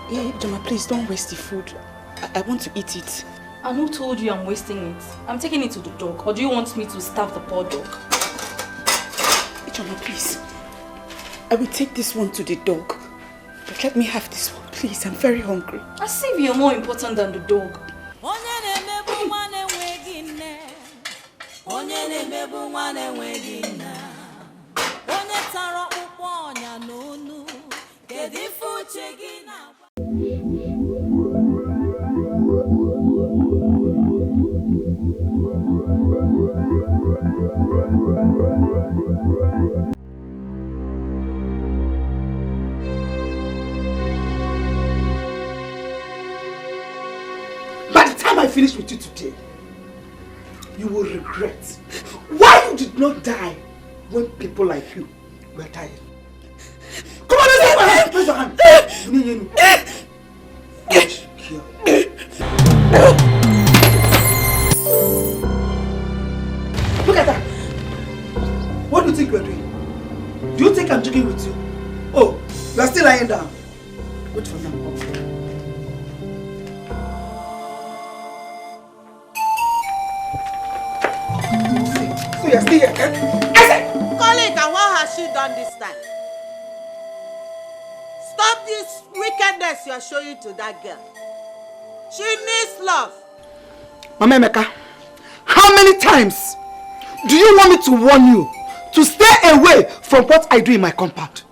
Ijoma, please don't waste the food. I want to eat it. And who told you I'm wasting it? I'm taking it to the dog. Or do you want me to starve the poor dog? Ijoma, please. I will take this one to the dog. But let me have this one, please. I'm very hungry. As if you're more important than the dog. By the time I finish with you today, you will regret why you did not die when people like you were dying. Come on, raise your hand. Watch here. Look at that. What do you think you are doing? Do you think I'm joking with you? Oh, you are still lying down. Wait for me. So you're still here, I said! Colleague, and what has she done this time? Stop this wickedness you are showing to that girl. She needs love. Mama Emeka, how many times do you want me to warn you to stay away from what I do in my compound?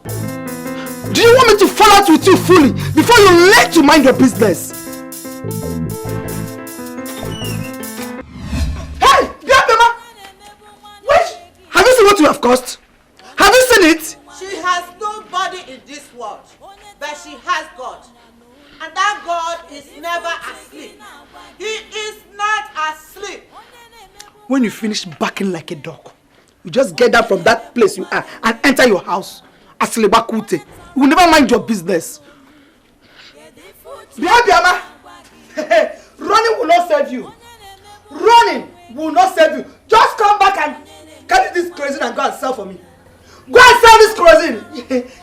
Do you want me to fall out with you fully before you learn to mind your business? Hey, Grandmama! Wait! Have you seen what you have caused? Have you seen it? She has nobody in this world, but she has God. And that God is never asleep. He is not asleep. When you finish barking like a dog, you just get down from that place you are and enter your house. Aslebakute. You will never mind your business. Biama, running will not save you. Running will not save you. Just come back and carry this kerosene and go and sell for me. Go and sell this kerosene.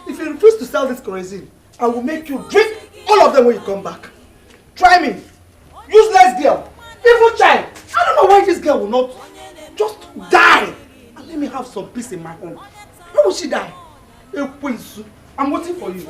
If you refuse to sell this kerosene, I will make you drink all of them when you come back. Try me. Useless girl. Evil child. I don't know why this girl will not just die and let me have some peace in my home. Why will she die? I'm waiting for you.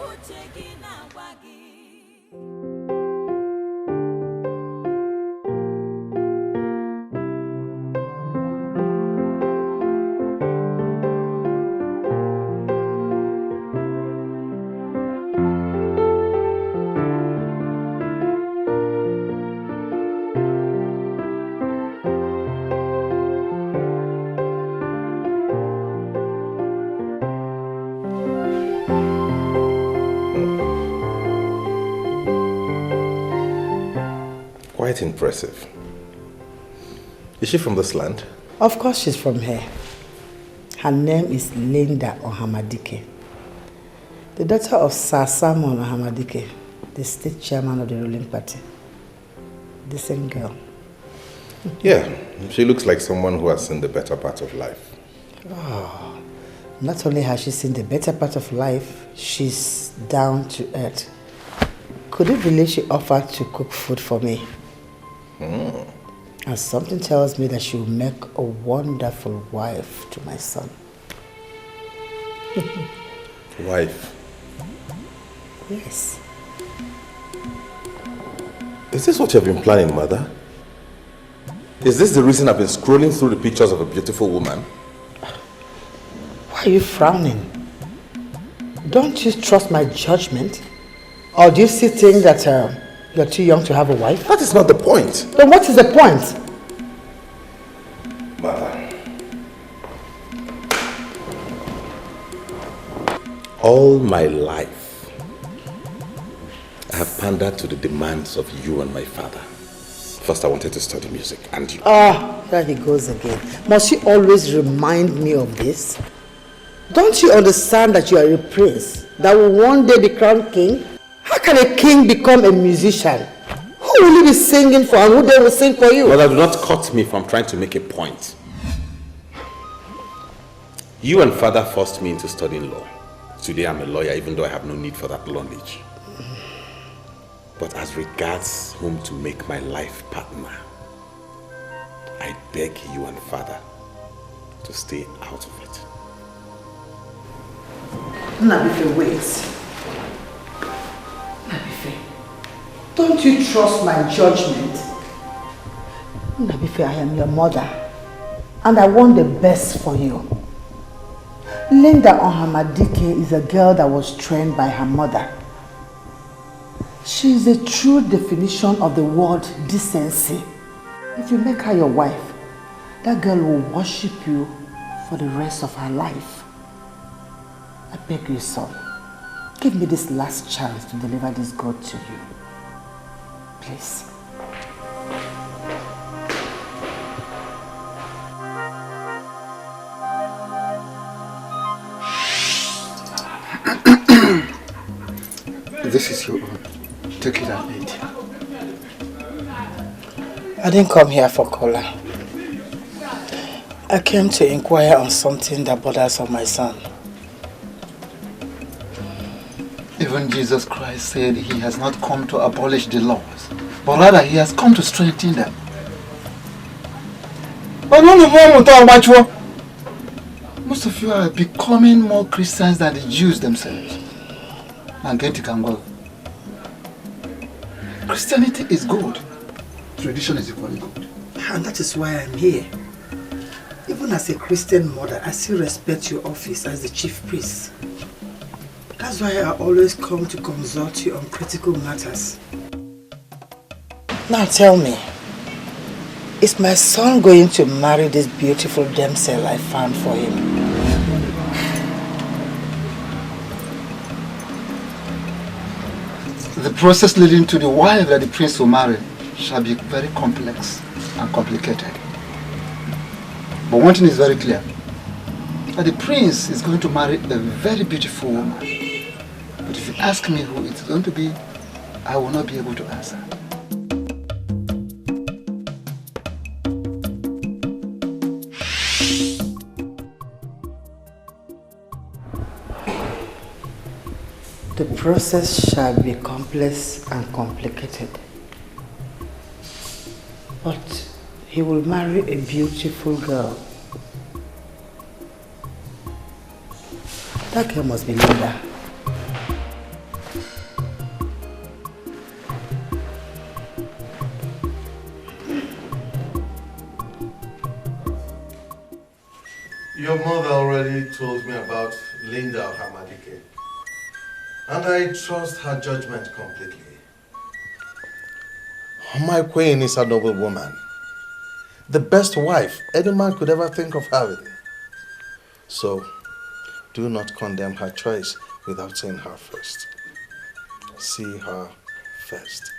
Quite impressive. Is she from this land? Of course she's from here. Her name is Linda Ohamadike, the daughter of Sir Simon Ohamadike, the state chairman of the ruling party. Decent girl. Yeah, she looks like someone who has seen the better part of life. Oh, not only has she seen the better part of life, she's down to earth. Could you believe she offered to cook food for me? And something tells me that she will make a wonderful wife to my son. Wife? Yes. Is this what you've been planning, Mother? Is this the reason I've been scrolling through the pictures of a beautiful woman? Why are you frowning? Don't you trust my judgment? Or do you still think that you're too young to have a wife? That is not the point. Then what is the point? Mother. All my life, I have pandered to the demands of you and my father. First, I wanted to study music, and you... Ah, there he goes again. Must you always remind me of this? Don't you understand that you are a prince that will one day be crowned king? How can a king become a musician? Who will you be singing for and who they will sing for you? Mother, do not cut me from trying to make a point. You and father forced me into studying law Today I'm a lawyer, even though I have no need for that knowledge. But as regards whom to make my life partner, I beg you and Father to stay out of it. Nnabuife, wait. Nnabuife, don't you trust my judgment? Nnabuife, I am your mother, and I want the best for you. Linda Ohamadike is a girl that was trained by her mother. She is a true definition of the word decency. If you make her your wife, that girl will worship you for the rest of her life. I beg you, son, give me this last chance to deliver this girl to you. Please. This is your own. Take it and eat. I didn't come here for cola. I came to inquire on something that bothers on my son. Even Jesus Christ said he has not come to abolish the laws, but rather he has come to strengthen them. But most of you are becoming more Christians than the Jews themselves. Christianity is good. Tradition is equally good. And that is why I'm here. Even as a Christian mother, I still respect your office as the chief priest. That's why I always come to consult you on critical matters. Now tell me, is my son going to marry this beautiful damsel I found for him? The process leading to the wife that the prince will marry shall be very complex and complicated. But one thing is very clear, that the prince is going to marry a very beautiful woman. But if you ask me who it's going to be, I will not be able to answer. The process shall be complex and complicated. But he will marry a beautiful girl. That girl must be Linda. Your mother already told me about Linda Ohamadike, and I trust her judgment completely. My queen is a noble woman. The best wife any man could ever think of having. So, do not condemn her choice without seeing her first. See her first.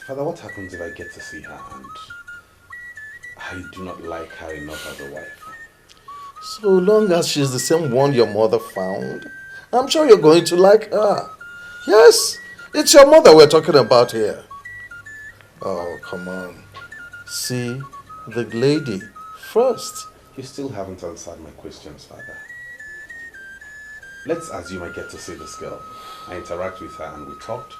Father, what happens if I get to see her and I do not like her enough as a wife? So long as she's the same one your mother found, I'm sure you're going to like her. Yes, it's your mother we're talking about here. Oh, come on. See the lady first. You still haven't answered my questions, Father. Let's assume I get to see this girl. I interact with her and we talked.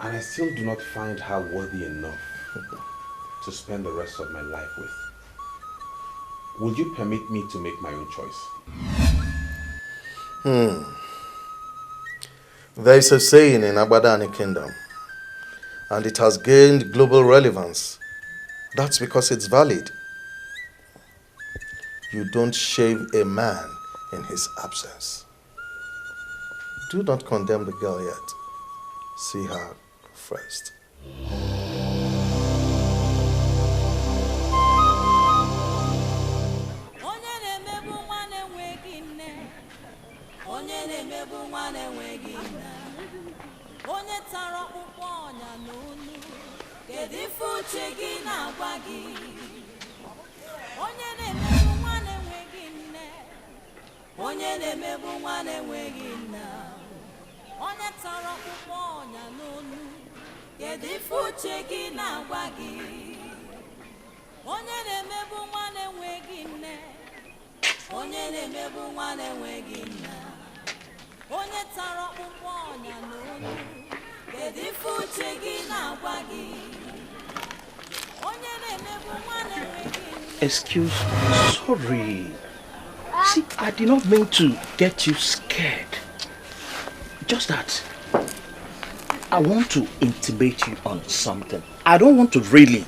And I still do not find her worthy enough to spend the rest of my life with. Will you permit me to make my own choice? There is a saying in Abadani Kingdom, and it has gained global relevance. That's because it's valid. You don't shave a man in his absence. Do not condemn the girl yet. See her first. Excuse me, sorry. See, I did not mean to get you scared. Just that I want to intimate you on something. I don't want to really,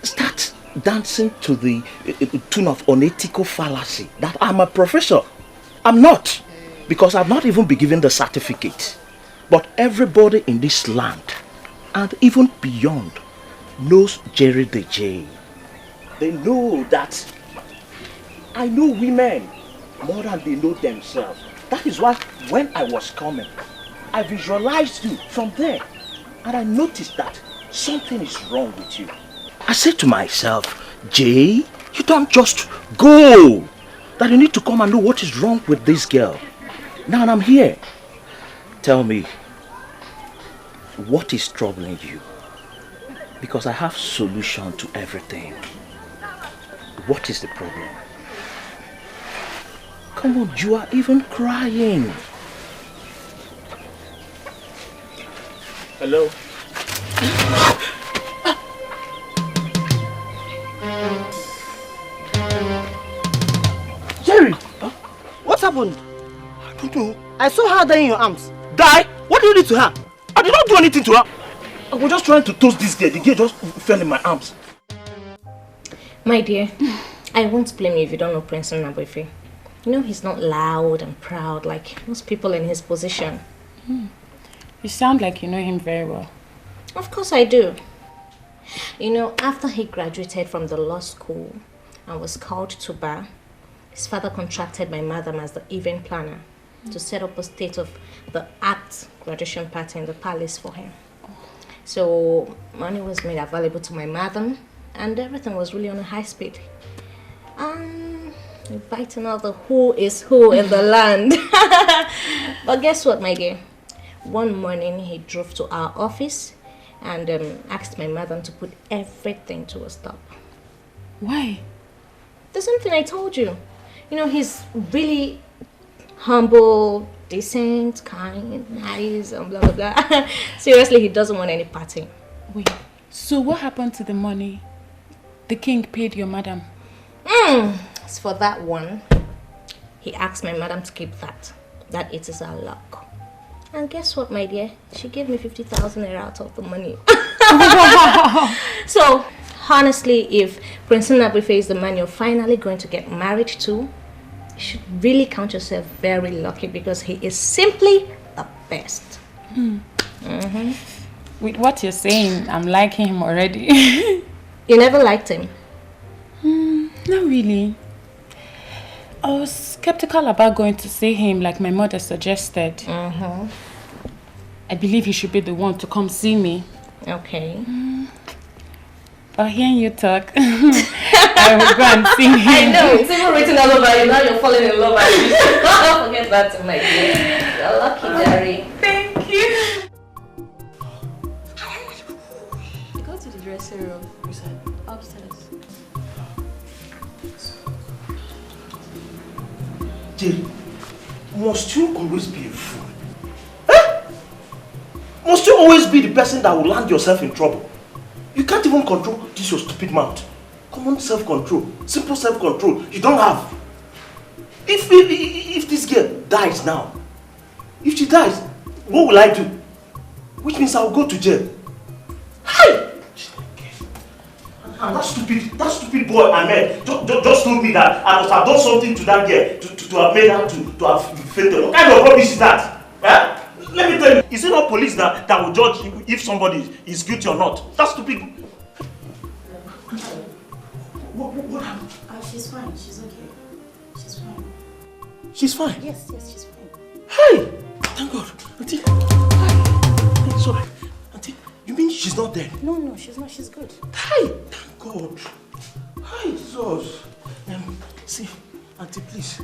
start dancing to the tune of unethical fallacy that I'm a professor. I'm not, because I've not even been given the certificate. But everybody in this land, and even beyond, knows Jerry the J. They know that I know women more than they know themselves. That is why when I was coming, I visualized you from there. And I noticed that something is wrong with you. I said to myself, Jay, you don't just go. That you need to come and know what is wrong with this girl. Now I'm here. Tell me, what is troubling you? Because I have solution to everything. What is the problem? Come on, you are even crying. Hello? Jerry! Huh? What happened? I don't know. I saw her there in your arms. Die? What did you do to her? I did not do anything to her. I was just trying to toast this girl. The girl just fell in my arms. My dear, I won't blame you if you don't know Prince Nnabuife. You know he's not loud and proud like most people in his position. You sound like you know him very well. Of course I do. You know, after he graduated from the law school and was called to bar, his father contracted my madam as the event planner to set up a state-of-the-art graduation party in the palace for him. So money was made available to my madam and everything was really on a high speed. Inviting all the who is who in the land. But guess what, my dear? One morning he drove to our office and asked my madam to put everything to a stop. Why? The same thing I told you. You know, he's really humble, decent, kind, nice, and blah, blah, blah. Seriously, he doesn't want any party. Wait, so what happened to the money the king paid your madam? As for that one, he asked my madam to keep that it is our luck. And guess what, my dear? She gave me 50,000 naira out of the money. So, honestly, if Prince Nnabuife is the man you're finally going to get married to, you should really count yourself very lucky because he is simply the best. With what you're saying, I'm liking him already. You never liked him? Not really. I was skeptical about going to see him like my mother suggested. I believe he should be the one to come see me. Okay. But hearing you talk, I will go and see him. I know, it's even written all over you. Now you're falling in love. Don't forget that, my dear. You're lucky, Jerry. Thank you. Go to the dressing room. Upstairs. Jerry, must you always be a fool? Eh? Must you always be the person that will land yourself in trouble? You can't even control this your stupid mouth. Common self-control, simple self-control, you don't have. If this girl dies now, if she dies, what will I do? Which means I will go to jail. Hi! And that stupid boy I met just told me that I must have done something to that girl to have made her to have fainted. What kind of rubbish is that? Eh? Let me tell you, is it not police that will judge if somebody is guilty or not? That's stupid. What happened? She's fine. She's okay. She's fine. She's fine? Yes, she's fine. Hey! Thank God. Auntie. Hi. It's alright. Auntie, you mean she's not dead? No, she's not. She's good. Hi! Thank God. Hi, Jesus. See, Auntie, please.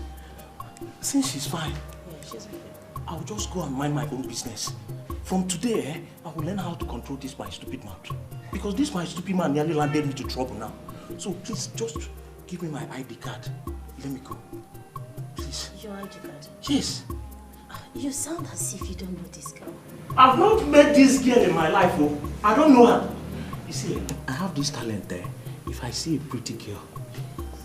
Since she's fine, she's okay. I'll just go and mind my own business. From today, I will learn how to control this my stupid mouth. Because this my stupid man nearly landed me to trouble now. So please, just give me my ID card. Let me go. Please. Your ID card? Yes. You sound as if you don't know this girl. I've not met this girl in my life, oh. I don't know her. You see, I have this talent there. If I see a pretty girl,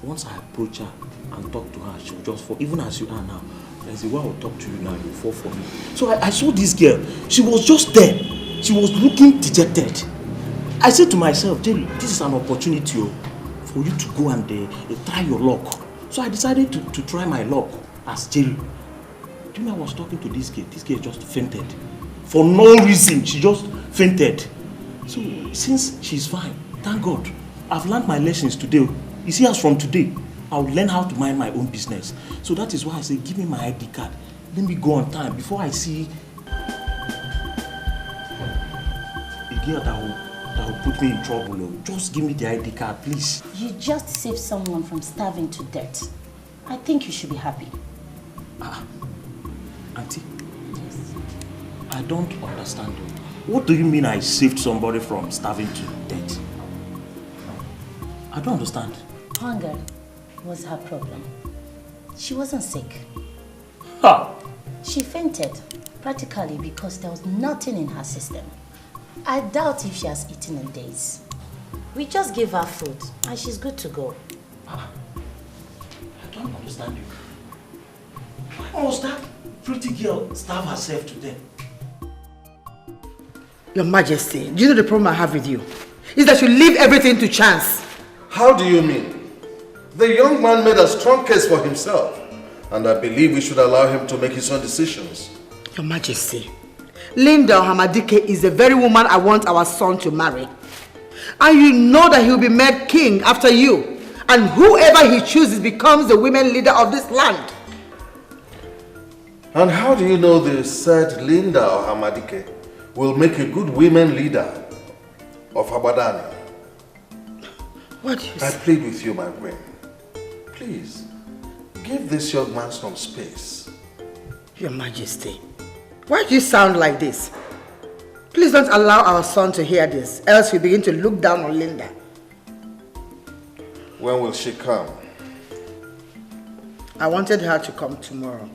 once I approach her and talk to her, she'll just fall. Even as you are now, there's a way I'll talk to you now, you'll fall for me. So I saw this girl. She was just there. She was looking dejected. I said to myself, Jerry, this is an opportunity for you to go and try your luck. So I decided to try my luck as Jerry. Do you know I was talking to this girl? This girl just fainted. For no reason, she just fainted. So since she's fine, thank God, I've learned my lessons today. You see, as from today, I'll learn how to mind my own business. So that is why I say, give me my ID card. Let me go on time before I see a girl that will put me in trouble. Just give me the ID card, please. You just saved someone from starving to death. I think you should be happy. Auntie? Yes. I don't understand you. What do you mean I saved somebody from starving to death? I don't understand. Hunger was her problem. She wasn't sick. She fainted, practically because there was nothing in her system. I doubt if she has eaten in days. We just gave her food and she's good to go. I don't understand you. Why must that pretty girl starve herself to death? Your Majesty, do you know the problem I have with you? Is that you leave everything to chance. How do you mean? The young man made a strong case for himself, and I believe we should allow him to make his own decisions. Your Majesty, Linda Hamadike is the very woman I want our son to marry. And you know that he'll be made king after you. And whoever he chooses becomes the women leader of this land. And how do you know the said Linda Hamadike will make a good women leader of Abadani? What do you say? I plead with you, my queen. Please, give this young man some space. Your Majesty, why do you sound like this? Please don't allow our son to hear this, else he'll begin to look down on Linda. When will she come? I wanted her to come tomorrow.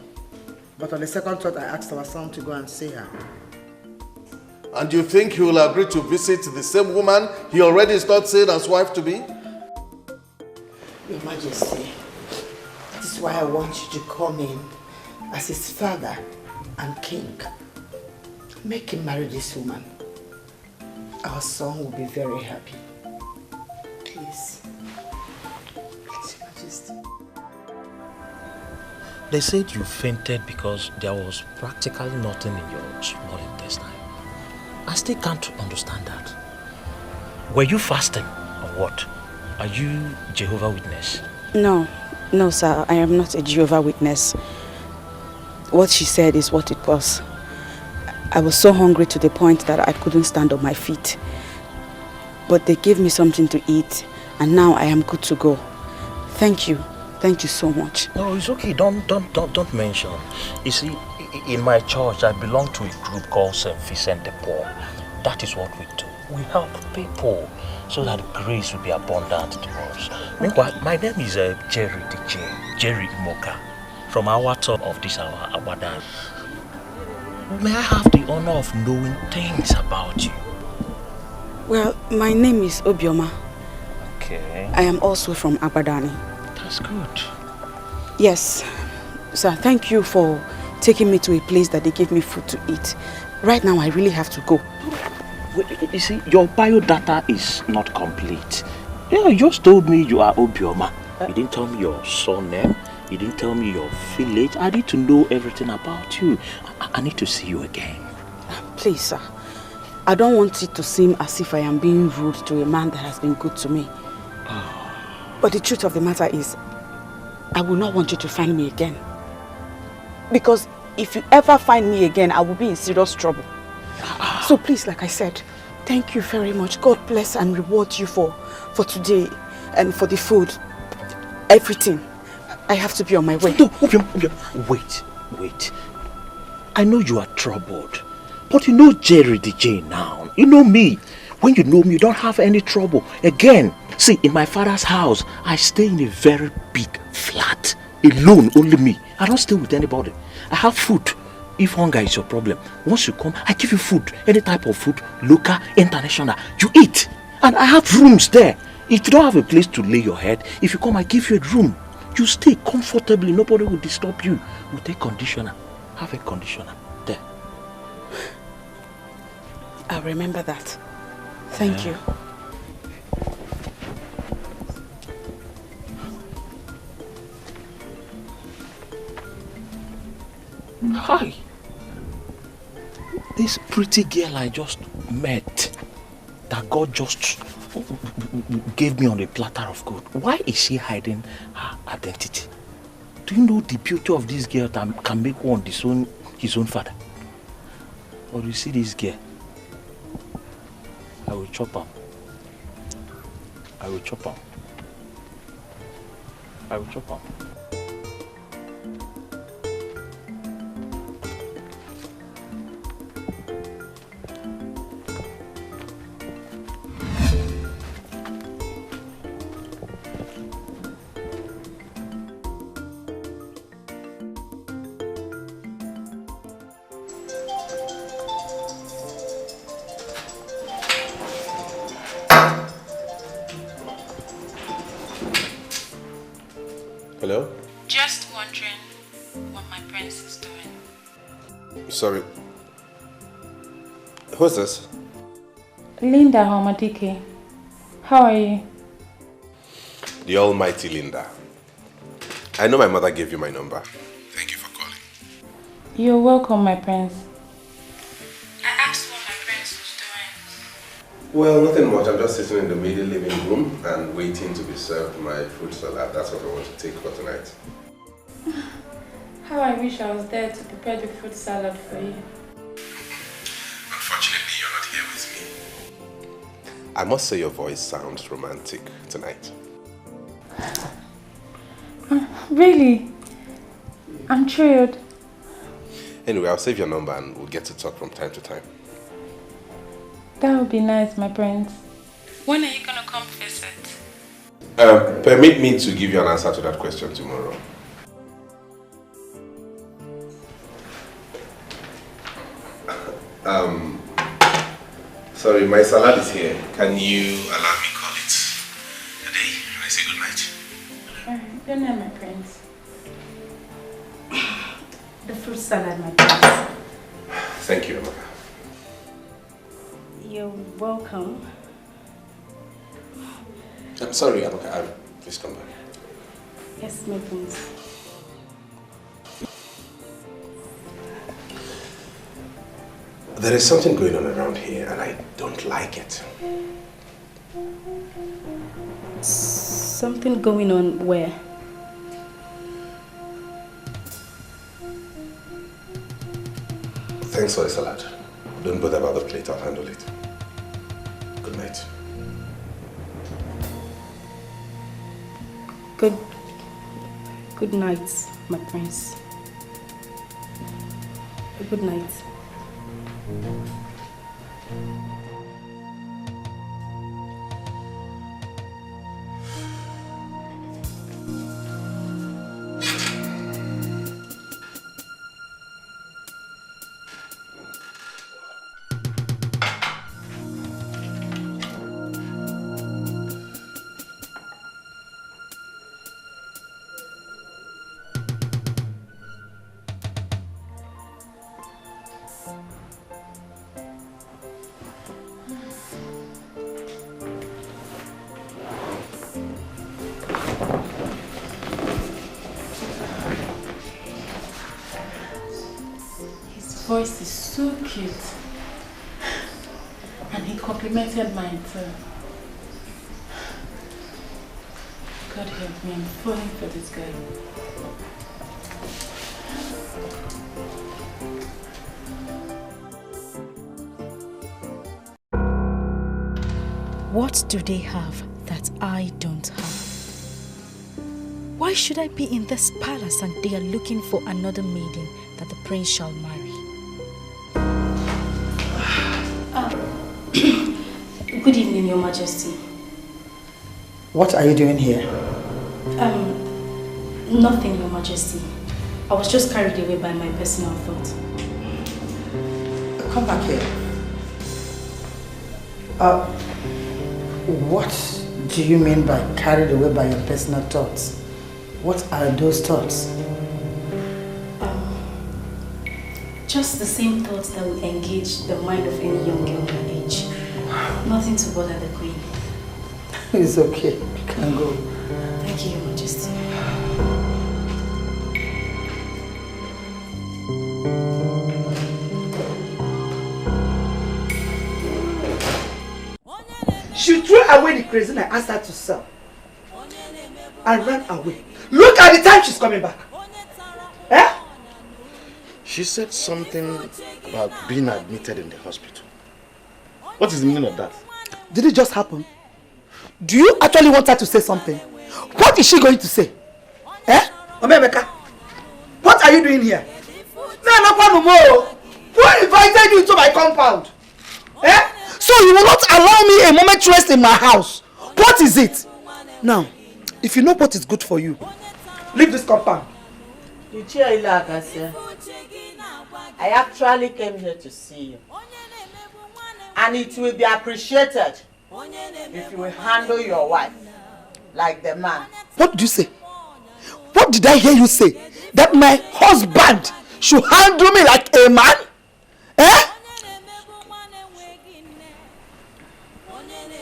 But on the second thought, I asked our son to go and see her. And you think he will agree to visit the same woman he already started saying as wife to be? Your Majesty, that is why I want you to come in as his father and king. Make him marry this woman. Our son will be very happy. Please. Please, Your Majesty. They said you fainted because there was practically nothing in your small intestine. I still can't understand that. Were you fasting or what? Are you Jehovah's Witness? No, sir, I am not a Jehovah's Witness. What she said is what it was. I was so hungry to the point that I couldn't stand on my feet. But they gave me something to eat, and now I am good to go. Thank you so much. No, it's okay. Don't mention. You see, in my church, I belong to a group called St. Vincent de Paul. That is what we do. We help people so that grace will be abundant to us. Meanwhile, my name is Jerry Imoka, from our top of this our Abadan. May I have the honor of knowing things about you? Well, my name is Obioma. Okay. I am also from Abadani. That's good. Yes. Sir, thank you for taking me to a place that they gave me food to eat. Right now, I really have to go. You see, your biodata is not complete. Yeah, you just told me you are Obioma. You didn't tell me your surname. You didn't tell me your village. I need to know everything about you. I need to see you again. Please, sir. I don't want it to seem as if I am being rude to a man that has been good to me. But the truth of the matter is, I will not want you to find me again. Because if you ever find me again, I will be in serious trouble. So please, like I said, thank you very much. God bless and reward you for today and for the food. Everything. I have to be on my way. No, wait. I know you are troubled. But you know Jerry DJ now. You know me. When you know me, you don't have any trouble. Again, see, in my father's house, I stay in a very big flat. Alone, only me. I don't stay with anybody. I have food. if hunger is your problem, once you come, I give you food. Any type of food, local, international. You eat. And I have rooms there. If you don't have a place to lay your head, if you come, I give you a room. You stay comfortably. Nobody will disturb you. We'll take conditioner. Have a conditioner there. I'll remember that. Thank you. Hi. This pretty girl I just met, that God just gave me on a platter of gold. Why is she hiding her identity? Do you know the beauty of this girl that can make one disown his own father? Or you see this girl? I will chop her. I will chop her. I will chop her. Hello? Just wondering what my prince is doing. Sorry. Who's this? Linda Hamadike. How are you? The almighty Linda. I know my mother gave you my number. Thank you for calling. You're welcome, my prince. I asked what my prince was doing. Well, nothing much. I'm just sitting in the middle living room and waiting to be served my fruit salad. That's what I want to take for tonight. How I wish I was there to prepare the fruit salad for you. Unfortunately, you're not here with me. I must say your voice sounds romantic tonight. Really? I'm thrilled. Anyway, I'll save your number and we'll get to talk from time to time. That would be nice, my prince. When are you gonna come visit? Permit me to give you an answer to that question tomorrow. Sorry, my salad is here. Can you allow me call it a day? Can I say good night? Alright, good night, my prince. The fruit salad, my prince. Thank you, Amaka. You're welcome. I'm sorry, Amaka. Please come back. Yes, my prince. There is something going on around here and I don't like it. Something going on where? Thanks for the salad. Don't bother about the plate, I'll handle it. Good night. Good night, my prince. Good night. Voice is so cute, and he complimented mine too. God help me, I'm falling for this guy. What do they have that I don't have? Why should I be in this palace and they are looking for another maiden that the prince shall marry? Good evening, Your Majesty. What are you doing here? Nothing, Your Majesty. I was just carried away by my personal thought. come back here. What do you mean by carried away by your personal thoughts? What are those thoughts? Just the same thoughts that would engage the mind of any young girl her age. Nothing to bother the queen. It's okay. You can go. Thank you, Your Majesty. She threw away the kerosene I asked her to sell and ran away. Look at the time she's coming back. Eh? She said something about being admitted in the hospital. What is the meaning of that? Did it just happen? Do you actually want her to say something? What is she going to say? Eh? Omemeka, what are you doing here? Who invited you to my compound? Eh? So you will not allow me a moment's rest in my house. What is it? Now, if you know what is good for you, leave this compound. I actually came here to see you. And it will be appreciated if you will handle your wife like the man. What did you say? What did I hear you say? That my husband should handle me like a man? Eh?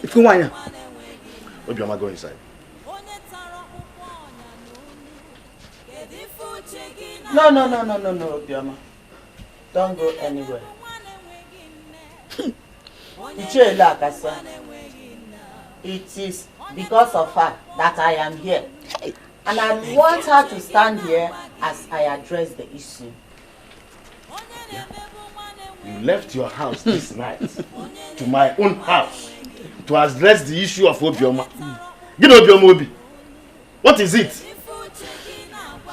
If you want to. Obioma, go inside. No, Obioma. Don't go anywhere. It is because of her that I am here. And I want her to stand here as I address the issue. Yeah. You left your house this night to my own house to address the issue of Obioma. You know Obioma Obi. What is it?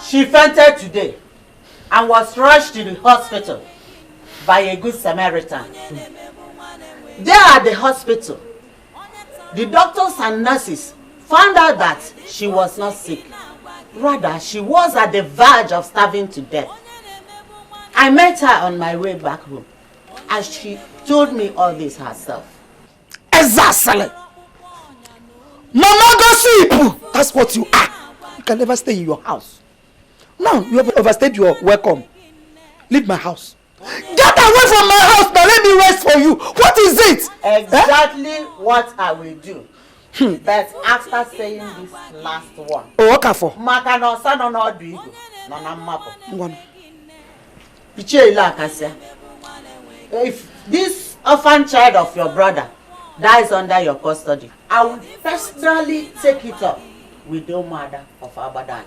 She fainted today and was rushed to the hospital by a good Samaritan. There at the hospital, the doctors and nurses found out that she was not sick. Rather, she was at the verge of starving to death. I met her on my way back home, and she told me all this herself. Exactly. Mama gossip! That's what you are. You can never stay in your house. Now, you have overstayed your welcome. Leave my house. Get away from my house now. Let me rest for you. What is it? Exactly what I will do. But after saying this last one. Oh, okay for. If this orphan child of your brother dies under your custody, I will personally take it up with the mother of Abadan.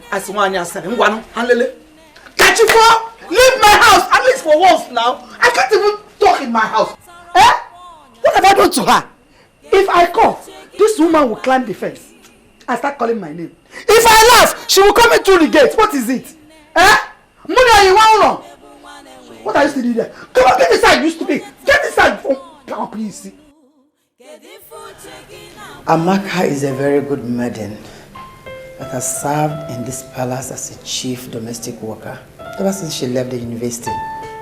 Catch you for? Leave my house, at least for once now. I can't even talk in my house. Eh? What have I done to her? If I cough, this woman will climb the fence and start calling my name. If I laugh, she will come in through the gate. What is it? Eh? Money, you want? What are you still doing there? Come on, get inside, you stupid. Get inside. Oh, please. Amaka is a very good maiden that has served in this palace as a chief domestic worker ever since she left the university.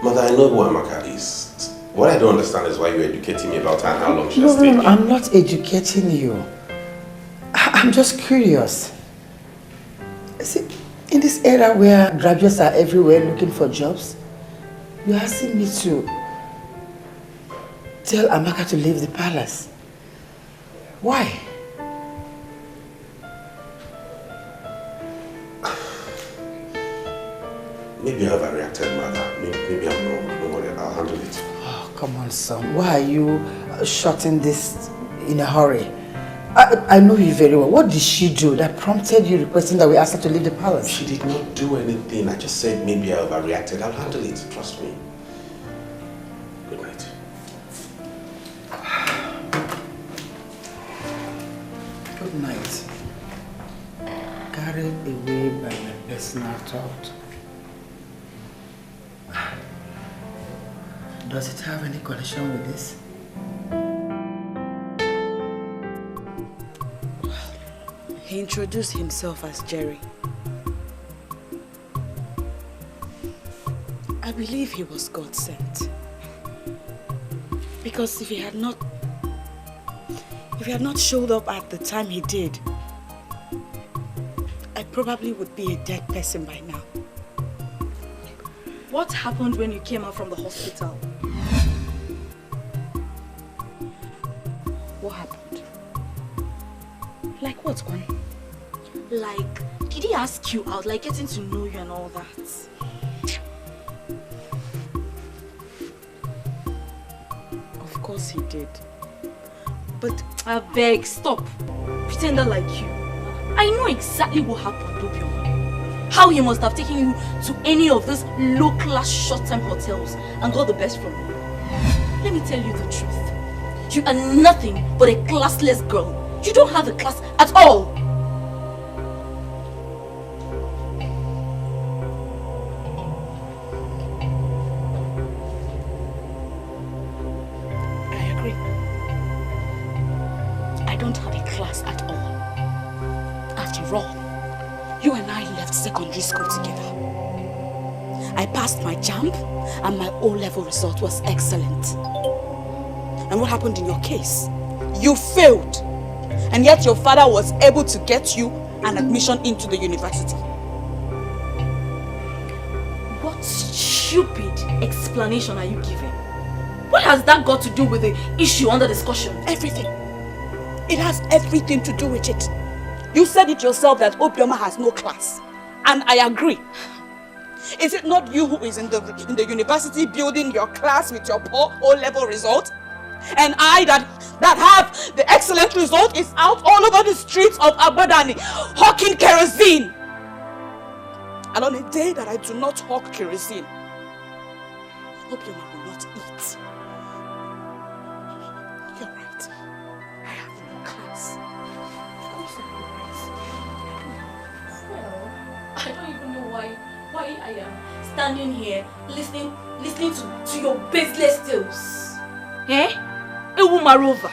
Mother, I know who Amaka is. What I don't understand is why you're educating me about her and how long she has stayed. No, I'm not educating you. I'm just curious. See, in this era where graduates are everywhere looking for jobs, you're asking me to tell Amaka to leave the palace. Why? Maybe I overreacted, Mother. Maybe I'm wrong. Don't worry, I'll handle it. Oh, come on, son. Why are you shutting this in a hurry? I know you very well. What did she do that prompted you requesting that we ask her to leave the palace? She did not do anything. I just said maybe I overreacted. I'll handle it. Trust me. Good night. Good night. Carried away by my personal thought. Does it have any connection with this? He introduced himself as Jerry. I believe he was God sent. Because if he had not showed up at the time he did, I probably would be a dead person by now. What happened when you came out from the hospital? What happened? Like what, Kwan? Like, did he ask you out, like getting to know you and all that? Of course he did. But I beg, stop. Pretender like you. I know exactly what happened, Obioma. How he must have taken you to any of those low-class short-term hotels and got the best from you. Let me tell you the truth. You are nothing but a classless girl. You don't have a class at all. I don't have a class at all. After all, you and I left secondary school together. I passed my JAMB and my O-level result was excellent. And what happened in your case? You failed. And yet your father was able to get you an admission into the university. What stupid explanation are you giving? What has that got to do with the issue under discussion? Everything. It has everything to do with it. You said it yourself that Obioma has no class. And I agree. Is it not you who is in the university building your class with your poor O-level result? And I that have the excellent result is out all over the streets of Abadani hawking kerosene. And on a day that I do not hawk kerosene, Obioma will not eat. You're right. I have no class. Of course I'm right. Well, I don't even know why I am standing here listening to your baseless tales. Eh? Ewumarova.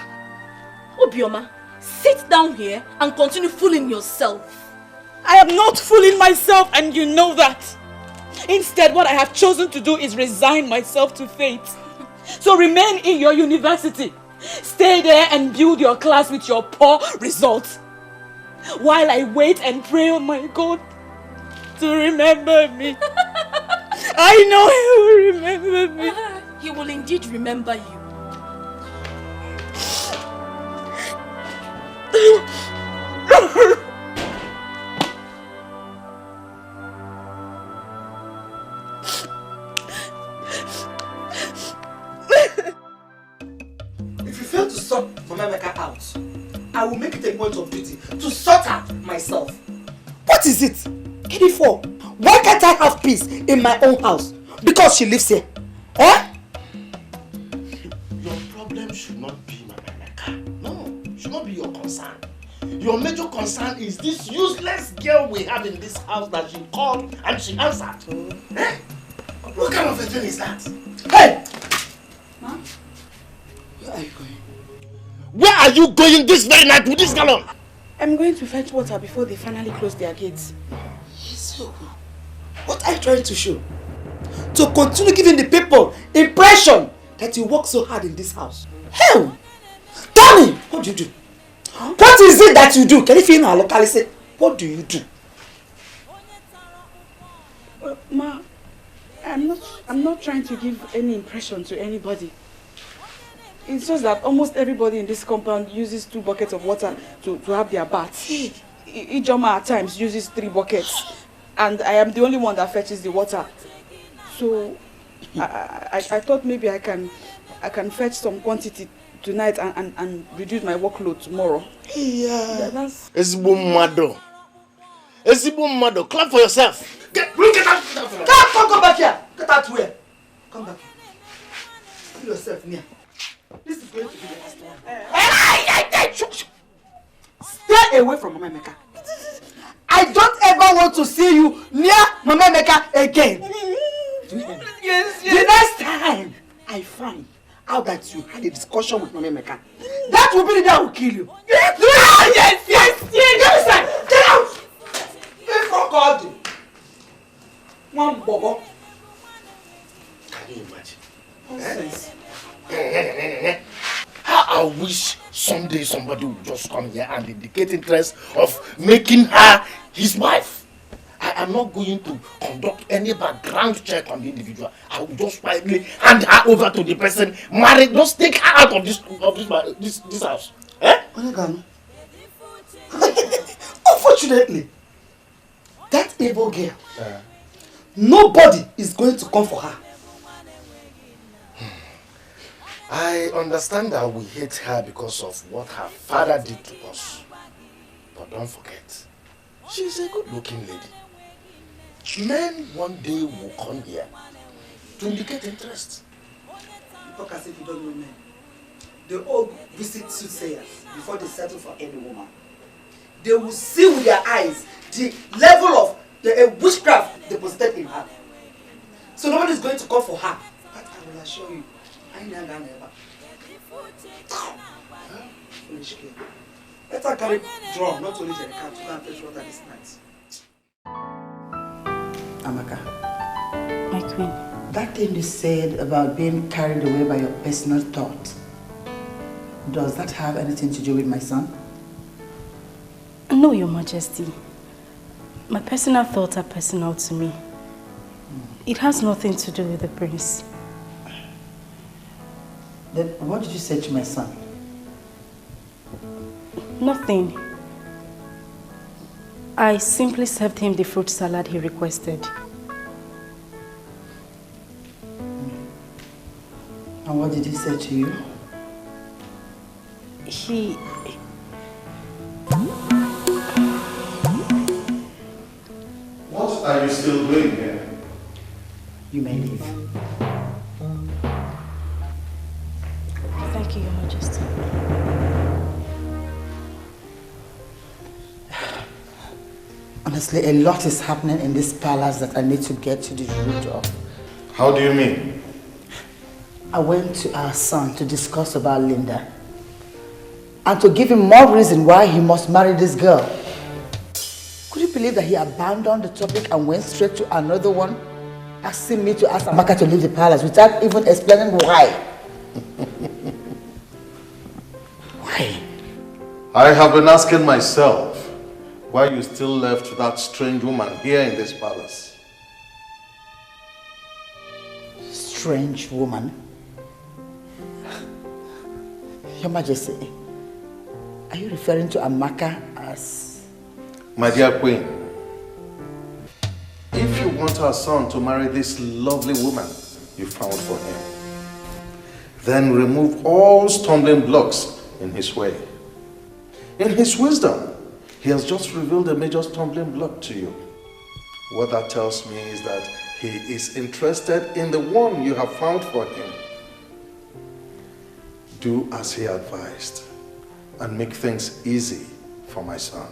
Obioma, sit down here and continue fooling yourself. I am not fooling myself, and you know that. Instead, what I have chosen to do is resign myself to fate. So remain in your university. Stay there and build your class with your poor results. While I wait and pray on my God to remember me. I know He will remember me. He will indeed remember you. If you fail to sort Mama Emeka out, I will make it a point of duty to sort her myself. What is it? Kidifo, why can't I have peace in my own house? Because she lives here. Eh? Your problem should not be Mama Emeka. No, should not be your concern. Your major concern is this useless girl we have in this house that she called and she answered. Eh? What kind of a thing is that? Hey! Ma? Where are you going? Where are you going this very night with this gallon? I'm going to fetch water before they finally close their gates. So, what are you trying to show? To continue giving the people impression that you work so hard in this house. Hell! Tell me, what do you do? What is it that you do? Can you feel our locality? What do you do? Ma, I'm not trying to give any impression to anybody. It's just that almost everybody in this compound uses 2 buckets of water to have their baths. Each Ijoma at times uses 3 buckets. And I am the only one that fetches the water. So I thought maybe I can fetch some quantity tonight and reduce my workload tomorrow. Yeah. Ezigbo mado. Clap for yourself. Get out. Come back here. Get out where? Come back here. Put yourself near. This is going to be the last one. Stay away from Mama Emeka. I don't ever want to see you near Mama Emeka again. Yes. The next time I find out that you had a discussion with Mama Emeka, that will be the day I will kill you. Yes. Get inside. Get out. God. One bobo. Can you imagine? Nonsense. How I wish someday somebody would just come here and indicate interest of making her his wife. I am not going to conduct any background check on the individual. I will just quietly hand her over to the person married. Just take her out of this house. Eh? Unfortunately, that evil girl, nobody is going to come for her. I understand that we hate her because of what her father did to us. But don't forget, she's a good-looking lady. Men one day will come here to indicate interest. You talk as if you don't know men. They all visit soothsayers before they settle for any woman. They will see with their eyes the level of the witchcraft deposited in her. So nobody is going to come for her. But I will assure you, I never. Foolish kid. Let her carry drum, not only the cat, to go and fetch water this night. Amaka. My queen. That thing you said about being carried away by your personal thought, does that have anything to do with my son? No, Your Majesty. My personal thoughts are personal to me. It has nothing to do with the prince. Then what did you say to my son? Nothing. I simply served him the fruit salad he requested. And what did he say to you? He... What are you still doing here? You may leave. Thank you, Your Majesty. Honestly, a lot is happening in this palace that I need to get to the root of. How do you mean? I went to our son to discuss about Linda and to give him more reason why he must marry this girl. Could you believe that he abandoned the topic and went straight to another one, asking me to ask Amaka to leave the palace without even explaining why? Why? I have been asking myself why you still left that strange woman here in this palace. Strange woman? Your Majesty, are you referring to Amaka as... My dear queen, if you want our son to marry this lovely woman you found for him, then remove all stumbling blocks in his way. In his wisdom, he has just revealed a major stumbling block to you. What that tells me is that he is interested in the one you have found for him. Do as he advised and make things easy for my son.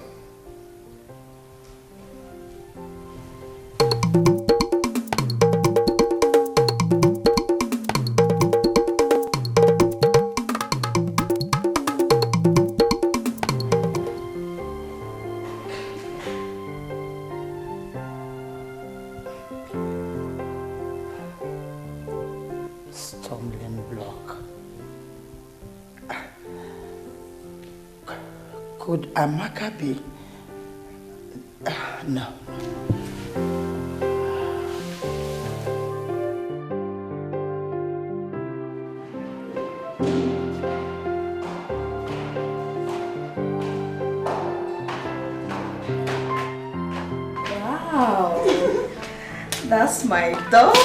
Stumbling block. Could Amaka be... no. Wow, that's my daughter.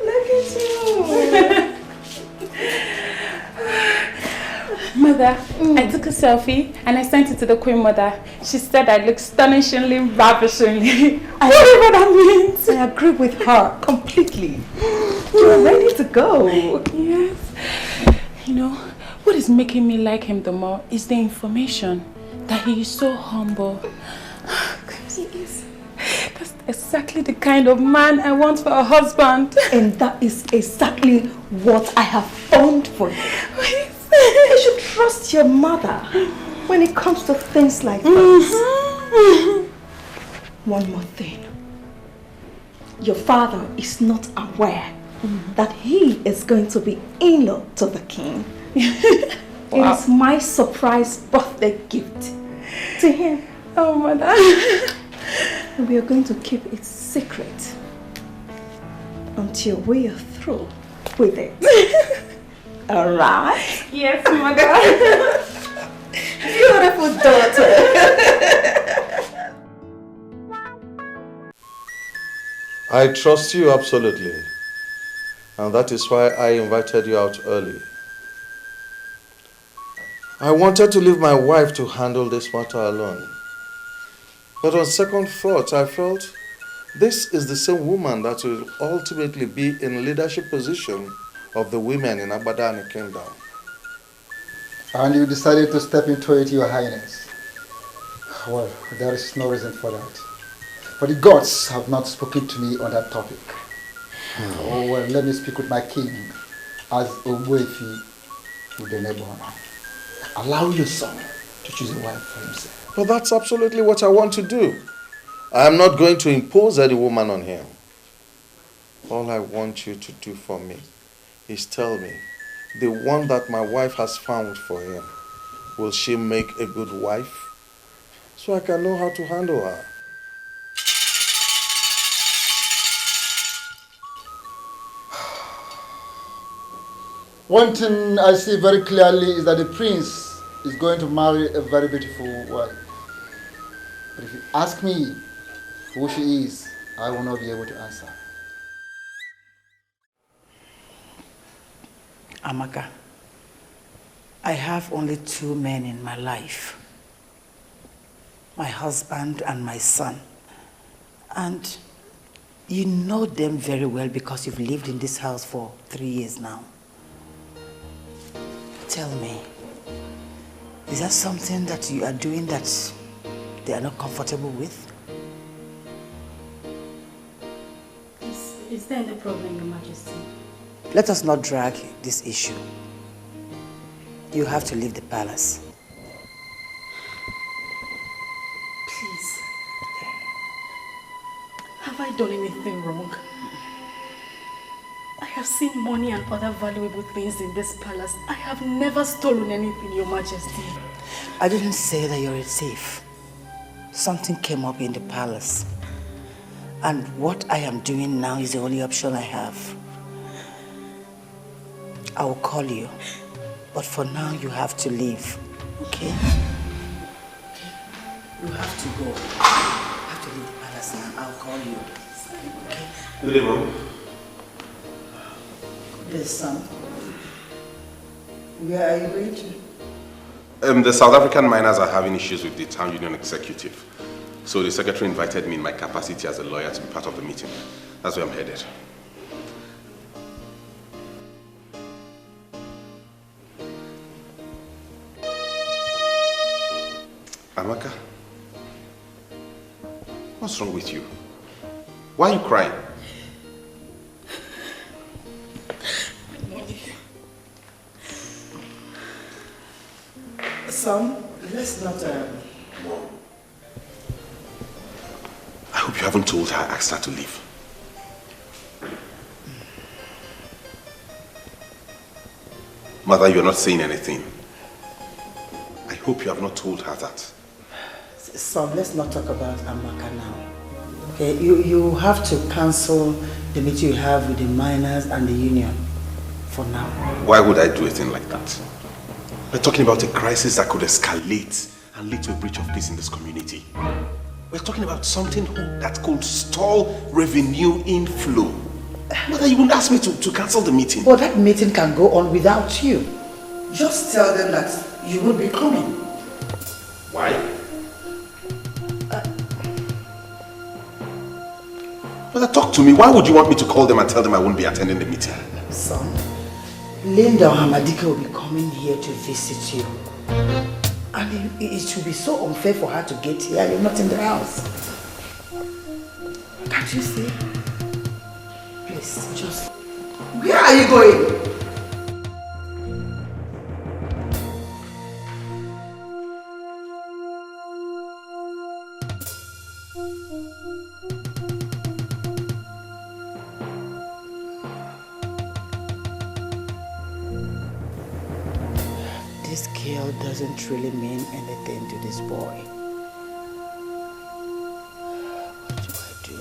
Look at you. Mother, I took a selfie and I sent it to the Queen Mother. She said I look astonishingly, ravishingly. Whatever that means. I agree with her completely. You're ready to go. Yes. You know, what is making me like him the more is the information that he is so humble. That's exactly the kind of man I want for a husband. And that is exactly what I have found for you. You should trust your mother when it comes to things like this. One more thing. Your father is not aware that he is going to be in-law to the king. It is my surprise birthday gift to him. Oh, mother. We are going to keep it secret until we are through with it. All right? Yes, mother. Beautiful daughter. I trust you absolutely. And that is why I invited you out early. I wanted to leave my wife to handle this matter alone. But on second thought, I felt this is the same woman that will ultimately be in leadership position of the women in Abadani Kingdom. And you decided to step into it, Your Highness. Well, there is no reason for that. For the gods have not spoken to me on that topic. Oh, well, let me speak with my king as Nnabuife would enable honor. Allow your son to choose a wife for himself. But that's absolutely what I want to do. I am not going to impose any woman on him. All I want you to do for me is tell me, the one that my wife has found for him, will she make a good wife? So I can know how to handle her. One thing I see very clearly is that the prince is going to marry a very beautiful wife. But if you ask me who she is, I will not be able to answer. Amaka, I have only 2 men in my life. My husband and my son. And you know them very well because you've lived in this house for 3 years now. Tell me, is that something that you are doing that they are not comfortable with? Is there any problem, Your Majesty? Let us not drag this issue. You have to leave the palace. Please. Have I done anything wrong? I have seen money and other valuable things in this palace. I have never stolen anything, Your Majesty. I didn't say that you're a thief. Something came up in the palace. And what I am doing now is the only option I have. I will call you. But for now, you have to leave. Okay? You have to go. You have to leave the palace now. I'll call you. Okay? Good evening. Yes, son. Where are you going to? The South African miners are having issues with the town union executive. So the secretary invited me in my capacity as a lawyer to be part of the meeting. That's where I'm headed. Amaka, what's wrong with you? Why are you crying? Son, let's not... I hope you haven't told her I asked her to leave. Mother, you're not saying anything. I hope you have not told her that. Son, let's not talk about Amaka now. Okay, you have to cancel the meeting you have with the miners and the union for now. Why would I do a thing like that? We're talking about a crisis that could escalate and lead to a breach of peace in this community. We're talking about something that could stall revenue inflow. Mother, you wouldn't ask me to cancel the meeting. But that meeting can go on without you. Just tell them that you will be coming. Why? Mother, talk to me. Why would you want me to call them and tell them I won't be attending the meeting? Son, Linda or Hamadika will be coming here to visit you. And it will be so unfair for her to get here. You're not in the house. Can't you see? Please, just... Where are you going? girl doesn't really mean anything to this boy. What do I do?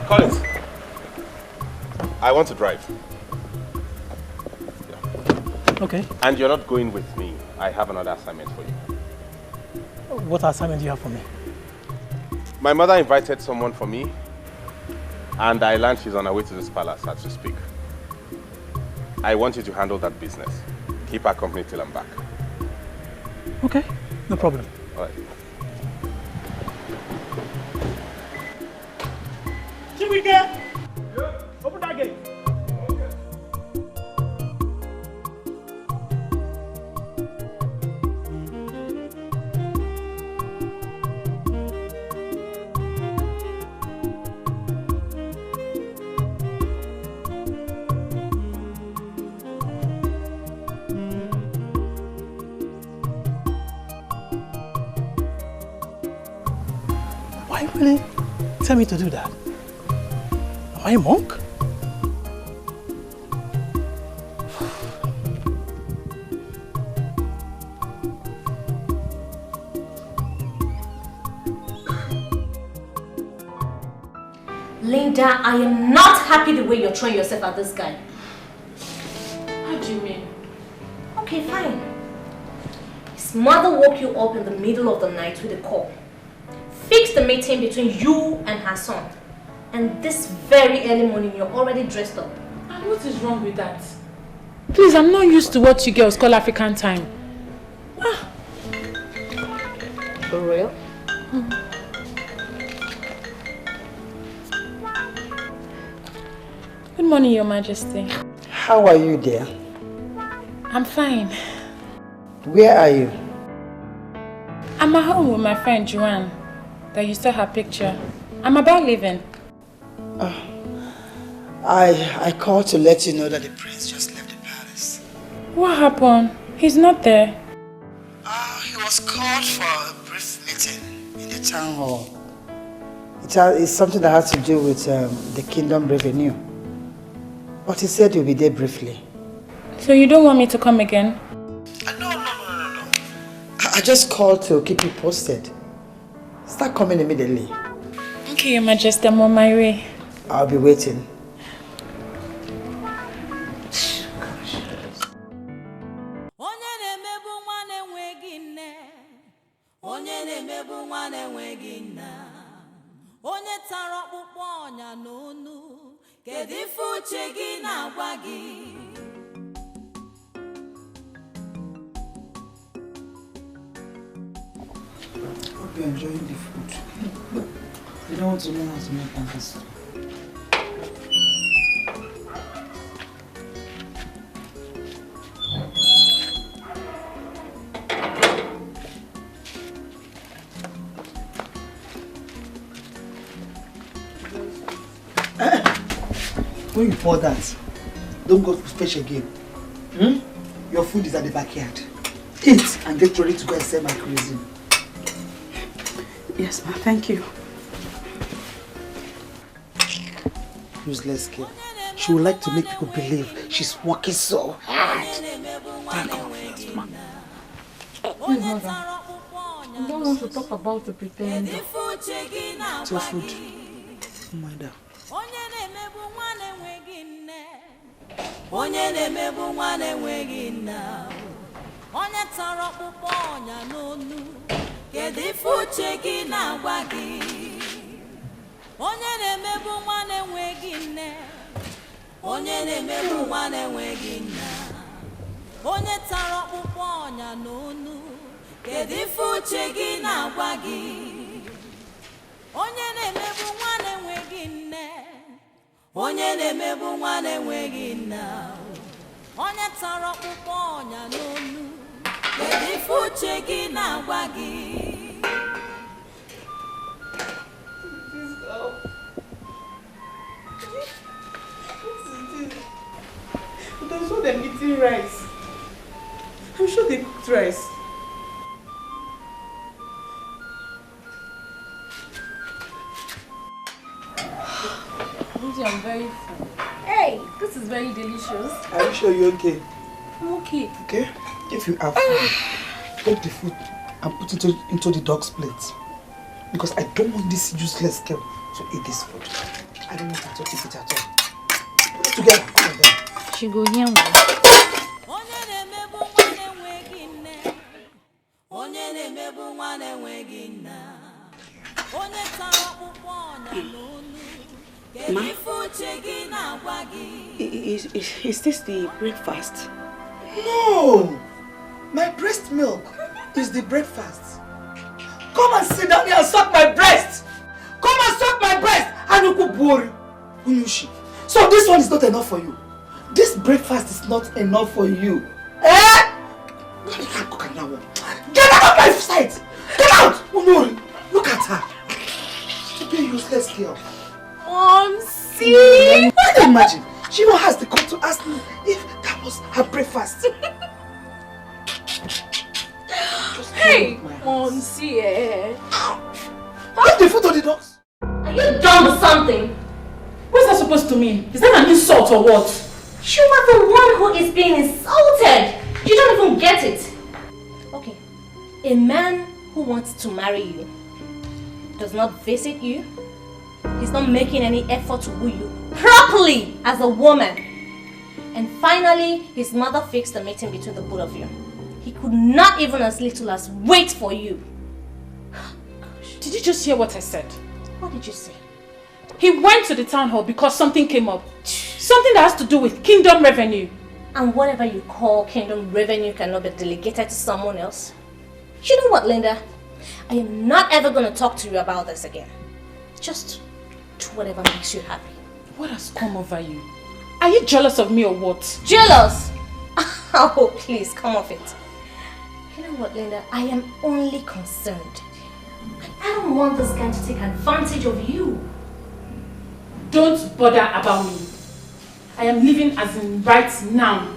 Collins, I want to drive. Okay. And you're not going with me. I have another assignment for you. What assignment do you have for me? My mother invited someone for me, and I learned she's on her way to this palace as we speak. I want you to handle that business. Keep her company till I'm back. Okay, no problem. All right. Chiwike! Open that gate. Why really tell me to do that? Am I a monk? Linda, I am not happy the way you're throwing yourself at this guy. How do you mean? Okay, fine. His mother woke you up in the middle of the night with a call. Fix the meeting between you and her son. And this very early morning, you're already dressed up. And what is wrong with that? Please, I'm not used to what you girls call African time. For real? Good morning, Your Majesty. How are you, dear? I'm fine. Where are you? I'm at home with my friend Joanne. That you saw her picture. I'm about leaving. I called to let you know that the prince just left the palace. What happened? He's not there. He was called for a brief meeting in the town hall. It's something that has to do with the kingdom revenue. But he said he'll be there briefly. So you don't want me to come again? No. I just called to keep you posted. Start coming immediately. Okay, Your Majesty, I'm on my way. I'll be waiting. Hope you're enjoying the food. You don't want to learn how to make pancakes. When you pour that, don't go to fetch again. Your food is at the backyard. Eat and get ready to go and sell my cuisine. Yes, ma. Thank you. Useless girl. She would like to make people believe she's working so hard. Thank God for us, ma. Please, mother. I don't want to talk about the preparing. It's your food. Oh my God. Onye na-emebu nwa na-enweghị nna, onye tara ọkpụkpọ ọnya n'onu, kedu ife uche gị na-agwa gị? Onye na-emebu nwa na-enweghị nne, onye na-emebu nwa na-enweghị nna, onye tara ọkpụkpọ ọnya n'onu, kedu ife uche gị na-agwa gị? Onye na-emebu nwa na-enweghị nne, onye na-emebu nwa na-enweghị nna, onye tara ọkpụkpọ ọnya n'onu, kedu ife uche gị na-agwa gị? That's what they're eating rice. I'm sure they cooked rice. I'm very full. Hey, this is very delicious. Are you sure you're okay? I'm okay. Okay? If you are full, take the food and put it into the dog's plate. Because I don't want this useless girl to eat this food. I don't want her to eat it at all. Put it together. Come on then. She go here. Ma, is this the breakfast? No! My breast milk is the breakfast. Come and sit down here and suck my breast! Come and suck my breast! Anukubori Unushi. So this one is not enough for you. This breakfast is not enough for you. Eh? Get out of my sight! Get out! Unuri! Look at her. Stupid useless girl. See? Why do you imagine? She even has the call to ask me if that was her breakfast. Hey, see? Put the food on the dogs. Are you dumb or something? What's that supposed to mean? Is that an insult or what? You are the one who is being insulted. You don't even get it. Okay, a man who wants to marry you does not visit you. He's not making any effort to woo you properly as a woman. And finally, his mother fixed the meeting between the both of you. He could not even as little as wait for you. Did you just hear what I said? What did you say? He went to the town hall because something came up. Something that has to do with kingdom revenue. And whatever you call kingdom revenue cannot be delegated to someone else. You know what, Linda? I am not ever going to talk to you about this again. Just do whatever makes you happy. What has come over you? Are you jealous of me or what? Jealous? Oh, please, come off it. You know what, Linda? I am only concerned. I don't want this guy to take advantage of you. Don't bother about me. I am leaving as in right now.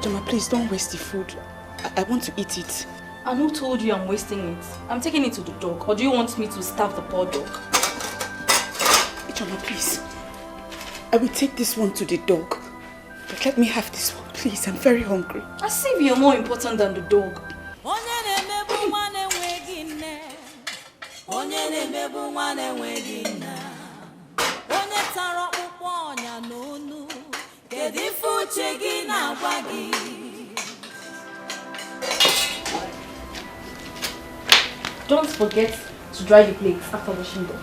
Joma, please don't waste the food. I want to eat it. And who told you I'm wasting it? I'm taking it to the dog. Or do you want me to starve the poor dog? Joma, please. I will take this one to the dog. But let me have this one, please. I'm very hungry. As if you're more important than the dog. Don't forget to dry the plates after washing them.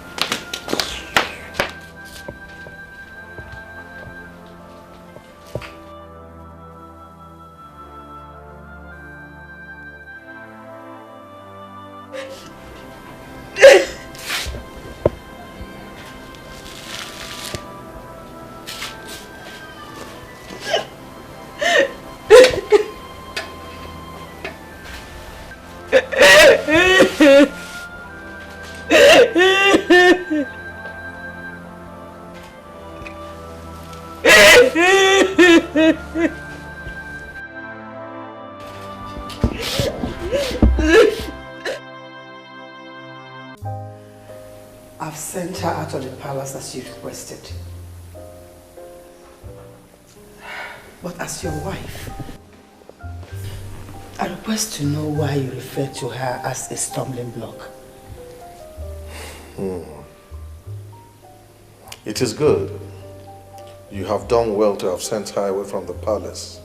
I've sent her out of the palace as you requested. But as your wife, I request to know why you refer to her as a stumbling block. It is good. You have done well to have sent her away from the palace.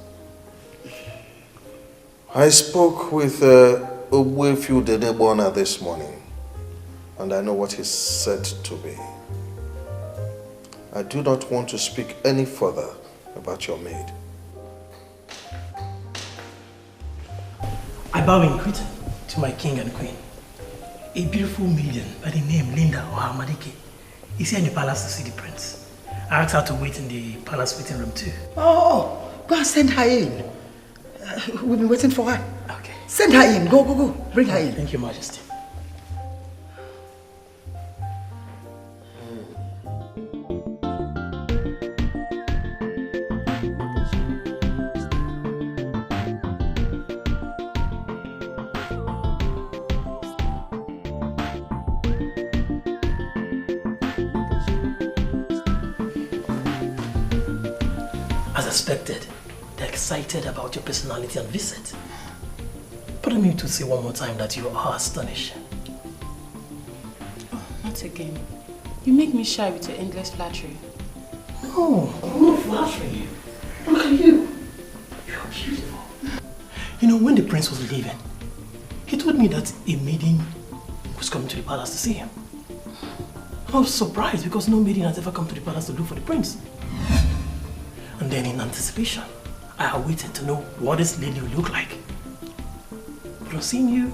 I spoke with Ogbuefi Dedebona this morning, and I know what he's said to be. I do not want to speak any further about your maid. I bow in greeting to my king and queen. A beautiful maiden by the name Linda Ohamadike is here in the palace to see the prince. I asked her to wait in the palace waiting room too. Oh, go and send her in. We've been waiting for her. Okay. Send her in. Go, go, go. Bring her in. Thank you, Majesty. As expected, they're excited about your personality and visit. But I need to say one more time that you are astonishing. Oh, not again. You make me shy with your endless flattery. No, I'm not flattering you. Look at you. You're beautiful. You know, when the prince was leaving, he told me that a maiden was coming to the palace to see him. I was surprised because no maiden has ever come to the palace to look for the prince. And then in anticipation, I waited to know what this lady would look like. But on seeing you,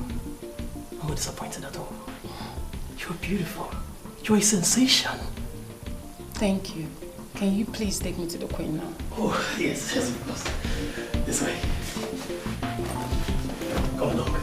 I'm not disappointed at all. You're beautiful. You're a sensation. Thank you. Can you please take me to the queen now? Oh, yes, yes, of course. This way. Come along.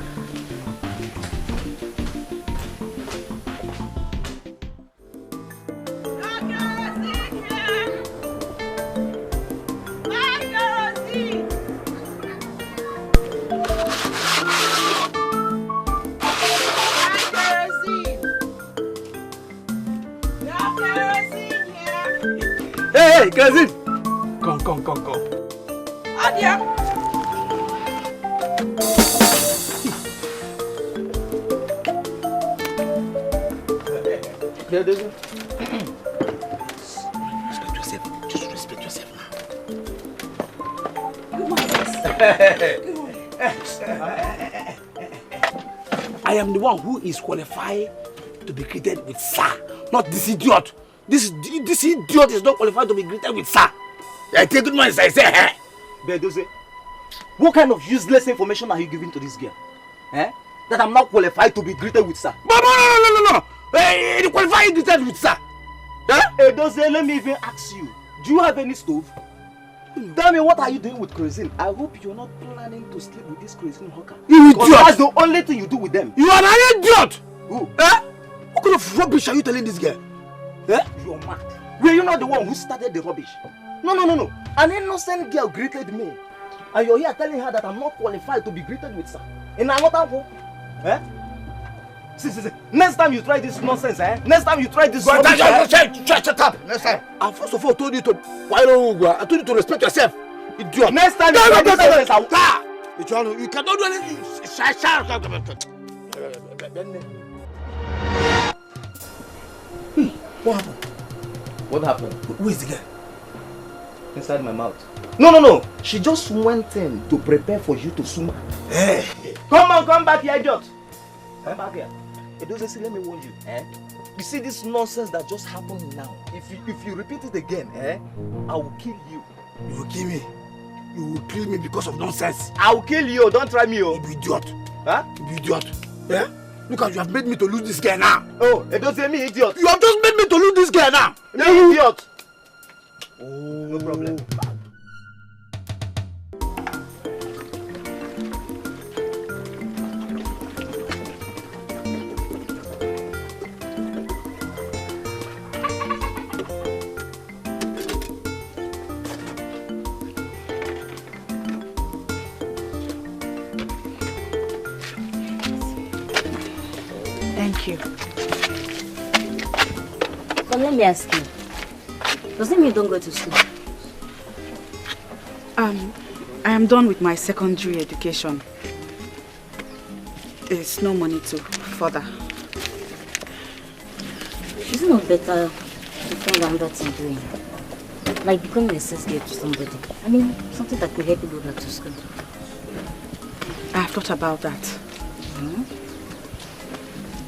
Hey, cousin! Come. Adia! Respect yourself. Just respect yourself I am the one who is qualified to be greeted with sir, not this idiot. This idiot is not qualified to be greeted with sir. I take good man, I say, hey. Bedoze, what kind of useless information are you giving to this girl? Eh? That I'm not qualified to be greeted with sir. No. Hey, you qualified to be greeted with sir. Bedoze, let me even ask you. Do you have any stove? Tell me, what are you doing with kerosene? I hope you're not planning to sleep with this kerosene hawker. You idiot! That's the only thing you do with them. You are an idiot! Who? Eh? What kind of rubbish are you telling this girl? Eh? You're mad. Were you not the one who started the rubbish? No. An innocent girl greeted me. And you're here telling her that I'm not qualified to be greeted with sir. In another home? Eh? See. Next time you try this nonsense, eh? Next time you try this rubbish, Shut up! Next time. I first of all told you to... Why don't you... I told you to respect yourself. Idiot. Next time you try this nonsense, I'll... You cannot do anything. What happened? What happened? Who is the girl? Inside my mouth. No. She just went in to prepare for you to swim. Hey. Come back here, idiot. Come back here. It doesn't see, let me warn you. Eh? You see this nonsense that just happened now? If you repeat it again, I will kill you. You will kill me? You will kill me because of nonsense? I will kill you. Don't try me, You idiot. Huh? You idiot. Yeah? Look at you have made me to lose this girl now. Oh, it doesn't mean idiot. You have just made me to lose this girl now. You idiot. Oh, no problem. Thank you. But let me ask you, does it mean you don't go to school? I am done with my secondary education. There's no money to further. Is it not better to find another thing doing? Like becoming a sales girl to somebody. I mean, something that could help you go back to school. I have thought about that.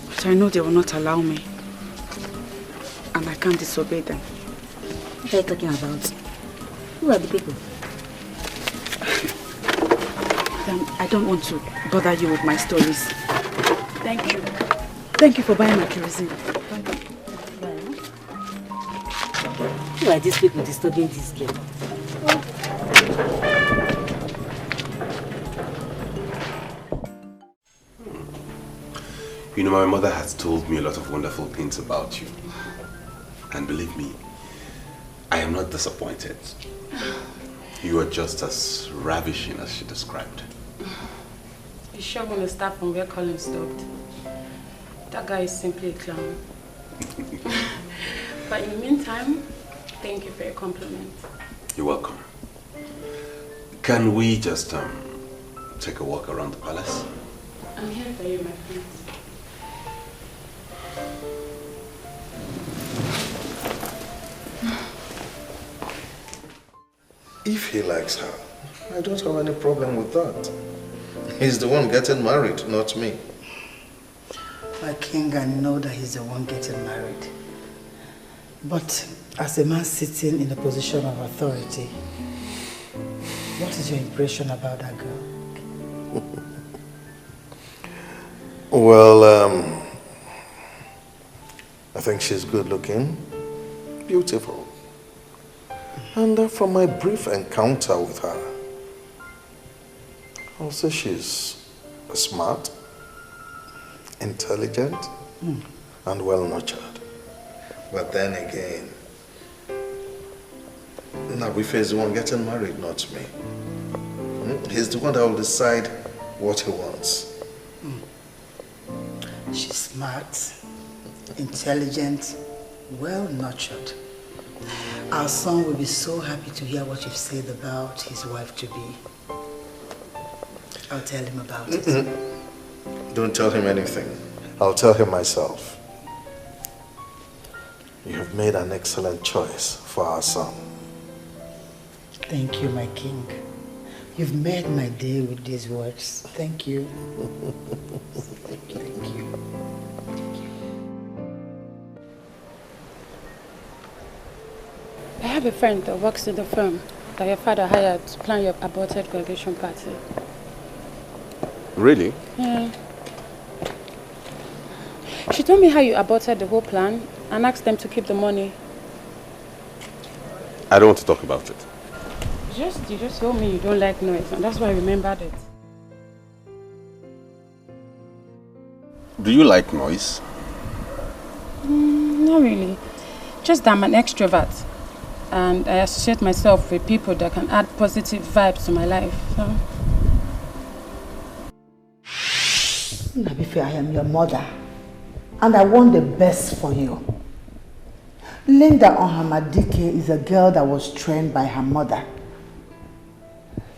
But I know they will not allow me. And I can't disobey them. What are you talking about? Who are the people? I don't want to bother you with my stories. Thank you. Thank you for buying my kerosene. Who are these people disturbing this girl? You know, my mother has told me a lot of wonderful things about you. And believe me, I am not disappointed. You are just as ravishing as she described. You sure want to start from where Colin stopped? That guy is simply a clown. But in the meantime, thank you for your compliment. You're welcome. Can we just take a walk around the palace? I'm here for you, my friend. If he likes her, I don't have any problem with that. He's the one getting married, not me. My king, I know that he's the one getting married. But as a man sitting in a position of authority, what is your impression about that girl? Well, I think she's good looking, beautiful. And from my brief encounter with her, I'll say she's smart, intelligent, and well-nurtured. But then again, Nnabuife is the one getting married, not me. He's the one that will decide what he wants. She's smart, intelligent, well-nurtured. Our son will be so happy to hear what you've said about his wife-to-be. I'll tell him about it. Don't tell him anything. I'll tell him myself. You have made an excellent choice for our son. Thank you, my king. You've made my day with these words. Thank you. Thank you. I have a friend that works in the firm that your father hired to plan your aborted graduation party. Really? Yeah. She told me how you aborted the whole plan and asked them to keep the money. I don't want to talk about it. You just told me you don't like noise, and that's why I remembered it. Do you like noise? Not really. Just that I'm an extrovert. And I associate myself with people that can add positive vibes to my life. So. Nnabuife, I am your mother. And I want the best for you. Linda Ohamadike is a girl that was trained by her mother.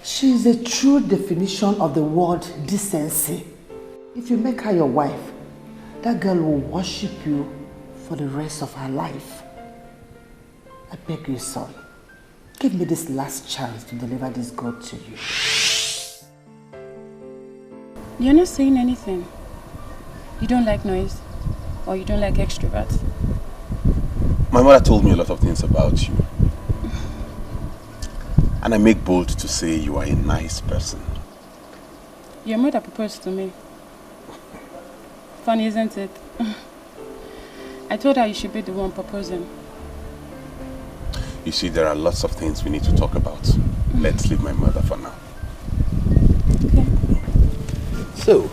She is a true definition of the word decency. If you make her your wife, that girl will worship you for the rest of her life. I beg you, son, give me this last chance to deliver this girl to you. You're not saying anything. You don't like noise, or you don't like extroverts. My mother told me a lot of things about you. And I make bold to say you are a nice person. Your mother proposed to me. Funny, isn't it? I told her you should be the one proposing. You see, there are lots of things we need to talk about. Let's leave my mother for now. Okay. So,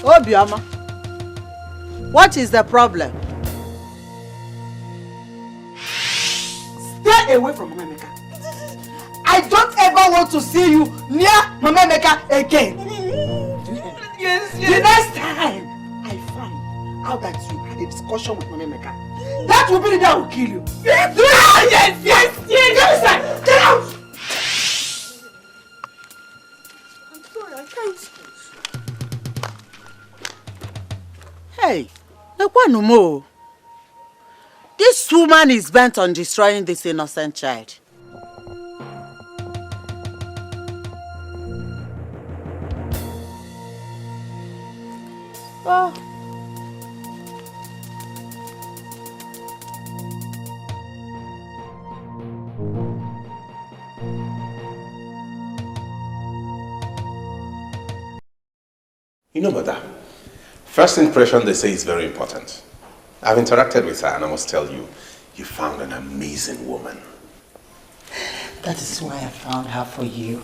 Obioma, what is the problem? Stay away from Mama Emeka. I don't ever want to see you near Mama Emeka again. Yes. The next time I find out that you had a discussion with Mama Emeka, that will be the day I will kill you. Yes. Get inside. Get out. Hey, Ekwanumo. This woman is bent on destroying this innocent child. Oh. You know, Mother, first impression they say is very important. I've interacted with her and I must tell you, you found an amazing woman. That is why I found her for you.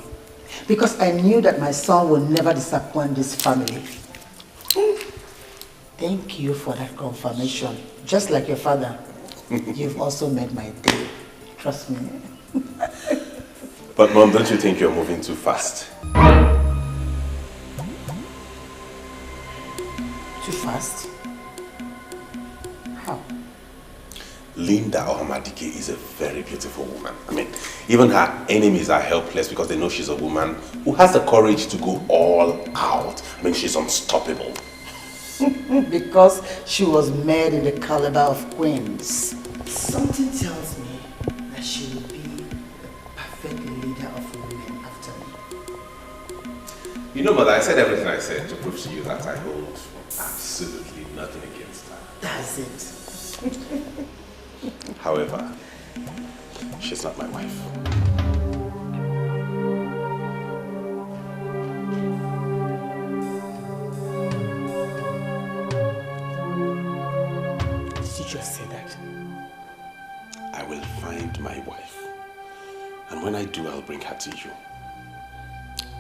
Because I knew that my son will never disappoint this family. Thank you for that confirmation. Just like your father, you've also made my day. Trust me. But Mom, don't you think you're moving too fast? Too fast? How? Linda Ohamadike is a very beautiful woman. I mean, even her enemies are helpless because they know she's a woman who has the courage to go all out. I mean, she's unstoppable. Because she was made in the caliber of queens. Something tells me that she will be the perfect leader of women after me. You know, Mother, I said everything I said to prove to you that I hold absolutely nothing against her. That's it. However, she's not my wife. Did you just say that? I will find my wife. And when I do, I'll bring her to you.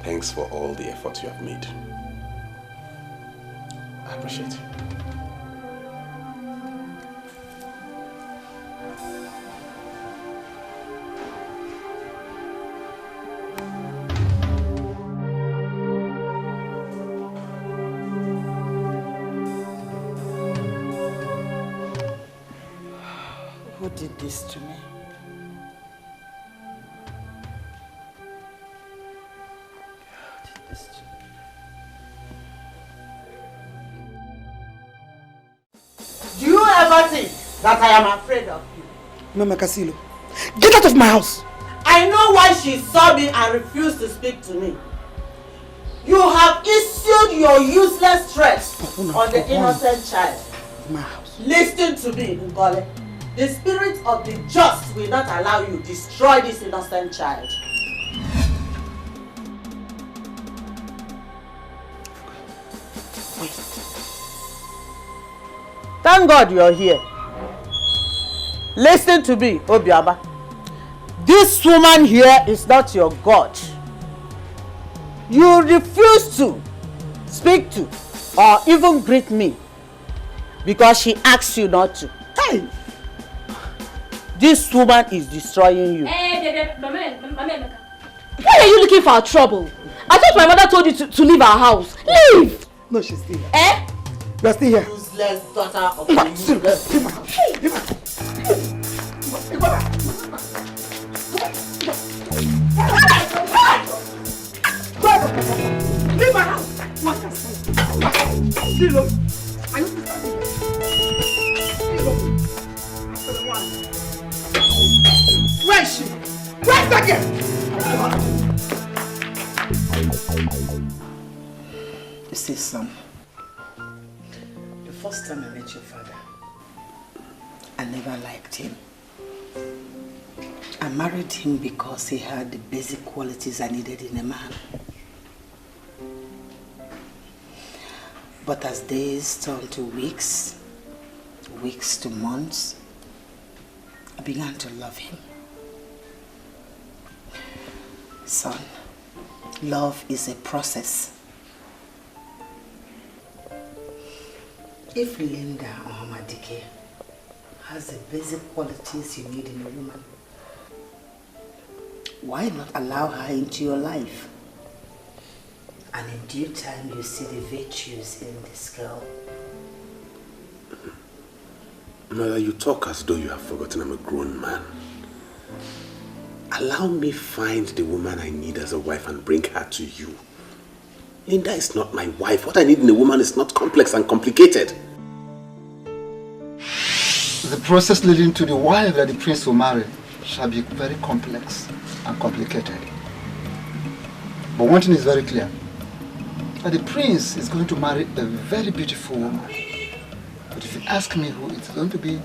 Thanks for all the effort you have made. I appreciate it. Who did this to me? Do you ever think that I am afraid of you? Mama Kasilo, get out of my house! I know why she saw me and refused to speak to me. You have issued your useless threats on the innocent child. My house. Listen to me, Ngole. The spirit of the just will not allow you to destroy this innocent child. Thank God you're here. Listen to me, Obiaba. This woman here is not your God. You refuse to speak to or even greet me because she asks you not to. Hey! This woman is destroying you. Hey, why are you looking for trouble? I thought my mother told you to leave our house. Leave! No, she's still here. Eh? You're still here. Useless daughter of a useless. Leave my house. Leave my house. Leave my house. Leave us. Are you where is she? Where's that girl? You see, son, the first time I met your father, I never liked him. I married him because he had the basic qualities I needed in a man. But as days turned to weeks, weeks to months, I began to love him. Son, love is a process. If Linda Ohamadike has the basic qualities you need in a woman, why not allow her into your life? And in due time, you see the virtues in this girl. Mother, you talk as though you have forgotten I'm a grown man. Allow me find the woman I need as a wife and bring her to you. Linda is not my wife. What I need in a woman is not complex and complicated. The process leading to the wife that the prince will marry shall be very complex and complicated. But one thing is very clear, that the prince is going to marry a very beautiful woman. But if you ask me who it's going to be,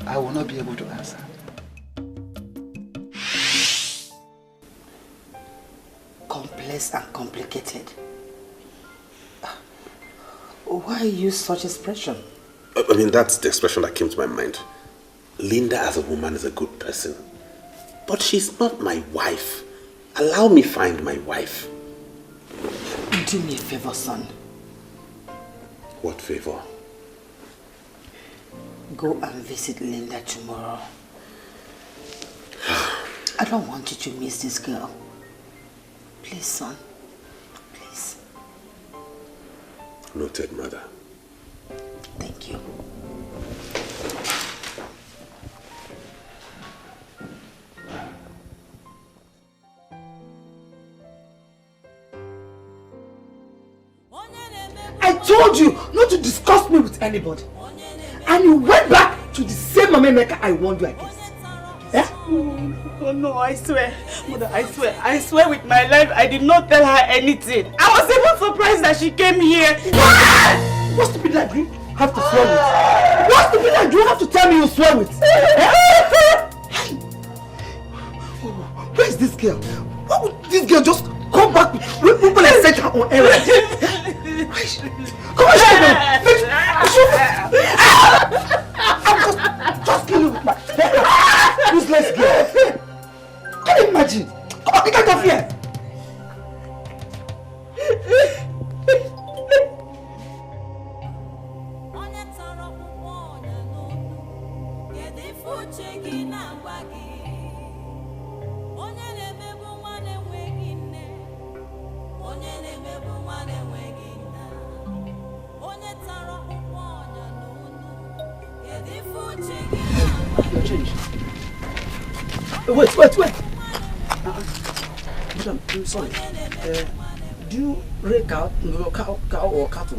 I will not be able to answer. Complex and complicated. Why use such expression? I mean, that's the expression that came to my mind. Linda as a woman is a good person. But she's not my wife. Allow me find my wife. Do me a favor, son. What favor? Go and visit Linda tomorrow. I don't want you to miss this girl. Please, son. Please. Noted, mother. Thank you. I told you not to discuss me with anybody. And you went back to the same mama maker I warned you against. Yeah? Oh no, I swear. Mother, I swear with my life, I did not tell her anything. I was even surprised that she came here. What stupid lie do you have to swear with? What stupid lie do you have to tell me you swear with? Where is this girl? Why would this girl just come back with people and set her on errands? Come on, I'll just kill you with my useless girl. Can you imagine? Come on, get out of here. Wait. Madam, I'm sorry. Do you rake out cow or cattle?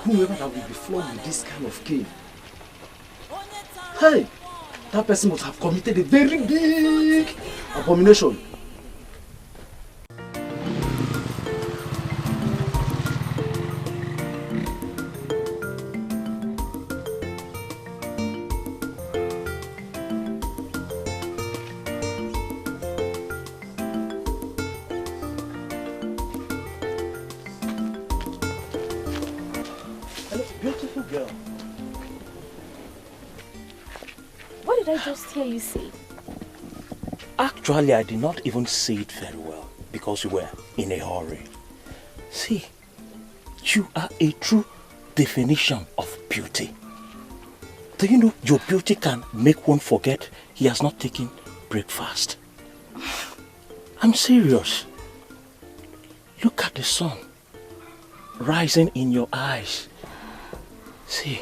Whoever that will be flogged with this kind of cane, hey, that person must have committed a very big abomination. Just hear you say. Actually, I did not even say it very well because you were in a hurry. See, you are a true definition of beauty. Do you know your beauty can make one forget he has not taken breakfast? I'm serious. Look at the sun rising in your eyes. See,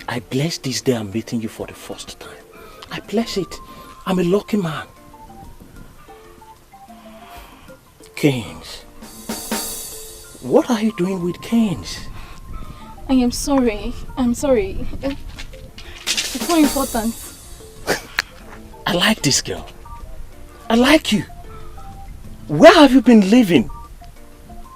I bless this day I'm meeting you for the first time. I bless it. I'm a lucky man. Canes. What are you doing with canes? I am sorry. I'm sorry. It's not important. I like this girl. I like you. Where have you been living?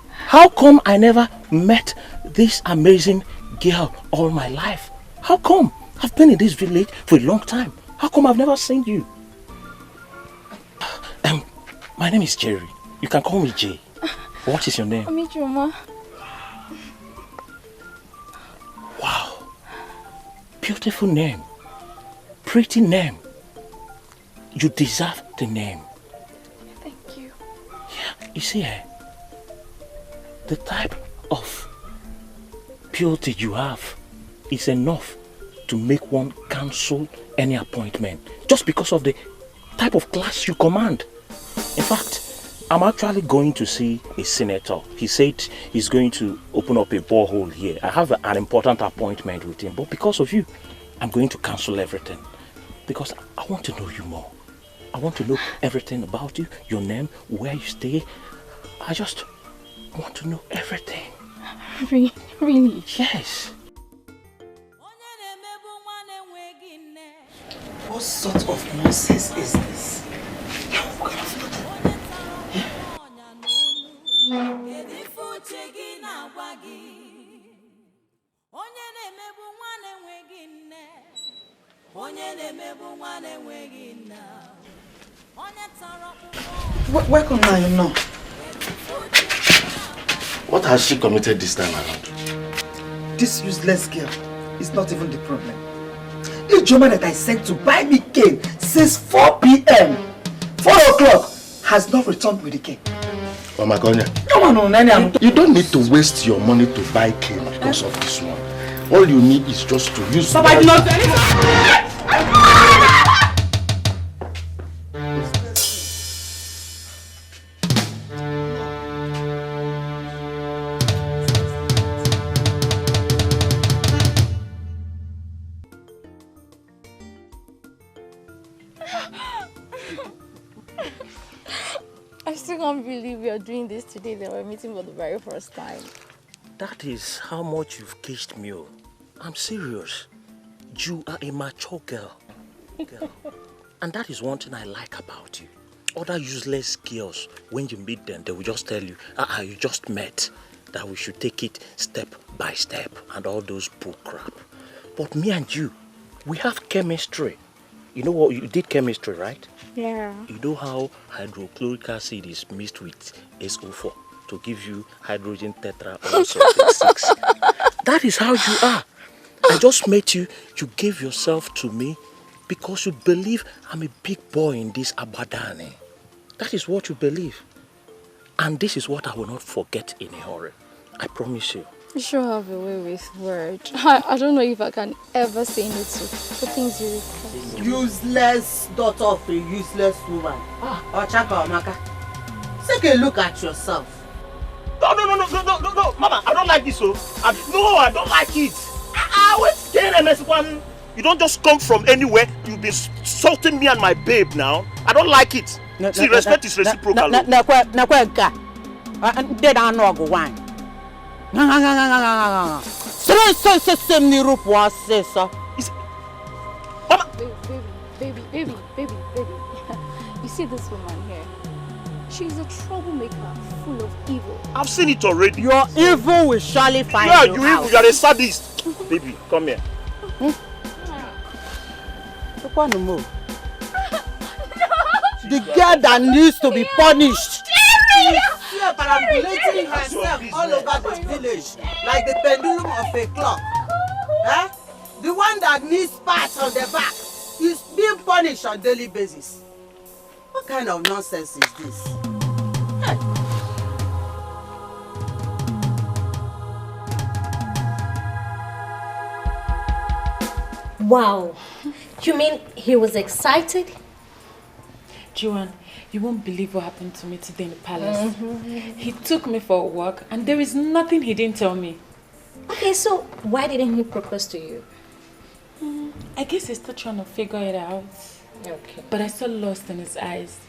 How come I never met this amazing girl all my life? How come? I've been in this village for a long time. How come I've never seen you? My name is Jerry. You can call me Jay. What is your name? Amichoma. Wow. Beautiful name. Pretty name. You deserve the name. Thank you. Yeah, you see, the type of beauty you have is enough to make one cancel any appointment just because of the type of class you command. In fact, I'm actually going to see a senator. He said he's going to open up a borehole here. I have an important appointment with him, but because of you, I'm going to cancel everything because I want to know you more. I want to know everything about you, your name, where you stay. I just want to know everything. Really? Yes. What sort of nonsense is this? Welcome now, you know. What has she committed this time around? This useless girl is not even the problem. The German that I sent to buy me cane since 4 p.m. 4 o'clock has not returned with the cane. Oh my God. You don't need to waste your money to buy cane because of this one. All you need is just to use... Somebody not I still can't believe we are doing this today. They were meeting for the very first time. That is how much you've caged me. I'm serious. You are a mature girl. And that is one thing I like about you. Other useless girls, when you meet them, they will just tell you, you just met, that we should take it step by step and all those bull crap. But me and you, we have chemistry. You know what? You did chemistry, right? Yeah. You know how hydrochloric acid is mixed with SO4 to give you hydrogen tetraoxide 6. That is how you are. I just met you. You gave yourself to me because you believe I'm a big boy in this Abadani. That is what you believe. And this is what I will not forget in a hurry. I promise you. You sure have a way with words. I don't know if I can ever say no to the things you request. Useless daughter of a useless woman. Chacha Omaka. Take a look at yourself. No, Mama, I don't like this, no, I don't like it. You don't just come from anywhere. You've been insulting me and my babe now. I don't like it. See, respect is reciprocal. Baby. You see this woman here? She's a troublemaker, full of evil. I've seen it already. Your evil will surely find you. You evil. You are a sadist. Baby, come here. The girl that needs to be punished. She is perambulating herself all over the village like the pendulum of a clock. The one that needs pats on the back is being punished on a daily basis. What kind of nonsense is this? Wow. You mean he was excited? Joanne, you won't believe what happened to me today in the palace. He took me for a walk and there is nothing he didn't tell me. Okay, so why didn't he propose to you? I guess he's still trying to figure it out. Okay. But I saw lust in his eyes.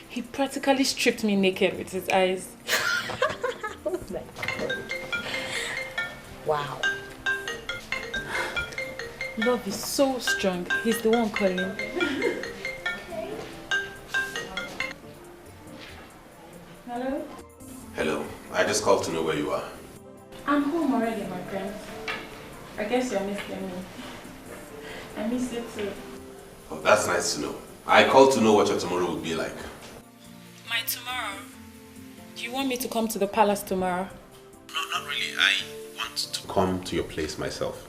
He practically stripped me naked with his eyes. Oh my God. Wow. Love is so strong. He's the one calling. Hello? Hello. I just called to know where you are. I'm home already, my friend. I guess you're missing me. I miss you too. Oh, that's nice to know. I called to know what your tomorrow would be like. My tomorrow? Do you want me to come to the palace tomorrow? No, not really. I want to come to your place myself.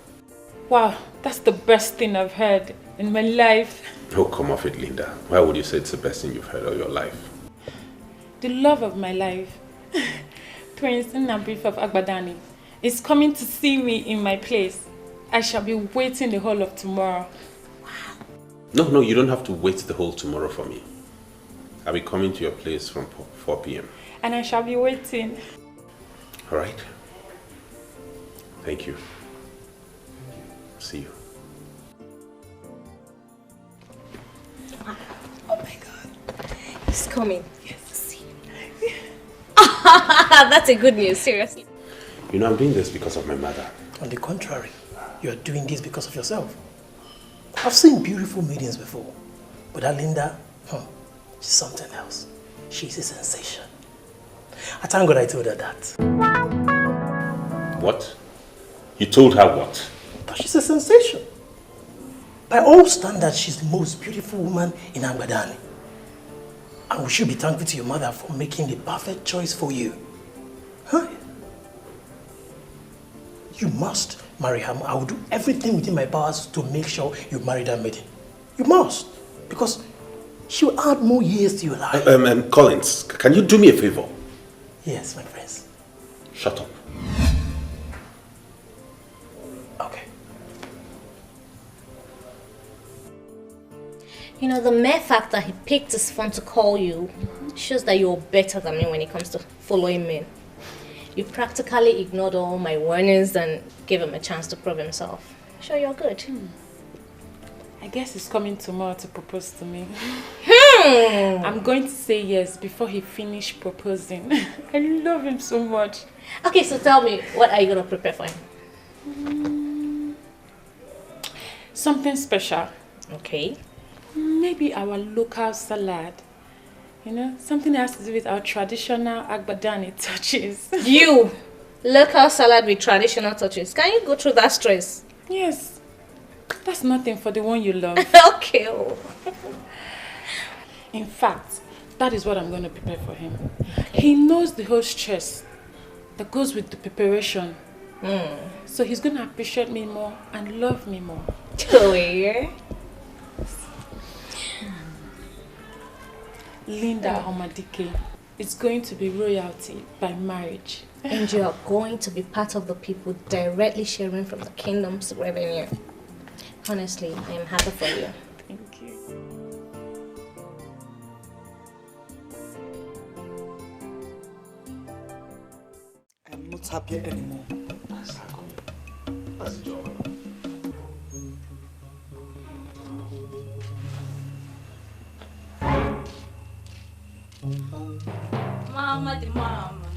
Wow, that's the best thing I've heard in my life. Oh, come off it, Linda. Why would you say it's the best thing you've heard of your life? The love of my life, Prince Nnabuife of Agbadani, is coming to see me in my place. I shall be waiting the whole of tomorrow. No, you don't have to wait the whole tomorrow for me. I'll be coming to your place from 4 p.m. And I shall be waiting. All right? Thank you. See you. Oh my God. He's coming. Yes. See. That's a good news, seriously. You know, I'm doing this because of my mother. On the contrary, you're doing this because of yourself. I've seen beautiful maidens before, but that Linda, she's something else. She's a sensation. I thank God I told her that. What? You told her what? But she's a sensation. By all standards, she's the most beautiful woman in Agbadani. And we should be thankful to your mother for making the perfect choice for you. Huh? You must marry her. I will do everything within my powers to make sure you marry that maiden. You must. Because she will add more years to your life. Collins, can you do me a favor? Yes, my friends. Shut up. Okay. You know, the mere fact that he picked his phone to call you shows that you're better than me when it comes to following men. You practically ignored all my warnings and gave him a chance to prove himself. Sure, you're good. I guess he's coming tomorrow to propose to me. I'm going to say yes before he finishes proposing. I love him so much. Okay, so tell me, what are you going to prepare for him? Something special. Okay. Maybe our local salad. You know, something that has to do with our traditional Agbadani touches. You! Local salad with traditional touches. Can you go through that stress? Yes. That's nothing for the one you love. Okay. In fact, that is what I'm going to prepare for him. He knows the whole stress that goes with the preparation. So he's going to appreciate me more and love me more. Oh, yeah? Linda Omadike is going to be royalty by marriage. And you are going to be part of the people directly sharing from the kingdom's revenue. Honestly, I am happy for you. Thank you. I'm not happy anymore. That's the job. Mama the mama.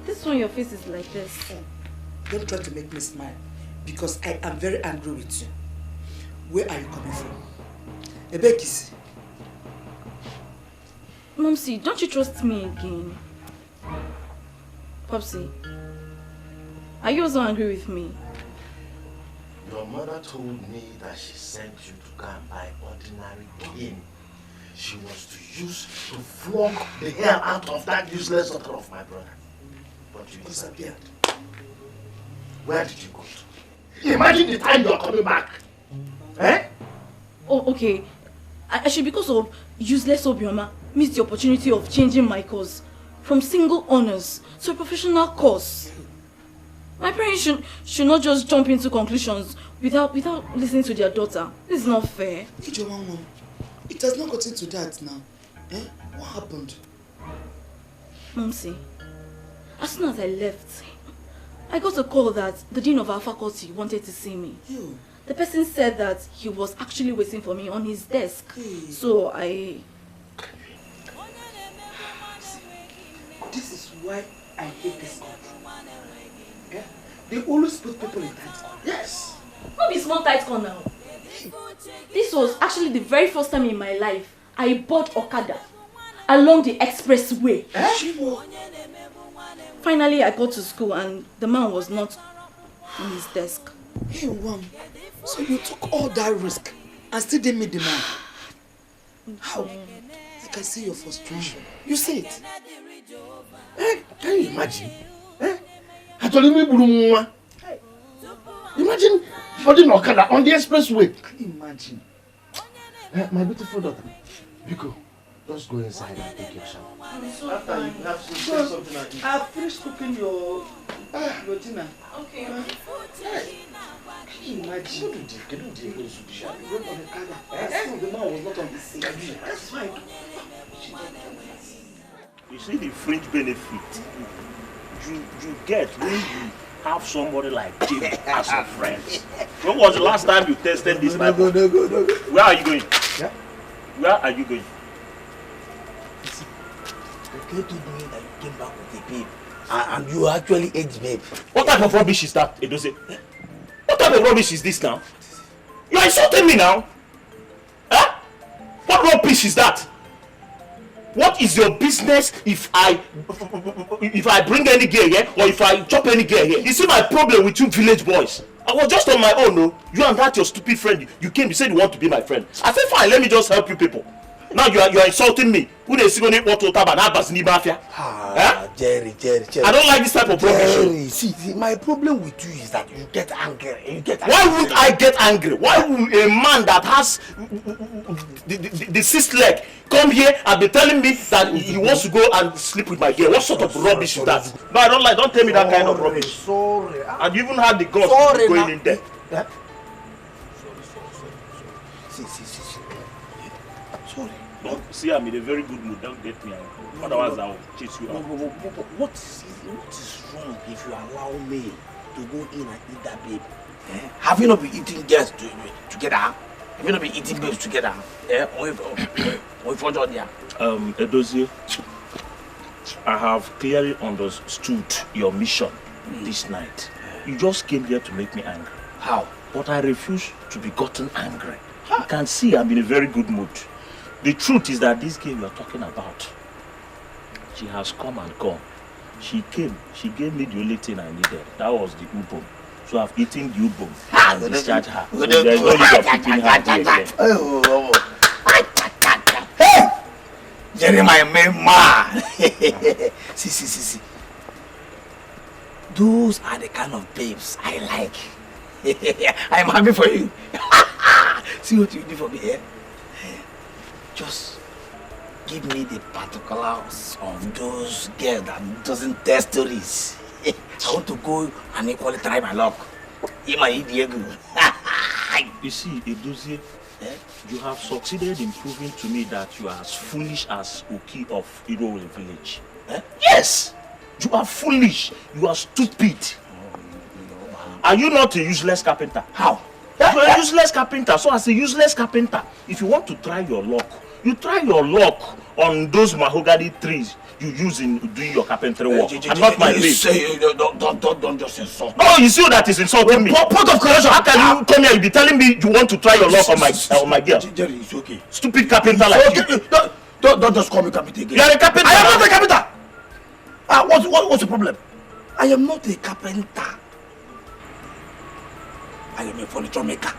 This one your face is like this. Don't try to make me smile because I am very angry with you. Where are you coming from? Ebekisi. Momsy, don't you trust me again? Popsy, are you also angry with me? Your mother told me that she sent you to go and buy ordinary cane. She was to use to flog the hell out of that useless daughter of my brother. But you disappeared. Where did you go to? Imagine the time you are coming back. Eh? Oh, okay. I should, because of useless Obioma, miss the opportunity of changing my course from single honors to a professional course. My parents should not just jump into conclusions without listening to their daughter. This is not fair. Ijoma, it has not gotten to that now. Eh? What happened? Momsy, as soon as I left, I got a call that the dean of our faculty wanted to see me. You? The person said that he was actually waiting for me on his desk. So I... This is why I hate this country. Yeah? They always put people in tight corner. Yes. Not be small tight corner. This was actually the very first time in my life I bought Okada along the expressway. Finally, I got to school and the man was not on his desk. Hey, Wam, so you took all that risk and still didn't meet the man? How? I can see your frustration. You see it? Eh? Can you imagine? Eh? Imagine boarding Okada on the expressway. Can you imagine? My beautiful daughter, Biko, just go inside and take your shower. I'm so After fine. you have something like this. I've finished cooking your dinner. Okay. Can you imagine? What did you do? Went on the car. The man was not on the scene. That's fine. You see the fringe benefit you get when you have somebody like Jim as a friend. When was the last time you tested this Bible? No. Where are you going? Yeah? Where are you going? Okay, told me that you came back with a babe. And you actually ate babe. What type of rubbish is that, Edose? What type of rubbish is this now? You are insulting me now? Huh? What rubbish is that? What is your business if I bring any girl here or if I chop any girl here? You see my problem with you village boys. I was just on my own, no? You and that your stupid friend, you came, you said you want to be my friend. I said fine, let me just help you people. Now you are insulting me. Who they see when they want to talk about mafia? Jerry. I don't like this type of Jerry, see, my problem with you is that you get angry. Why would I get angry? Why would a man that has the sixth leg come here and be telling me that he wants to go and sleep with my girl? What sort of rubbish is that? No, I don't like. Don't tell me that kind of rubbish. Sorry. And you even had the guts to go in there. Yeah? See. Sorry. Don't see, I'm in a very good mood. Don't get me angry. Otherwise, I'll chase you out. What is wrong if you allow me to go in and eat that babe? Have you not been eating girls together? Have you not been eating babes together? Edozie, I have clearly understood your mission this night. You just came here to make me angry. How? But I refuse to be gotten angry. You can see I'm in a very good mood. The truth is that this girl you are talking about, she has come and gone. She came, she gave me the only thing I needed. That was the ubom. So I've eaten the ubom and discharged her. So there's no need of keeping her here again. Hey! Jerry, my main man. See. Those are the kind of babes I like. I'm happy for you. See what you do for me here? Just give me the particulars of those girls that doesn't tell stories. I want to go and equally try my luck. You see, Edozie, you have succeeded in proving to me that you are as foolish as Uki of Irowe village. Yes! You are foolish. You are stupid. Are you not a useless carpenter? How? You are a useless carpenter. So as a useless carpenter, if you want to try your luck, you try your luck on those mahogany trees you use in doing your carpentry work, and not my babe. Don't just insult. No, you see that is insulting me. Point of correction. How can you come here and be telling me you want to try your luck on my girl? Jerry, it's okay. Stupid carpenter like you. Don't just call me carpenter again. You are a carpenter. I am not a carpenter. What's the problem? I am not a carpenter. I am a furniture maker.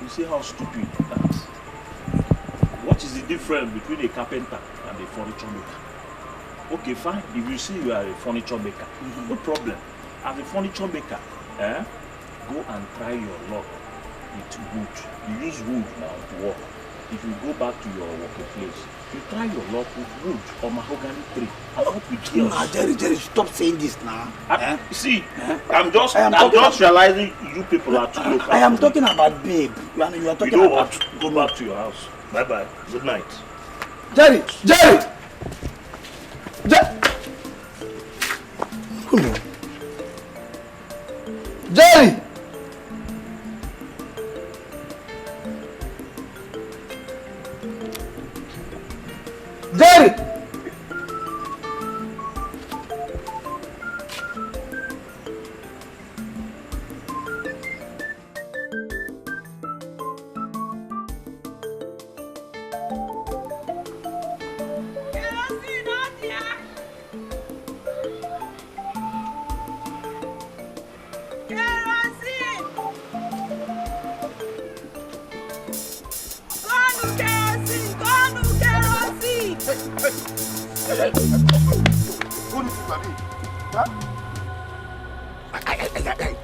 You see how stupid that is? What is the difference between a carpenter and a furniture maker? Okay, fine. If you say you are a furniture maker, no problem. As a furniture maker, go and try your luck with wood. You use wood now to work. If you go back to your working place, you try your luck with wood or mahogany tree. And not with girls. Jerry, stop saying this now. See, I'm just realizing you people are too local. I am talking about babe. You are talking about. Go back to your house. Bye-bye. Good night. Jerry! Come on. Jerry!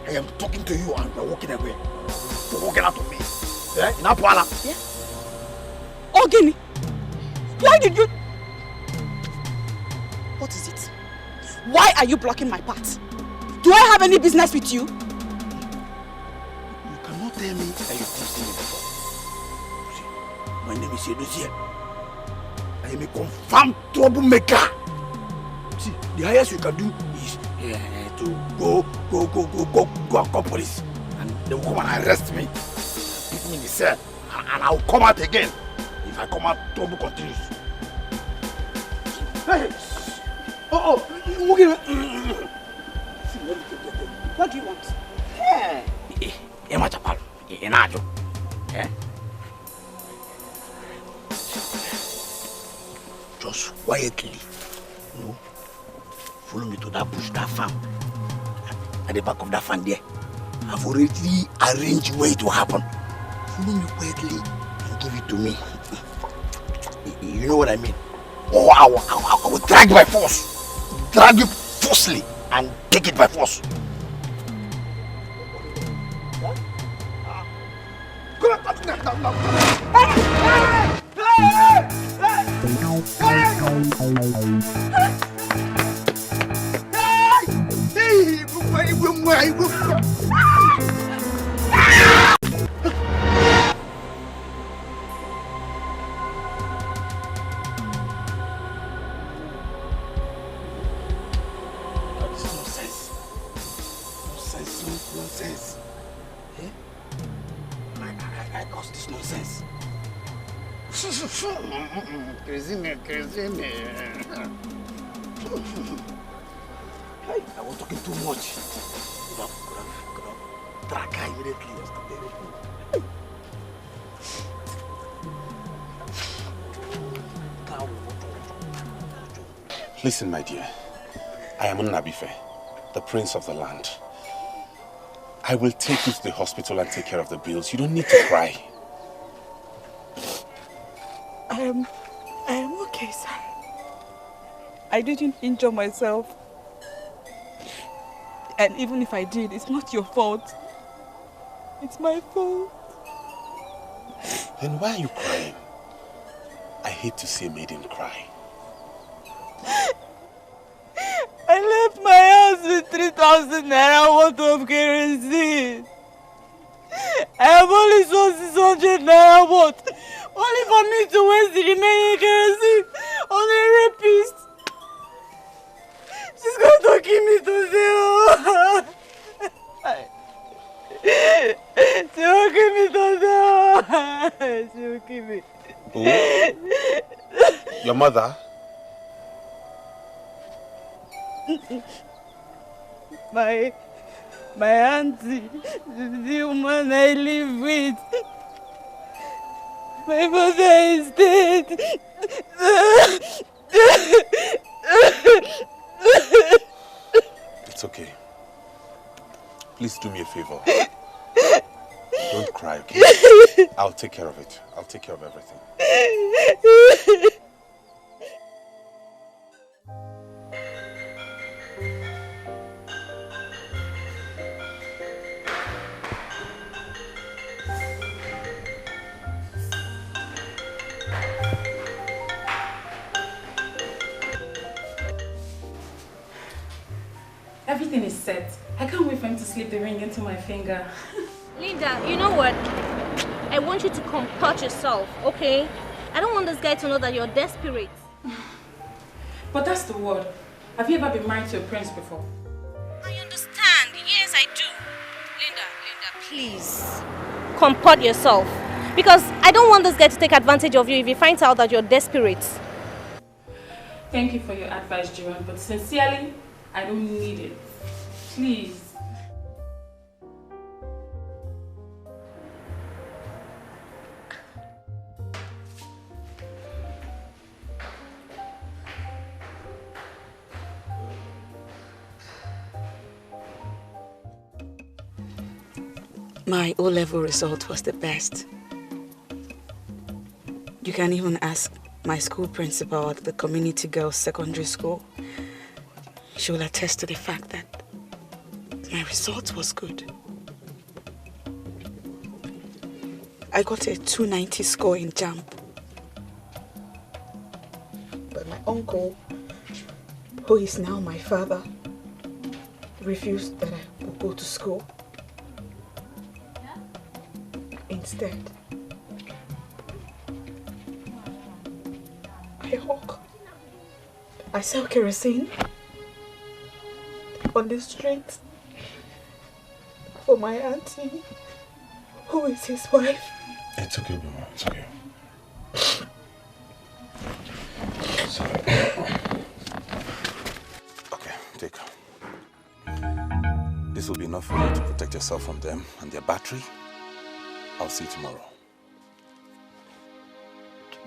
I am talking to you and you are walking away. You're walking out of me. In Apuala. Yeah. Ogini, why did you... What is it? Why are you blocking my path? Do I have any business with you? You cannot tell me that you teased me before. See, my name is Edozie. I am a confirmed troublemaker. See, the highest you can do is to go and call police. And they will come and arrest me. Put me in the cell. And I will come out again. If I come out, trouble continues. Hey! Oh, What do you want? Just quietly, follow me to that bush, that farm. At the back of that farm there. I've already arranged where it will happen. Follow me quietly and give it to me. You know what I mean? Oh, I will drag by force. Drag you forcefully and take it by force. Nonsense. I caused this nonsense. Crazy me. Hey, I was talking too much. Could have dragged her immediately or stop everything. Listen, my dear. I am Nnabuife, the prince of the land. I will take you to the hospital and take care of the bills. You don't need to cry. I am okay, sir. I didn't injure myself. And even if I did, it's not your fault. It's my fault. Then why are you crying? I hate to see a maiden cry. I left my house with 3,000 naira worth of kerosene. I have only sold 600 naira worth. Only for me to waste the remaining kerosene on a rapist. She's going to kill me today. She will kill me today. She will kill me. Who? Your mother? My auntie, the woman I live with. My mother is dead. It's okay. Please do me a favor. Don't cry, okay? I'll take care of it. I'll take care of everything. Everything is set. I can't wait for him to slip the ring into my finger. Linda, you know what? I want you to comport yourself, okay? I don't want this guy to know that you're desperate. But that's the word. Have you ever been married to a prince before? I understand. Yes, I do. Linda, please. Comport yourself. Because I don't want this guy to take advantage of you if he finds out that you're desperate. Thank you for your advice, Jiran, but sincerely, I don't need it. Please. My O-level result was the best. You can even ask my school principal at the community girls' secondary school. She will attest to the fact that my result was good. I got a 290 score in JAMB. But my uncle, who is now my father, refused that I would go to school. Instead, I hawk. I sell kerosene. on the street for my auntie, who is his wife. It's okay, Bima. It's okay. Sorry. Okay, take. This will be enough for you to protect yourself from them and their battery. I'll see you tomorrow.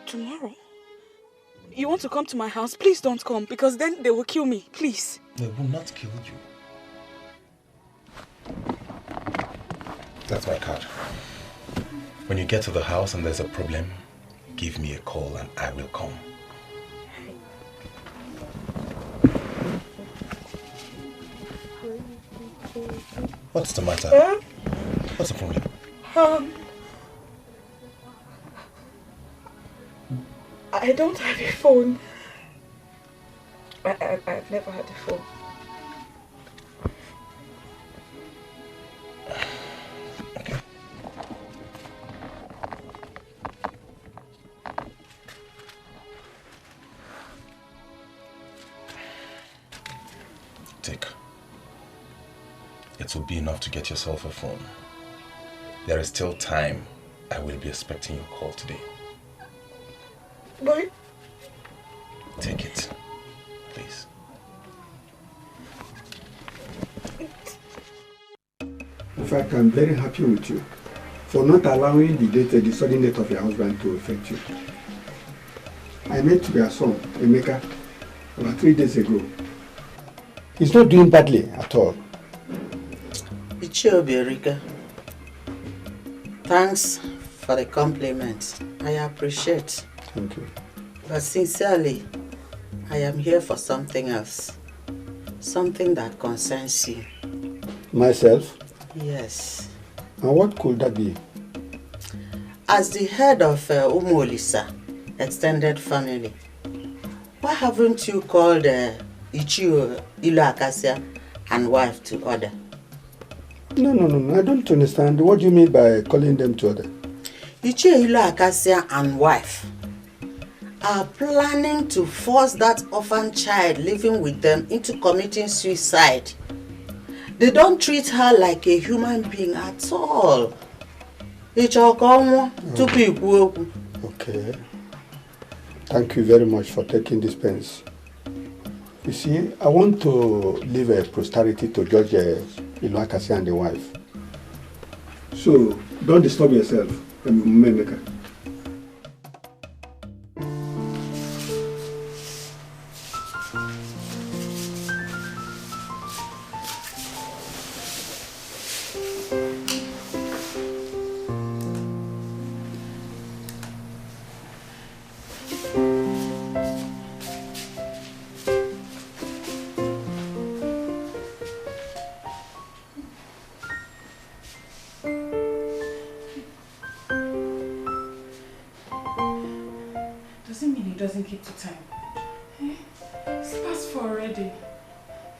Tomorrow? You want to come to my house? Please don't come, because then they will kill me. Please. They will not kill you. That's my card. When you get to the house and there's a problem, give me a call and I will come. What's the matter? What's the problem? I don't have a phone. I've never had a phone. Okay. Take. It will be enough to get yourself a phone. There is still time. I will be expecting your call today. Boy. Take it, please. In fact, I'm very happy with you for not allowing the sudden death of your husband to affect you. I met your son, Emeka, about 3 days ago. He's not doing badly at all. Erika, thanks for the compliment. I appreciate. Thank you. But sincerely, I am here for something else. Something that concerns you. Myself? Yes. And what could that be? As the head of Umolisa extended family, why haven't you called Ichio Ilu Akasia and wife to order? No, I don't understand. What do you mean by calling them to order? Ichio Ilu Akasia and wife are planning to force that orphan child living with them into committing suicide. They don't treat her like a human being at all. Okay. Thank you very much for taking this pains. You see, I want to leave a posterity to Judge Ilu Akasia and the wife. So, don't disturb yourself, Memeka. Doesn't keep to time. Eh? It's past 4 already.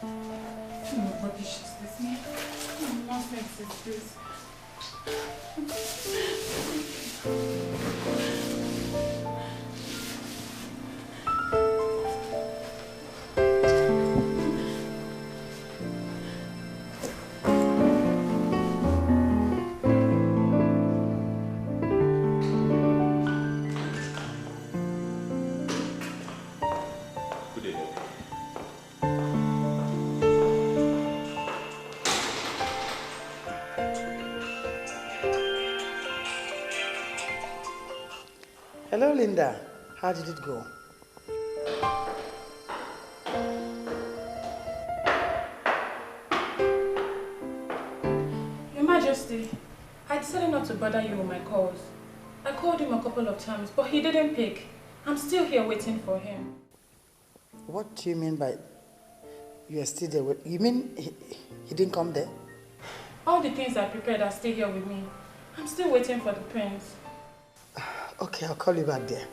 What rubbish is this, man? What nonsense is this? Hello, Linda. How did it go? Your Majesty, I decided not to bother you with my calls. I called him a couple of times, but he didn't pick. I'm still here waiting for him. What do you mean by you are still there? You mean he didn't come there? All the things I prepared are still here with me. I'm still waiting for the prince. Okay, I'll call you back there.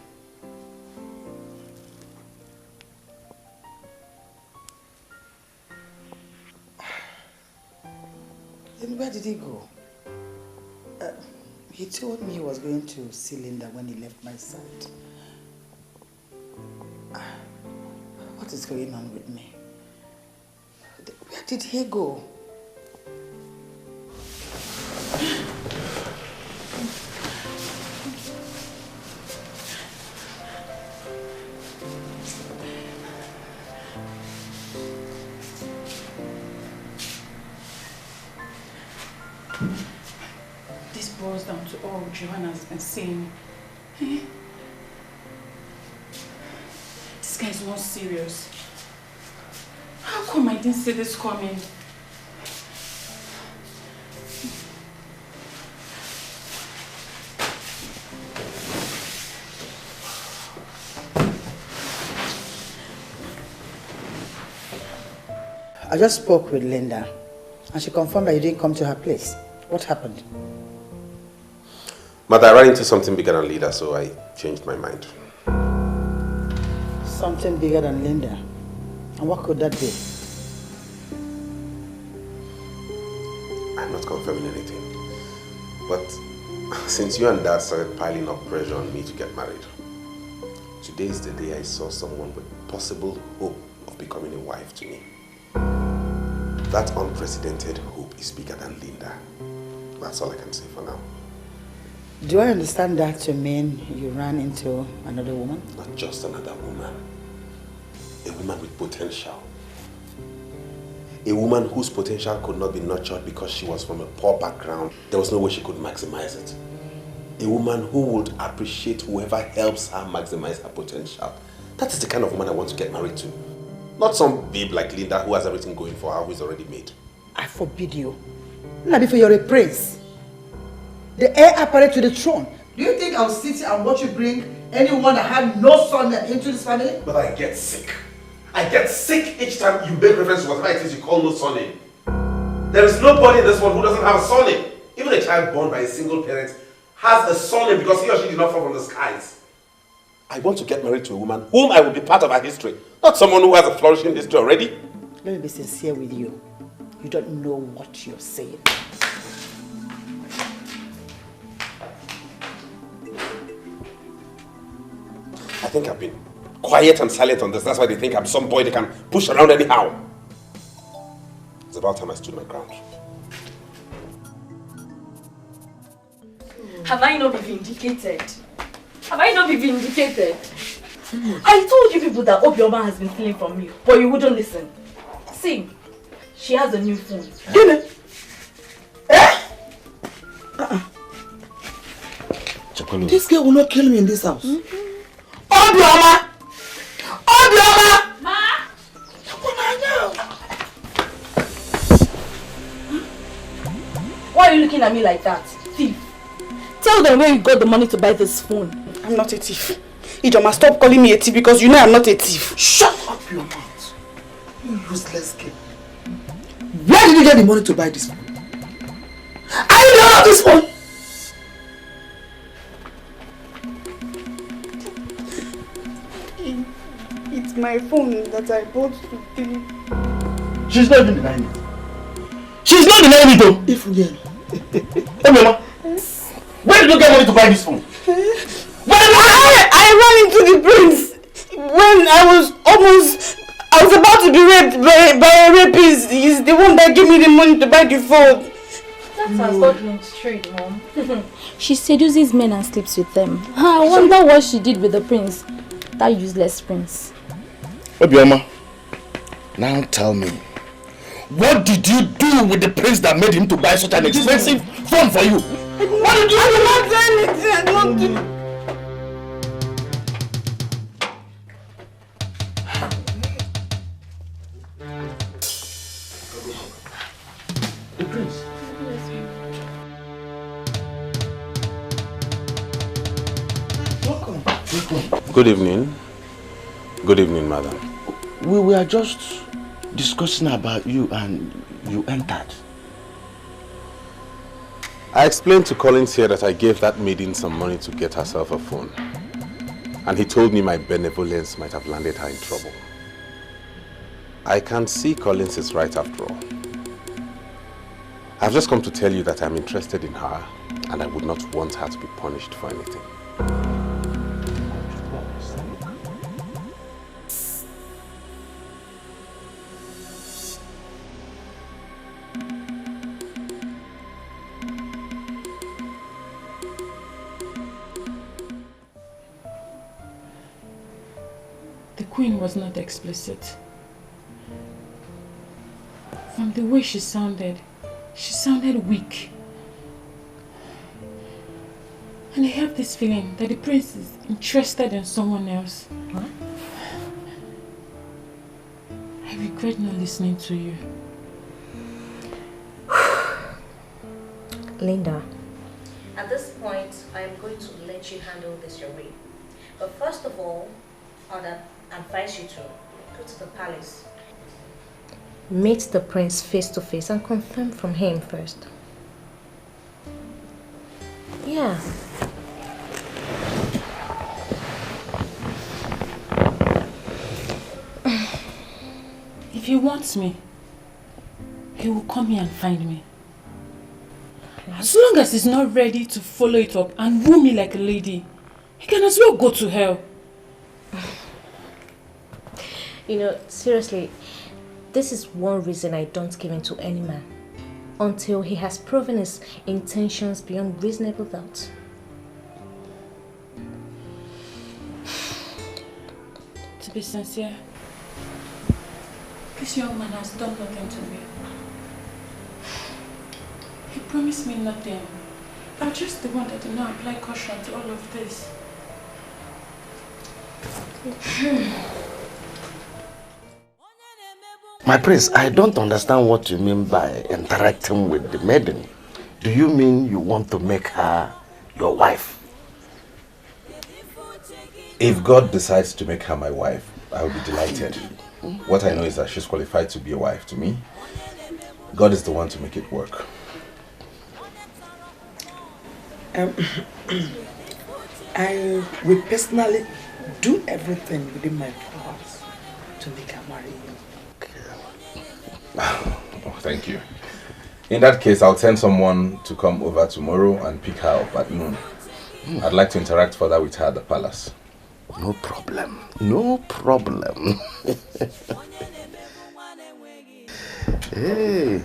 And where did he go? He told me he was going to see Linda when he left my side. What is going on with me? Where did he go? This boils down to all Joanna has been saying. Eh? This guy is not serious. How come I didn't see this coming? I just spoke with Linda and she confirmed that you didn't come to her place. What happened? Mother, I ran into something bigger than Linda, so I changed my mind. Something bigger than Linda? And what could that be? I'm not confirming anything. But since you and Dad started piling up pressure on me to get married, today is the day I saw someone with possible hope of becoming a wife to me. That unprecedented hope is bigger than Linda. That's all I can say for now. Do I understand that to mean you ran into another woman? Not just another woman. A woman with potential. A woman whose potential could not be nurtured because she was from a poor background. There was no way she could maximize it. A woman who would appreciate whoever helps her maximize her potential. That is the kind of woman I want to get married to. Not some babe like Linda who has everything going for her, who is already made. I forbid you. Nnabuife, you're a prince. The heir apparent to the throne. Do you think I'll sit here and watch you bring anyone that had no son into this family? But I get sick. I get sick each time you make reference to whatever it is you call no surname. There is nobody in this world who doesn't have a surname. Even a child born by a single parent has a surname because he or she did not fall from the skies. I want to get married to a woman whom I will be part of her history, not someone who has a flourishing history already. Let me be sincere with you. You don't know what you're saying. I think I've been quiet and silent on this. That's why they think I'm some boy they can push around anyhow. It's about time I stood my ground. Have I not been vindicated? Have I not been vindicated? I told you people that Obioma has been stealing from me, but you wouldn't listen. See, she has a new phone. Dinner? This girl will not kill me in this house. Obioma! Obioma! Ma! Why are you looking at me like that? Thief. Tell them where you got the money to buy this phone. I'm not a thief. Ijoma, stop calling me a thief because you know I'm not a thief. Shut up your mouth. You useless girl. Where did you get the money to buy this phone? I love this phone! It's my phone that I bought to Philip. She's not even denying it. She's not denying it though. If we get Hey mama, where did you get money to buy this phone? I ran into the prince when I was about to be raped by a rapist. He's the one that gave me the money to buy the phone. That's her Scotland straight, Mom. She seduces men and sleeps with them. I wonder what she did with the prince. That useless prince. Obioma, now tell me, what did you do with the prince that made him to buy such an expensive phone for you? What did you do? I did not do anything. I did not do. The prince? Welcome. Good evening. Good evening, madam. We were just discussing about you and you entered. I explained to Collins here that I gave that maiden some money to get herself a phone. And he told me my benevolence might have landed her in trouble. I can see Collins is right after all. I've just come to tell you that I'm interested in her and I would not want her to be punished for anything. queen was not explicit. From the way she sounded weak. And I have this feeling that the prince is interested in someone else. What? I regret not listening to you. Linda, at this point, I am going to let you handle this your way. But first of all, I would advise you to go to the palace. Meet the prince face to face and confirm from him first. Yeah. If he wants me, he will come here and find me. As long as he's not ready to follow it up and woo me like a lady, he can as well go to hell. You know, seriously, this is one reason I don't give in to any man until he has proven his intentions beyond reasonable doubt. To be sincere, this young man has done nothing to me. He promised me nothing. I'm just the one that did not apply caution to all of this. My prince, I don't understand what you mean by interacting with the maiden. Do you mean you want to make her your wife? If God decides to make her my wife, I will be delighted. What I know is that she's qualified to be a wife to me. God is the one to make it work. I will personally do everything within my powers to make her marry you. Oh, thank you. In that case, I'll send someone to come over tomorrow and pick her up at noon. I'd like to interact further with her at the palace. No problem. No problem. Hey.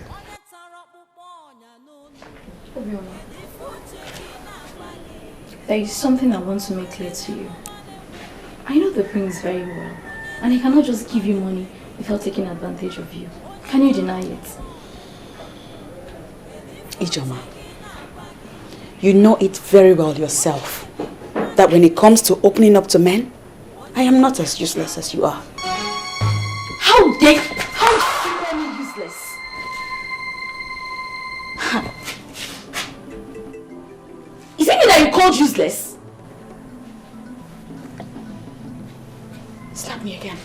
There is something I want to make clear to you. I know the prince very well, and he cannot just give you money without taking advantage of you. Can you deny it? Ijoma, you know it very well yourself that when it comes to opening up to men, I am not as useless as you are. How dare you call me useless? Is it me that you called useless? Slap me again.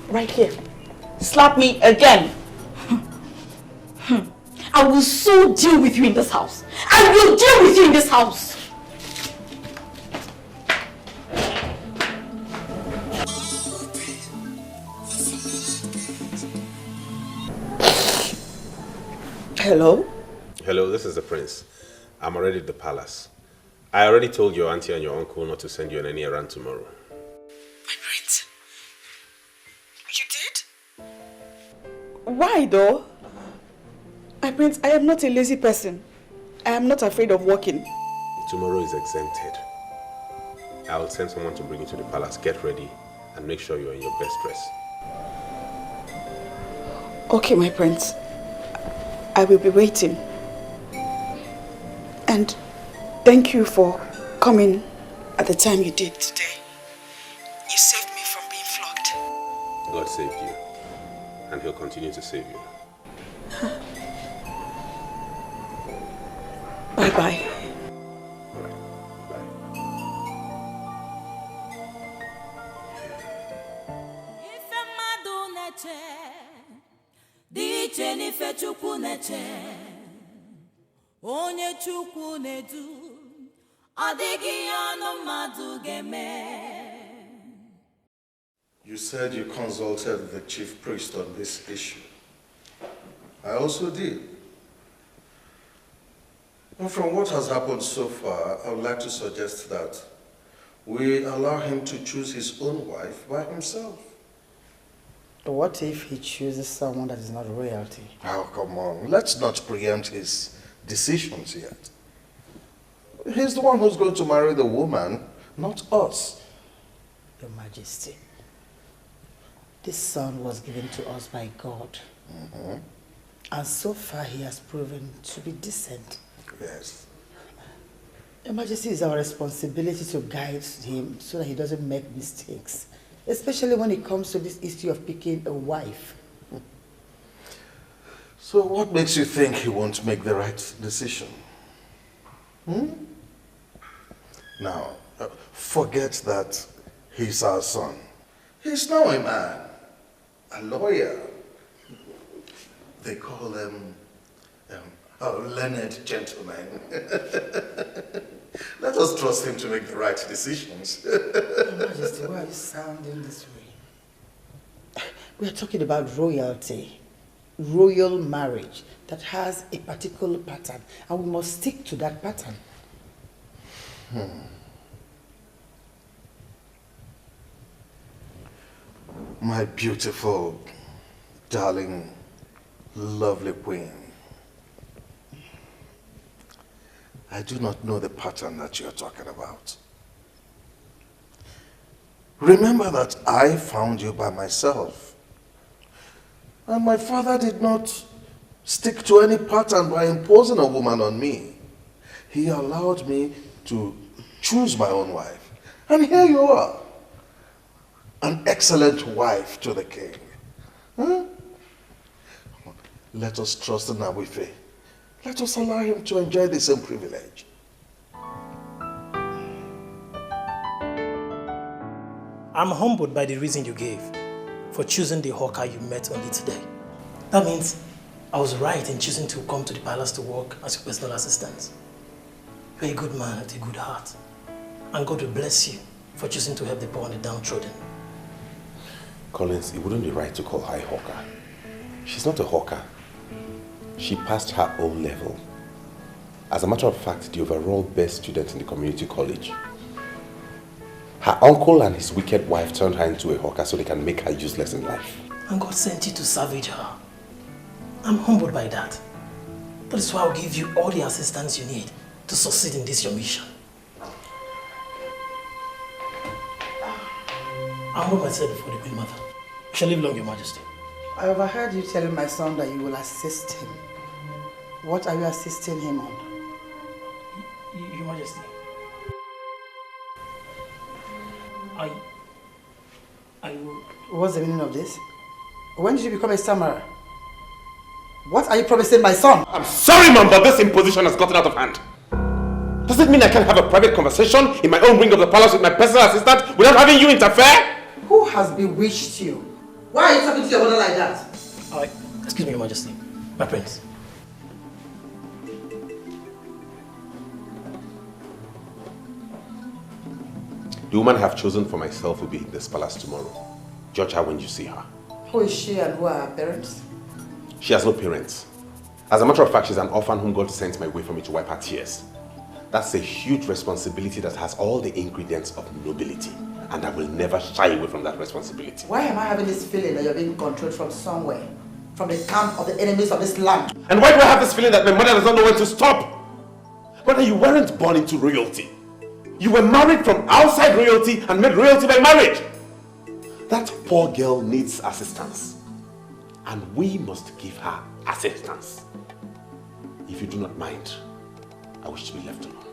Right here. Slap me again. I will so deal with you in this house. I will deal with you in this house. Hello? Hello, this is the prince. I'm already at the palace. I already told your auntie and your uncle not to send you on any errand tomorrow. My prince. You did? Why though? My prince, I am not a lazy person. I am not afraid of walking. Tomorrow is exempted. I will send someone to bring you to the palace. Get ready and make sure you're in your best dress. Okay, my prince. I will be waiting. And thank you for coming at the time you did today. You saved me from being flogged. God saved you, and He'll continue to save you. Bye-bye. Onye Chukwu na-edu ọ dịghị ọnụ mmadụ ga-eme. You said you consulted the chief priest on this issue. I also did. And from what has happened so far, I would like to suggest that we allow him to choose his own wife by himself. What if he chooses someone that is not royalty? Oh, come on. Let's not preempt his decisions yet. He's the one who's going to marry the woman, not us. Your Majesty, This son was given to us by God. And so far he has proven to be decent. Yes. Your Majesty, it's our responsibility to guide him so that he doesn't make mistakes. Especially when it comes to this issue of picking a wife. So what makes you think he won't make the right decision? Now, forget that he's our son. He's now a man, a lawyer. They call them learned gentlemen. Let us trust him to make the right decisions. Your Majesty, why are you sounding this way? We are talking about royalty. Royal marriage that has a particular pattern, and we must stick to that pattern. My beautiful, darling, lovely queen. I do not know the pattern that you're talking about. Remember that I found you by myself. And my father did not stick to any pattern by imposing a woman on me. He allowed me to choose my own wife. And here you are, an excellent wife to the king. Let us trust Nnabuife. Let us allow him to enjoy the same privilege. I'm humbled by the reason you gave for choosing the hawker you met only today. That means I was right in choosing to come to the palace to work as your personal assistant. You're a good man with a good heart. And God will bless you for choosing to help the poor and the downtrodden. Collins, it wouldn't be right to call her a hawker. She's not a hawker. She passed her own level. As a matter of fact, the overall best student in the community college. Her uncle and his wicked wife turned her into a hawker so they can make her useless in life. And God sent you to savage her. I'm humbled by that. That is why I'll give you all the assistance you need to succeed in this your mission. I humble myself before the Queen Mother. You shall live long, Your Majesty. I overheard you telling my son that you will assist him. What are you assisting him on? Your Majesty. I will... What's the meaning of this? When did you become a stammerer? What are you promising my son? I'm sorry, Mom, but this imposition has gotten out of hand. Does it mean I can't have a private conversation in my own wing of the palace with my personal assistant without having you interfere? Who has bewitched you? Why are you talking to your mother like that? Excuse me, Your Majesty. My prince. The woman I have chosen for myself will be in this palace tomorrow. Judge her when you see her. Who is she and who are her parents? She has no parents. As a matter of fact, she's an orphan whom God sent my way for me to wipe her tears. That's a huge responsibility that has all the ingredients of nobility. And I will never shy away from that responsibility. Why am I having this feeling that you're being controlled from somewhere? From the camp of the enemies of this land? And why do I have this feeling that my mother does not know when to stop? Brother, you weren't born into royalty. You were married from outside royalty and made royalty by marriage. That poor girl needs assistance. And we must give her assistance. If you do not mind, I wish to be left alone.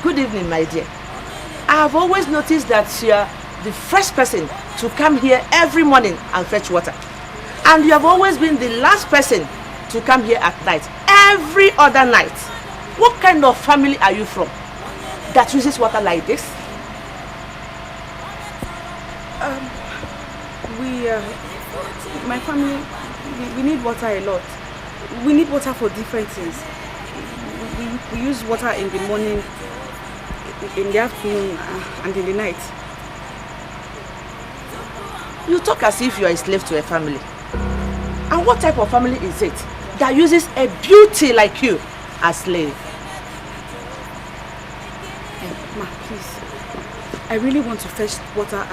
Good evening, my dear. I have always noticed that you are the first person to come here every morning and fetch water. And you have always been the last person to come here at night, every other night. What kind of family are you from that uses water like this? My family, we need water a lot. We need water for different things. We use water in the morning, in the afternoon, and in the night. You talk as if you are a slave to a family. And what type of family is it that uses a beauty like you as slave? Ma, please. I really want to fetch water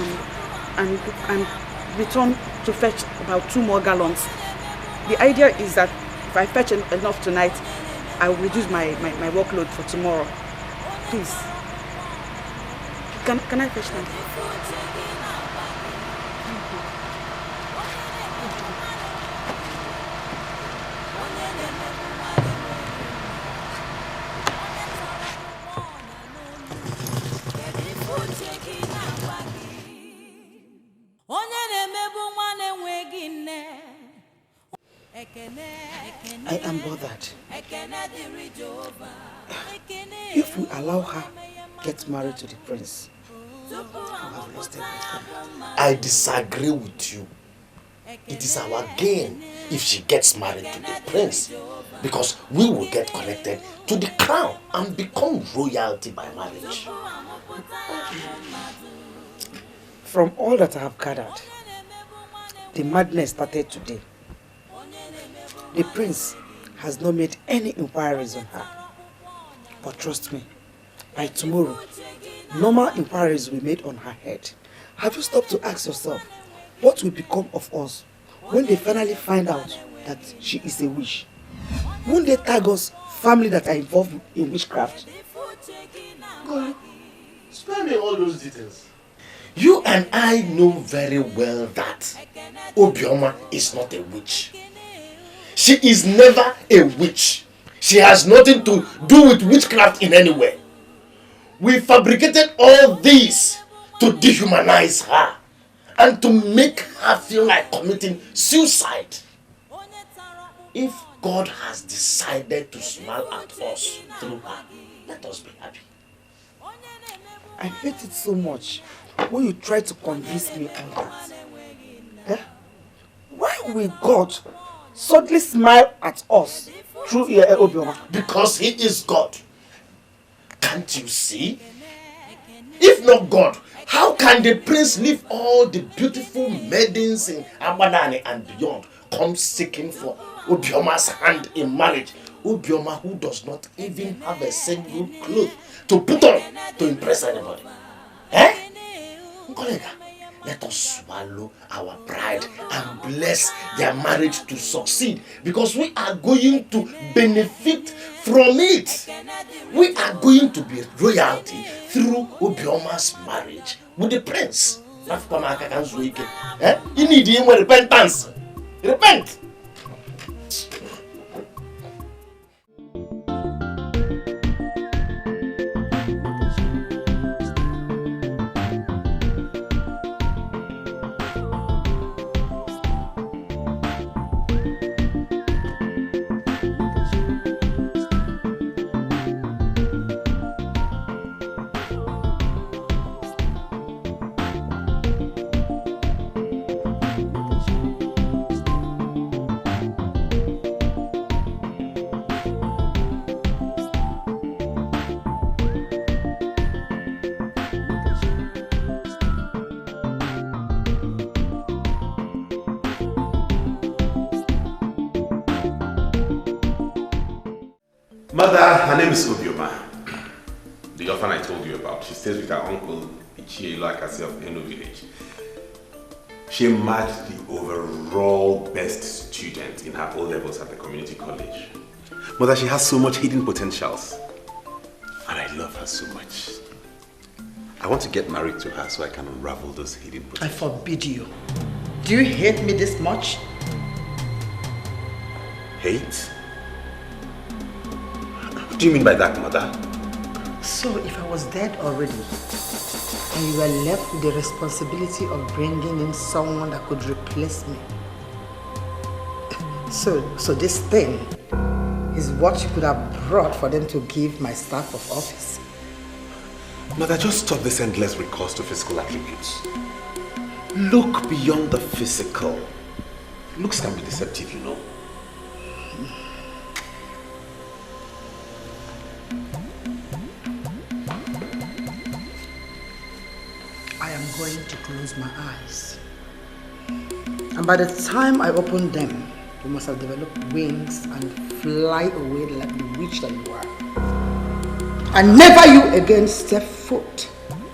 and return to fetch about 2 more gallons. The idea is that if I fetch enough tonight, I will reduce my workload for tomorrow. Please. Can I fetch them? I am bothered. If we allow her get married to the prince, I have lost everything. I disagree with you. It is our gain if she gets married to the prince, because we will get connected to the crown and become royalty by marriage. From all that I have gathered, the madness started today. The prince has not made any inquiries on her. But trust me, by tomorrow, normal inquiries will be made on her head. Have you stopped to ask yourself, what will become of us when they finally find out that she is a witch? Won't they tag us family that are involved in witchcraft? Kalu, spare me all those details. You and I know very well that Obioma is not a witch. She is never a witch. She has nothing to do with witchcraft in any way. We fabricated all this to dehumanize her and to make her feel like committing suicide. If God has decided to smile at us through her, let us be happy. I hate it so much when you try to convince me on that. Eh? Why will God suddenly smile at us through Obioma? Because he is God. Can't you see? If not God, how can the prince leave all the beautiful maidens in Abanani and beyond come seeking for Obioma's hand in marriage? Obioma, who does not even have a single cloth to put on to impress anybody. Eh? Kolega, let us swallow our pride and bless their marriage to succeed, because we are going to benefit from it. We are going to be royalty through Obioma's marriage with the prince. You need him with repentance. Repent! Mother, her name is Obioma. The orphan I told you about. She stays with her uncle Ichielo Akasi of Eno village. She marked the overall best student in her O-levels at the community college. Mother, she has so much hidden potentials. And I love her so much. I want to get married to her so I can unravel those hidden potentials. I forbid you. Do you hate me this much? Hate? What do you mean by that, Mother? So if I was dead already, and you were left with the responsibility of bringing in someone that could replace me, so this thing is what you could have brought for them to give my staff of office. Mother, just stop this endless recourse to physical attributes. Look beyond the physical. Looks can be deceptive, you know. I am going to close my eyes. And by the time I open them, you must have developed wings and fly away like the witch that you are. And never you again step foot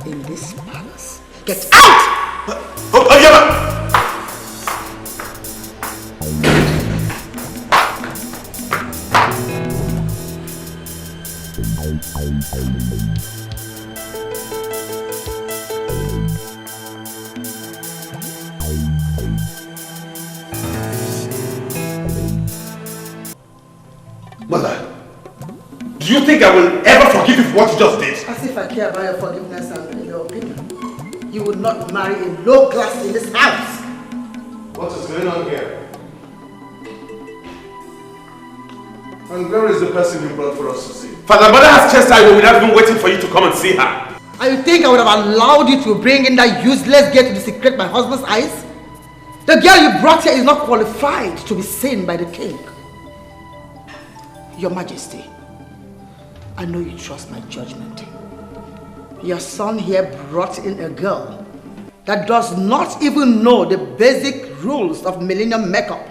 in this palace. Get out! Mother, do you think I will ever forgive you for what you just did? As if I care about your forgiveness and your opinion. You would not marry a low class in this house. What is going on here? And where is the person you brought for us to see? Father, Mother has chastised me without even waiting for you to come and see her. And you think I would have allowed you to bring in that useless girl to desecrate my husband's eyes? The girl you brought here is not qualified to be seen by the king. Your Majesty, I know you trust my judgment. Your son here brought in a girl that does not even know the basic rules of millennium makeup.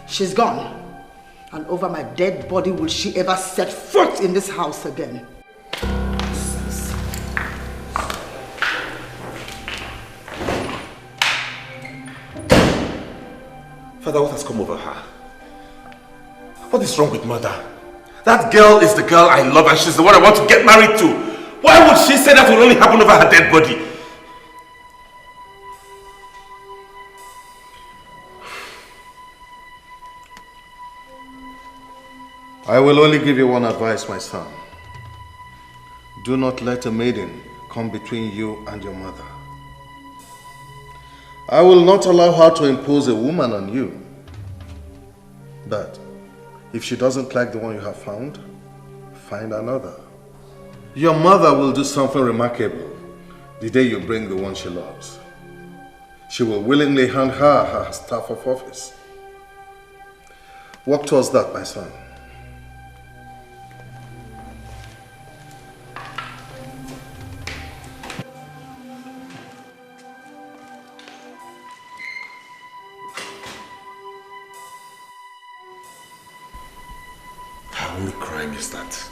She's gone. And over my dead body will she ever set foot in this house again. Father, what has come over her? What is wrong with Mother? That girl is the girl I love and she's the one I want to get married to. Why would she say that will only happen over her dead body? I will only give you one advice, my son. Do not let a maiden come between you and your mother. I will not allow her to impose a woman on you. But if she doesn't like the one you have found, find another. Your mother will do something remarkable the day you bring the one she loves. She will willingly hand her staff of office. Work towards that, my son. Her only crime is that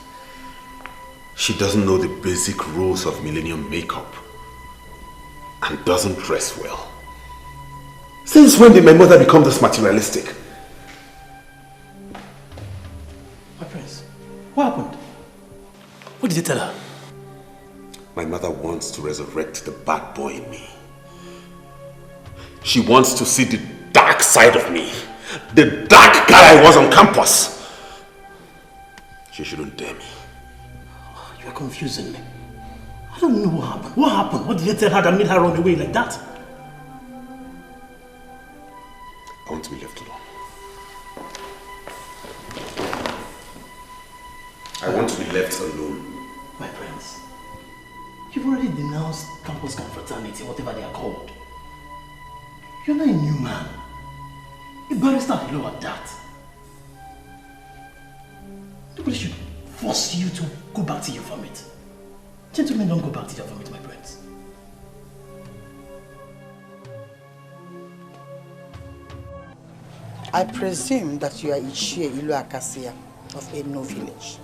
she doesn't know the basic rules of millennium makeup and doesn't dress well. Since when did my mother become this materialistic? My prince, what happened? What did you tell her? My mother wants to resurrect the bad boy in me. She wants to see the dark side of me. The dark guy I was on campus. She shouldn't dare me. You are confusing me. I don't know what happened. What happened? What did you tell her that made her run away like that? I want to be left alone. I want to be left alone. My prince, you've already denounced campus confraternity, whatever they are called. You're not a new man. A barrister at law at that. Nobody should force you to go back to your vomit. Gentlemen don't go back to their vomit, my prince. I presume that you are Ichie Ilu Akasia of Eno village.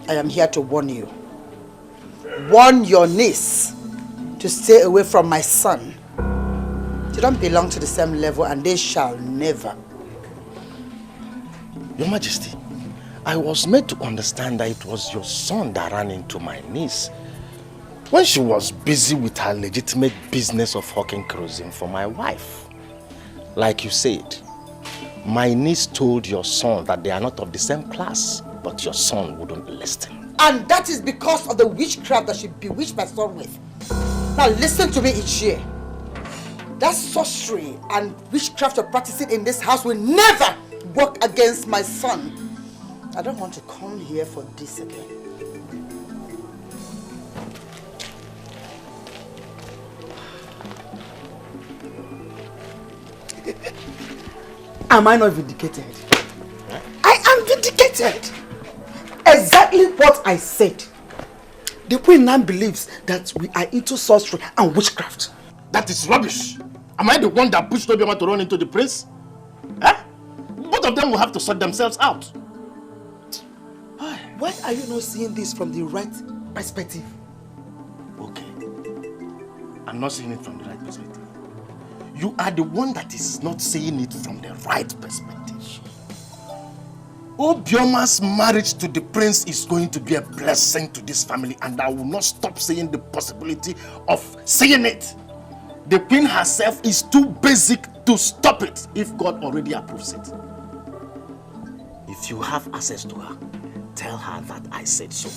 I am here to warn you. Warn your niece to stay away from my son. They don't belong to the same level and they shall never. Your Majesty, I was made to understand that it was your son that ran into my niece when she was busy with her legitimate business of hawking kerosene for my wife. Like you said, my niece told your son that they are not of the same class, but your son wouldn't listen. And that is because of the witchcraft that she bewitched my son with. Now listen to me, Ichie. That sorcery and witchcraft you're practicing in this house will never work against my son. I don't want to come here for this again. Am I not vindicated? I am vindicated. Exactly what I said. The queen now believes that we are into sorcery and witchcraft. That is rubbish. Am I the one that pushed Obioma to run into the prince? Eh? Both of them will have to sort themselves out. Why are you not seeing this from the right perspective? Okay. I'm not seeing it from the right perspective. You are the one that is not seeing it from the right perspective. Obioma's marriage to the prince is going to be a blessing to this family, and I will not stop saying the possibility of saying it. The queen herself is too basic to stop it if God already approves it. If you have access to her, tell her that I said so.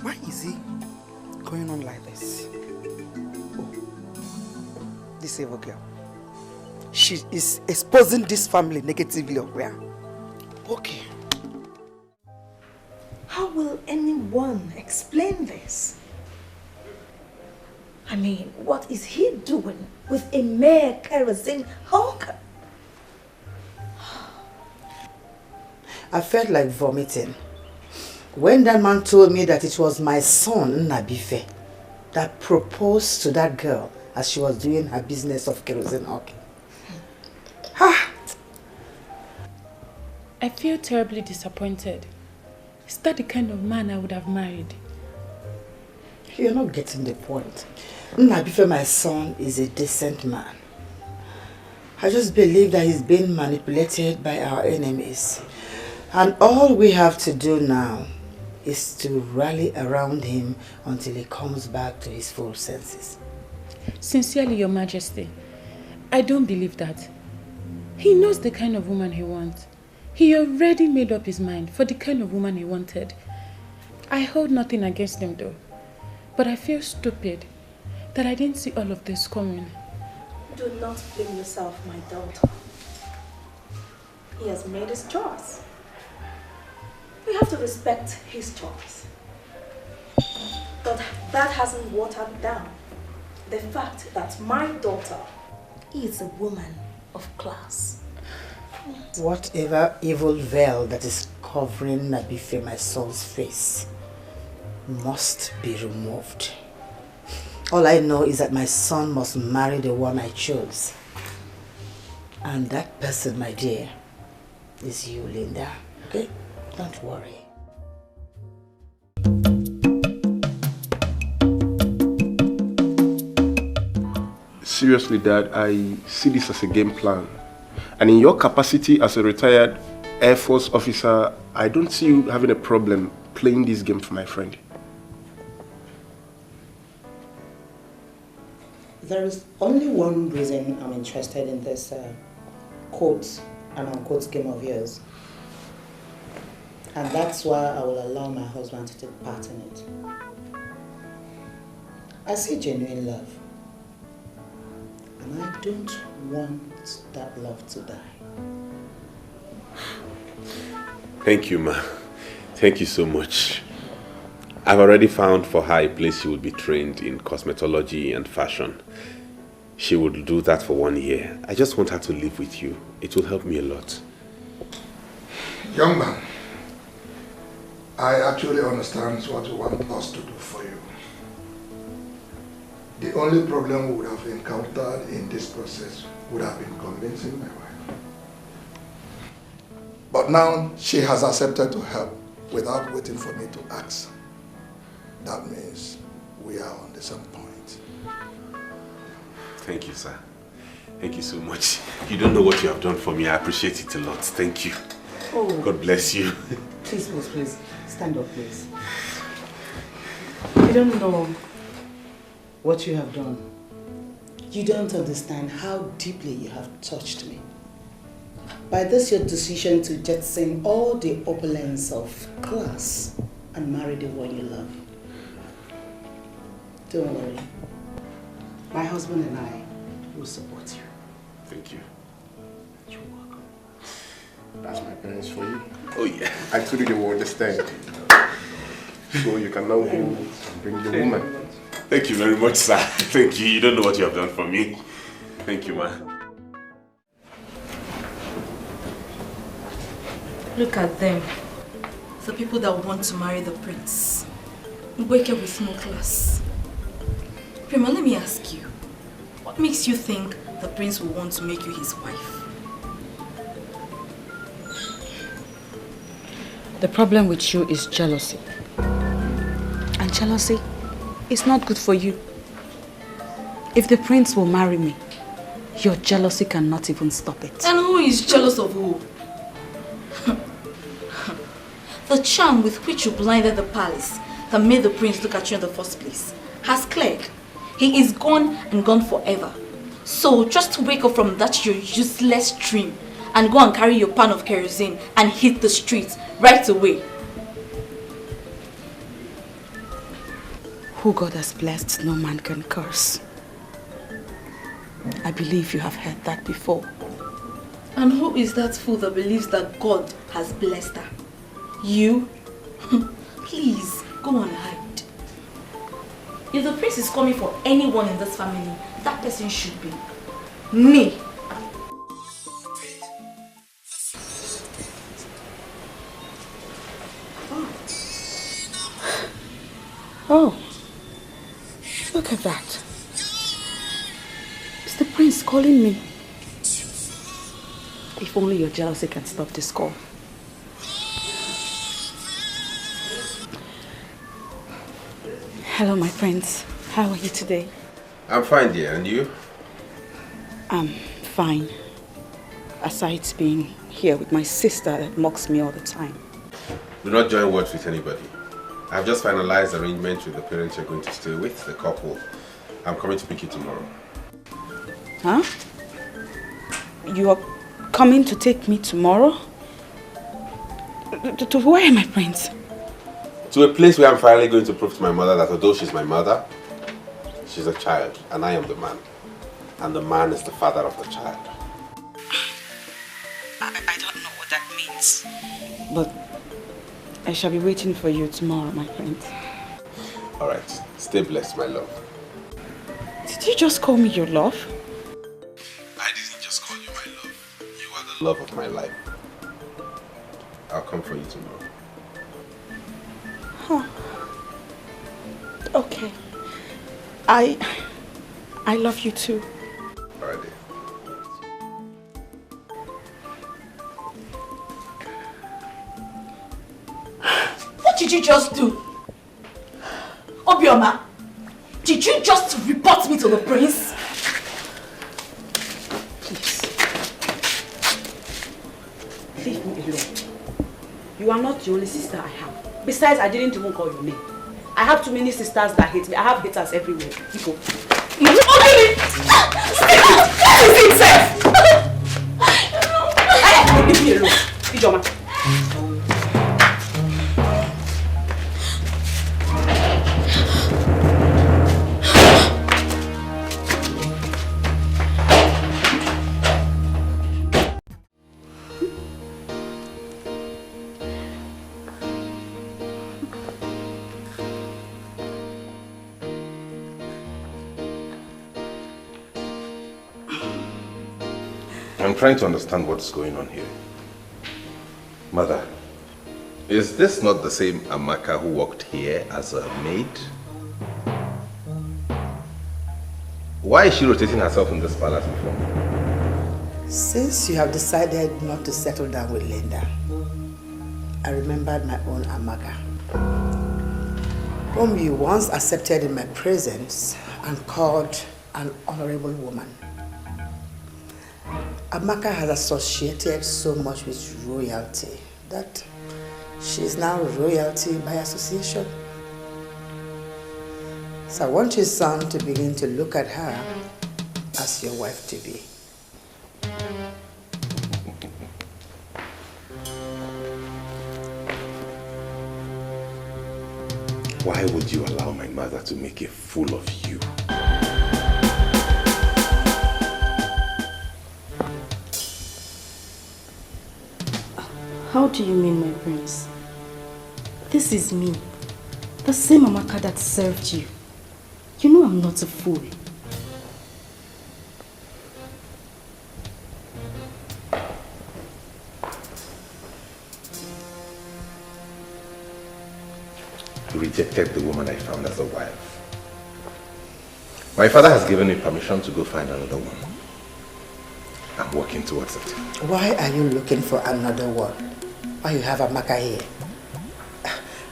Why is he going on like this? Oh, this evil girl. She is exposing this family negatively or where? Okay. How will anyone explain this? I mean, what is he doing with a mere kerosene hawker? I felt like vomiting when that man told me that it was my son, Nnabuife, that proposed to that girl as she was doing her business of kerosene hawking. I feel terribly disappointed. Is that the kind of man I would have married? You're not getting the point. Nnabuife, my son, is a decent man. I just believe that he's being manipulated by our enemies. And all we have to do now is to rally around him until he comes back to his full senses. Sincerely, Your Majesty, I don't believe that. He knows the kind of woman he wants. He already made up his mind for the kind of woman he wanted. I hold nothing against him though, but I feel stupid that I didn't see all of this coming. Do not blame yourself, my daughter. He has made his choice. We have to respect his choice. But that hasn't watered down the fact that my daughter is a woman of class. Whatever evil veil that is covering Nnabuife, my son's face, must be removed. All I know is that my son must marry the one I chose. And that person, my dear, is you, Linda. Okay? Don't worry. Seriously, Dad, I see this as a game plan. And in your capacity as a retired Air Force officer, I don't see you having a problem playing this game for my friend. There is only one reason I'm interested in this quote and unquote game of yours. And that's why I will allow my husband to take part in it. I see genuine love. And I don't want that love to die. Thank you, ma. Thank you so much. I've already found for her a place she will be trained in cosmetology and fashion. She will do that for 1 year. I just want her to live with you. It will help me a lot. Young man, I actually understand what you want us to do for you. The only problem we would have encountered in this process would have been convincing my wife. But now she has accepted to help without waiting for me to ask. That means we are on the same point. Thank you, sir. Thank you so much. You don't know what you have done for me. I appreciate it a lot. Thank you. Oh. God bless you. Please, please, please. Stand up, please. You don't know what you have done. You don't understand how deeply you have touched me. By this your decision to jettison all the opulence of class and marry the one you love. Don't worry. My husband and I will support you. Thank you. You're welcome. That's my parents for you. Oh yeah. I told you they will understand. So you can now go and bring your woman. Thank you very much, sir. Thank you. You don't know what you have done for me. Thank you, ma. Look at them. The people that want to marry the prince. Wake up with no class. Prima, let me ask you. What makes you think the prince will want to make you his wife? The problem with you is jealousy. And jealousy is not good for you. If the prince will marry me, your jealousy cannot even stop it. And who is jealous of who? The charm with which you blinded the palace that made the prince look at you in the first place has cleared. He is gone and gone forever. So just wake up from that your useless dream and go and carry your pan of kerosene and hit the streets right away. Who God has blessed, no man can curse. I believe you have heard that before. And who is that fool that believes that God has blessed her? You? Please, go and hide. If the prince is coming for anyone in this family, that person should be me. Oh, look at that. It's the prince calling me. If only your jealousy can stop this call. Hello, my prince. How are you today? I'm fine, dear. And you? I'm fine. Aside being here with my sister that mocks me all the time. Do not join words with anybody. I've just finalized arrangements with the parents you're going to stay with, the couple. I'm coming to pick you tomorrow. Huh? You are coming to take me tomorrow? To where, my prince? To a place where I'm finally going to prove to my mother that although she's my mother, she's a child, and I am the man. And the man is the father of the child. I don't know what that means. But I shall be waiting for you tomorrow, my prince. Alright, stay blessed, my love. Did you just call me your love? I didn't just call you my love. You are the love of my life. I'll come for you tomorrow. Huh. Okay. I love you too. Alright, dear. What did you just do? Obioma, did you just report me to the prince? Please. Leave me alone. You are not the only sister I have. Besides, I didn't even call your name. I have too many sisters that hate me. I have haters everywhere. People. Leave me alone. Ijoma. I'm trying to understand what's going on here. Mother, is this not the same Amaka who worked here as a maid? Why is she rotating herself in this palace before? Since you have decided not to settle down with Linda, I remembered my own Amaka, whom you once accepted in my presence and called an honorable woman. Amaka has associated so much with royalty that she is now royalty by association. So I want your son to begin to look at her as your wife-to-be. Why would you allow my mother to make a fool of you? How do you mean, my prince? This is me, the same Amaka that served you. You know I'm not a fool. You rejected the woman I found as a wife. My father has given me permission to go find another one. I'm working towards it. Why are you looking for another one? Why you have Amaka here?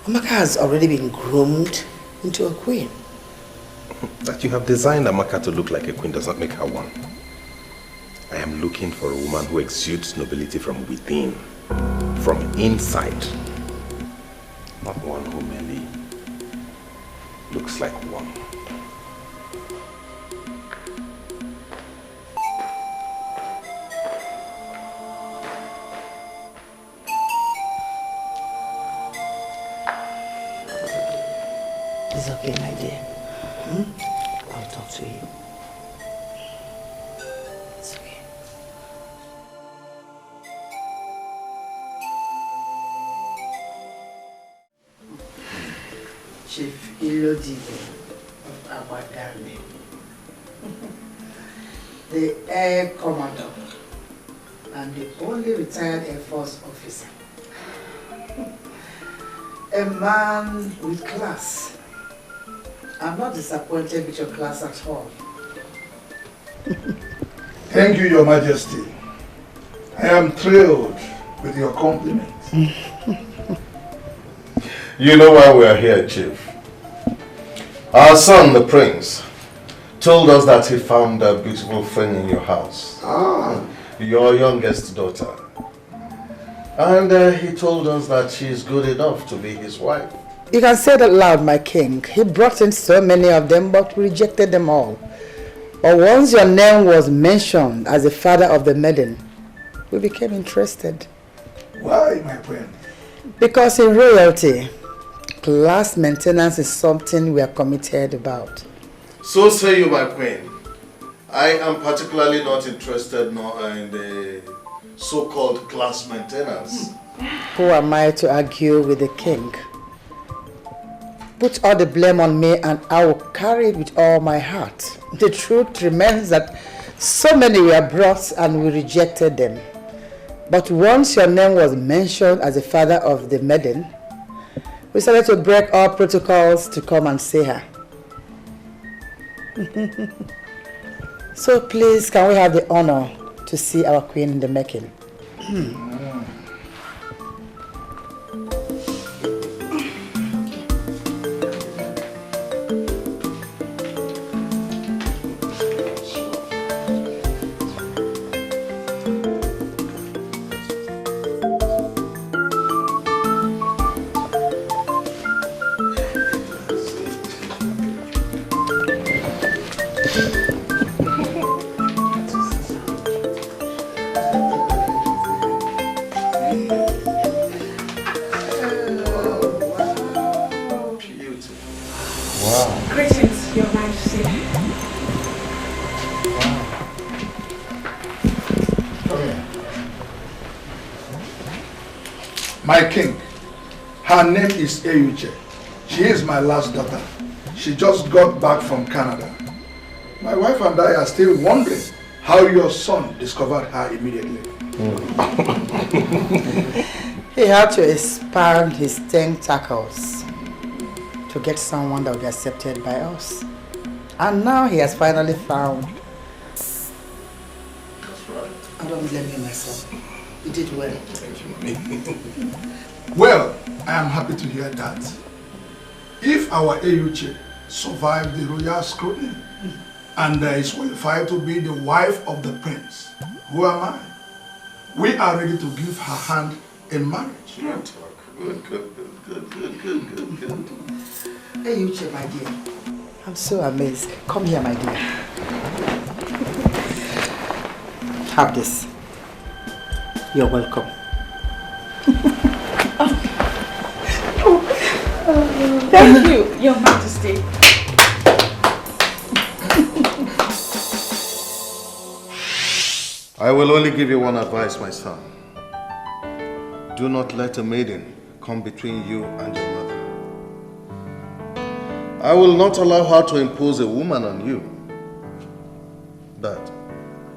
Amaka has already been groomed into a queen. That you have designed Amaka to look like a queen does not make her one. I am looking for a woman who exudes nobility from within, from inside. Not one who merely looks like one. It's okay, my dear. I'll talk to you. It's okay. Chief Ilodive of Aguadami, the Air Commodore and the only retired Air Force officer. A man with class. I'm not disappointed with your class at all. Thank you, Your Majesty. I am thrilled with your compliments. You know why we are here, Chief. Our son, the Prince, told us that he found a beautiful friend in your house. Your youngest daughter. And he told us that she is good enough to be his wife. You can say that loud, my king. He brought in so many of them, but we rejected them all. But once your name was mentioned as the father of the maiden, we became interested. Why, my friend? Because in royalty, class maintenance is something we are committed about. So say you, my queen. I am particularly not interested in the so-called class maintenance. Who am I to argue with the king? Put all the blame on me and I will carry it with all my heart. The truth remains that so many were brought and we rejected them. But once your name was mentioned as the father of the maiden, we started to break all protocols to come and see her. So please, can we have the honor to see our queen in the making? Greetings, Your Majesty. Come here. My king, her name is Eyuche. She is my last daughter. She just got back from Canada. My wife and I are still wondering how your son discovered her immediately. He had to expand his tentacles to get someone that would be accepted by us. And now he has finally found. I don't blame you, my son. You did well. Thank you, well, I am happy to hear that. If our Eyuche survived the royal scrutiny and is qualified to be the wife of the prince, who am I? We are ready to give her hand in marriage. Good. Eyuche, my dear. I'm so amazed. Come here, my dear. Have this. You're welcome. Thank you, Your Majesty. I will only give you one advice, my son. Do not let a maiden come between you and your mother. I will not allow her to impose a woman on you. But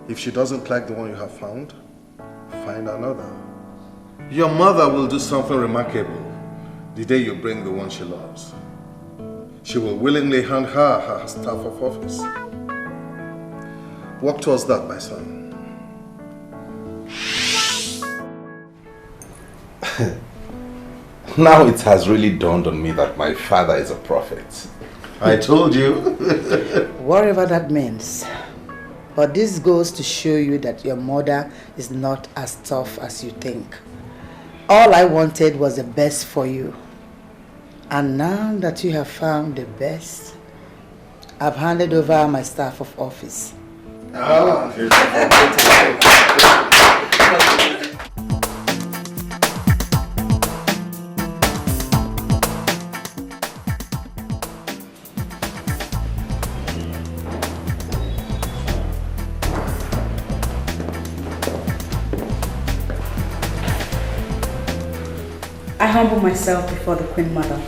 if she doesn't like the one you have found, find another. Your mother will do something remarkable the day you bring the one she loves. She will willingly hand her staff of office. Work towards that, my son. Now it has really dawned on me that my father is a prophet. I told you. Whatever that means. But this goes to show you that your mother is not as tough as you think. All I wanted was the best for you. And now that you have found the best, I've handed over my staff of office. Oh. I humble myself before the Queen Mother.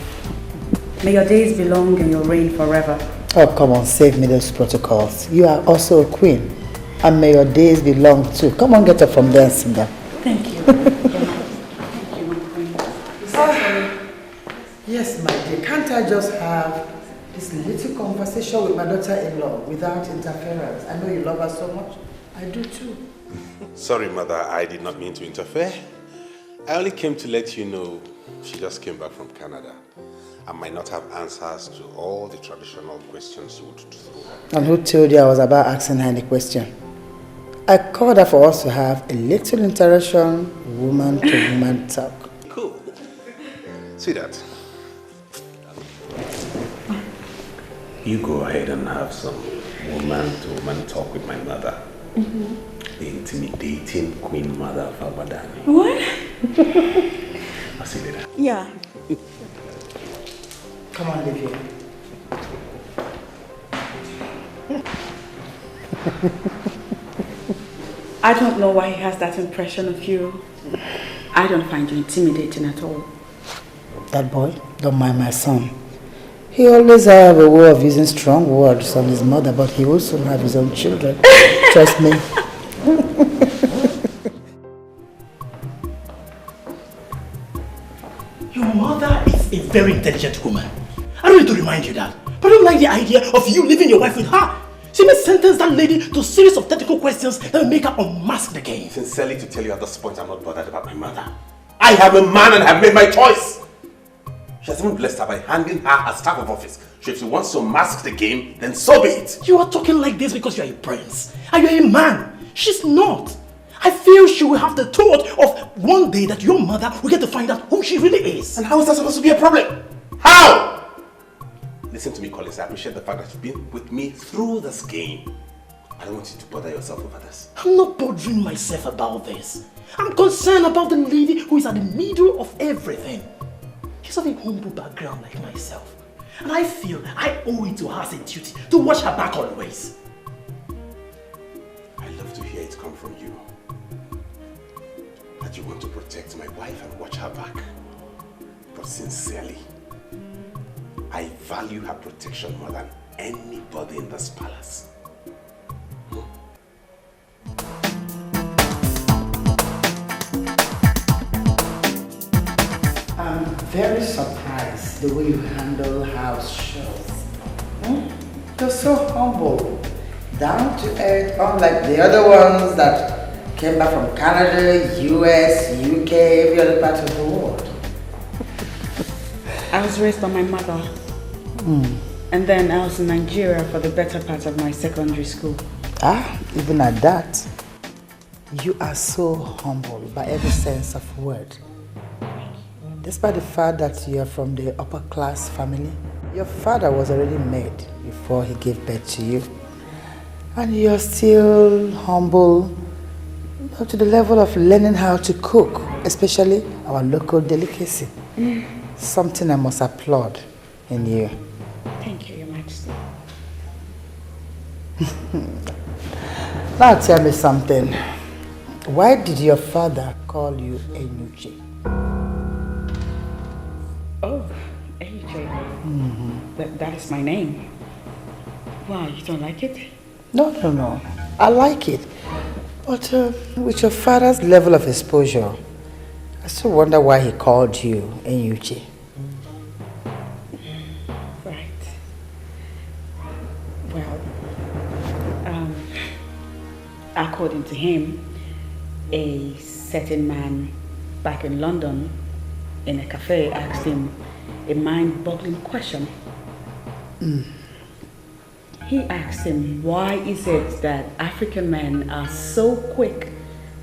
May your days be long and your reign forever. Oh, come on, save me those protocols. You are also a queen. And may your days be long too. Come on, get up from there and sit down. Thank you. Yes, my dear. Can't I just have this little conversation with my daughter-in-law without interference? I know you love her so much. I do too. Sorry, Mother, I did not mean to interfere. I only came to let you know she just came back from Canada. I might not have answers to all the traditional questions you would throw. And who told you I was about asking her any question? I called her for us to have a little interaction, woman to woman talk. Cool. Sweetheart, you go ahead and have some woman to woman talk with my mother. The intimidating Queen Mother of Abadani. What? I'll see you later. Yeah. Come on, live here. I don't know why he has that impression of you. I don't find you intimidating at all. That boy, don't mind my son. He always have a way of using strong words on his mother, but he will soon have his own children. Trust me. Your mother is a very intelligent woman. I don't need to remind you that. But I don't like the idea of you leaving your wife with her. She may sentence that lady to a series of technical questions that will make her unmask the game. Sincerely to tell you at this point, I'm not bothered about my mother. I am a man and have made my choice. She has even blessed her by handing her her staff of office. So if she wants to mask the game, then so be it. You are talking like this because you are a prince. And you are a man. She's not. I feel she will have the thought of one day that your mother will get to find out who she really is. And how is that supposed to be a problem? How? Listen to me, Collins. I appreciate the fact that you've been with me through this game. I don't want you to bother yourself over this. I'm not bothering myself about this. I'm concerned about the lady who is at the middle of everything. She's of a humble background like myself. And I feel I owe it to her as a duty to watch her back always. I love to hear it come from you. That you want to protect my wife and watch her back. But sincerely, I value her protection more than anybody in this palace. I'm very surprised the way you handle house shows. You're so humble, down to earth, unlike the other ones that came back from Canada, US, UK, every other part of the world. I was raised by my mother. And then I was in Nigeria for the better part of my secondary school. Even at that, you are so humble by every sense of word. Despite the fact that you are from the upper class family, your father was already made before he gave birth to you. And you're still humble to the level of learning how to cook, especially our local delicacy. Something I must applaud in you. Thank you, Your Majesty. Now tell me something. Why did your father call you Enuche? Oh, AJ. That is my name. Wow, you don't like it? No. I like it. But with your father's level of exposure, I still wonder why he called you Enuche. Right. Well, according to him, a certain man back in London in a cafe asked him a mind-boggling question. He asked him, why is it that African men are so quick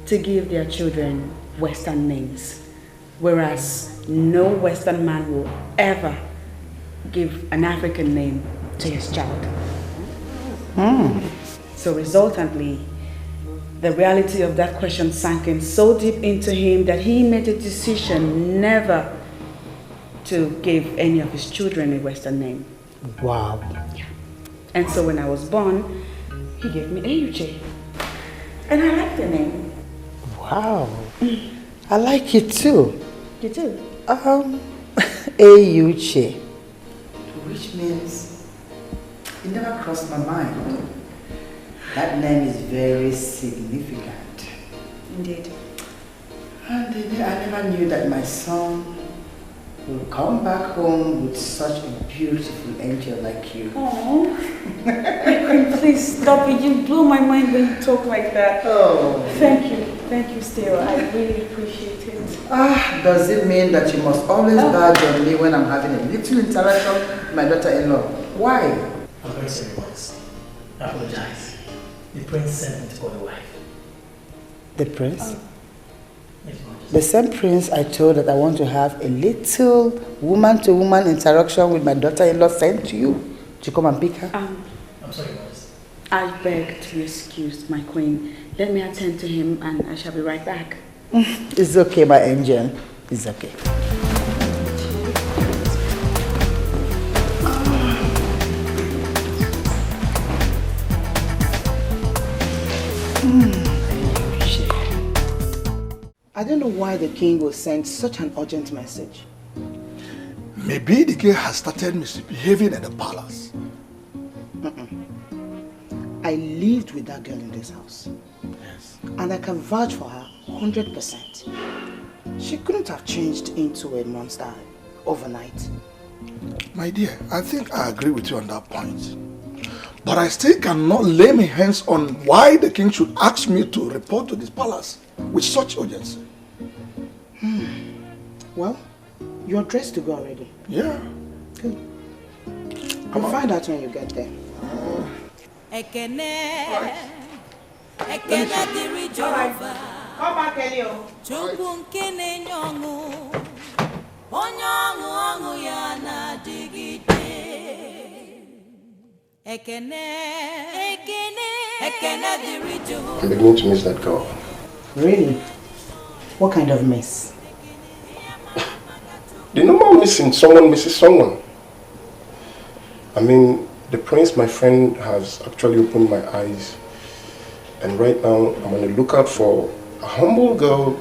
to give their children Western names, whereas no Western man will ever give an African name to his child. So resultantly, the reality of that question sank in so deep into him that he made a decision never to give any of his children a Western name. Wow. And so when I was born, he gave me Eyuche. And I like the name. Wow. I like it too. You do? Eyuche. Which means it never crossed my mind. That name is very significant. Indeed. And I never knew that my son will come back home with such a beautiful angel like you. Oh, please stop it. You blow my mind when you talk like that. Oh. Thank you, Stella. I really appreciate it. Does it mean that you must always badge on me when I'm having a little interaction with my daughter-in-law? Why? I'm very sorry, once. I apologize. The prince sent me to call the wife. The prince? The same prince I told that I want to have a little woman-to-woman interaction with my daughter-in-law sent to you to come and pick her? I'm sorry, once. I beg to be excused, my queen. Let me attend to him and I shall be right back. It's okay, my angel. It's okay. I don't know why the king will send such an urgent message. Maybe the king has started misbehaving at the palace. I lived with that girl in this house. Yes. And I can vouch for her 100%. She couldn't have changed into a monster overnight. My dear, I think I agree with you on that point. But I still cannot lay my hands on why the king should ask me to report to this palace with such urgency. Well, you're dressed to go already. Yeah. Good. I'll find out when you get there. Come back, Elio. I'm beginning to miss that girl. Really? What kind of mess? The normal missing, someone misses someone. I mean, the prince, my friend, has actually opened my eyes. And right now, I'm on the lookout for a humble girl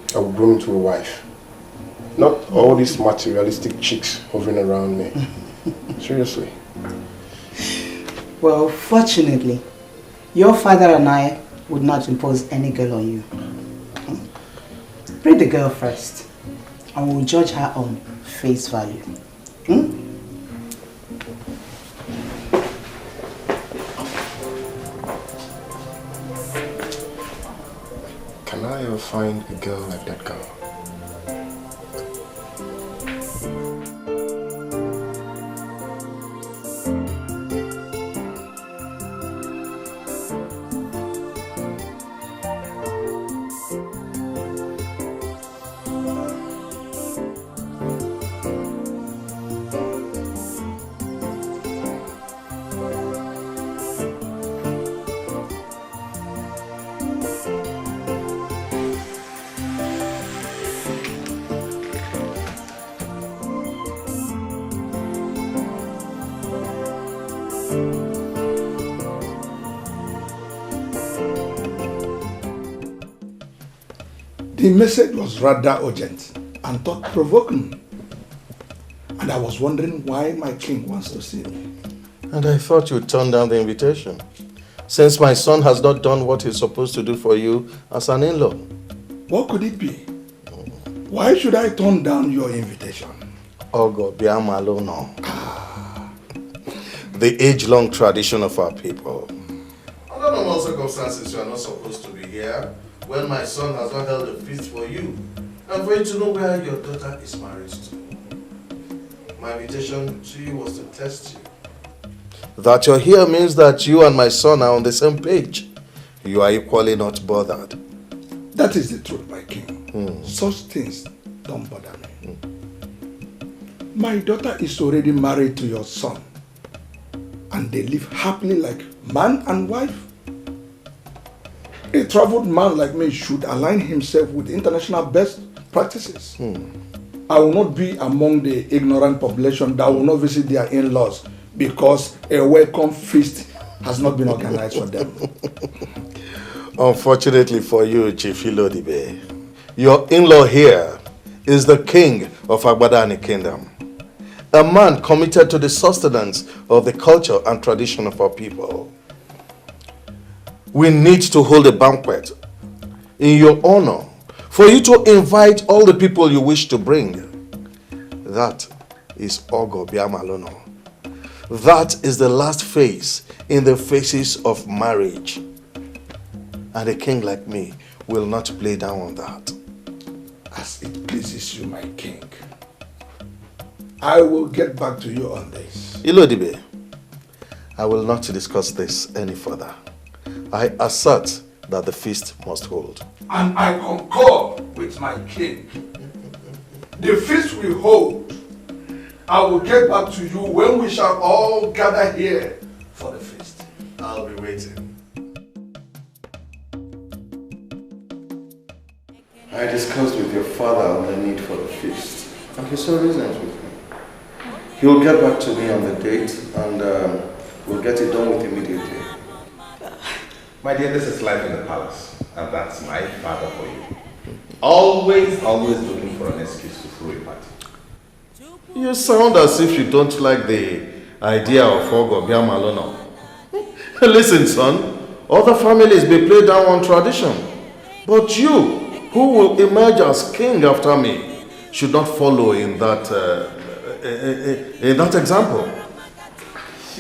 that will grow into a wife. Not all these materialistic chicks hovering around me. Seriously. Well, fortunately, your father and I would not impose any girl on you. Bring the girl first, and we'll judge her on face value. Can I ever find a girl like that girl? The message was rather urgent and thought-provoking. And I was wondering why my king wants to see me. And I thought you'd turn down the invitation, since my son has not done what he's supposed to do for you as an in-law. What could it be? Why should I turn down your invitation? Oh God, be alone now. The age-long tradition of our people. Under normal circumstances, you are not supposed to be here when my son has not held a feast for you and for you to know where your daughter is married to. My invitation to you was to test you That you're here means that you and my son are on the same page. You are equally not bothered. That is the truth, my king. Such things don't bother me. My daughter is already married to your son. And they live happily like man and wife. A traveled man like me should align himself with international best practices. I will not be among the ignorant population that will not visit their in-laws because a welcome feast has not been organized for them. Unfortunately for you, Chief Ilodibe, your in-law here is the king of Agbadani Kingdom. A man committed to the sustenance of the culture and tradition of our people. We need to hold a banquet in your honor for you to invite all the people you wish to bring. That is Ogo Biamalono. That is the last phase in the phases of marriage. And a king like me will not play down on that. As it pleases you, my king. I will get back to you on this. Ilodibe, I will not discuss this any further. I assert that the feast must hold. And I concur with my king. The feast we hold, I will get back to you when we shall all gather here for the feast. I'll be waiting. I discussed with your father on the need for the feast, and he saw reasons with me. He will get back to me on the date, and we'll get it done with immediately. My dear, this is life in the palace, and that's my father for you. Always looking for an excuse to throw a party. You sound as if you don't like the idea of Ogo Biamalono. Listen, son, other families may play down on tradition, but you, who will emerge as king after me, should not follow in that example.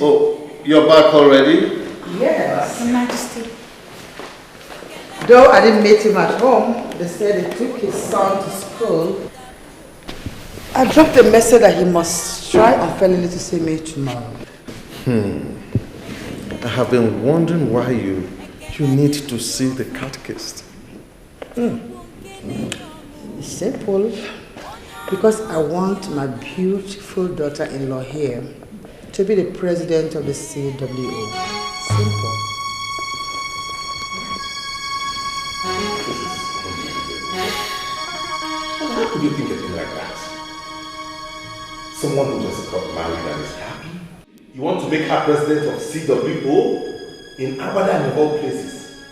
Oh, you're back already? Yes. Your Majesty. Though I didn't meet him at home, they said he took his son to school. I dropped a message that he must try unfairly to see me tomorrow. I have been wondering why you need to see the catechist. It's simple. Because I want my beautiful daughter-in-law here to be the president of the CWO. Simple. How could you think a thing like that? Someone who just got married and is happy? You want to make her president of CWO in Abadan of all places?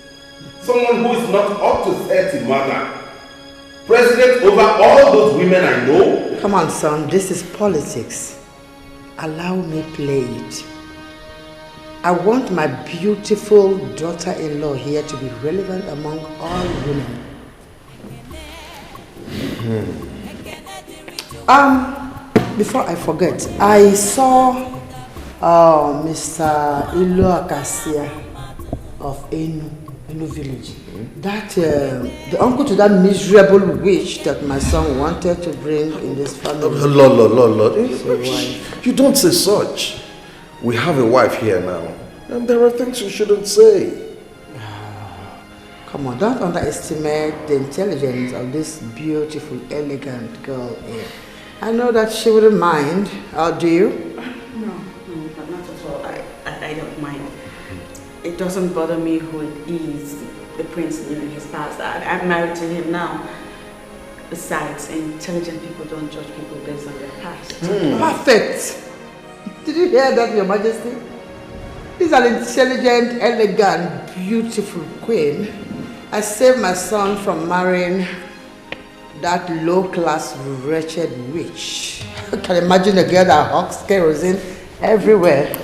Someone who is not up to 30 manner. President over all those women I know? Come on, son, this is politics. Allow me play it. I want my beautiful daughter-in-law here to be relevant among all women. Before I forget, I saw Mr. Ilo Akasia of Enu village. That the uncle to that miserable witch that my son wanted to bring in this family. Lord. You don't say such. We have a wife here now, and there are things you shouldn't say. Come on, don't underestimate the intelligence of this beautiful, elegant girl here. I know that she wouldn't mind. Or do you? No, not at all. I don't mind. It doesn't bother me who it is, the prince living his past. I'm married to him now. Besides, intelligent people don't judge people based on their past. Perfect. Did you hear that, Your Majesty? This is an intelligent, elegant, beautiful queen. I saved my son from marrying that low-class, wretched witch. I can imagine a girl that hawks kerosene everywhere.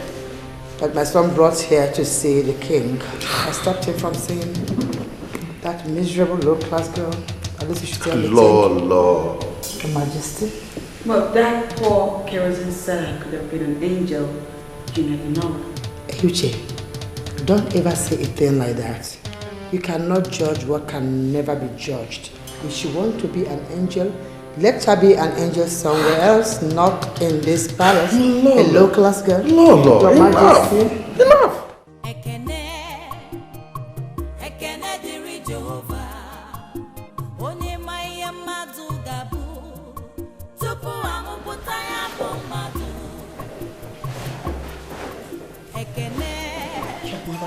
But my son brought here to see the king. I stopped him from seeing that miserable low-class girl. At least you should tell me. Lord. Your Majesty. Well, that poor kerosene seller could have been an angel. You never know. Uche, don't ever say a thing like that. You cannot judge what can never be judged. If she wants to be an angel, Let her be an angel somewhere else, not in this palace. No. A low-class girl. No, Your enough. Majesty. Enough.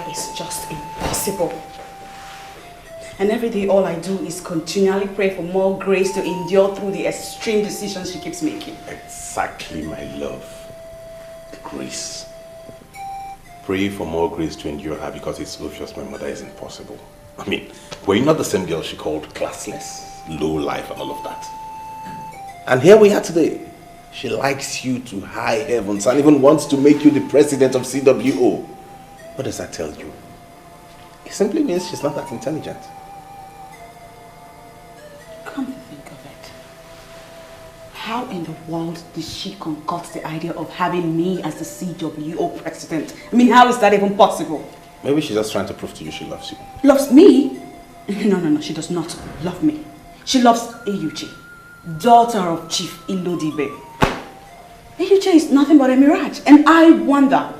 It's just impossible. And every day all I do is continually pray for more grace to endure through the extreme decisions she keeps making. Exactly, my love. Grace. Pray for more grace to endure her because it's obvious my mother is impossible. I mean, were you not the same girl she called classless, low life and all of that? And here we are today. She likes you to high heavens and even wants to make you the president of CWO. What does that tell you? It simply means she's not that intelligent. Come to think of it, how in the world did she concoct the idea of having me as the CWO president? I mean, how is that even possible? Maybe she's just trying to prove to you she loves you. Loves me? No, she does not love me. She loves Eyuche, daughter of Chief Ilodibe. Eyuche is nothing but a mirage, and I wonder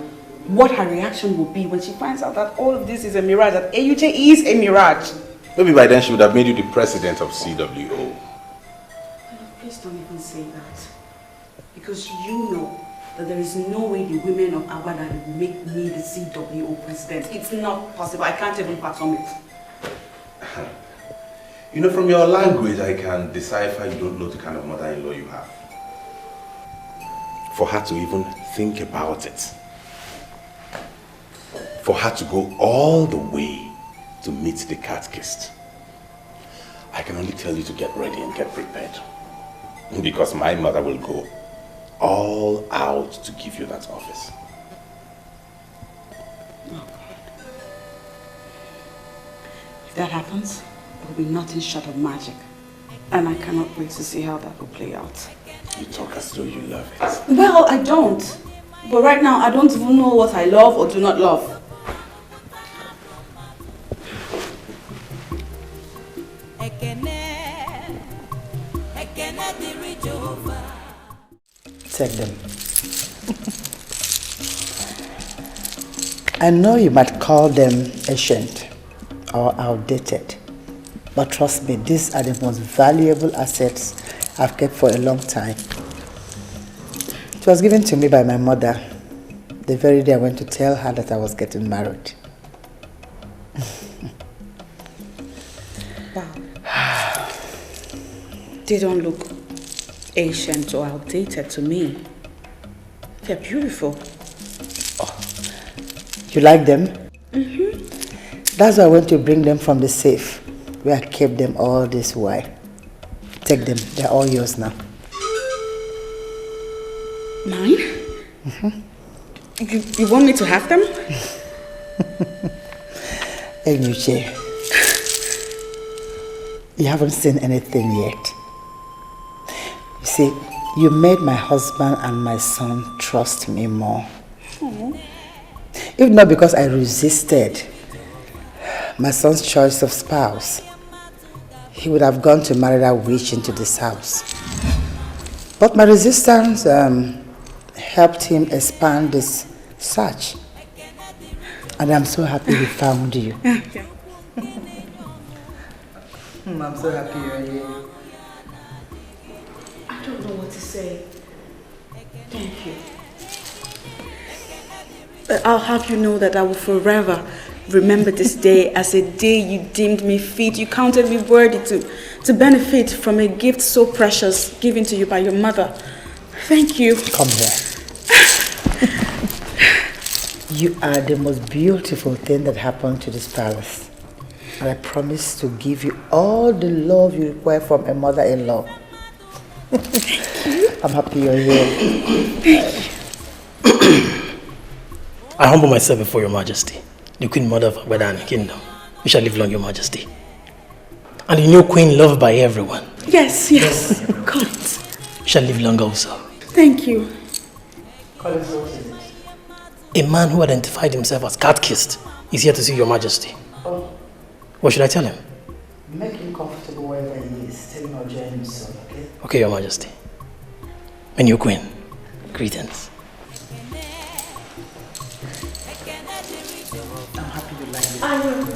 what her reaction will be when she finds out that all of this is a mirage, that Eyuche is a mirage. Maybe by then she would have made you the president of CWO. Please don't even say that. Because you know that there is no way the women of Awada will make me the CWO president. It's not possible. I can't even fathom it. You know, from your language, I can decipher you don't know the kind of mother-in-law you have. For her to even think about it. For her to go all the way to meet the catechist. I can only tell you to get ready and get prepared. Because my mother will go all out to give you that office. Oh God. If that happens, it will be nothing short of magic. And I cannot wait to see how that will play out. You talk as though you love it. Well, I don't. But right now, I don't even know what I love or do not love. Take them. I know you might call them ancient or outdated, but trust me, these are the most valuable assets I've kept for a long time. It was given to me by my mother the very day I went to tell her that I was getting married. Wow. They don't look ancient or outdated to me. They're beautiful. You like them? Mm-hmm. That's why I went to bring them from the safe, where I kept them all this while. Take them, they're all yours now. Mine? Mm-hmm. You want me to have them? Eyuche, you haven't seen anything yet. You see, you made my husband and my son trust me more. Aww. If not because I resisted my son's choice of spouse, he would have gone to marry that witch into this house. But my resistance helped him expand this search. And I'm so happy we found you. I'm so happy you're here. I don't know what to say. Thank you. But I'll have you know that I will forever remember this day as a day you deemed me fit. You counted me worthy to benefit from a gift so precious given to you by your mother. Thank you. Come here. You are the most beautiful thing that happened to this palace. And I promise to give you all the love you require from a mother-in-law. I'm happy you're here. I humble myself before your majesty, the queen mother of Agbadan kingdom. You shall live long, your majesty. And the new queen loved by everyone. Yes. Call it. You shall live long also. Thank you. A man who identified himself as catechist is here to see your majesty. Oh. What should I tell him? Make him come. comfortable wherever he is. Tell him I'll join him soon, okay? Okay, Your Majesty. My new queen, greetings. I'm happy you like it. I will.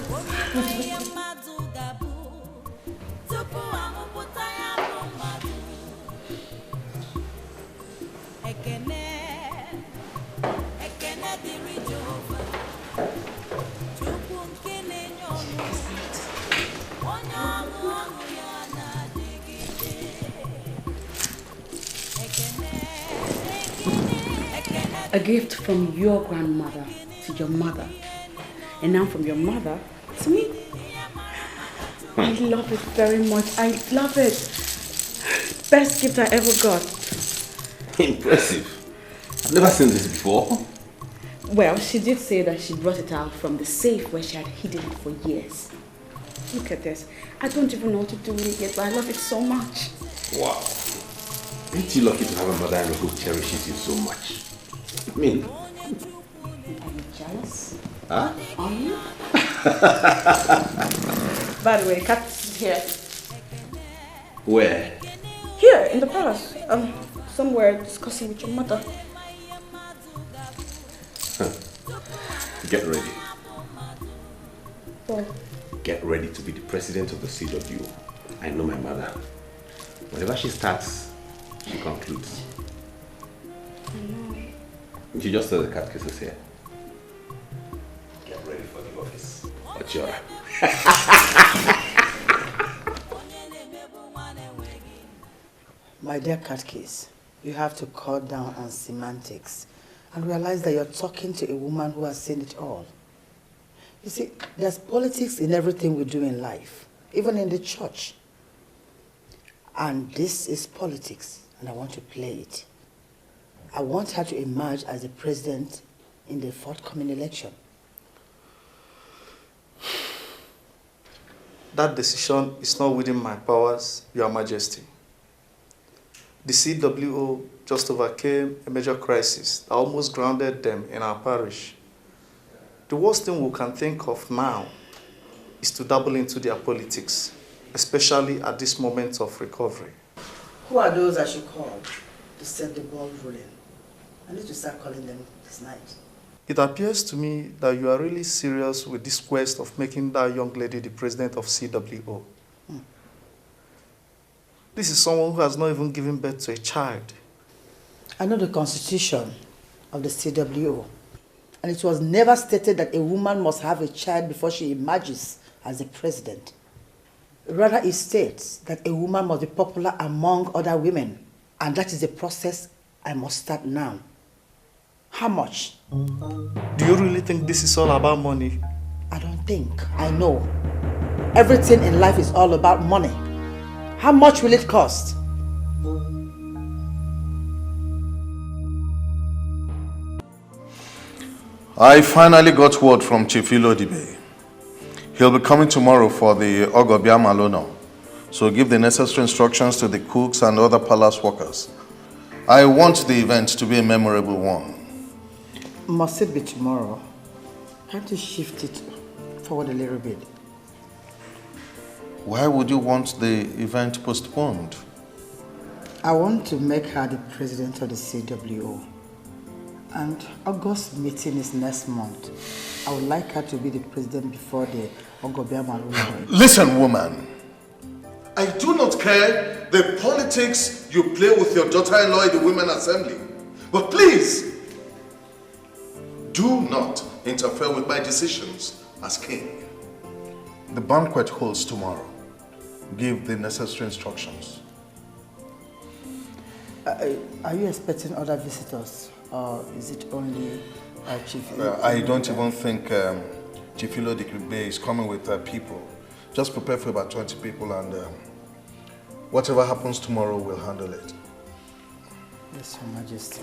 A gift from your grandmother to your mother, and now from your mother to me. I love it very much. I love it. Best gift I ever got. Impressive. I've never seen this before. Well, she did say that she brought it out from the safe where she had hidden it for years. Look at this. I don't even know what to do with it yet, but I love it so much. Wow. Ain't you lucky to have a mother-in-law who cherishes you so much? I mean... Are you jealous? Huh? Are you? By the way, Kat's here. Where? Here, in the palace. Somewhere discussing with your mother. Get ready. Well, Get ready to be the president of the CW. I know my mother. Whenever she starts, she concludes. I know. You just saw the cat kisses here. Get ready for the office. Achora. My dear Catcase, you have to cut down on semantics and realize that you're talking to a woman who has seen it all. You see, there's politics in everything we do in life, even in the church. And this is politics, and I want to play it. I want her to emerge as the president in the forthcoming election. That decision is not within my powers, Your Majesty. The CWO just overcame a major crisis that almost grounded them in our parish. The worst thing we can think of now is to dabble into their politics, especially at this moment of recovery. Who are those I should call to set the ball rolling? I need to start calling them this night. It appears to me that you are really serious with this quest of making that young lady the president of CWO. This is someone who has not even given birth to a child. I know the constitution of the CWO, and it was never stated that a woman must have a child before she emerges as the president. Rather, it states that a woman must be popular among other women, and that is the process I must start now. How much? Do you really think this is all about money? I don't think. I know. Everything in life is all about money. How much will it cost? I finally got word from Chief Ilodibe. He'll be coming tomorrow for the Ogobia Malono. So give the necessary instructions to the cooks and other palace workers. I want the event to be a memorable one. Must it be tomorrow? Can't you shift it forward a little bit? Why would you want the event postponed? I want to make her the president of the CWO. And August meeting is next month. I would like her to be the president before the Ogobia Maluma. Listen, woman. I do not care the politics you play with your daughter-in-law in the Women's Assembly. But please, do not interfere with my decisions as king. The banquet holds tomorrow. Give the necessary instructions. Are you expecting other visitors, or is it only Chief? I don't even think Chief Ilodibe is coming with people. Just prepare for about 20 people, and whatever happens tomorrow, we'll handle it. Yes, Your Majesty.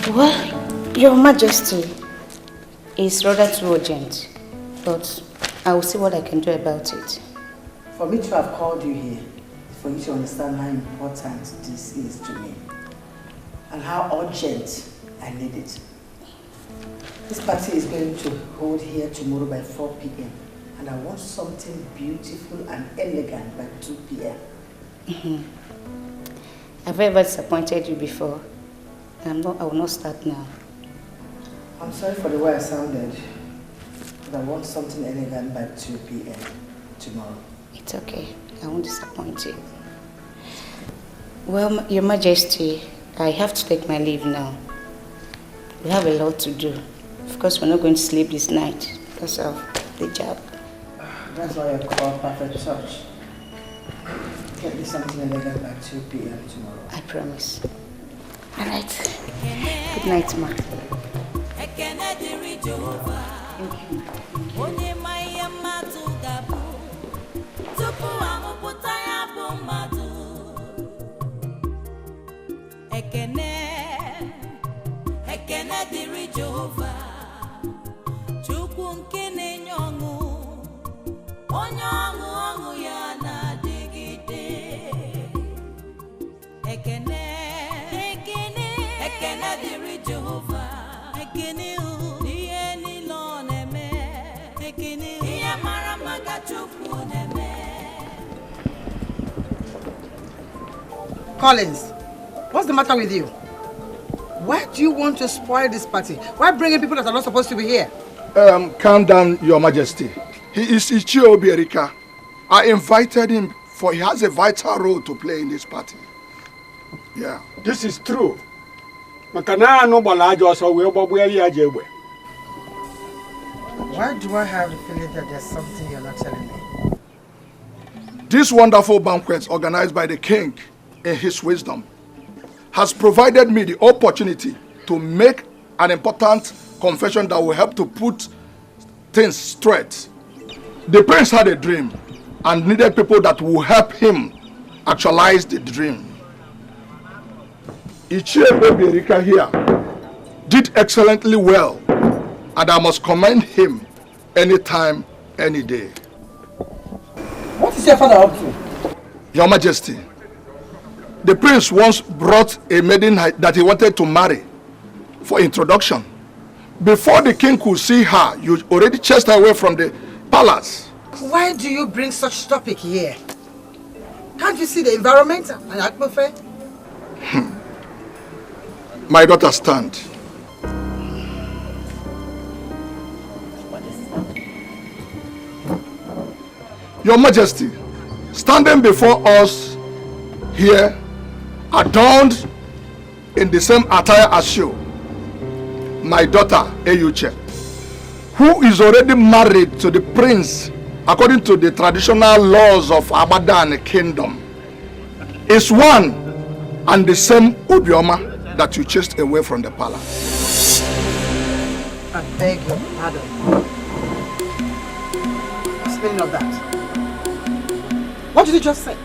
Well, Your Majesty, it's rather too urgent, but I will see what I can do about it. For me to have called you here, for you to understand how important this is to me and how urgent I need it. This party is going to hold here tomorrow by 4 p.m. and I want something beautiful and elegant by 2 p.m. Have I ever disappointed you before? I will not start now. I'm sorry for the way I sounded, but I want something elegant by 2 p.m. tomorrow. It's okay. I won't disappoint you. Well, Your Majesty, I have to take my leave now. We have a lot to do. Of course, we're not going to sleep this night because of the job. That's why I call perfect touch. Get me something elegant by 2 p.m. tomorrow. I promise. All right. Good night, ma. Collins, what's the matter with you? Why do you want to spoil this party? Why bring in people that are not supposed to be here? Calm down, Your Majesty. He is Ichie Obiorika. I invited him for he has a vital role to play in this party. Yeah. This is true. Makana no balajo so we obobueli ajegbe. Why do I have the feeling that there's something you're not telling me? This wonderful banquet organized by the king in his wisdom has provided me the opportunity to make an important confession that will help to put things straight. The prince had a dream and needed people that will help him actualize the dream. Ichie Obiorika here did excellently well, and I must commend him anytime, any day. What is your father up to? Your Majesty, the prince once brought a maiden that he wanted to marry for introduction. Before the king could see her, you already chased her away from the palace. Why do you bring such topic here? Can't you see the environment and atmosphere? My daughter, stand. Your Majesty, standing before us here, adorned in the same attire as you, my daughter Eyuche, who is already married to the prince according to the traditional laws of Abadan kingdom, is one and the same Obioma that you chased away from the palace. I beg your pardon. What's the meaning of that? What did you just say?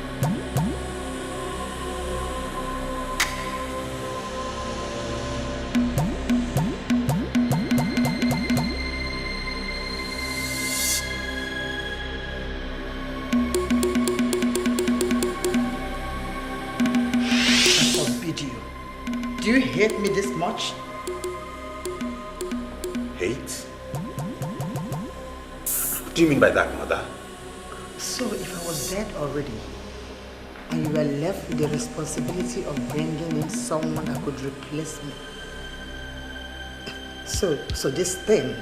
Do you hate me this much? Hate? What do you mean by that, mother? So if I was dead already, and you were left with the responsibility of bringing in someone that could replace me. So this thing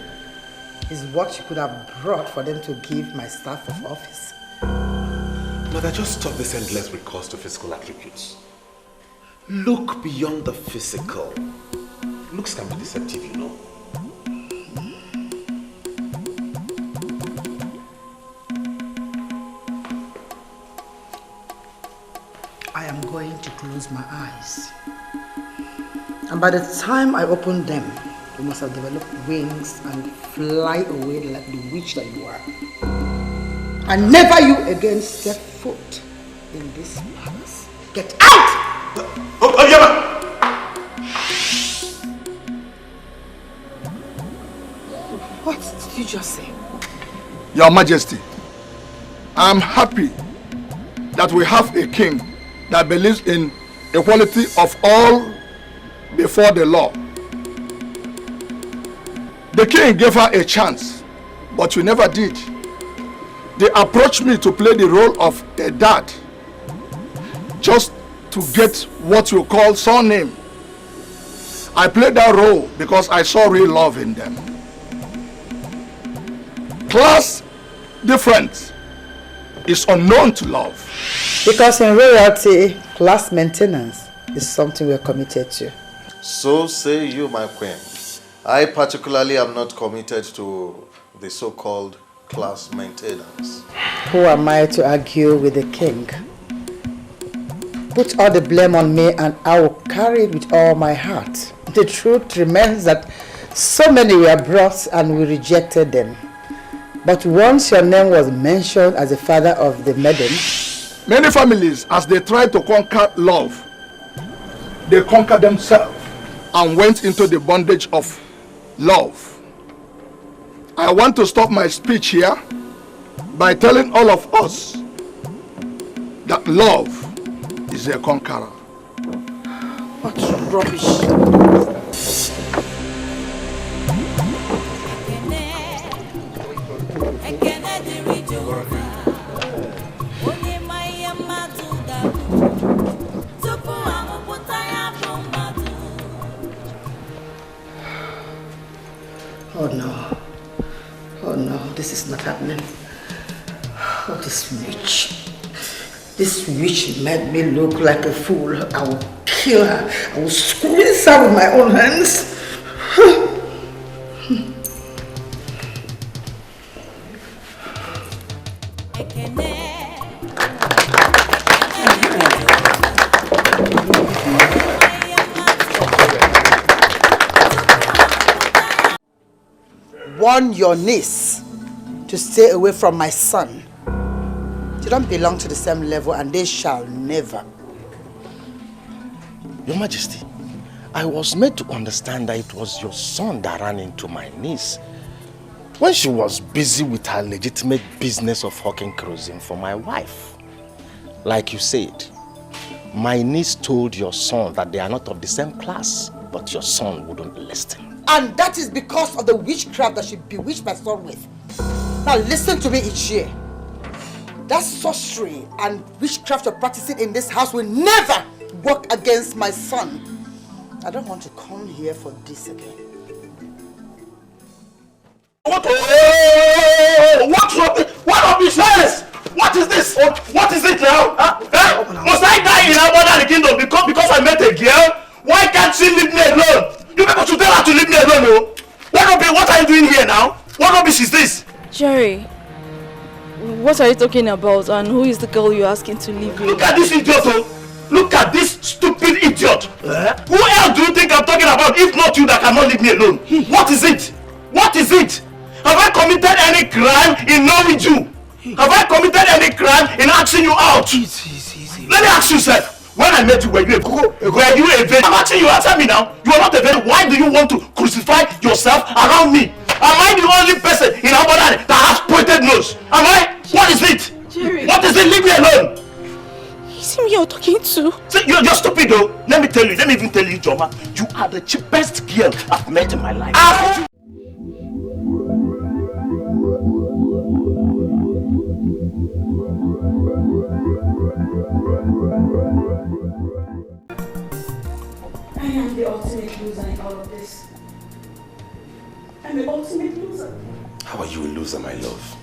is what you could have brought for them to give my staff of office. Mother, just stop this endless recourse to physical attributes. Look beyond the physical. Looks can be deceptive, you know. I am going to close my eyes. And by the time I open them, you must have developed wings and fly away like the witch that you are. And never you again step foot in this palace. Get out! What did you just say? Your Majesty, I'm happy that we have a king that believes in equality of all before the law. The king gave her a chance, but you never did. They approached me to play the role of a dad, just to get what you call surname. I played that role because I saw real love in them. Class difference is unknown to love. Because in royalty, class maintenance is something we're committed to. So say you, my queen. I particularly am not committed to the so-called class maintenance. Who am I to argue with the king? Put all the blame on me and I will carry it with all my heart. The truth remains that so many were brought and we rejected them. But once your name was mentioned as the father of the maiden, many families, as they tried to conquer love, they conquered themselves and went into the bondage of love. I want to stop my speech here by telling all of us that love is a conqueror. What rubbish. oh no. Oh no, this is not happening. Oh, this witch. This witch made me look like a fool. I will kill her. I will squeeze her with my own hands. Warn your niece to stay away from my son. They don't belong to the same level and they shall never. Your Majesty, I was made to understand that it was your son that ran into my niece when she was busy with her legitimate business of hawking kerosene for my wife. Like you said, my niece told your son that they are not of the same class, but your son wouldn't listen. And that is because of the witchcraft that she bewitched my son with. Now listen to me, Ichie. That sorcery and witchcraft you're practicing in this house will never work against my son. I don't want to come here for this again. What rubbish? What is this? What is it now? Must I die in our mother kingdom because I met a girl? Why can't she leave me alone? You people should tell her to leave me alone, no? What are you doing here now? What rubbish is this? Jerry, what are you talking about and who is the girl you're asking to leave you? Look at this idiot, oh! Look at this stupid idiot! Who else do you think I'm talking about if not you that cannot leave me alone? What is it? What is it? Have I committed any crime in knowing you? Have I committed any crime in asking you out? Let me ask you, sir. When I met you, were you a virgin? I'm asking you, answer me now. You are not a virgin. Why do you want to crucify yourself around me? Am I the only person in our body that has pointed nose? Am I? What is it? Jerry. What is it? Leave me alone. Is him you're talking to? See, you're stupid though. Let me even tell you, Joma. You are the cheapest girl I've met in my life. I am the ultimate loser in all of this. I'm the ultimate loser. How are you a loser, my love?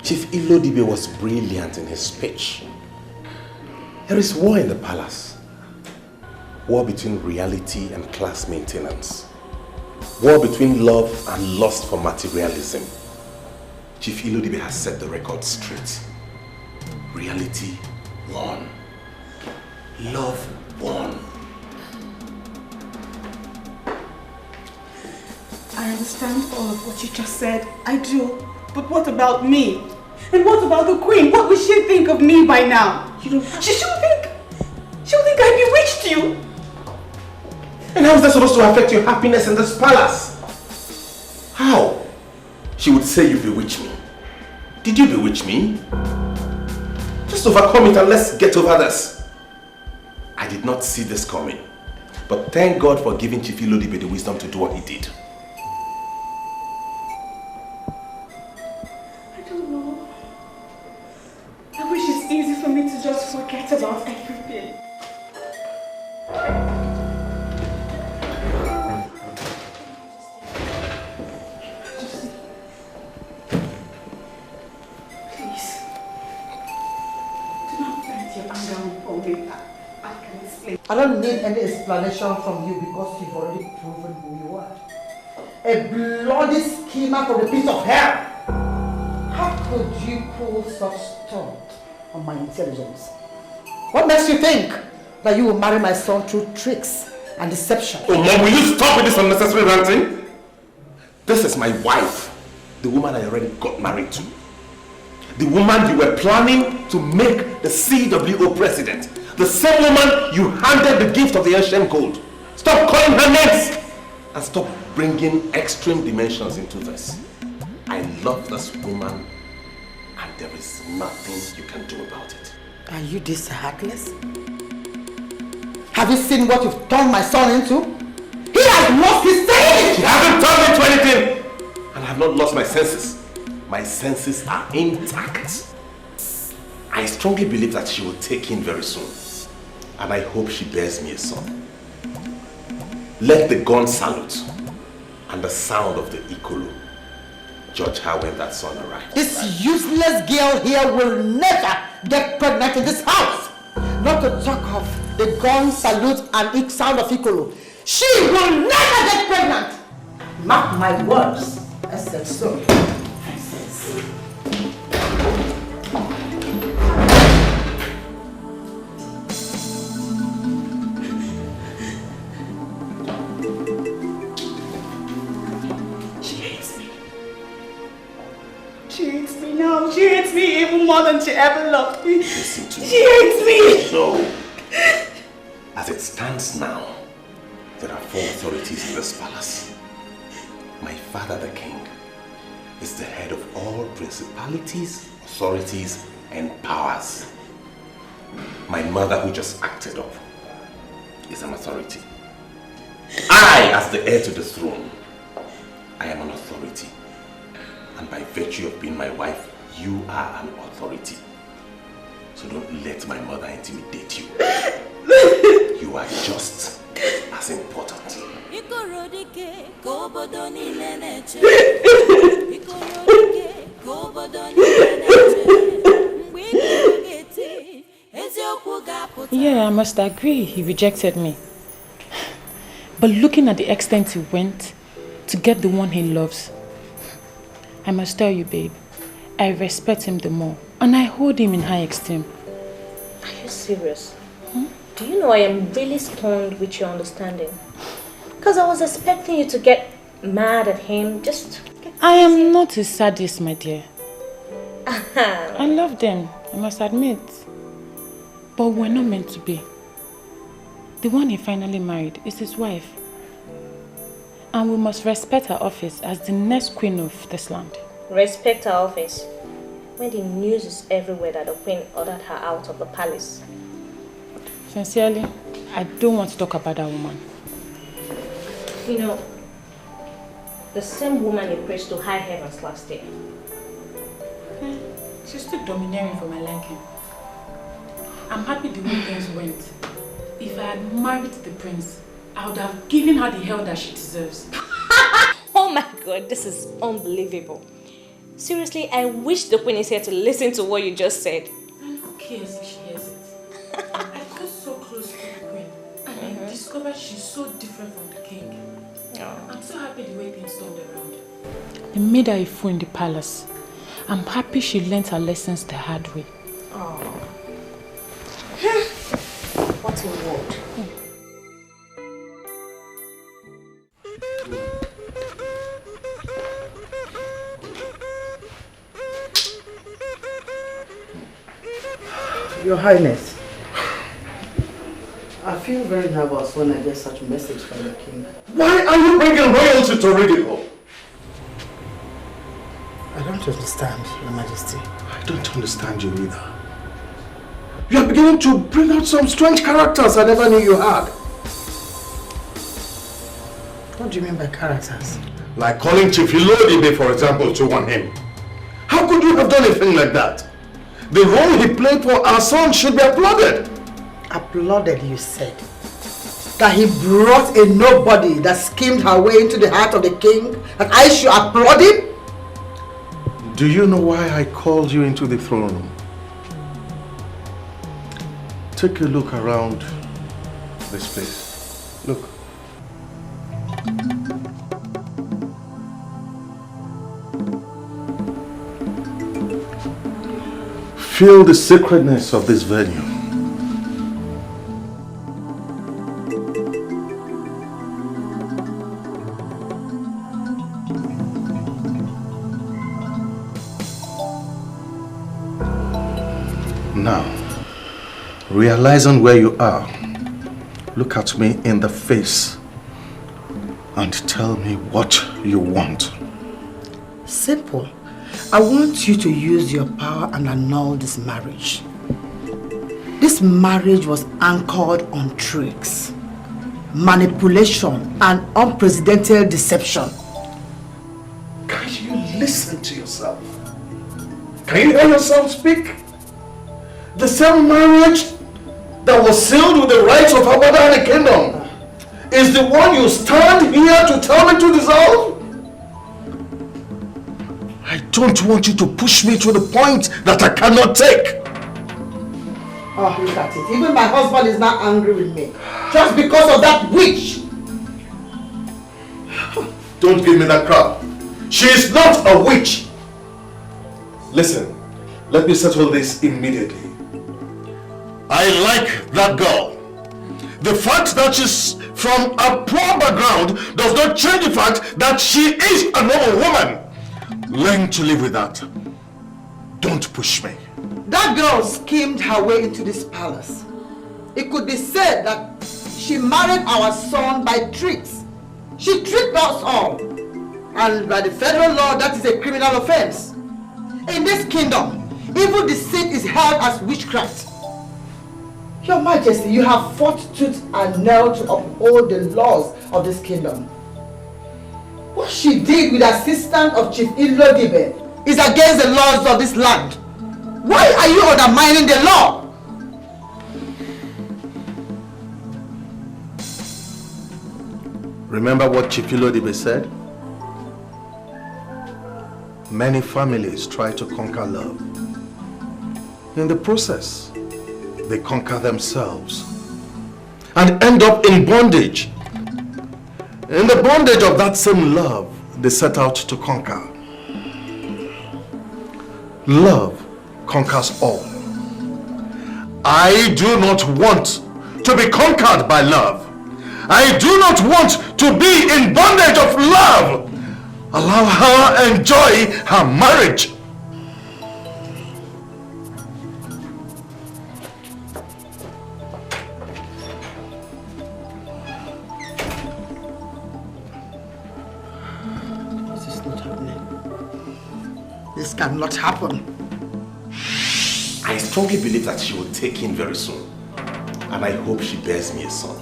Chief Ilodibe was brilliant in his speech. There is war in the palace. War between reality and class maintenance. War between love and lust for materialism. Chief Ilodibe has set the record straight. Reality won. Love won. I understand all of what you just said. I do. But what about me? And what about the queen? What will she think of me by now? She'll think I bewitched you. And how is that supposed to affect your happiness in this palace? How? she would say you bewitched me. Did you bewitch me? Just overcome it and let's get over this. I did not see this coming. But thank God for giving Chief Ilodibe the wisdom to do what he did. I don't know. I wish it's easy for me to just forget about everything. Please. Do not vent your anger on me. I can explain. I don't need any explanation from you because you've already proven who you are. A bloody schemer from the pit of hell. How could you pull such stunt on my intelligence? What makes you think that you will marry my son through tricks and deception? Oh, Mom, will you stop with this unnecessary ranting? This is my wife, the woman I already got married to. The woman you were planning to make the CWO president. The same woman you handed the gift of the ancient gold. Stop calling her names! And stop bringing extreme dimensions into this. I love this woman and there is nothing you can do about it. Are you this heartless? Have you seen what you've turned my son into? He has lost his senses! You haven't turned me into anything! And I have not lost my senses. My senses are intact. I strongly believe that she will take in very soon. And I hope she bears me a son. Let the gun salute and the sound of the Ikulu judge her when that son arrives. This useless girl here will never get pregnant in this house. Not to talk of the gun salute and sound of Ikulu. She will never get pregnant. Mark my words. I said so. No, she hates me even more than she ever loved me. Listen to me. She hates me. No. As it stands now, there are 4 authorities in this palace. My father, the king, is the head of all principalities, authorities, and powers. My mother, who just acted up, is an authority. I, as the heir to the throne, I am an authority. And by virtue of being my wife, you are an authority. So don't let my mother intimidate you. You are just as important. Yeah, I must agree, he rejected me. But looking at the extent he went to get the one he loves, I must tell you, babe, I respect him the more, and I hold him in high esteem. Are you serious? Do you know I am really stunned with your understanding? Because I was expecting you to get mad at him, I am not a sadist, my dear. I love them, I must admit. But we're not meant to be. The one he finally married is his wife. And we must respect her office as the next queen of this land. Respect her office? When the news is everywhere that the queen ordered her out of the palace. Sincerely, I don't want to talk about that woman. You know, the same woman you praised to high heavens last year. She's still domineering for my liking. I'm happy the way things went. If I had married the prince, I would have given her the hell that she deserves. Oh my god, this is unbelievable. Seriously, I wish the queen is here to listen to what you just said. And who cares if she hears it? I got so close to the queen and I discovered she's so different from the king. I'm so happy the way things turned around. They made her a fool in the palace. I'm happy she learned her lessons the hard way. Oh. What a word. Your Highness, I feel very nervous when I get such a message from the king. Why are you bringing royalty to ridicule? to understand, Your Majesty. I don't understand you either. You are beginning to bring out some strange characters I never knew you had. What do you mean by characters? Like calling Chief Ilodibe, for example, to warn him. How could you have done a thing like that? The role he played for our son should be applauded. Applauded, you said? That he brought a nobody that schemed her way into the heart of the king, and I should applaud him? Do you know why I called you into the throne room? Take a look around this place. Look. Feel the sacredness of this venue. Now, realizing where you are, look at me in the face and tell me what you want. Simple. I want you to use your power and annul this marriage. This marriage was anchored on tricks, manipulation, and unprecedented deception. Can you listen to yourself? Can you hear yourself speak? The same marriage that was sealed with the rights of our mother and the kingdom is the one you stand here to tell me to dissolve? I don't want you to push me to the point that I cannot take. Oh, look at it. Even my husband is not angry with me. Just because of that witch. Don't give me that crap. She is not a witch. Listen, let me settle this immediately. I like that girl. The fact that she's from a poor background does not change the fact that she is a normal woman. Learn to live with that. Don't push me. That girl schemed her way into this palace. It could be said that she married our son by tricks. She tricked us all. And by the federal law, that is a criminal offense. In this kingdom, evil deceit is held as witchcraft. Your Majesty, you have fought tooth and nail to uphold the laws of this kingdom. What she did with the assistance of Chief Ilodibe is against the laws of this land. Why are you undermining the law? Remember what Chief Ilodibe said? Many families try to conquer love. In the process, they conquer themselves and end up in bondage. In the bondage of that same love they set out to conquer. Love conquers all. I do not want to be conquered by love. I do not want to be in bondage of love. Allow her enjoy her marriage. This cannot happen. I strongly believe that she will take in very soon. And I hope she bears me a son.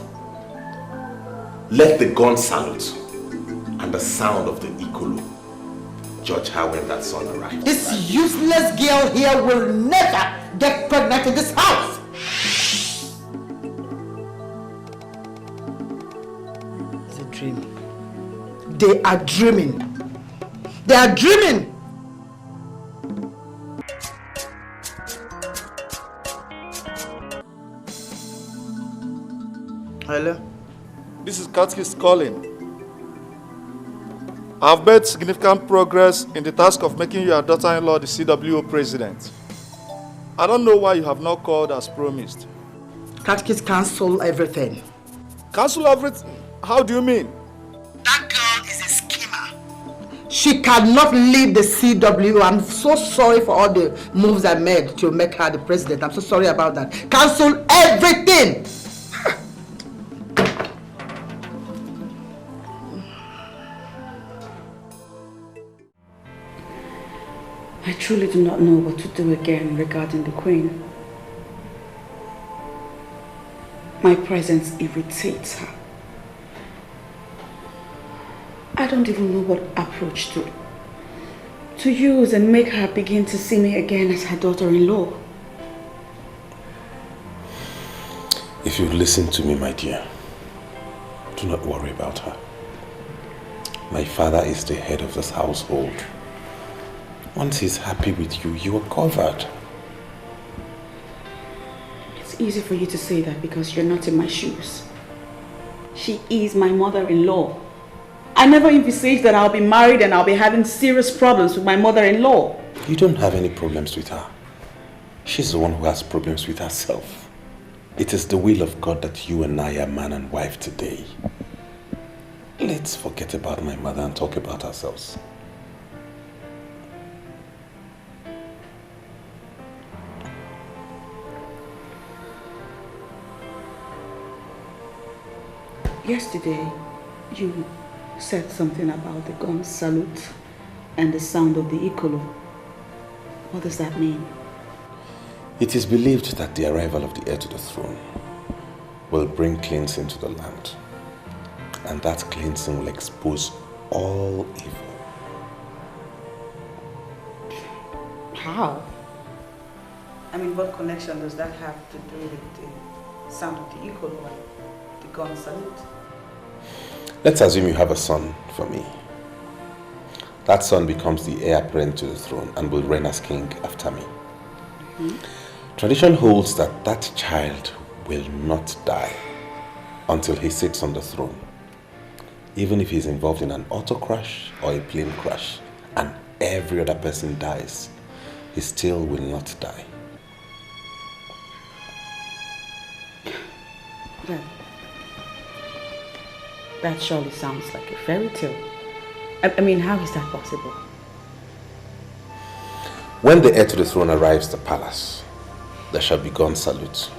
Let the gun salute and the sound of the Kalu judge her when that son arrives. This useless girl here will never get pregnant in this house. It's a dream. They are dreaming. They are dreaming. Hello? This is Katkis calling. I have made significant progress in the task of making your daughter-in-law the CWO president. I don't know why you have not called as promised. Katkis cancel everything. Cancel everything? How do you mean? That girl is a schemer. She cannot lead the CWO. I'm so sorry for all the moves I made to make her the president. I'm so sorry about that. Cancel everything! I truly do not know what to do again regarding the Queen. My presence irritates her. I don't even know what approach to use and make her begin to see me again as her daughter-in-law. If you listen to me, my dear, do not worry about her. My father is the head of this household. Once he's happy with you, you are covered. It's easy for you to say that because you're not in my shoes. She is my mother-in-law. I never envisaged that I'll be married and I'll be having serious problems with my mother-in-law. You don't have any problems with her. She's the one who has problems with herself. It is the will of God that you and I are man and wife today. Let's forget about my mother and talk about ourselves. Yesterday, you said something about the gun salute and the sound of the Ikolo. What does that mean? It is believed that the arrival of the heir to the throne will bring cleansing to the land. And that cleansing will expose all evil. How? I mean, what connection does that have to do with the sound of the Ikolo and the gun salute? Let's assume you have a son for me. That son becomes the heir apparent to the throne and will reign as king after me. Tradition holds that that child will not die until he sits on the throne. Even if he's involved in an auto crash or a plane crash and every other person dies, he still will not die. That surely sounds like a fairy tale. I mean, how is that possible? When the heir to the throne arrives at the palace, there shall be gun salute.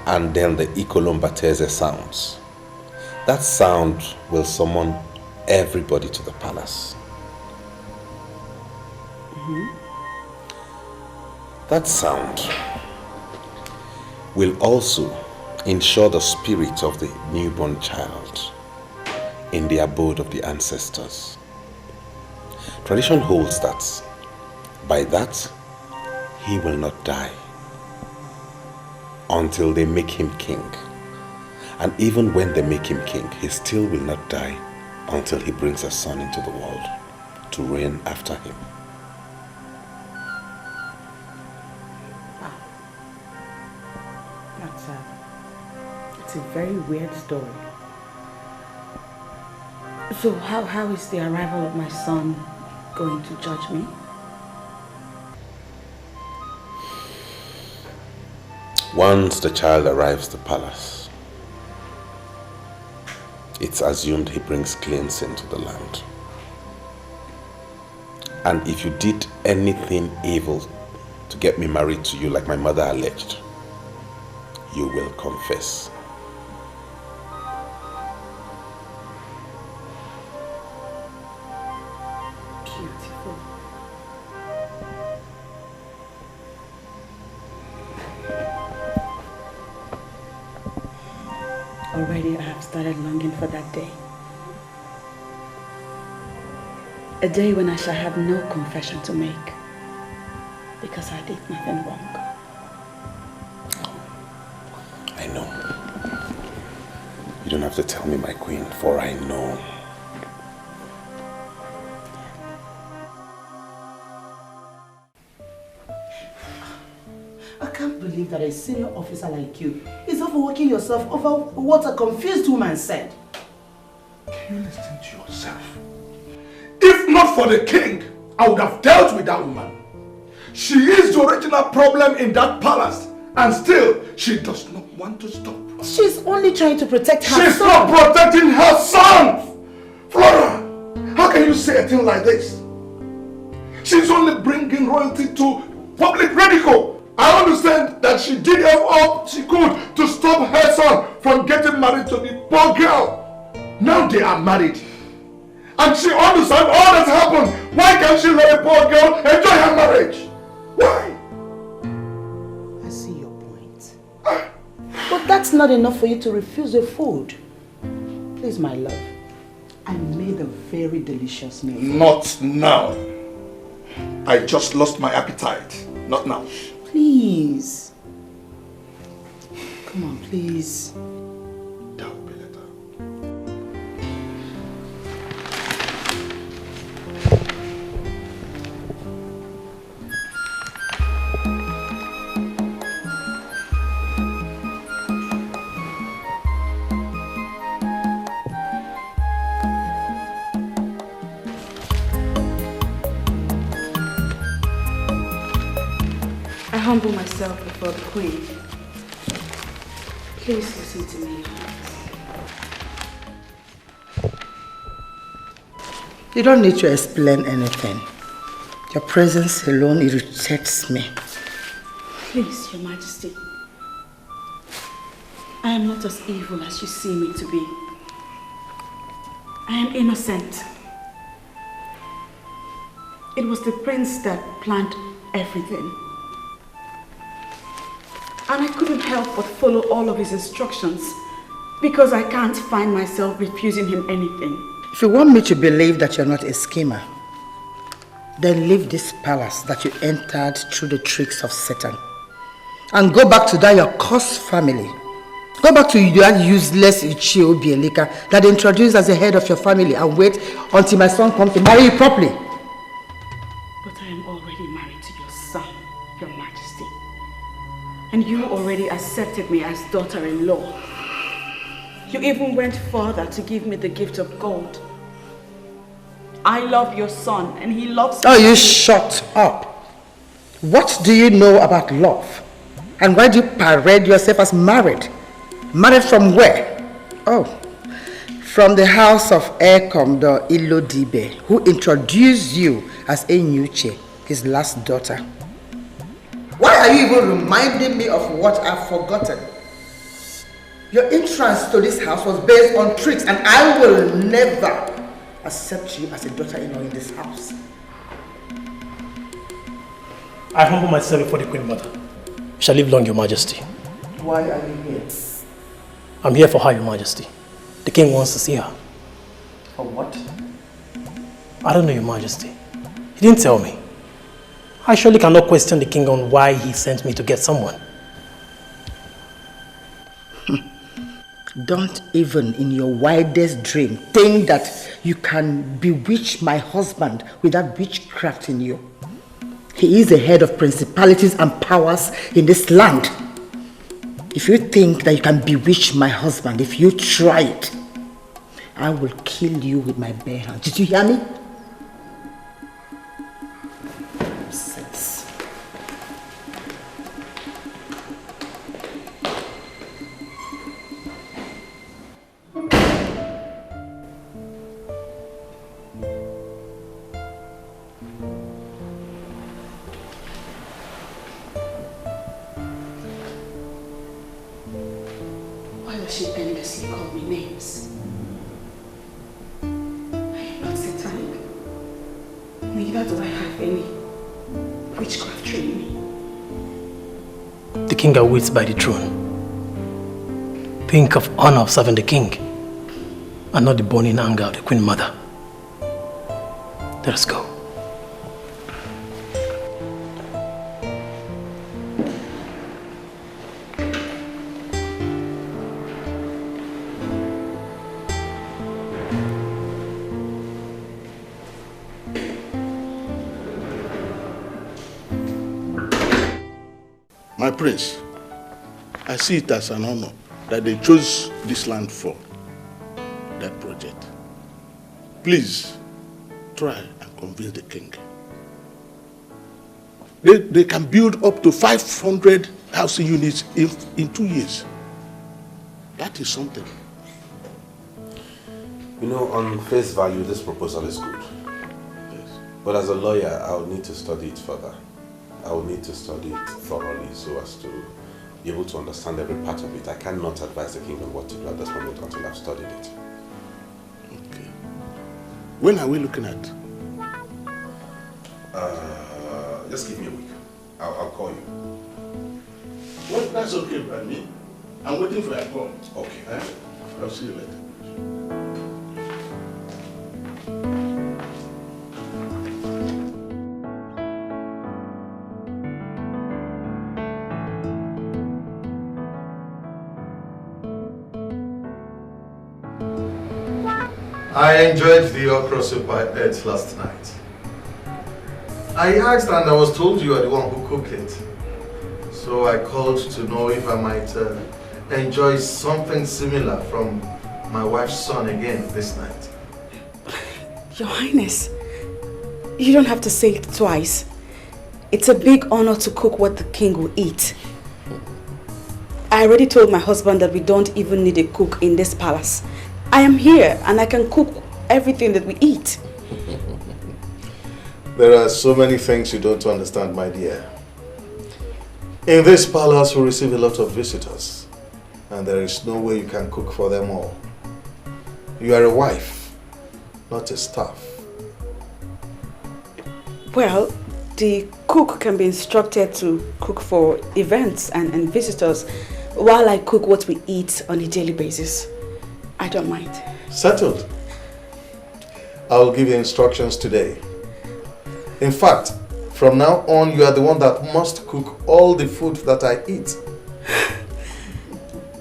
And then the Ikolombateze sounds. That sound will summon everybody to the palace. That sound will also ensure the spirit of the newborn child in the abode of the ancestors. Tradition holds that by that he will not die until they make him king. And even when they make him king, he still will not die until he brings a son into the world to reign after him. It's a very weird story. So how is the arrival of my son going to judge me? Once the child arrives at the palace, it's assumed he brings cleansing to the land. And if you did anything evil to get me married to you like my mother alleged, you will confess. Beautiful. Already I have started longing for that day. A day when I shall have no confession to make because I did nothing wrong. I know. You don't have to tell me, my queen, for I know. I can't believe that a senior officer like you is overworking yourself over what a confused woman said. Can you listen to yourself? If not for the king, I would have dealt with that woman. She is the original problem in that palace, and still, she does not want to stop. She's only trying to protect her son. She's not protecting her son! Flora, how can you say a thing like this? She's only bringing royalty to public ridicule. I understand that she did all she could to stop her son from getting married to the poor girl. Now they are married. And she understands all that's happened. Why can't she let a poor girl enjoy her marriage? Why? I see your point. But that's not enough for you to refuse the food. Please, my love. I made a very delicious meal. Not now. I just lost my appetite. Not now. Please. Come on, please. I humble myself before the Queen. Please listen to me. You don't need to explain anything. Your presence alone irritates me. Please, Your Majesty. I am not as evil as you see me to be. I am innocent. It was the prince that planned everything. And I couldn't help but follow all of his instructions because I can't find myself refusing him anything. If you want me to believe that you're not a schemer, then leave this palace that you entered through the tricks of Satan and go back to that your cursed family. Go back to that useless Ichie Obielika that introduced as the head of your family and wait until my son comes to marry you properly. But I am already married to your son, Your Majesty. And you already accepted me as daughter-in-law. You even went further to give me the gift of gold. I love your son and he loves me. Oh, you shut up. What do you know about love? And why do you parade yourself as married? Married from where? Oh, from the house of Air Commodore Ilodibe, who introduced you as Enyuche, his last daughter. Why are you even reminding me of what I've forgotten? Your entrance to this house was based on tricks, and I will never accept you as a daughter-in-law in this house. I humble myself before the Queen Mother. You shall live long, Your Majesty. Why are you here? I'm here for her, Your Majesty. The King wants to see her. For what? I don't know, Your Majesty. He didn't tell me. I surely cannot question the King on why he sent me to get someone. Don't even in your wildest dream think that you can bewitch my husband with that witchcraft in you. He is the head of principalities and powers in this land. If you think that you can bewitch my husband, if you try it, I will kill you with my bare hands. Did you hear me? Nonsense. Why does she endlessly call me names? I am not satanic. Neither do I have any witchcraft training. The King awaits by the throne. Think of honor of serving the King and not the burning anger of the Queen Mother. Let us go. My prince, I see it as an honor that they chose this land for that project. Please, try and convince the king. They can build up to 500 housing units in 2 years. That is something. You know, on face value, this proposal is good. Yes. But as a lawyer, I will need to study it further. I will need to study it thoroughly so as to be able to understand every part of it. I cannot advise the king on what to do at this moment until I've studied it. Okay. When are we looking at? Just give me a week. I'll call you. Well, that's okay by me. I'm waiting for your call. Okay. I'll see you later. I enjoyed the okra soup I ate last night. I asked and I was told you are the one who cooked it. So I called to know if I might enjoy something similar from my wife's son again this night. Your Highness, you don't have to say it twice. It's a big honor to cook what the king will eat. I already told my husband that we don't even need a cook in this palace. I am here and I can cook everything that we eat. There are so many things you don't understand, my dear. In this palace, we receive a lot of visitors, and there is no way you can cook for them all. You are a wife, not a staff. Well, the cook can be instructed to cook for events and visitors while I cook what we eat on a daily basis. I don't mind. Settled. I'll give you instructions today. In fact, from now on, you are the one that must cook all the food that I eat.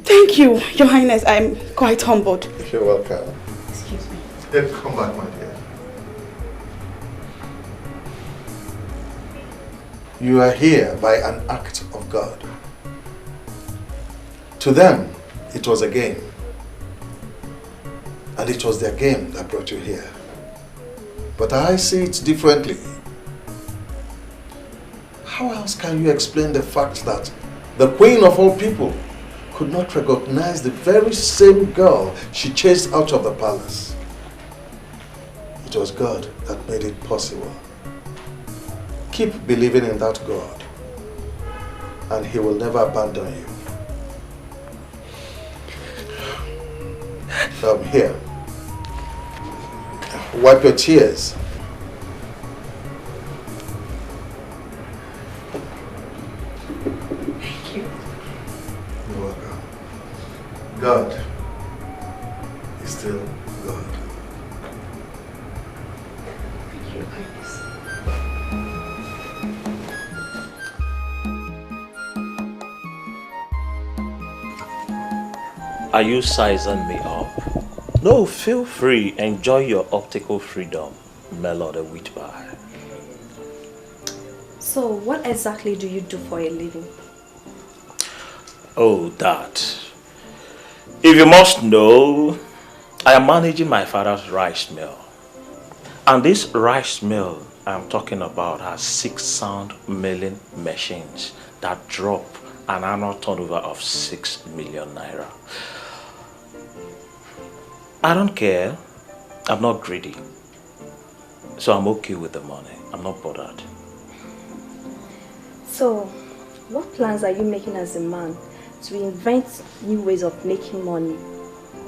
Thank you, Your Highness. I'm quite humbled. You're welcome. Excuse me. Then come back, my dear. You are here by an act of God. To them, it was a game. And it was their game that brought you here. But I see it differently. How else can you explain the fact that the queen of all people could not recognize the very same girl she chased out of the palace? It was God that made it possible. Keep believing in that God, and He will never abandon you. Here. Wipe your tears. Thank you. You're welcome. God is still God. Thank you, Highness. Are you sizing me up? No, feel free. Enjoy your optical freedom, Melody Whitby. So, what exactly do you do for a living? Oh, that. If you must know, I am managing my father's rice mill. And this rice mill I'm talking about has 6 sound milling machines that drop an annual turnover of 6 million naira. I don't care. I'm not greedy. So I'm okay with the money. I'm not bothered. So, what plans are you making as a man to invent new ways of making money?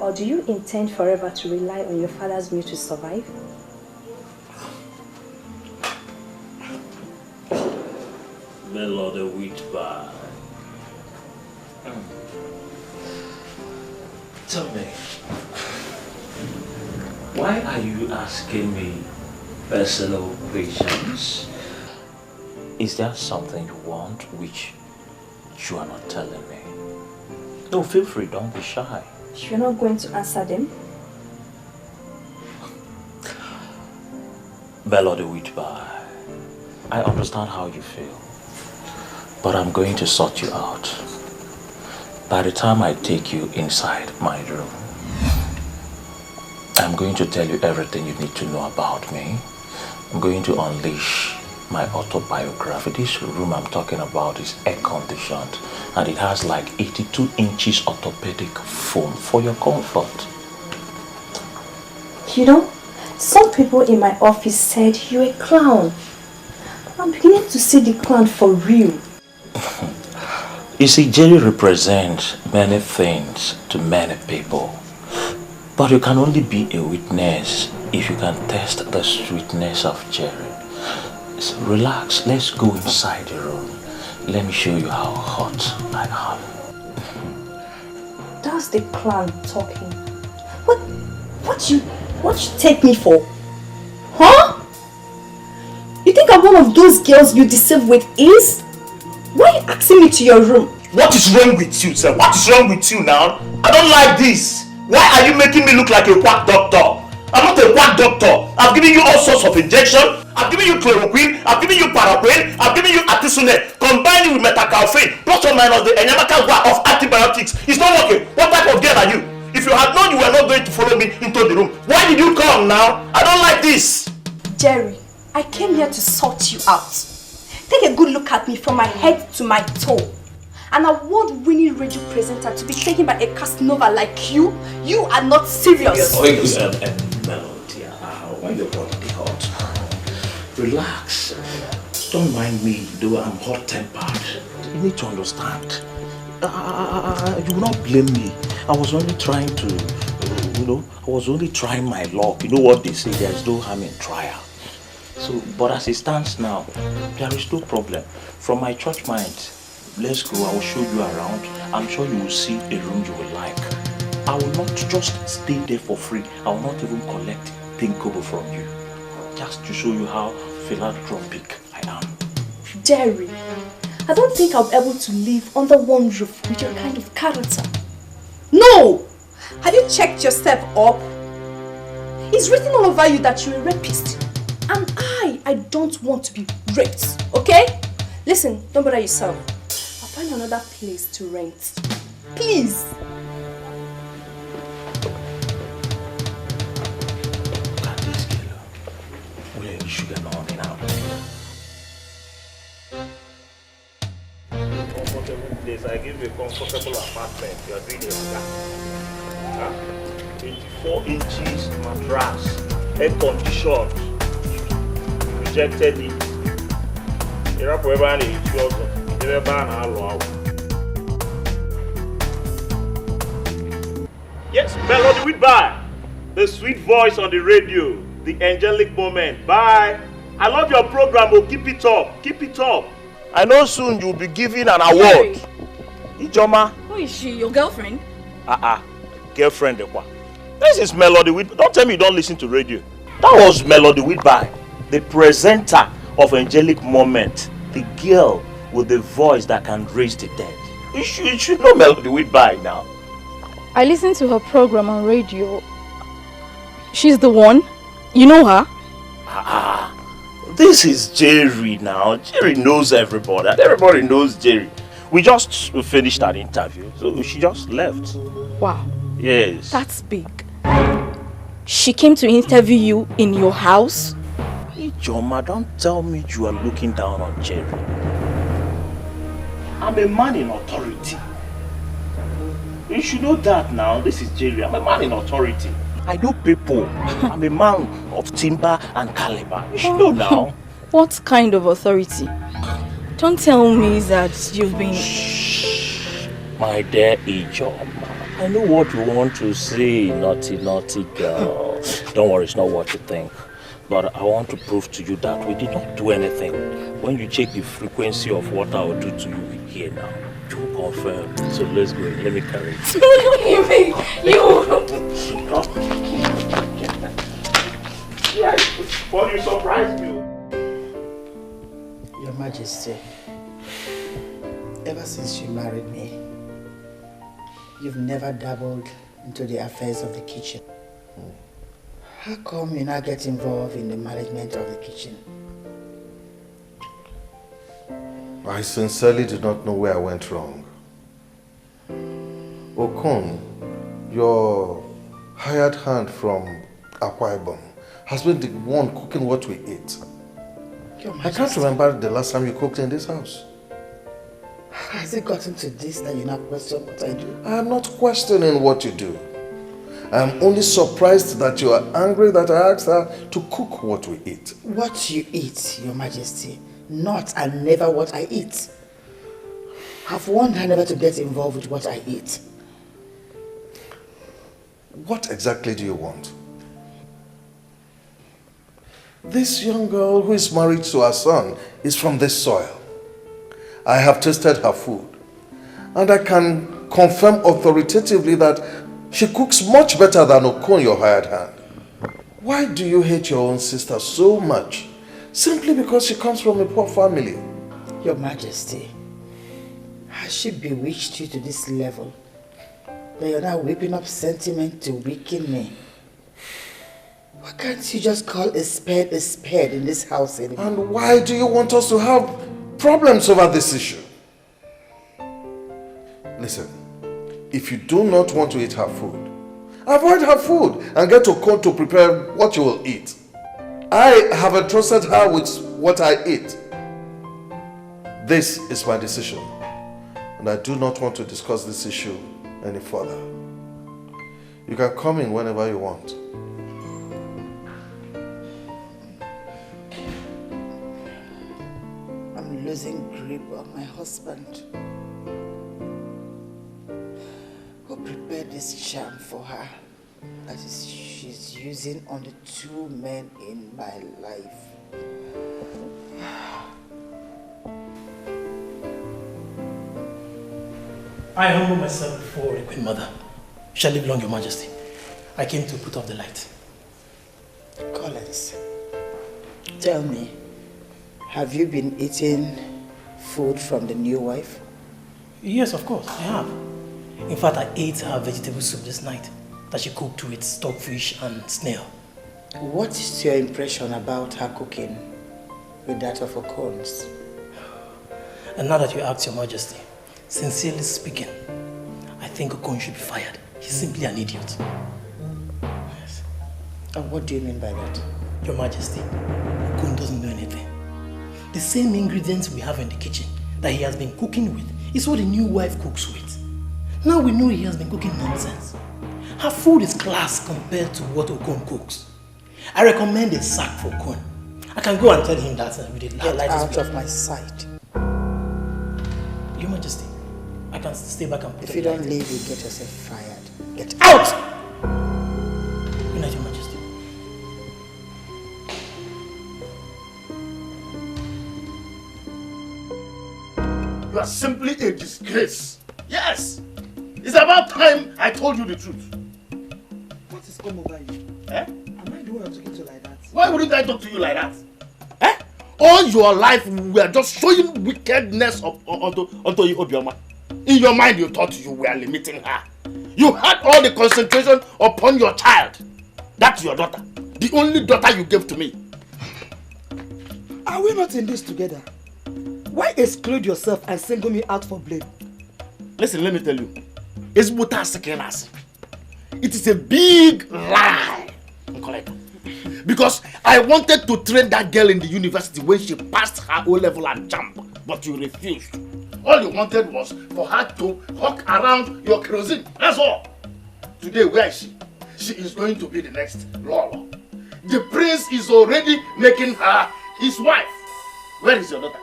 Or do you intend forever to rely on your father's mill to survive? Melody Whitby. Tell me, why are you asking me personal questions? Is there something you want which you are not telling me? No, feel free, don't be shy. You're not going to answer them? Melody Whitby, I understand how you feel, but I'm going to sort you out. By the time I take you inside my room, I'm going to tell you everything you need to know about me. I'm going to unleash my autobiography. This room I'm talking about is air-conditioned and it has like 82 inches orthopedic foam for your comfort. You know, some people in my office said you're a clown. I'm beginning to see the clown for real. You see, Jerry represents many things to many people. But you can only be a witness if you can taste the sweetness of cherry. So relax, let's go inside the room. Let me show you how hot I am. That's the clown talking. What you take me for? Huh? You think I'm one of those girls you deceive with ease? Why are you asking me to your room? What is wrong with you, sir? What is wrong with you now? I don't like this. Why are you making me look like a quack doctor? I'm not a quack doctor. I've given you all sorts of injections. I've given you chloroquine. I've given you paraquine. I've given you artesunate. Combine it with metacalfane. Plus or minus the enyamaka of antibiotics. It's not working. What type of girl are you? If you had known you were not going to follow me into the room, why did you come now? I don't like this. Jerry, I came here to sort you out. Take a good look at me from my head to my toe. An award-winning radio presenter to be taken by a Casanova like you? You are not serious. Melody, why you body hot? Relax. Don't mind me, though I'm hot-tempered. You need to understand. You will not blame me. I was only trying to, I was only trying my luck. You know what they say, there's no harm in trial. So, but as it stands now, there is no problem. From my church mind, let's go, I will show you around. I'm sure you will see a room you will like. I will not just stay there for free. I will not even collect thinkable from you. Just to show you how philanthropic I am. Jerry, I don't think I'll be able to live under one roof with your kind of character. No! Have you checked yourself up? It's written all over you that you're a rapist. And I don't want to be raped, okay? Listen, don't bother yourself. I'll find another place to rent. Please. Look at this girl. Where is sugar on now? Comfortable place. I give you a comfortable apartment. You are doing your job. 24 inches mattress, air conditioned. Rejected it. You're up wherever I need you. You're yes, Melody with bye. The sweet voice on the radio. The angelic moment. Bye. I love your program. Oh, keep it up. Keep it up. I know soon you'll be given an award. Ijoma. Who is she? Your girlfriend? Girlfriend. This is Melody with. Don't tell me you don't listen to radio. That was Melody with bye. The presenter of Angelic Moment. The girl with the voice that can raise the dead. You should know Melody with bye now. I listened to her program on radio. She's the one. You know her? This is Jerry now. Jerry knows everybody. Everybody knows Jerry. We just finished an interview, so she just left. Wow. Yes. That's big. She came to interview you in your house? Ijoma, don't tell me you are looking down on Jerry. I'm a man in authority. You should know that now. This is Jerry. I'm a man in authority. I know people. I'm a man of timber and caliber. You should know now. What kind of authority? Don't tell me that you've been... Shh, my dear Ijoma. I know what you want to say, naughty, naughty girl. Don't worry, it's not what you think. But I want to prove to you that we did not do anything. When you check the frequency of what I will do to you here now, you will confirm. So let's go. Let me carry it. Yes, for you surprised me. Your Majesty, ever since you married me, you've never dabbled into the affairs of the kitchen. How come you now get involved in the management of the kitchen? I sincerely do not know where I went wrong. Okon, your hired hand from Akwa Ibom has been the one cooking what we eat. I can't remember the last time you cooked in this house. Has it gotten to this that you now question what I do? I am not questioning what you do. I am only surprised that you are angry that I asked her to cook what we eat. What you eat, Your Majesty, not and never what I eat. I've warned her never to get involved with what I eat. What exactly do you want? This young girl who is married to her son is from this soil. I have tasted her food, and I can confirm authoritatively that she cooks much better than Okon, your hired hand. Why do you hate your own sister so much? Simply because she comes from a poor family. Your Majesty, has she bewitched you to this level that you're now whipping up sentiment to weaken me? Why can't you just call a spade in this house anymore? And why do you want us to have problems over this issue? Listen, if you do not want to eat her food, avoid her food and get Okon to prepare what you will eat. I have entrusted her with what I eat. This is my decision, and I do not want to discuss this issue any further. You can come in whenever you want. I'm losing grip on my husband. Who prepared this charm for her that she's using on the two men in my life? I humble myself before the Queen Mother. Shall live long, Your Majesty. I came to put off the light. Collins, tell me, have you been eating food from the new wife? Yes, of course, I have. In fact, I ate her vegetable soup this night that she cooked with stockfish and snail. What is your impression about her cooking with that of Okon's? And now that you ask, Your Majesty, sincerely speaking, I think Okon should be fired. He's simply an idiot. Yes. And what do you mean by that? Your Majesty, Okon doesn't know anything. The same ingredients we have in the kitchen that he has been cooking with is what the new wife cooks with. Now we know he has been cooking nonsense. Her food is class compared to what Okon cooks. I recommend a sack for Okon. I can go and tell him that we did Get out of my sight. Your Majesty, I can stay back and put If you don't leave, you get yourself fired. Get out! Good night, Your Majesty. You are simply a disgrace. Yes! It's about time I told you the truth. What is come over you? Eh? Am I the one I'm talking to like that? Why wouldn't I talk to you like that? Eh? All your life we are just showing wickedness onto Obioma. In your mind you thought you were limiting her. You had all the concentration upon your child. That's your daughter. The only daughter you gave to me. Are we not in this together? Why exclude yourself and single me out for blame? Listen, let me tell you. It's Buta. It is a big lie. Because I wanted to train that girl in the university when she passed her O-level and jump, but you refused. All you wanted was for her to hawk around your kerosene. That's all. Today, where is she? She is going to be the next Lolo. The prince is already making her his wife. Where is your daughter?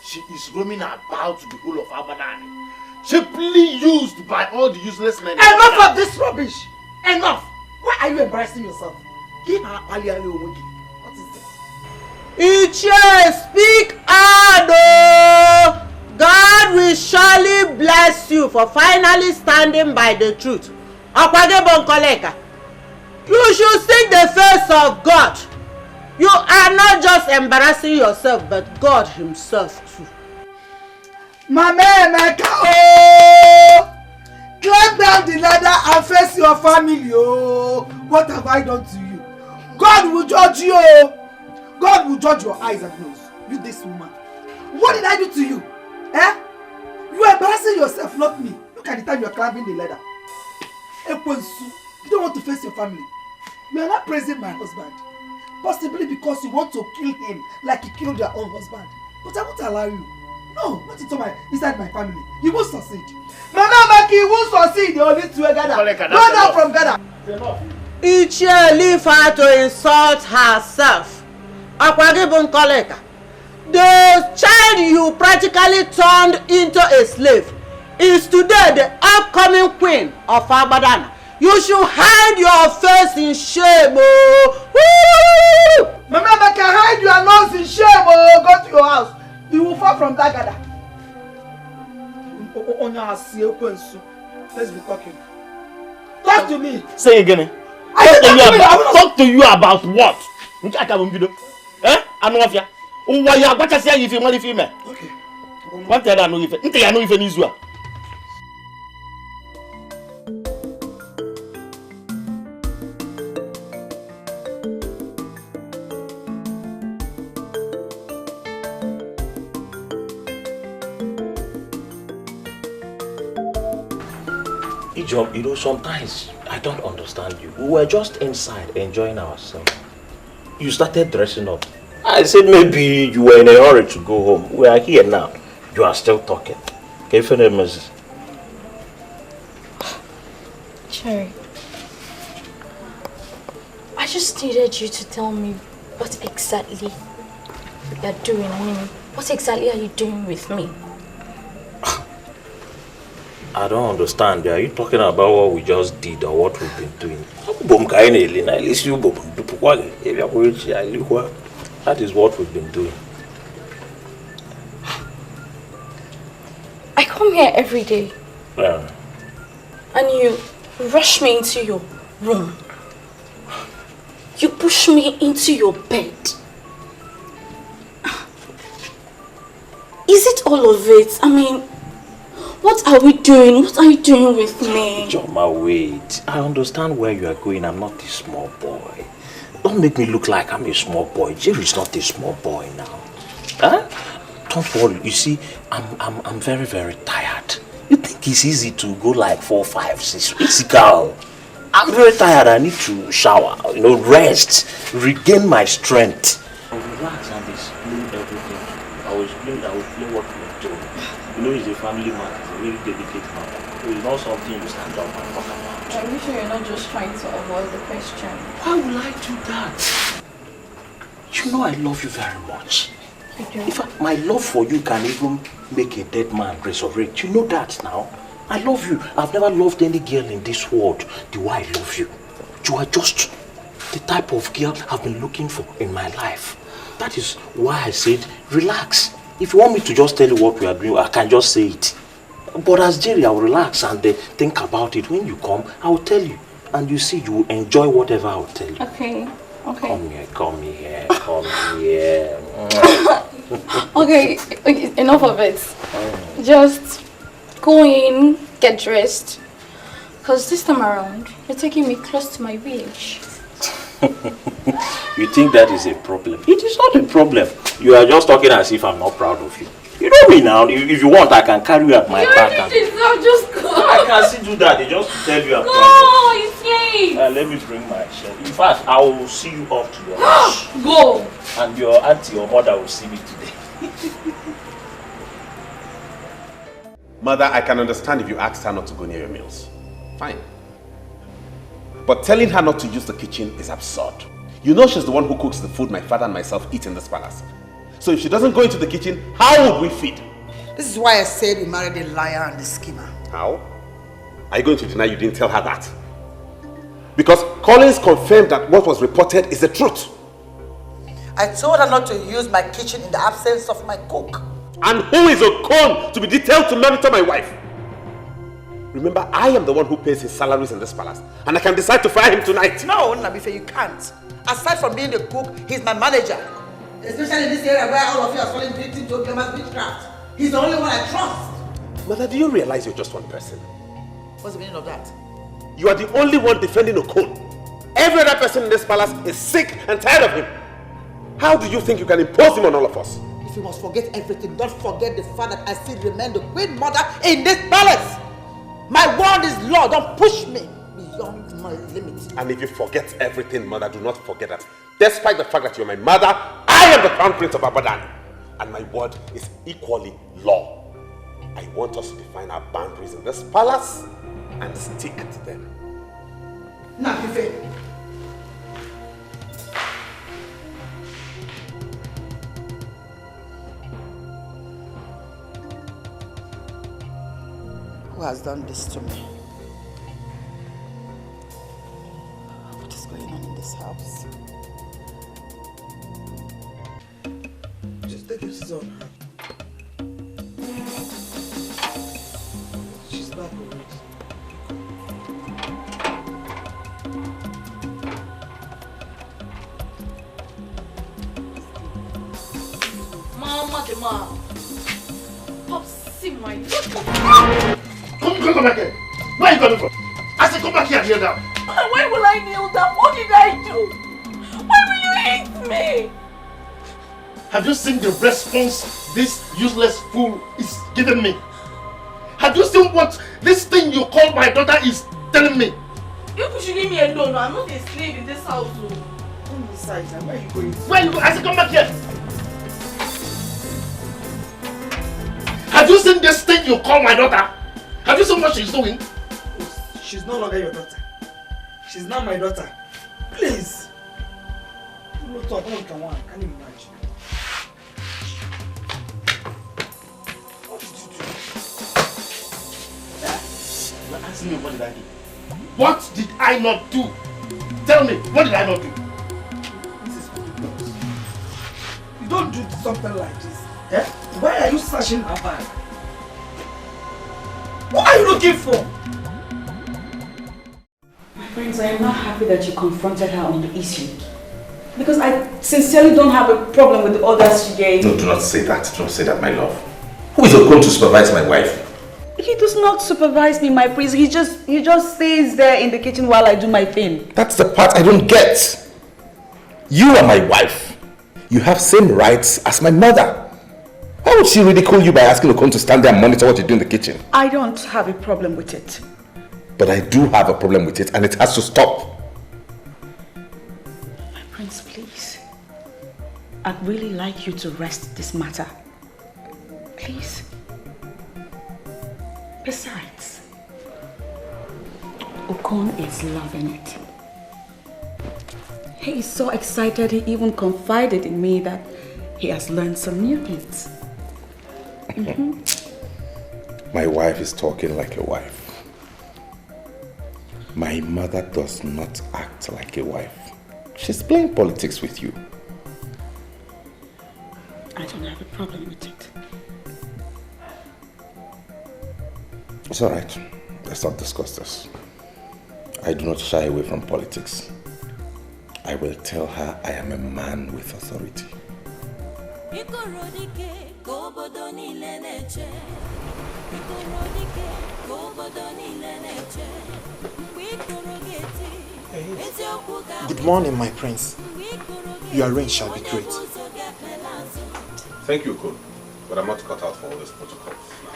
She is roaming about the whole of Abadan, cheaply used by all the useless men. Enough of this rubbish! Enough! Why are you embarrassing yourself? Give her Aliali Omogi. What is this? Iche, speak out! God will surely bless you for finally standing by the truth. Okwage Bonkoleka, you should seek the face of God. You are not just embarrassing yourself, but God himself too. Mama Emeka, oh! Climb down the ladder and face your family, oh! What have I done to you? God will judge you, oh! God will judge your eyes and nose. You this woman. What did I do to you? Eh? You are embarrassing yourself, not me. Look at the time you are climbing the ladder. Ekwensu, you don't want to face your family. You are not praising my husband. Possibly because you want to kill him like you killed your own husband. But I won't allow you. No, not inside my family. You won't succeed. Mama Maki, you won't succeed. You only two Ghana. Go down from Ghana. Iche, leave her to insult herself. Akwage Bonkoleka, the child you practically turned into a slave is today the upcoming queen of Abadan. You should hide your face in shame, oh. Woo! Mama, I can hide your nose in shame, oh. Go to your house. You will fall from that gather. Let's be talking. Talk to me. Say again. Talk to you about what? Eh? I know of ya. Why you what I say if you want female? Okay. What tell I know if I know if in Israel. You know, sometimes I don't understand you. We were just inside enjoying ourselves. You started dressing up. I said maybe you were in a hurry to go home. We are here now. You are still talking. Can you finish, Mrs.? Cherry, I just needed you to tell me what exactly you're doing. I mean, what exactly are you doing with me? I don't understand. Are you talking about what we just did or what we've been doing? That is what we've been doing. I come here every day. Yeah. And you rush me into your room. You push me into your bed. Is it all of it? I mean, what are we doing? What are you doing with me? Joma, wait. I understand where you are going. I'm not a small boy. Don't make me look like I'm a small boy. Jerry's not a small boy now. Huh? Don't worry. You see, I'm very, very tired. You think it's easy to go like 4, 5, 6? Easy, girl. I'm very tired. I need to shower, rest, regain my strength. Relax and explain everything. I will explain what we're doing. It's a family matter. It's a very delicate matter. It's not something you stand up and talk about. Are you sure you're not just trying to avoid the question? Why would I do that? You know I love you very much. I do. In fact, my love for you can even make a dead man resurrect. You know that now. I love you. I've never loved any girl in this world the way I love you. You are just the type of girl I've been looking for in my life. That is why I said, relax. If you want me to just tell you what we are doing, I can just say it. But as Jerry, I will relax and think about it. When you come, I will tell you. And you see, you will enjoy whatever I will tell you. Okay. Come here. Okay, enough of it. Just go in, get dressed. Because this time around, you're taking me close to my village. You think that is a problem? It is not a problem. You are just talking as if I'm not proud of you. You know me now. If you want, I can carry you at my back. Just go. I can still do that. They just tell you I'm proud. Go, it's late. Let me bring my shirt. In fact, I will see you up to your house. Go. And your auntie or mother will see me today. Mother, I can understand if you asked her not to go near your meals. Fine. But telling her not to use the kitchen is absurd. You know she's the one who cooks the food my father and myself eat in this palace. So if she doesn't go into the kitchen, how would we feed? This is why I said you married a liar and a schemer. How? Are you going to deny you didn't tell her that? Because Collins confirmed that what was reported is the truth. I told her not to use my kitchen in the absence of my cook. And who is Okon to be detailed to monitor my wife? Remember, I am the one who pays his salaries in this palace. And I can decide to fire him tonight. No, Nnabuife, you can't. Aside from being the cook, he's my manager. Especially in this area where all of you are falling victim to Obiama's witchcraft. He's the only one I trust. Mother, do you realize you're just one person? What's the meaning of that? You are the only one defending Okon. Every other person in this palace is sick and tired of him. How do you think you can impose him on all of us? If you must forget everything, don't forget the fact that I still remain the queen mother in this palace. My word is law. Don't push me beyond my limits. And if you forget everything, Mother, do not forget that despite the fact that you're my mother, I am the crown prince of Abadan. And my word is equally law. I want us to define our boundaries in this palace and stick to them. Nnabuife. Who has done this to me? take it easy on her. She's back already. Mama, the mom. Pop, see my. Come back here. Where are you coming from? I said come back here and kneel down. Why will I kneel down? What did I do? Why will you hate me? Have you seen the response this useless fool is giving me? Have you seen what this thing you call my daughter is telling me? You should leave me alone. I'm not a slave in this house. Besides, where are you going? Where are you going? I said come back here. Have you seen this thing you call my daughter? Have you seen what she's doing? She's no longer your daughter. She's not my daughter. Please. Can you imagine? What did you do? You're asking me what did I do? What did I not do? Tell me, what did I not do? This is ridiculous. You don't do something like this. Eh? Why are you searching her bag? What are you looking for? Prince, I am not happy that you confronted her on the issue. Because I sincerely don't have a problem with the orders she gave. No, do not say that. Do not say that, my love. Who is going to supervise my wife? He does not supervise me, my prince. He just stays there in the kitchen while I do my thing. That's the part I don't get. You are my wife. You have same rights as my mother. Why would she ridicule you by asking Okon to stand there and monitor what you do in the kitchen? I don't have a problem with it. But I do have a problem with it, and it has to stop. My prince, please. I'd really like you to rest this matter. Please. Besides, Okon is loving it. He is so excited he even confided in me that he has learned some new things. My wife is talking like a wife. My mother does not act like a wife. She's playing politics with you. I don't have a problem with it. It's all right. Let's not discuss this. I do not shy away from politics. I will tell her I am a man with authority. Good morning, my prince. Your reign shall be great. Thank you, Kalu, but I'm not cut out for all these protocols now.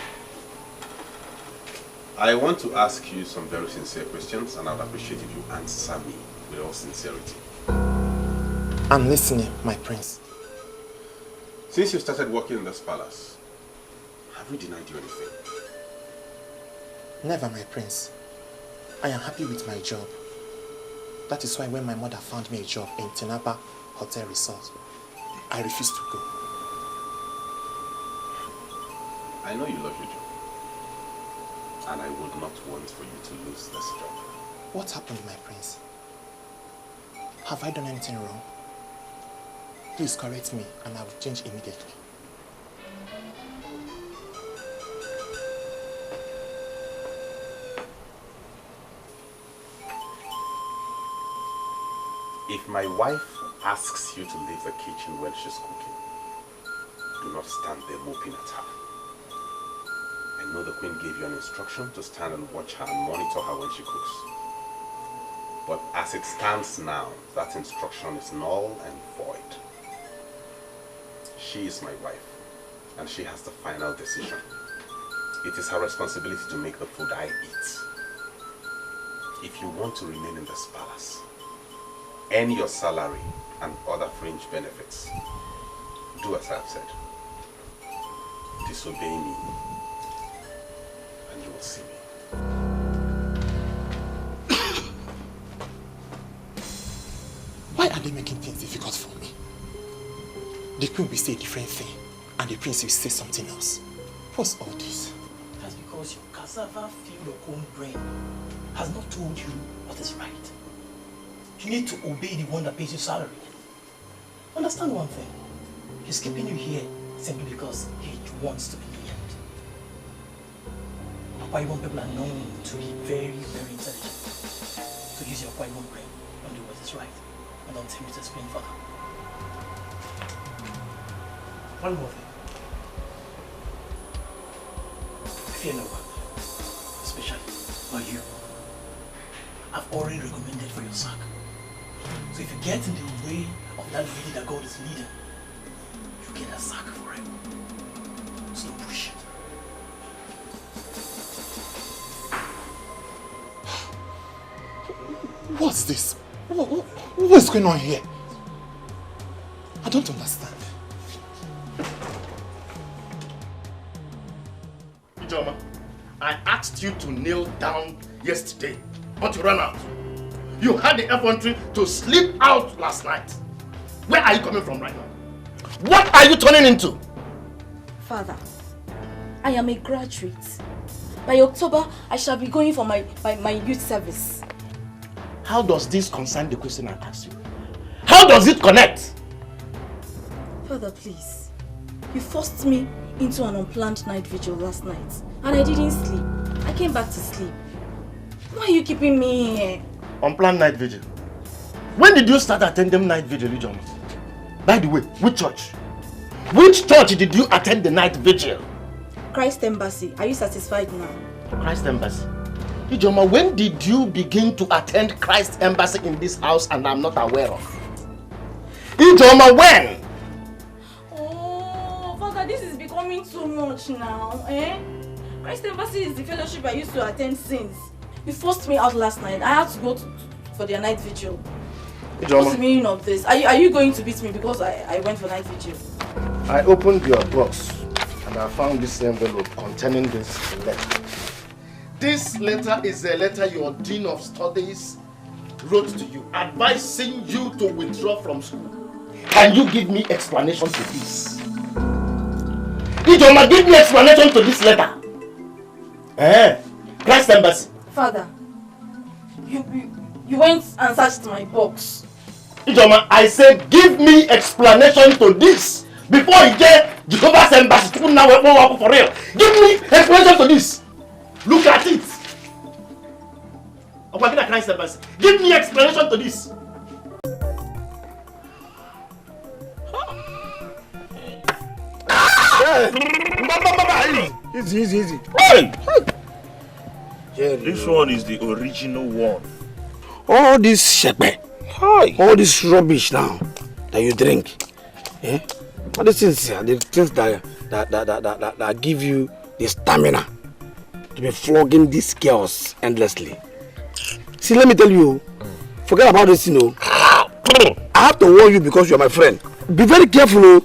I want to ask you some very sincere questions, and I would appreciate if you answer me with all sincerity. I'm listening, my prince. Since you started working in this palace, have we denied you anything? Never, my prince. I am happy with my job. That is why when my mother found me a job in Tinapa Hotel Resort, I refused to go. I know you love your job, and I would not want for you to lose this job. What happened, my prince? Have I done anything wrong? Please correct me and I will change immediately. If my wife asks you to leave the kitchen when she's cooking, do not stand there moping at her. I know the queen gave you an instruction to stand and watch her and monitor her when she cooks. But as it stands now, that instruction is null and void. She is my wife, and she has the final decision. It is her responsibility to make the food I eat. If you want to remain in this palace, earn your salary and other fringe benefits, do as I have said. Disobey me, and you will see me. Why are they making things difficult for me? The queen will say a different thing, and the prince will say something else. What's all this? That's because your cassava-filled own brain has not told you what is right. You need to obey the one that pays your salary. Understand one thing. He's keeping you here simply because he wants to be the end. Akwa Ibom people are known to be very, very intelligent. So use your Akwa Ibom brain and do what is right. And don't tell me to explain further. One more thing. Fear no one, especially by you. I've already recommended for your sack. So if you get in the way of that lady that God is leading, you get a sack for him. So don't push it. What's this? What's going on here? I don't understand. Ijoma, I asked you to kneel down yesterday, but you ran out. You had the effrontery to sleep out last night. Where are you coming from right now? What are you turning into? Father, I am a graduate. By October, I shall be going for my youth service. How does this concern the question I asked you? How does it connect? Father, please. You forced me into an unplanned night vigil last night, and I didn't sleep. I came back to sleep. Why are you keeping me here? Unplanned night vigil. When did you start attending night vigil, Ijoma? By the way, which church? Which church did you attend the night vigil? Christ Embassy. Are you satisfied now? Christ Embassy. Ijoma, when did you begin to attend Christ Embassy in this house and I'm not aware of? Ijoma, when? Oh, Father, this is becoming too much now, eh? Christ Embassy is the fellowship I used to attend since. You forced me out last night. I had to go for their night vigil. What's the meaning of this? Are you going to beat me because I went for night vigil? I opened your box and I found this envelope containing this letter. This letter is a letter your Dean of Studies wrote to you, advising you to withdraw from school. Can you give me explanation to this? Ijoma, give me explanation to this letter. Christ Embassy. Father, you went and searched my box. Ijoma, I said give me explanation to this before you get Jehovah's Embassy to now work for real. Give me explanation to this. Look at it. Christ Embassy. Give me explanation to this. Easy. Hey! This one is the original one. All this shepe, all this rubbish now that you drink, all these things here, the things that give you the stamina to be flogging these girls endlessly. See, let me tell you, forget about this, I have to warn you because you are my friend. Be very careful,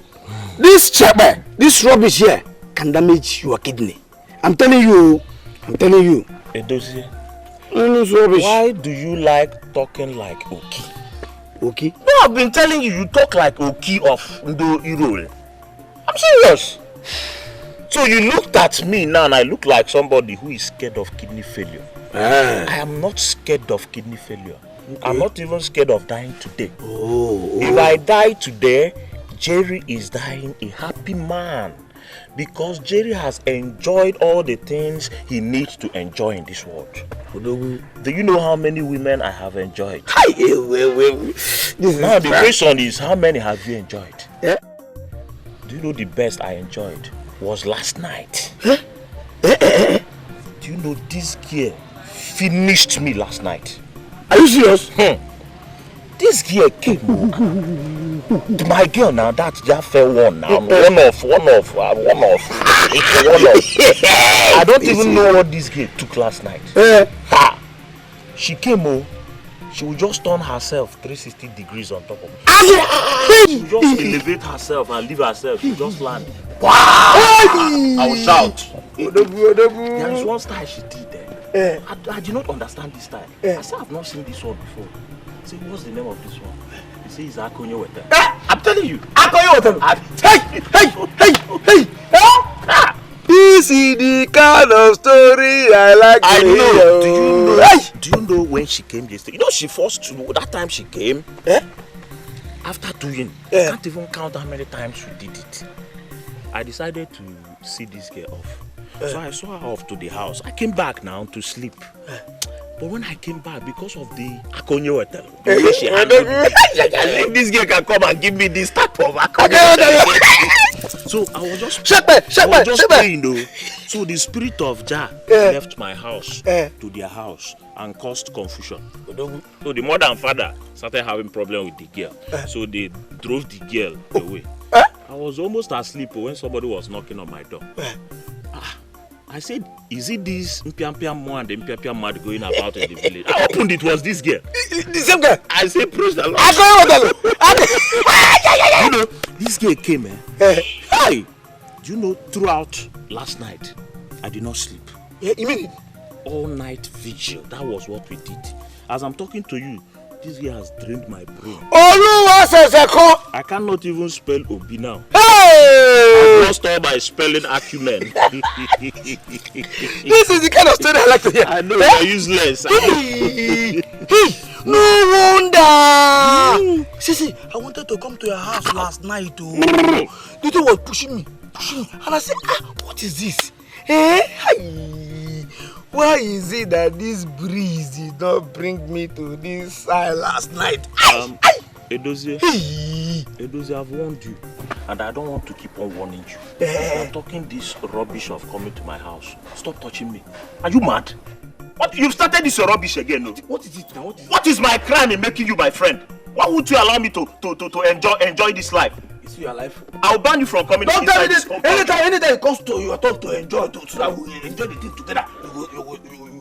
This shepe, this rubbish here can damage your kidney. I'm telling you. Edozie, rubbish. Why do you like talking like Oki? Oki? No, I've been telling you, you talk like Oki of Ndo Irole. I'm serious. So you looked at me now and I look like somebody who is scared of kidney failure. I am not scared of kidney failure. Okay. I'm not even scared of dying today. If I die today, Jerry is dying a happy man. Because Jerry has enjoyed all the things he needs to enjoy in this world. Do you know how many women I have enjoyed? Now the question is, how many have you enjoyed? Do you know the best I enjoyed was last night? Do you know this girl finished me last night? Are you serious? This girl came. My girl now, that's Jaffe one now. One off. I don't even know what this girl took last night. She came, she would just turn herself 360 degrees on top of me. She would just elevate herself and leave herself. She would just land. Wow! I will shout. There is one style she did there. I did not understand this style. I said I've not seen this one before. I said, what's the name of this one? He says it's Akonyo Weta. I'm telling you. Akonyo Weta. Hey! This is the kind of story I like to hear. Do you know when she came yesterday? You know she forced to, that time she came. After doing, I can't even count how many times we did it. I decided to see this girl off. So I saw her off to the house. I came back now to sleep. But when I came back, because of the Akonye hotel, the way she handled me, this girl can come and give me this type of Akonye hotel. So I was just praying though. So the spirit of Jah left my house to their house and caused confusion. So the mother and father started having problem with the girl. So they drove the girl away. I was almost asleep when somebody was knocking on my door. I said, is it this Mpiampia Mo and the Mpiampia mad going about in the village? I opened it, was this girl. The same girl? I said, praise the Lord. You know, this girl came, Hey! Do you know, throughout last night, I did not sleep. Yeah, you mean it? All night vigil. That was what we did. As I'm talking to you, this girl has drained my brain. I cannot even spell Obi now. Hey! I've lost all my spelling acumen. This is the kind of story I like to hear. I know you're useless. No wonder. See, I wanted to come to your house last night. The thing was pushing me. And I said, what is this? Why is it that this breeze did not bring me to this side last night? Edozie, I've warned you, and I don't want to keep on warning you. You're talking this rubbish of coming to my house. Stop touching me. Are you mad? What? You've started this rubbish again, no? What is it now? What is my crime in making you my friend? Why would you allow me to enjoy this life? Is your life? I'll ban you from coming. Don't tell me this. Anytime it comes to your turn to enjoy, so that we enjoy the thing together. You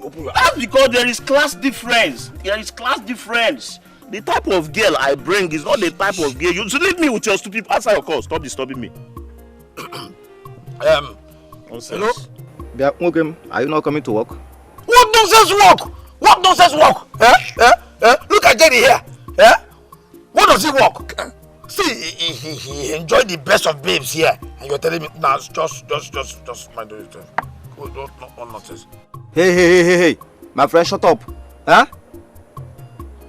open your eyes. That's because there is class difference. There is class difference. The type of girl I bring is not the type of girl. You should leave me with your stupid. Answer your call. Stop disturbing me. Hello? Are you not coming to work? What nonsense work? What nonsense work? Look at Jerry here. What does he work? See, he enjoyed the best of babes here, and you're telling me now, just mind yourself. No nonsense. Hey, my friend, shut up. Huh?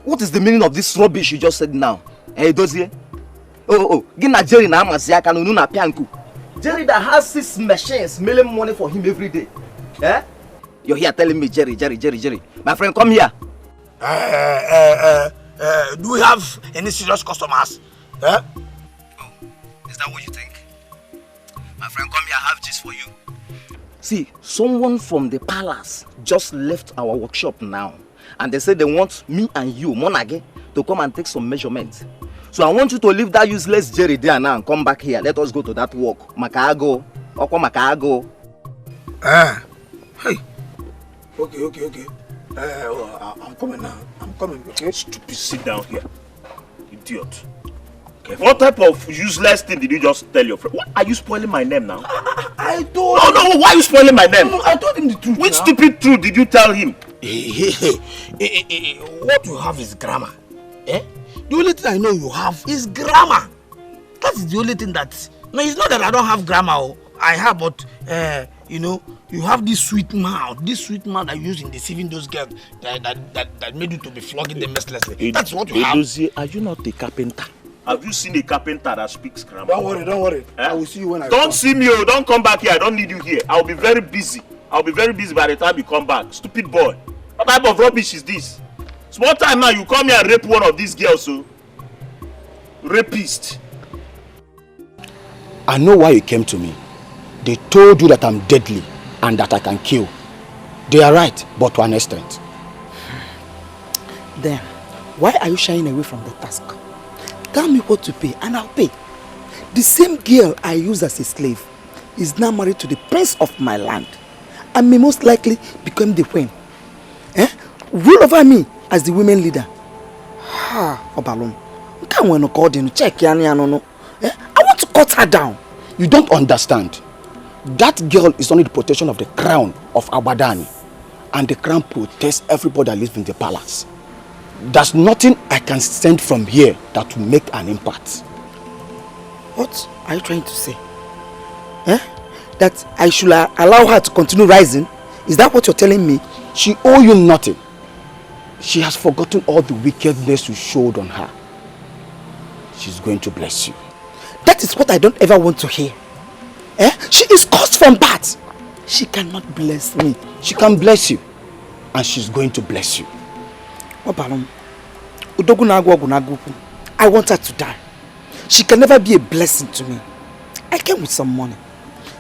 What is the meaning of this rubbish you just said now? Hey, Dozie. Gina Jerry na amasi aka no na pianku. Jerry that has 6 machines making money for him every day. You're here telling me Jerry. My friend, come here. Do we have any serious customers? Oh, is that what you think? My friend, come here, I have this for you. See, someone from the palace just left our workshop now. And they said they want me and you, Monage, to come and take some measurements. So I want you to leave that useless Jerry there now and come back here. Let us go to that work. Makago. Makago. Hey. Okay. I'm coming now. Okay? Stupid, sit down here. Idiot. Okay. What type of useless thing did you just tell your friend? What? Are you spoiling my name now? I told him. No, why are you spoiling my name? No, I told him the truth. Which stupid truth did you tell him? What you have is grammar. The only thing I know you have is grammar. That is the only thing that... No, it's not that I don't have grammar. I have, but, you have this sweet mouth that you use in deceiving those girls that made you to be flogging them mercilessly. That's what you have. Are you not a carpenter? Have you seen a carpenter that speaks grammar? Don't worry. I will see you when I come. Don't see me, don't come back here. I don't need you here. I'll be very busy. By the time you come back. Stupid boy. What type of rubbish is this? Small time now, you come here and rape one of these girls, so. Rapist. I know why you came to me. They told you that I'm deadly and that I can kill. They are right, but to an extent. Then, why are you shying away from the task? Tell me what to pay and I'll pay. The same girl I use as a slave is now married to the prince of my land and may most likely become the queen. Rule over me as the women leader. Obalon. I want to cut her down. You don't understand. That girl is under the protection of the crown of Abadani. And the crown protects everybody that lives in the palace. There's nothing I can send from here that will make an impact. What are you trying to say? That I should allow her to continue rising? Is that what you're telling me? She owes you nothing. She has forgotten all the wickedness you showed on her. She's going to bless you. That is what I don't ever want to hear. She is caused from birth. She cannot bless me. She can bless you. And she's going to bless you. I want her to die. She can never be a blessing to me. I came with some money.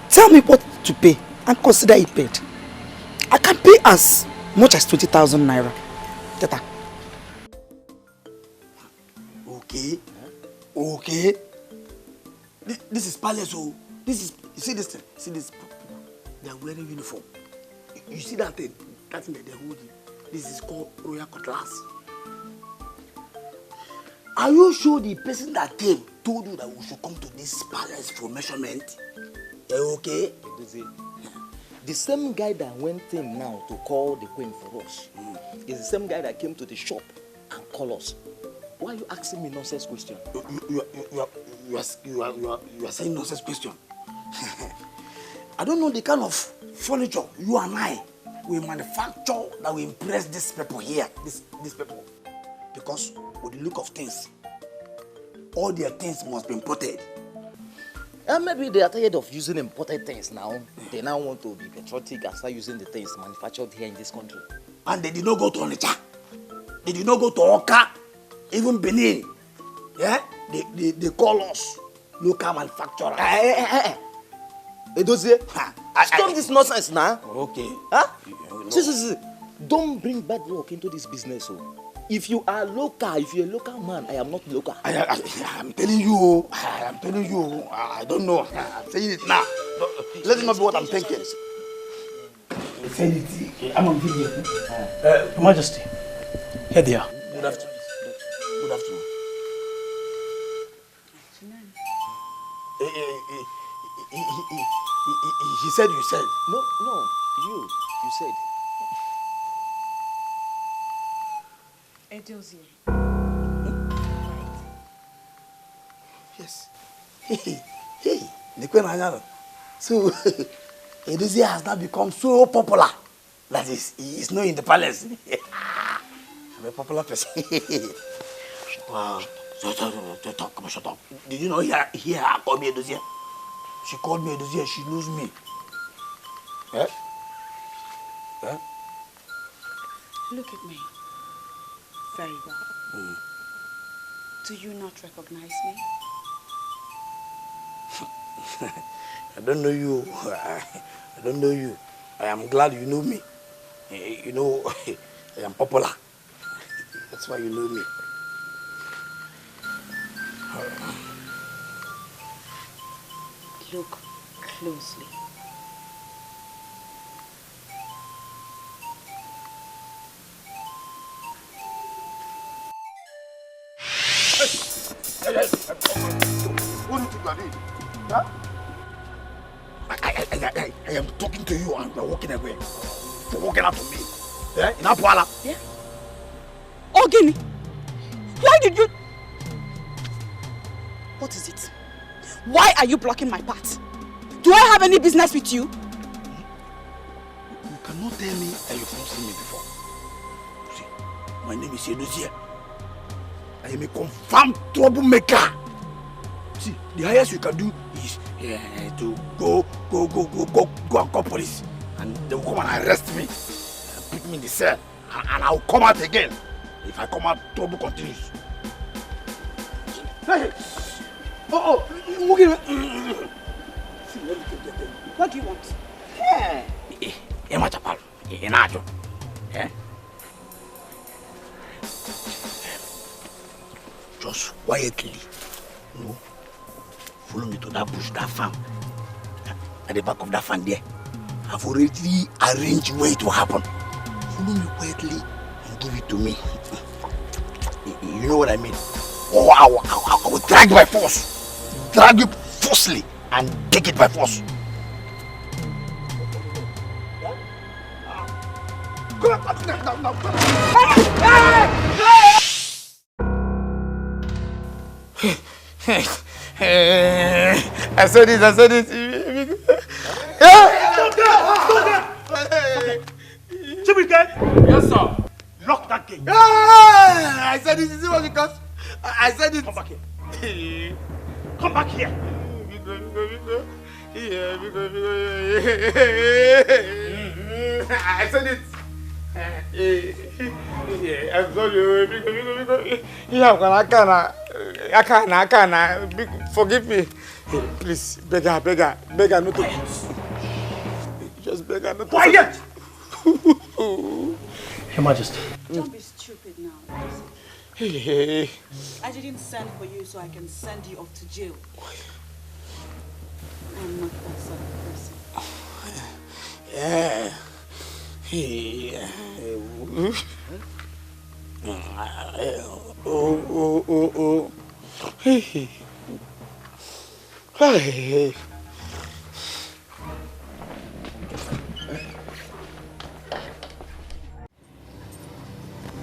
Tell me what to pay and consider it paid. I can pay as much as 20,000 naira. Teta. Okay. Okay. This is palace. Oh, this is. You see this thing? See this? They are wearing uniform. You see that thing? That thing that they're holding. This is called royal cutlass. Are you sure the person that came told you that we should come to this palace for measurement? Okay? The same guy that went in now to call the queen for us is the same guy that came to the shop and called us. Why are you asking me nonsense question? You are saying nonsense question. I don't know the kind of furniture you and I will manufacture that will impress these people here. These people. Because with the look of things, all their things must be imported. And maybe they are tired of using imported things now. They now want to be patriotic and start using the things manufactured here in this country. And they did not go to Onitsha. They did not go to Oka, even Benin. Yeah? They call us local manufacturers. Stop this nonsense now. Okay. Huh? See. Don't bring bad luck into this business. Oh. If you are local, if you're a local man, I am not local. I'm telling you. I'm telling you. I don't know. I'm saying it now. Let it not be what I'm thinking. I'm on video. Your Majesty, here they are. Good afternoon. Good afternoon. He said you said. No, you said. Edozie. Yes. Hey, the Queen Anyalo. So, Edozie has now become so popular that he is known in the palace. I'm a popular person. Wow. Shut up. Did you know here I called me Edozie? She called me Edozie and she knows me. Yeah? Yeah? Look at me. Very well. Do you not recognize me? I don't know you. I don't know you. I am glad you know me. You know, I am popular. That's why you know me. Look closely. What do you think you are doing? Huh? I am talking to you and you are walking away. You're walking out from me. Yeah? In Apuala. Yeah? Ogini! Why did you... What is it? Why are you blocking my path? Do I have any business with you? You cannot tell me that you've not seen me before. See, my name is Edozie. I am a confirmed troublemaker. See, the highest you can do is to go and call police. And they will come and arrest me. Put me in the cell. And I will come out again. If I come out, trouble continues. Hey! What do you want? Just quietly, follow me to that bush, that farm. At the back of that farm there. I've already arranged where it will happen. Follow me quietly and give it to me. You know what I mean? Oh, I will drag by force. Drag you forcefully and take it by force. I said this. Stop there! Yes, sir. Lock that gate. I said this. Is it because I said it? Come back here. Come back here. Yeah, because I said it. Yeah, I'm sorry. Because I can't. Forgive me. Please, beggar, not to. Just beggar, not to. Quiet! Your Majesty. Don't be stupid now. Hey. I didn't send for you so I can send you off to jail. I'm not that sort of person. Yeah. Yeah. Oh. Hey.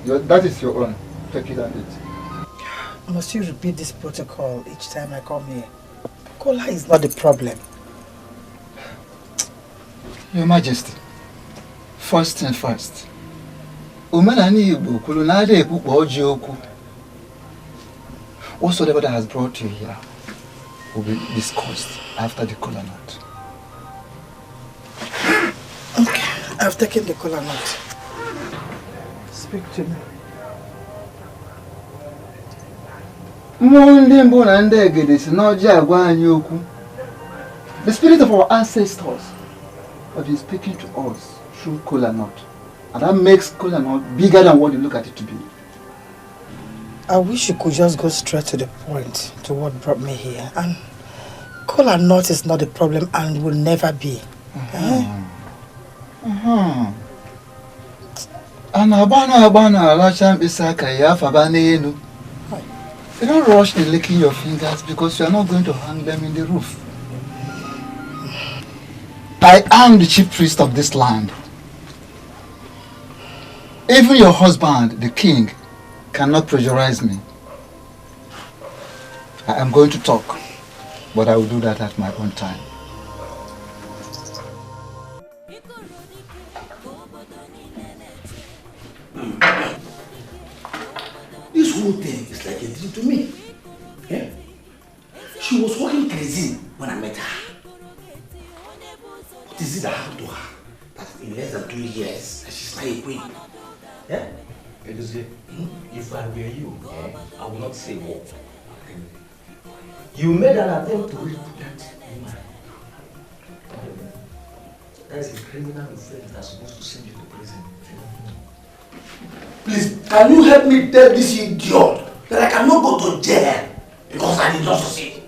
That is your own. Take it and eat. Must you repeat this protocol each time I come here? Cola is not the problem. Your Majesty, first thing first. Whatsoever that has brought you here will be discussed after the kola nut. Okay, I've taken the kola nut. Speak to me. The spirit of our ancestors have been speaking to us through kola nut. And that makes kola nut bigger than what you look at it to be. I wish you could just go straight to the point, to what brought me here. And kola nut is not the problem and will never be. You don't rush in licking your fingers because you are not going to hang them in the roof. I am the chief priest of this land. Even your husband, the king, cannot pressurize me. I am going to talk, but I will do that at my own time. This whole thing is like a dream to me. Yeah? She was walking crazy when I met her. What is it that happened to her? That in less than 2 years, she's not a queen. Yeah? If I were you, I would not say what. You made an attempt to rape that woman. That is a criminal offense that's supposed to send you to prison. Please, can you help me tell this idiot that I cannot go to jail because I did not succeed?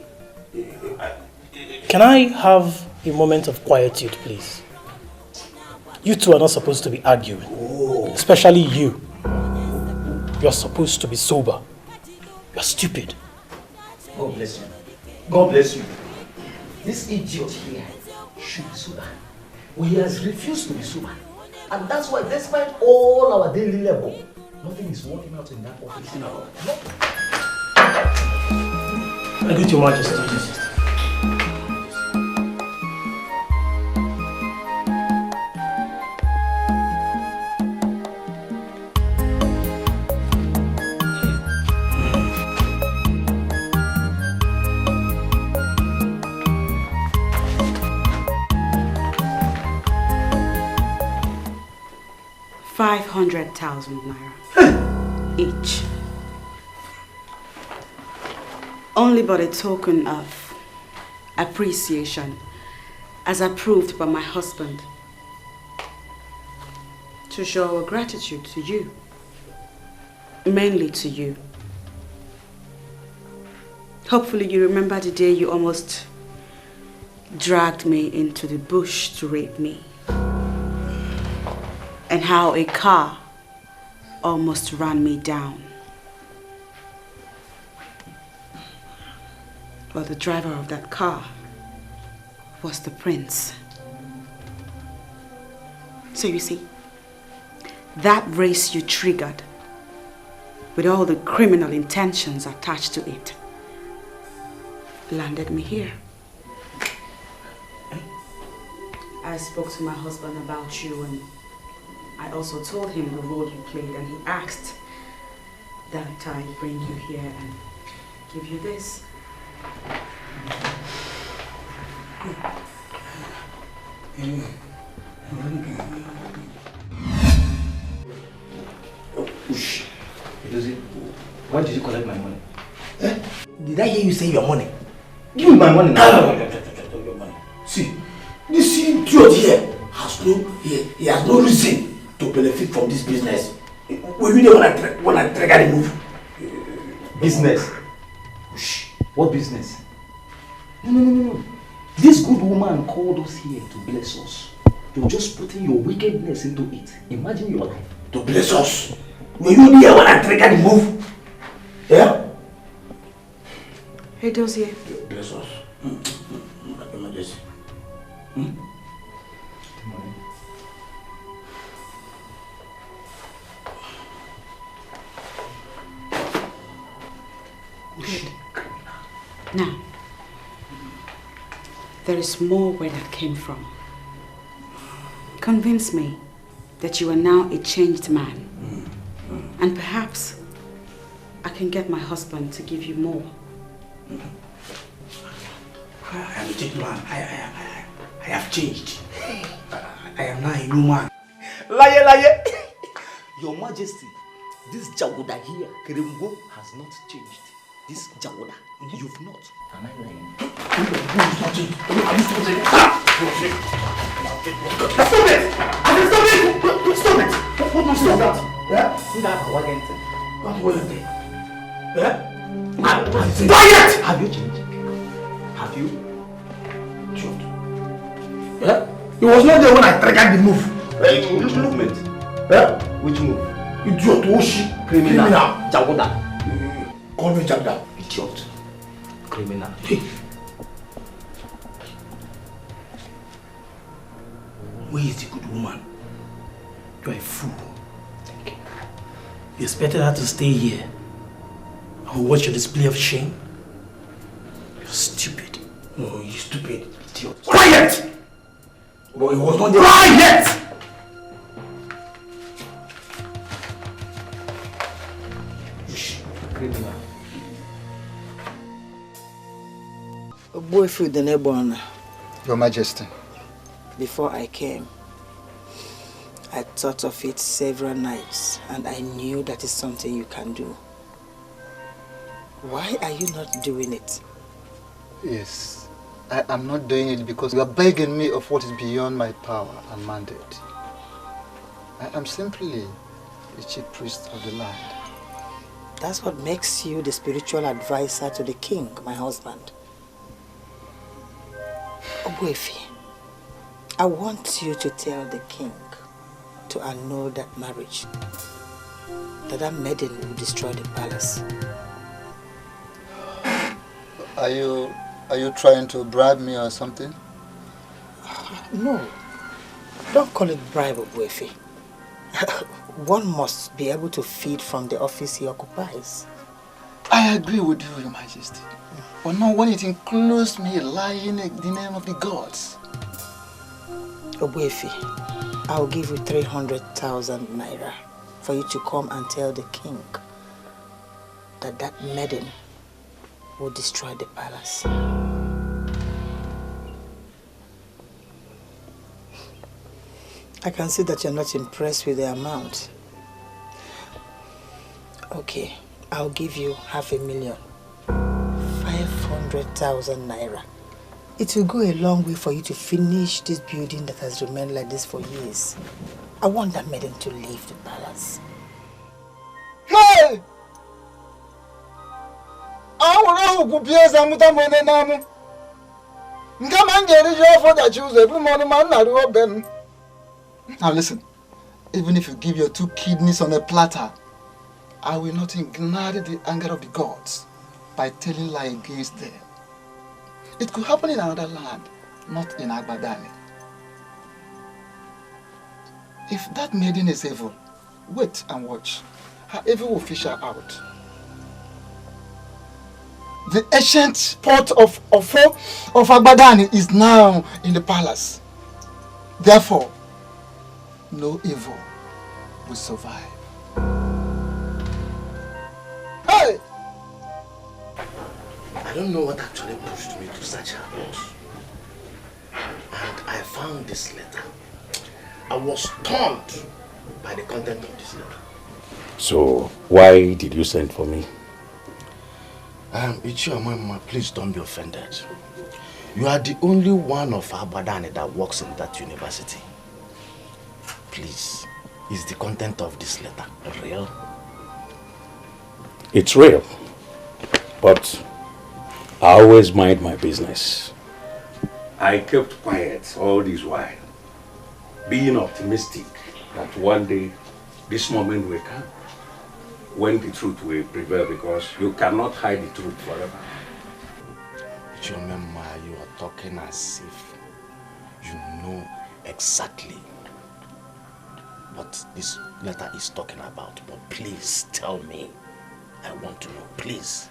Can I have a moment of quietude, please? You two are not supposed to be arguing. Especially you. You're supposed to be sober. You're stupid. God bless you. God bless you. This idiot here should be sober. Well, he has refused to be sober. And that's why, despite all our daily labor, nothing is working out in that office now. I greet your Majesty. $500,000 each. Only but a token of appreciation as approved by my husband to show our gratitude to you, mainly to you. Hopefully you remember the day you almost dragged me into the bush to rape me. And how a car almost ran me down. Well, the driver of that car was the prince. So you see, that race you triggered with all the criminal intentions attached to it landed me here. I spoke to my husband about you, and I also told him the role you played, and he asked that I bring you here and give you this. Ush. Why did you collect my money? Eh? Did I hear you say your money? Give me my money now. Your money. See, this idiot here he has no reason to benefit from this business. Were you there when I triggered the move? Business? Ush. What business? No. This good woman called us here to bless us. You're just putting your wickedness into it. Imagine your life. To bless us? Were you there when I triggered the move? Yeah? Hey, Dozier. Bless us. Emergency. Good. Now, there is more where that came from. Convince me that you are now a changed man. And perhaps I can get my husband to give you more. I am a changed man. I have changed. I am now a new man. Liar! Your Majesty, this Jawuda here, Keremgo, has not changed. This Jawuda, you've not. Am I lying? You've not changed. Stop it! Stop it! What nonsense is that? Yeah? What was it? Yeah? Quiet! Have you changed? Have you? Shut. Yeah? He was not there when I triggered the move. Movement. Yeah? Which move? Idiot, Oshi. Criminal. Jawuda. Call me Jawuda. Idiot. Criminal. Hey. Where is the good woman? You are a fool. Thank you. You expected her to stay here and watch your display of shame? You're stupid. No, you're stupid. Idiot. Quiet! But it was not there. Quiet! Criminal. Boyfriend Nnabuife. Your Majesty. Before I came, I thought of it several nights and I knew that is something you can do. Why are you not doing it? Yes, I am not doing it because you are begging me of what is beyond my power and mandate. I am simply the chief priest of the land. That's what makes you the spiritual advisor to the king, my husband. Nnabuife, I want you to tell the king to annul that marriage. That maiden will destroy the palace. Are you trying to bribe me or something? No. Don't call it bribe, Nnabuife. One must be able to feed from the office he occupies. I agree with you, Your Majesty. But not when it includes me lying in the name of the gods. Nnabuife, I'll give you 300,000 naira for you to come and tell the king that maiden will destroy the palace. I can see that you're not impressed with the amount. Okay, I'll give you 500,000. 500,000 naira. It will go a long way for you to finish this building that has remained like this for years. I want that maiden to leave the palace. Hey! Now listen, even if you give your 2 kidneys on a platter, I will not ignite the anger of the gods by telling lie against them. It could happen in another land, not in Agbadani. If that maiden is evil, wait and watch. Her evil will fish her out. The ancient port of Agbadani is now in the palace. Therefore, no evil will survive. Hey! I don't know what actually pushed me to such a loss. And I found this letter. I was stunned by the content of this letter. So, why did you send for me? Ichiomama, please don't be offended. You are the only one of Abadani that works in that university. Please, is the content of this letter real? It's real. But I always mind my business. I kept quiet all this while, being optimistic that one day this moment will come when the truth will prevail, because you cannot hide the truth forever. Chomema, you are talking as if you know exactly what this letter is talking about. But please tell me. I want to know, please.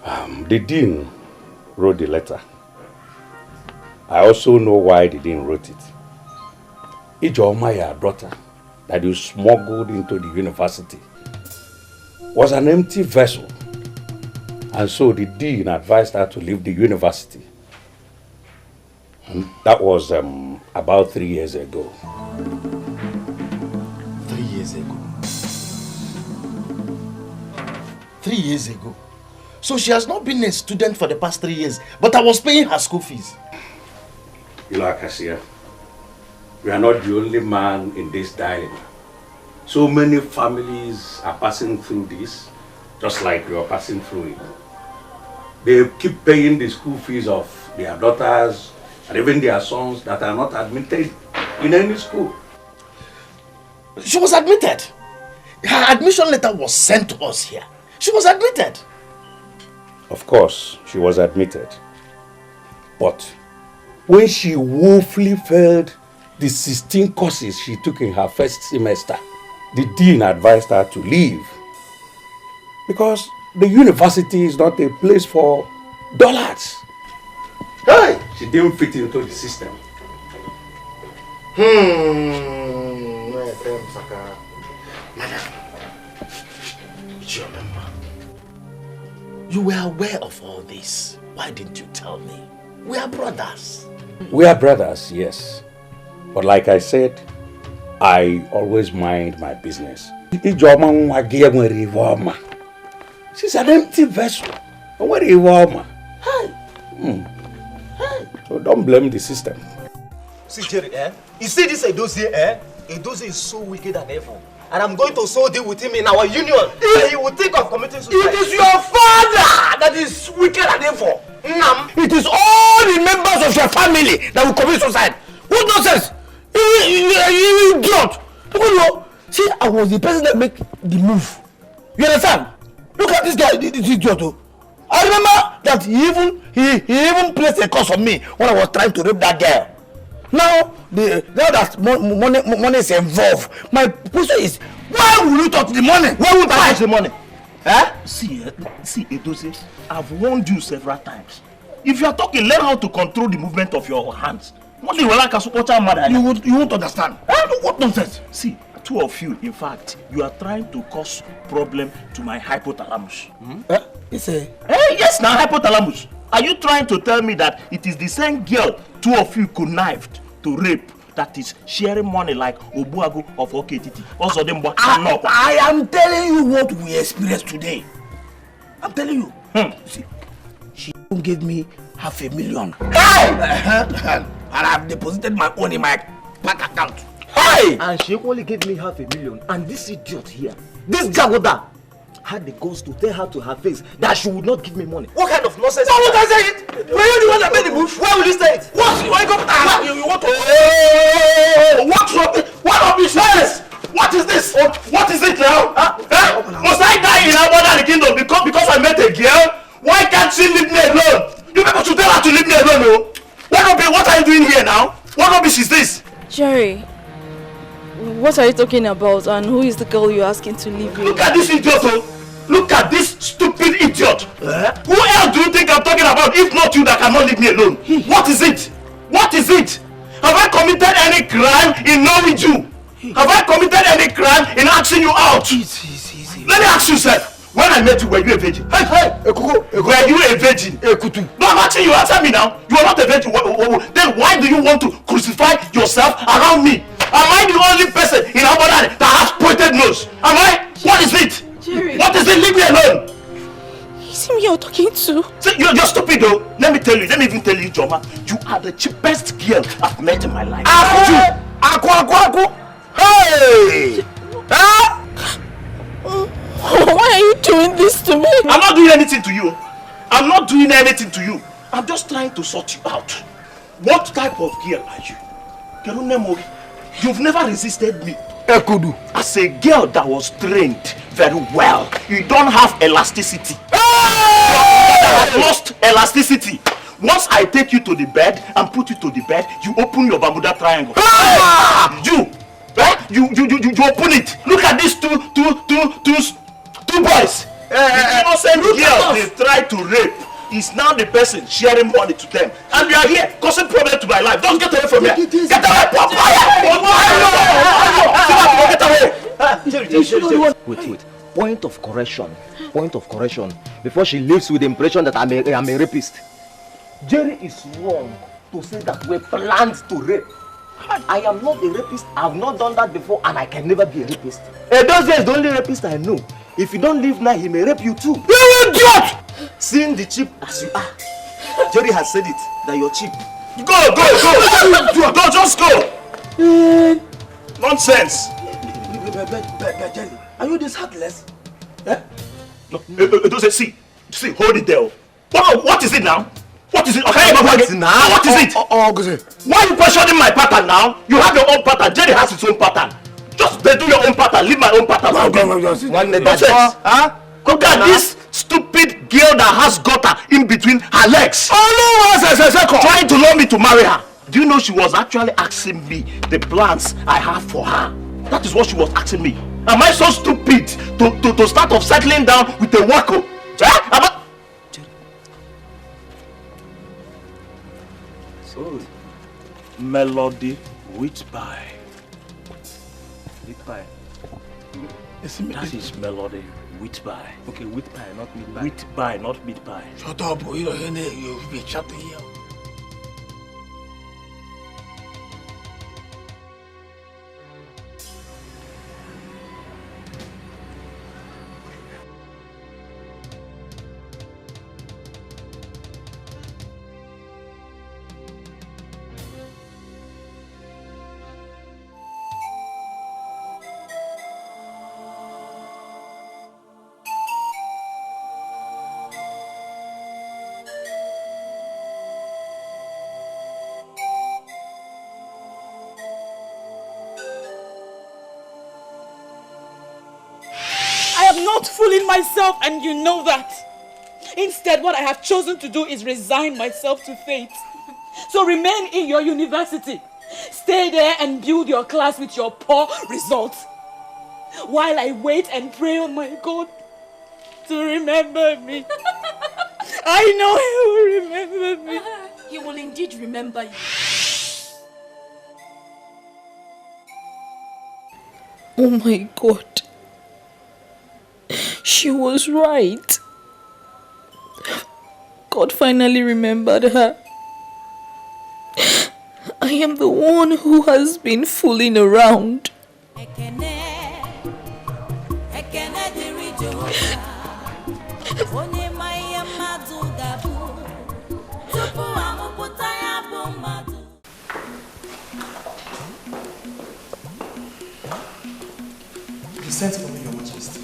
The dean wrote the letter. I also know why the dean wrote it. Ijeoma, your daughter, that you smuggled into the university, was an empty vessel. And so the dean advised her to leave the university. And that was about 3 years ago. 3 years ago? 3 years ago? So she has not been a student for the past 3 years, but I was paying her school fees. Ilakasia, you are not the only man in this dilemma. So many families are passing through this, just like you are passing through it. They keep paying the school fees of their daughters and even their sons that are not admitted in any school. She was admitted. Her admission letter was sent to us here. She was admitted. Of course, she was admitted. But when she woefully failed the 16 courses she took in her first semester, the dean advised her to leave. Because the university is not a place for dullards. Hey! She didn't fit into the system. Madam, you were aware of all this. Why didn't you tell me? We are brothers. We are brothers, yes. But like I said, I always mind my business. She's an empty vessel. So don't blame the system. See, Jerry, you see this Edozie, Edozie is so wicked and evil. And I'm going to so deal with him in our union. He will think of committing suicide. It is your father that is wicked and evil. It is all the members of your family that will commit suicide. What nonsense? You idiot. See, I was the person that made the move. You understand? Look at this guy, this idiot. I remember that he even placed a curse on me when I was trying to rape that girl. Now that money is involved, my question is, why will you touch the money? Why would I touch the money? See, Edozie, I've warned you several times. If you are talking, learn how to control the movement of your hands. You won't understand. What nonsense? See, two of you, in fact, you are trying to cause problem to my hypothalamus. Yes, now hypothalamus. Are you trying to tell me that it is the same girl two of you connived to rape that is sharing money like Obuagu of Oketiti? Also, I am telling you what we experienced today. I'm telling you. See, she gave me $500,000. And I've deposited my own in my bank account. And she only gave me $500,000. And this idiot here, this Jagoda, had the guts to tell her to her face that she would not give me money. What kind of nonsense? Why would I say it? Were you the one that made the move? Why will you say it? What? You want to? What rubbish? Yes! What is this? What is it now? Must I die in Abada the kingdom because I met a girl? Why can't she leave me alone? You people should tell her to leave me alone, no? What are you doing here now? What rubbish is this? Jerry, what are you talking about, and who is the girl you're asking to leave you? Look at this idiot, Look at this stupid idiot. Who else do you think I'm talking about if not you that cannot leave me alone? What is it? What is it? Have I committed any crime in knowing you? Have I committed any crime in asking you out? Let me ask you, sir. When I met you, were you a virgin? Hey, were you a virgin? No, I'm asking you, answer me now. You are not a virgin. Then why do you want to crucify yourself around me? Am I the only person in Abadani that has pointed nose? Am I? What is it? Jerry. What is it? Leave me alone. Is it me you're talking to? See, you're stupid though. Let me even tell you, Joma. You are the cheapest girl I've met in my life. Aku. Hey! Huh? Why are you doing this to me? I'm not doing anything to you. I'm not doing anything to you. I'm just trying to sort you out. What type of girl are you? You've never resisted me. As a girl that was trained very well, you don't have elasticity. You have lost elasticity. Once I take you to the bed and put you to the bed, you open your Bermuda triangle. You open it. Look at these two boys. The innocent girl they tried to rape is now the person sharing money to them. And you are here causing problem to my life. Don't get away from here. Get away, Papa! Wait. Point of correction. Before she leaves with the impression that I'm a rapist. Jerry is wrong to say that we planned to rape. I am not a rapist. I have not done that before, and I can never be a rapist. Those days, the only rapist I know. If you don't leave now, he may rape you too. You idiot! Seeing the cheap as you are, Jerry has said it that you're cheap. Go! Just go! Nonsense! Jerry, are you this heartless? Eh? No, see, hold it there. What is it now? What is it? Okay, what is it? Why are you questioning my pattern now? You have your own pattern. Jerry has his own pattern. Just do your own pattern. Leave my own pattern. Look at this stupid girl that has gutter in between her legs. Trying to lure me to marry her. Do you know she was actually asking me the plans I have for her? That is what she was asking me. Am I so stupid to start off settling down with a wacko? Melody wheat pie. That is melody wheat pie. Okay, wheat pie, not meat pie. Wheat pie, not meat pie. Shut up, boy. You'll be shutting here. Not fooling myself, and you know that. Instead, what I have chosen to do is resign myself to fate. So remain in your university. Stay there and build your class with your poor results. While I wait and pray on my God to remember me. I know He will remember me. He will indeed remember you. Oh my God. She was right. God finally remembered her. I am the one who has been fooling around. You sent for me, Your Majesty.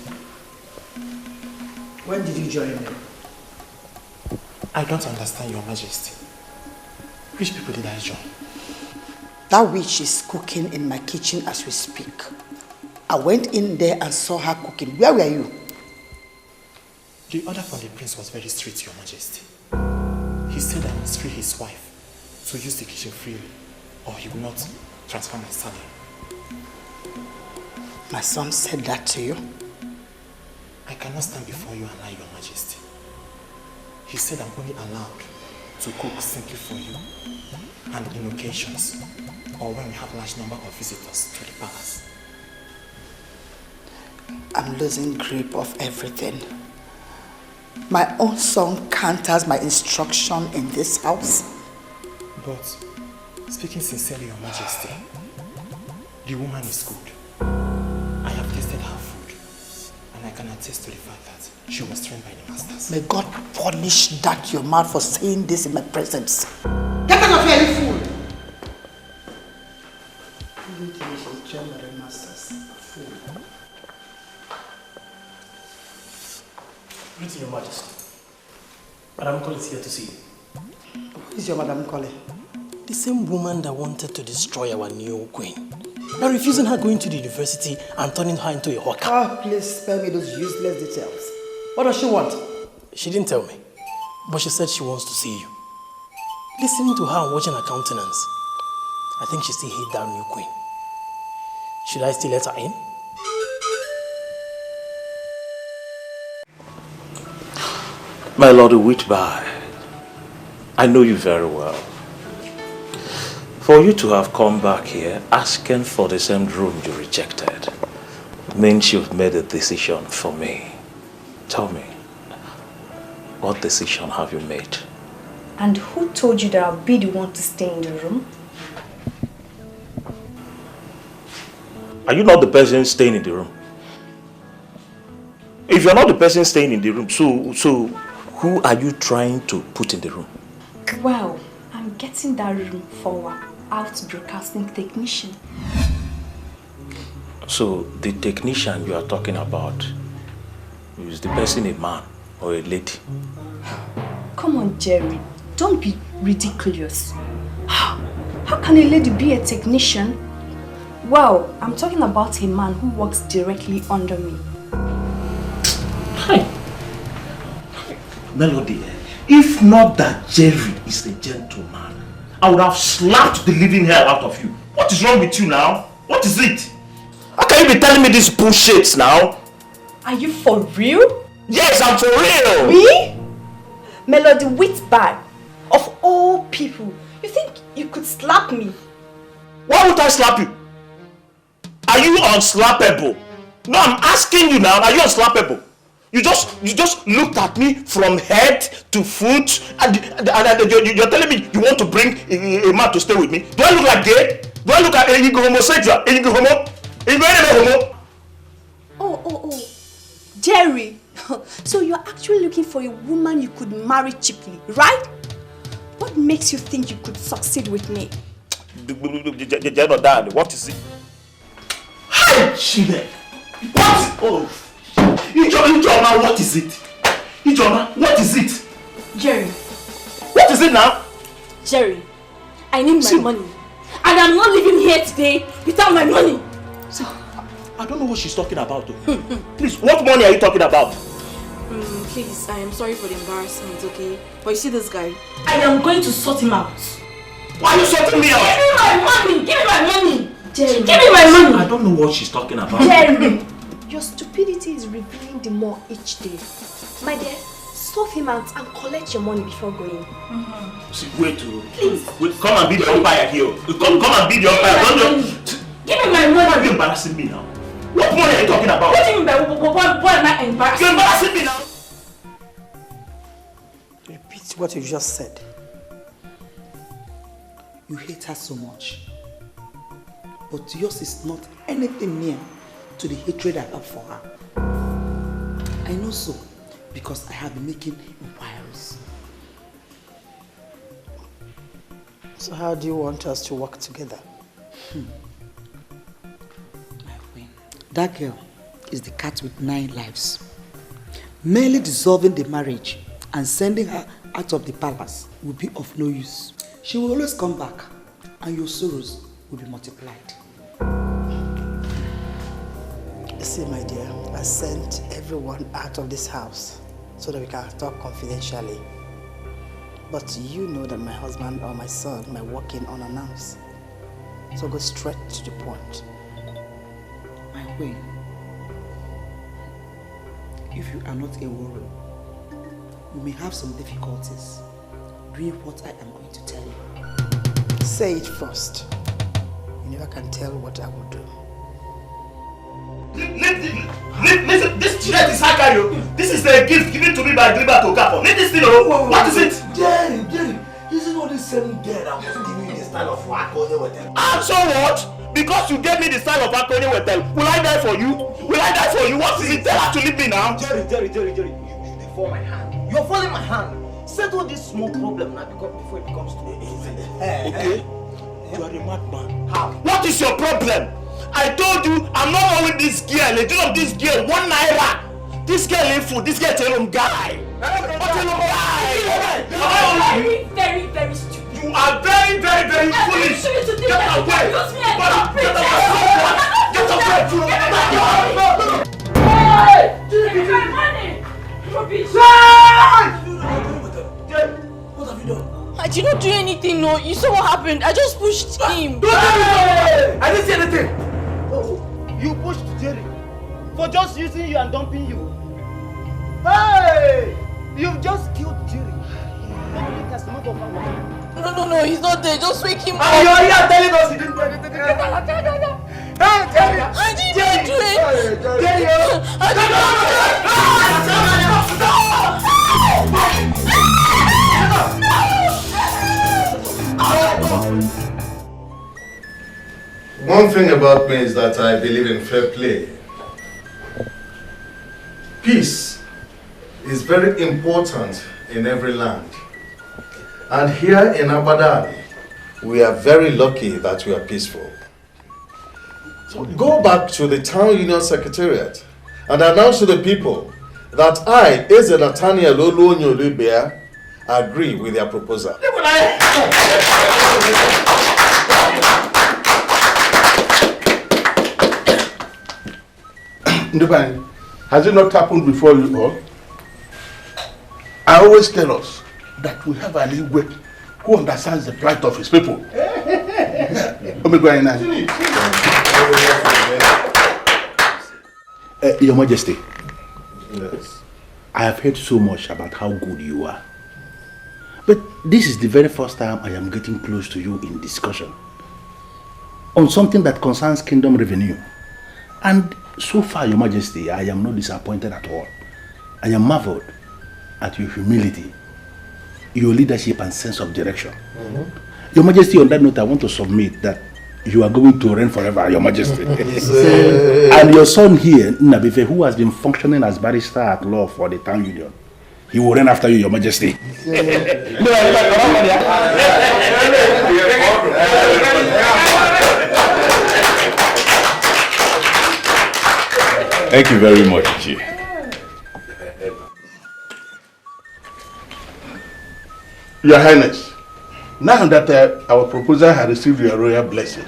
When did you join me? I don't understand, Your Majesty. Which people did I join? That witch is cooking in my kitchen as we speak. I went in there and saw her cooking. Where were you? The order from the prince was very strict, Your Majesty. He said I must free his wife to use the kitchen freely, or he will not transfer my salary. My son said that to you? I cannot stand before you and lie, Your Majesty. He said I'm only allowed to cook simply for you and in occasions or when we have a large number of visitors to the palace. I'm losing grip of everything. My own son counters my instruction in this house. But, speaking sincerely, Your Majesty, the woman is good. I have tasted her food, and I can attest to the fact that she was trained by the masters. May God punish that your mouth for saying this in my presence. Get out of here, you fool! You think she's trained by the masters? Fool. Greeting, Your Majesty. Madam Cole is here to see you. Who is your Madam Cole? The same woman that wanted to destroy our new queen. By refusing her going to the university and turning her into a hawker. Oh, please spare me those useless details. What does she want? She didn't tell me, but she said she wants to see you. Listening to her and watching her countenance, I think she still hates that new queen. Should I still let her in? My Lord Whitby, I know you very well. For you to have come back here asking for the same room you rejected means you've made a decision for me. Tell me, what decision have you made? And who told you that I'll be the one to stay in the room? Are you not the person staying in the room? If you're not the person staying in the room, so who are you trying to put in the room? Well, I'm getting that room for our out broadcasting technician. So the technician you are talking about, is the person a man or a lady? Come on, Jerry. Don't be ridiculous. How can a lady be a technician? Well, I'm talking about a man who works directly under me. Hi. Melody, if not that Jerry is a gentleman, I would have slapped the living hell out of you. What is wrong with you now? What is it? How can you be telling me these bullshits now? Are you for real? Yes, I'm for real. Me? Melody Whitby, of all people, you think you could slap me? Why would I slap you? Are you unslappable? No, I'm asking you now, are you unslappable? You just looked at me from head to foot and you're telling me you want to bring a man to stay with me. Do I look like gay? Do I look like a homosexual? A homo? Oh, Jerry. So you're actually looking for a woman you could marry cheaply, right? What makes you think you could succeed with me? What is it? Hi, Chile. What? Oh. Ijoma, what is it? Ijoma, what is it? Jerry. What is it now? Jerry, I need my money. And I'm not leaving here today without my money. See, I don't know what she's talking about. Please, what money are you talking about? Please, I am sorry for the embarrassment, okay? But you see this guy? I am going to sort him out. Why are you sorting me out? Give me my money! Give me my money! Jerry, give me my money! I don't know what she's talking about. Jerry! Your stupidity is revealing the more each day. My dear, sort him out and collect your money before going. See, wait, please. Wait, come and be the umpire here. Come and be the umpire. Give me my money! Why are you embarrassing me now? What money are you talking about? What do you mean by what am I embarrassing? You're embarrassing me now! Repeat what you just said. You hate her so much. But yours is not anything near to the hatred I have for her. I know so because I have been making inquiries. So how do you want us to work together? My queen, that girl is the cat with 9 lives. Merely dissolving the marriage and sending her out of the palace will be of no use. She will always come back and your sorrows will be multiplied. See, my dear, I sent everyone out of this house so that we can talk confidentially. But you know that my husband or my son might walk in unannounced. So go straight to the point. My queen, if you are not a warrior, you may have some difficulties doing what I am going to tell you. Say it first. You never can tell what I will do. Listen, this shirt is Hakario. This is a gift given to me by Gilbert Okafor. Leave this thing alone. What is it? Jerry, is it not the same girl that was giving you the style of Akone Wetel? And so what? Because you gave me the style of Akone Wetel, will I die for you? Will I die for you? What is it? Tell her to leave me now. Jerry, you deform my hand. You're falling my hand. Settle this small problem now before it becomes too easy. Okay? You are a madman. How? What is your problem? I told you I'm not owing this girl. A deal of this girl, 1 naira. This girl ain't food. This girl tell him guy. Very, very stupid. You are very, very, very foolish. Get away. Get away. Rubbish. What have you done? I did not do anything, no. You saw what happened. I just pushed him. I didn't see anything. Oh, you pushed Jerry for just using you and dumping you. Hey! You've just killed Jerry. No, he's not there. Just wake him up. And you're here telling us he didn't do anything. Hey, Jerry! I didn't do it. Jerry! One thing about me is that I believe in fair play. Peace is very important in every land. And here in Abadan, we are very lucky that we are peaceful. So go back to the town union secretariat and announce to the people that I, Eze Nathaniel Oluonyolubea, agree with their proposal. Nnabuife, has it not happened before you all? I always tell us that we have an Igwe who understands the plight of his people. Your Majesty, yes. I have heard so much about how good you are. But this is the very first time I am getting close to you in discussion on something that concerns kingdom revenue. And so far, Your Majesty, I am not disappointed at all. I am marveled at your humility, your leadership and sense of direction. Your Majesty, on that note, I want to submit that you are going to reign forever, Your Majesty. And your son here, Nnabuife, who has been functioning as barrister at law for the town union, he will reign after you, Your Majesty. Thank you very much, G. Your Highness, now that our proposal has received your royal blessing,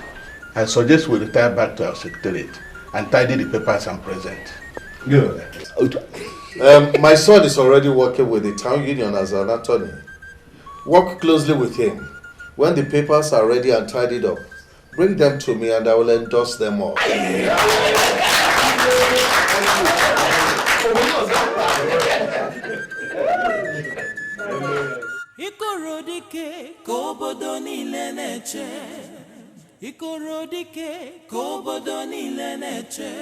I suggest we retire back to our secretariat and tidy the papers and present. Good. My son is already working with the town union as an attorney. Work closely with him. When the papers are ready and tidied up, bring them to me and I will endorse them all. Ikorodike kobodo niile na-eche. Ikorodike kobodo niile na-eche.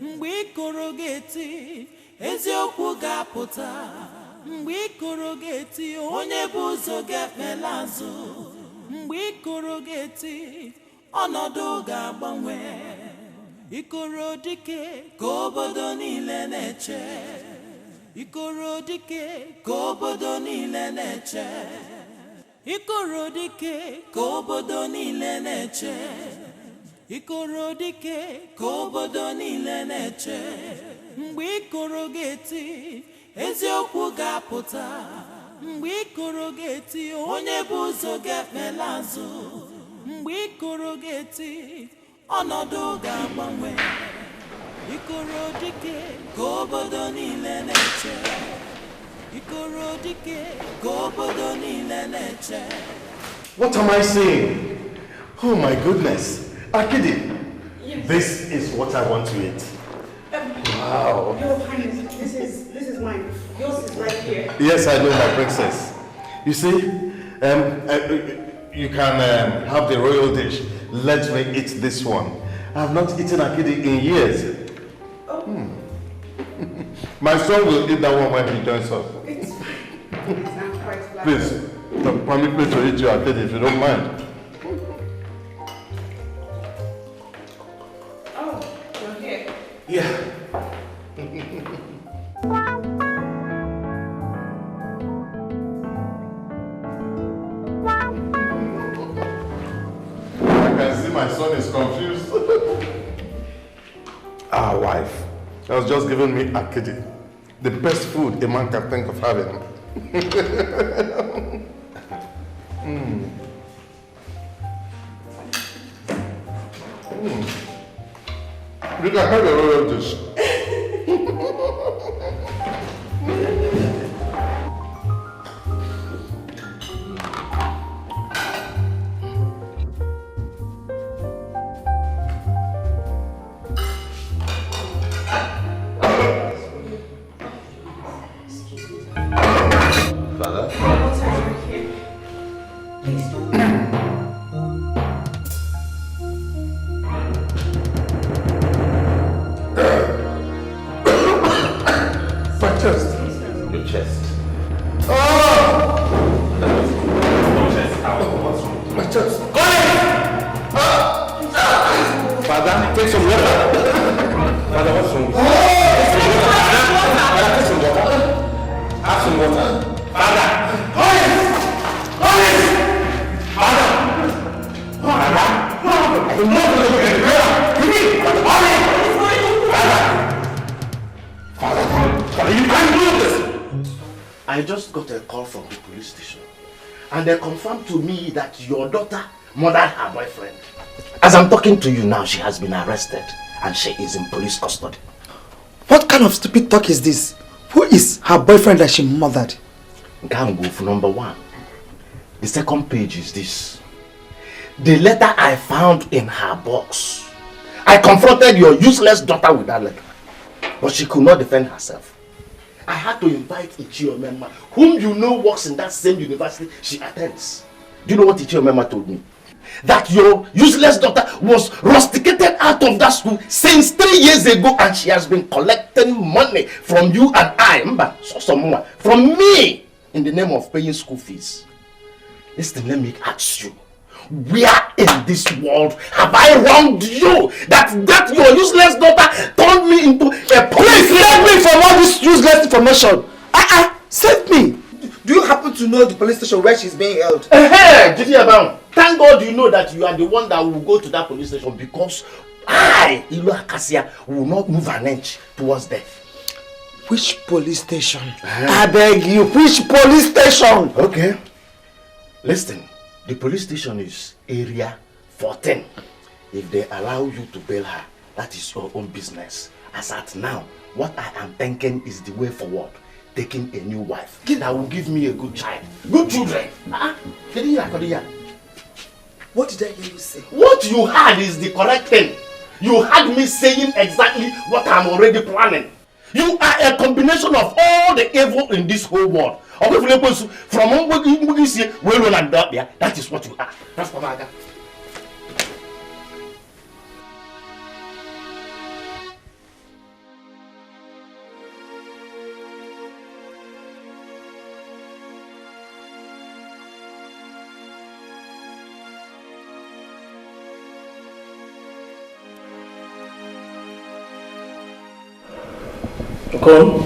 Mgbe ikoro ga-eti eziokwu ga-apụta. Mgbe ikoro ga-eti onye bụ ụzọ ga-ekpela azụ. Mgbe ikoro ga-eti ọnọdụ ga-agbanwe. Ikorodike kobodo niile na-eche. Ikorodike kobodo niile na-eche. Ikorodike kobodo niile na-eche. Ikorodike kobodo niile na-eche. Mgbe ikoro ga-eti eziokwu ga-apụta. Mgbe ikoro ga-eti onye bụ ụzọ ga-ekpela azụ. Mgbe ikoro ga-eti ọnọdụ ga-agbanwe. Ikorodike kobodo niile na-eche. Ikorodike kobodo niile na-eche. What am I saying? Oh my goodness. Akidi, yes. This is what I want to eat. Wow. Your Highness, this is mine. Yours is right here. Yes, I know, my princess. You see, you can have the royal dish. Let me eat this one. I have not eaten akidi in years. My son will eat that one when he joins us. It's not quite flat. Please, permit me to eat your attention if you don't mind. Oh, you're here. Yeah. I can see my son is confused. Our wife has just given me a kitty. The best food a man can think of having. You can have a royal dish. Father? My chest. Your chest. Oh! Your chest. My chest. Father, take some water. Father, what's wrong? Father, take some water. Have some water. Father! Father! I'm not going to get it. Father, you can't do this! I just got a call from the police station and they confirmed to me that your daughter murdered her boyfriend. As I'm talking to you now, she has been arrested and she is in police custody. What kind of stupid talk is this? Who is her boyfriend that she murdered? Gango, number one. The second page is this. The letter I found in her box. I confronted your useless daughter with that letter, but she could not defend herself. I had to invite Ichiomema, whom you know works in that same university she attends. Do you know what Ichiomema told me? That your useless daughter was rusticated out of that school since 3 years ago and she has been collecting money from you and I, from me, in the name of paying school fees. Listen, let me ask you. Where in this world have I wronged you that your useless daughter turned me into a police? Please save me from all this useless information. Save me. Do you happen to know the police station where she's being held? Thank God you know that you are the one that will go to that police station because I, Ilo Acacia, will not move an inch towards death. Which police station? I beg you, which police station? Okay. Listen, the police station is area 14. If they allow you to bail her, that is your own business. As at now, what I am thinking is the way forward. Taking a new wife that will give me a good child. Good children. What did I hear you say? What you heard is the correct thing. You heard me saying exactly what I'm already planning. You are a combination of all the evil in this whole world. From that is what you are. That's what I got. Come,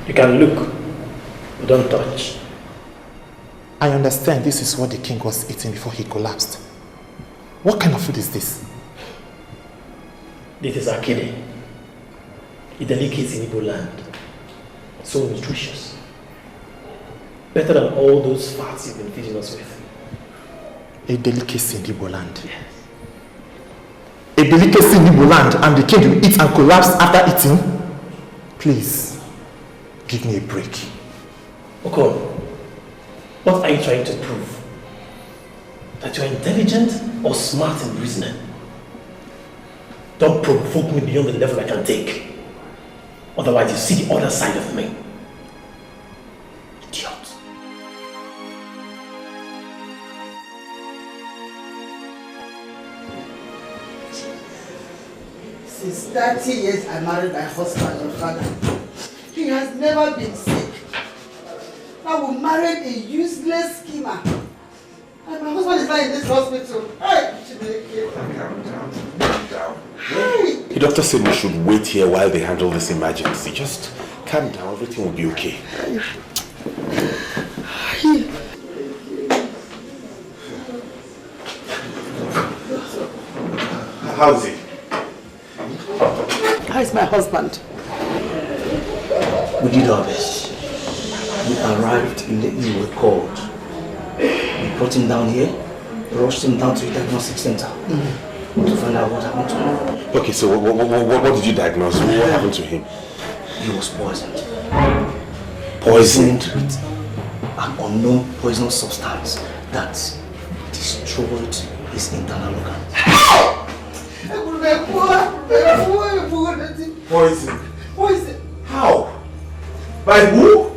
you can look, but don't touch. I understand this is what the king was eating before he collapsed. What kind of food is this? This is akide, a delicacy in Igbo land. So nutritious. Better than all those fats you've been feeding us with. A delicacy in Igbo land? Yes. A delicacy in Igbo land and the king will eat and collapse after eating? Please, give me a break. Okay, what are you trying to prove? That you're intelligent or smart in reasoning? Don't provoke me beyond the level I can take. Otherwise you see the other side of me. Idiot. Since 30 years I married my husband, your father. He has never been sick. Now we married a useless schemer. And my husband is not in this hospital. Hey, Calm down. The doctor said we should wait here while they handle this emergency. Just calm down, everything will be okay. How is he? How is my husband? We did our best. We arrived immediately we were called. We brought him down here, rushed him down to the diagnostic center to find out what happened to him. Okay, so what did you diagnose? What happened to him? He was poisoned. Poisoned? With an unknown poisonous substance that destroyed his internal organs. Poison? Poison? How? By who?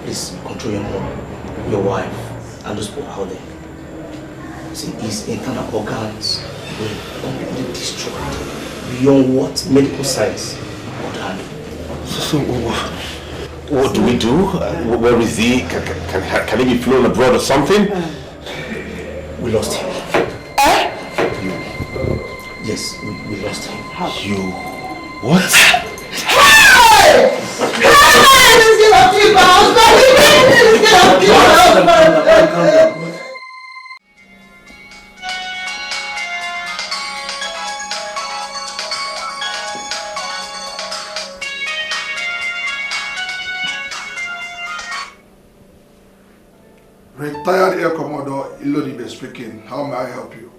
Please control your mom, your wife, and those people out there. See, his internal organs were completely destroyed beyond what medical science could handle. So what do we do? Where is he? Can he be flown abroad or something? We lost him. Yes, we lost him. How? You... What? Hey! Hey! Let's get up to your house! Let's get up to your house! Retired Air Commodore Ilodibe speaking. How may I help you?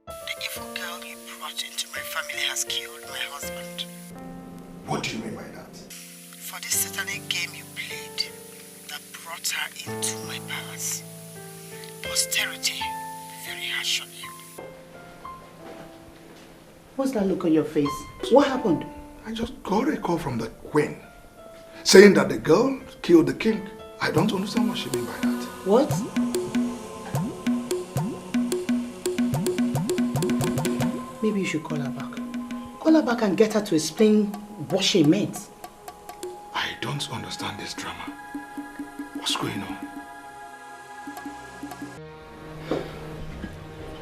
The evil girl you brought into my family has killed my husband. What do you mean by that? For this Saturday game you played that brought her into my palace. Posterity will be very harsh on you. What's that look on your face? What happened? I just got a call from the queen saying that the girl killed the king. I don't understand what she means by that. What? Maybe you should call her back. Call her back and get her to explain what she meant. I don't understand this drama. What's going on?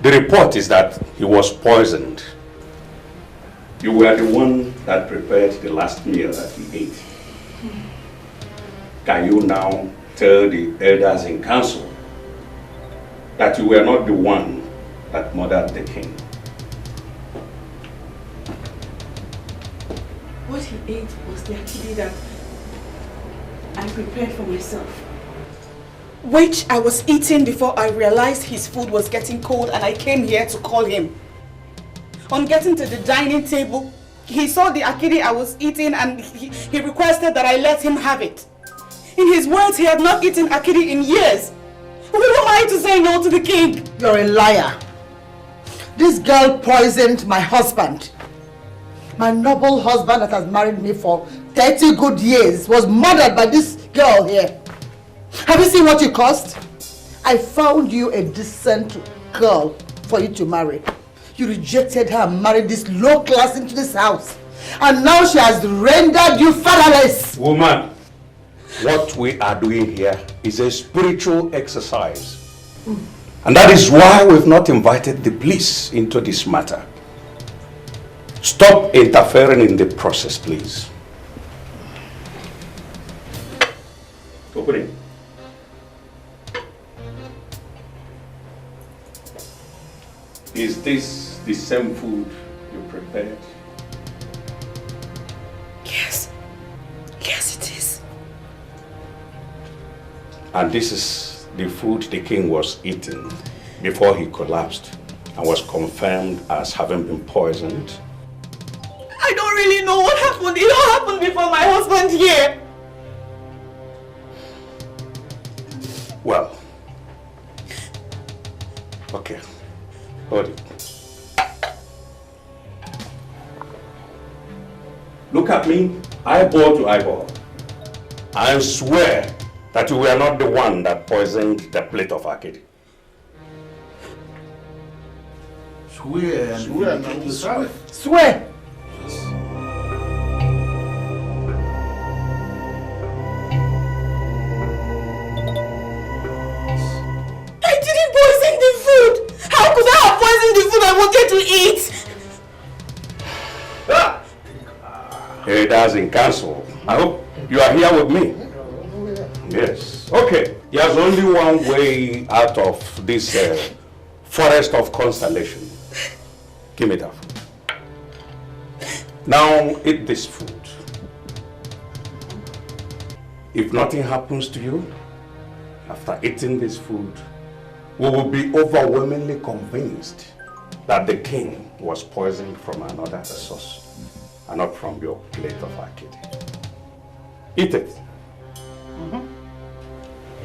The report is that he was poisoned. You were the one that prepared the last meal that he ate. Can you now tell the elders in council that you were not the one that murdered the king? What he ate was the akidi that I prepared for myself, which I was eating before I realized his food was getting cold and I came here to call him. On getting to the dining table, he saw the akidi I was eating and he requested that I let him have it. In his words, he had not eaten akidi in years. Who am I to say no to the king? You're a liar. This girl poisoned my husband. My noble husband that has married me for 30 good years was murdered by this girl here. Have you seen what you cost? I found you a decent girl for you to marry. You rejected her and married this low class into this house. And now she has rendered you fatherless. Woman, what we are doing here is a spiritual exercise. And that is why we've not invited the police into this matter. Stop interfering in the process, please. Open it. Is this the same food you prepared? Yes. Yes, it is. And this is the food the king was eating before he collapsed and was confirmed as having been poisoned. I don't really know what happened. It all happened before my husband here. Well, okay, hold it. Look at me, eyeball to eyeball. I swear that you were not the one that poisoned the plate of akidi. Swear and Swear now, vindicate yourself. Swear. I didn't poison the food! How could I have poisoned the food I wanted to eat? It hasn't cancelled. I hope you are here with me. Yes. Okay. There's only one way out of this forest of constellation. Give me that food. Now eat this food. If nothing happens to you, after eating this food, we will be overwhelmingly convinced that the king was poisoned from another source and not from your plate of akidi. Eat it.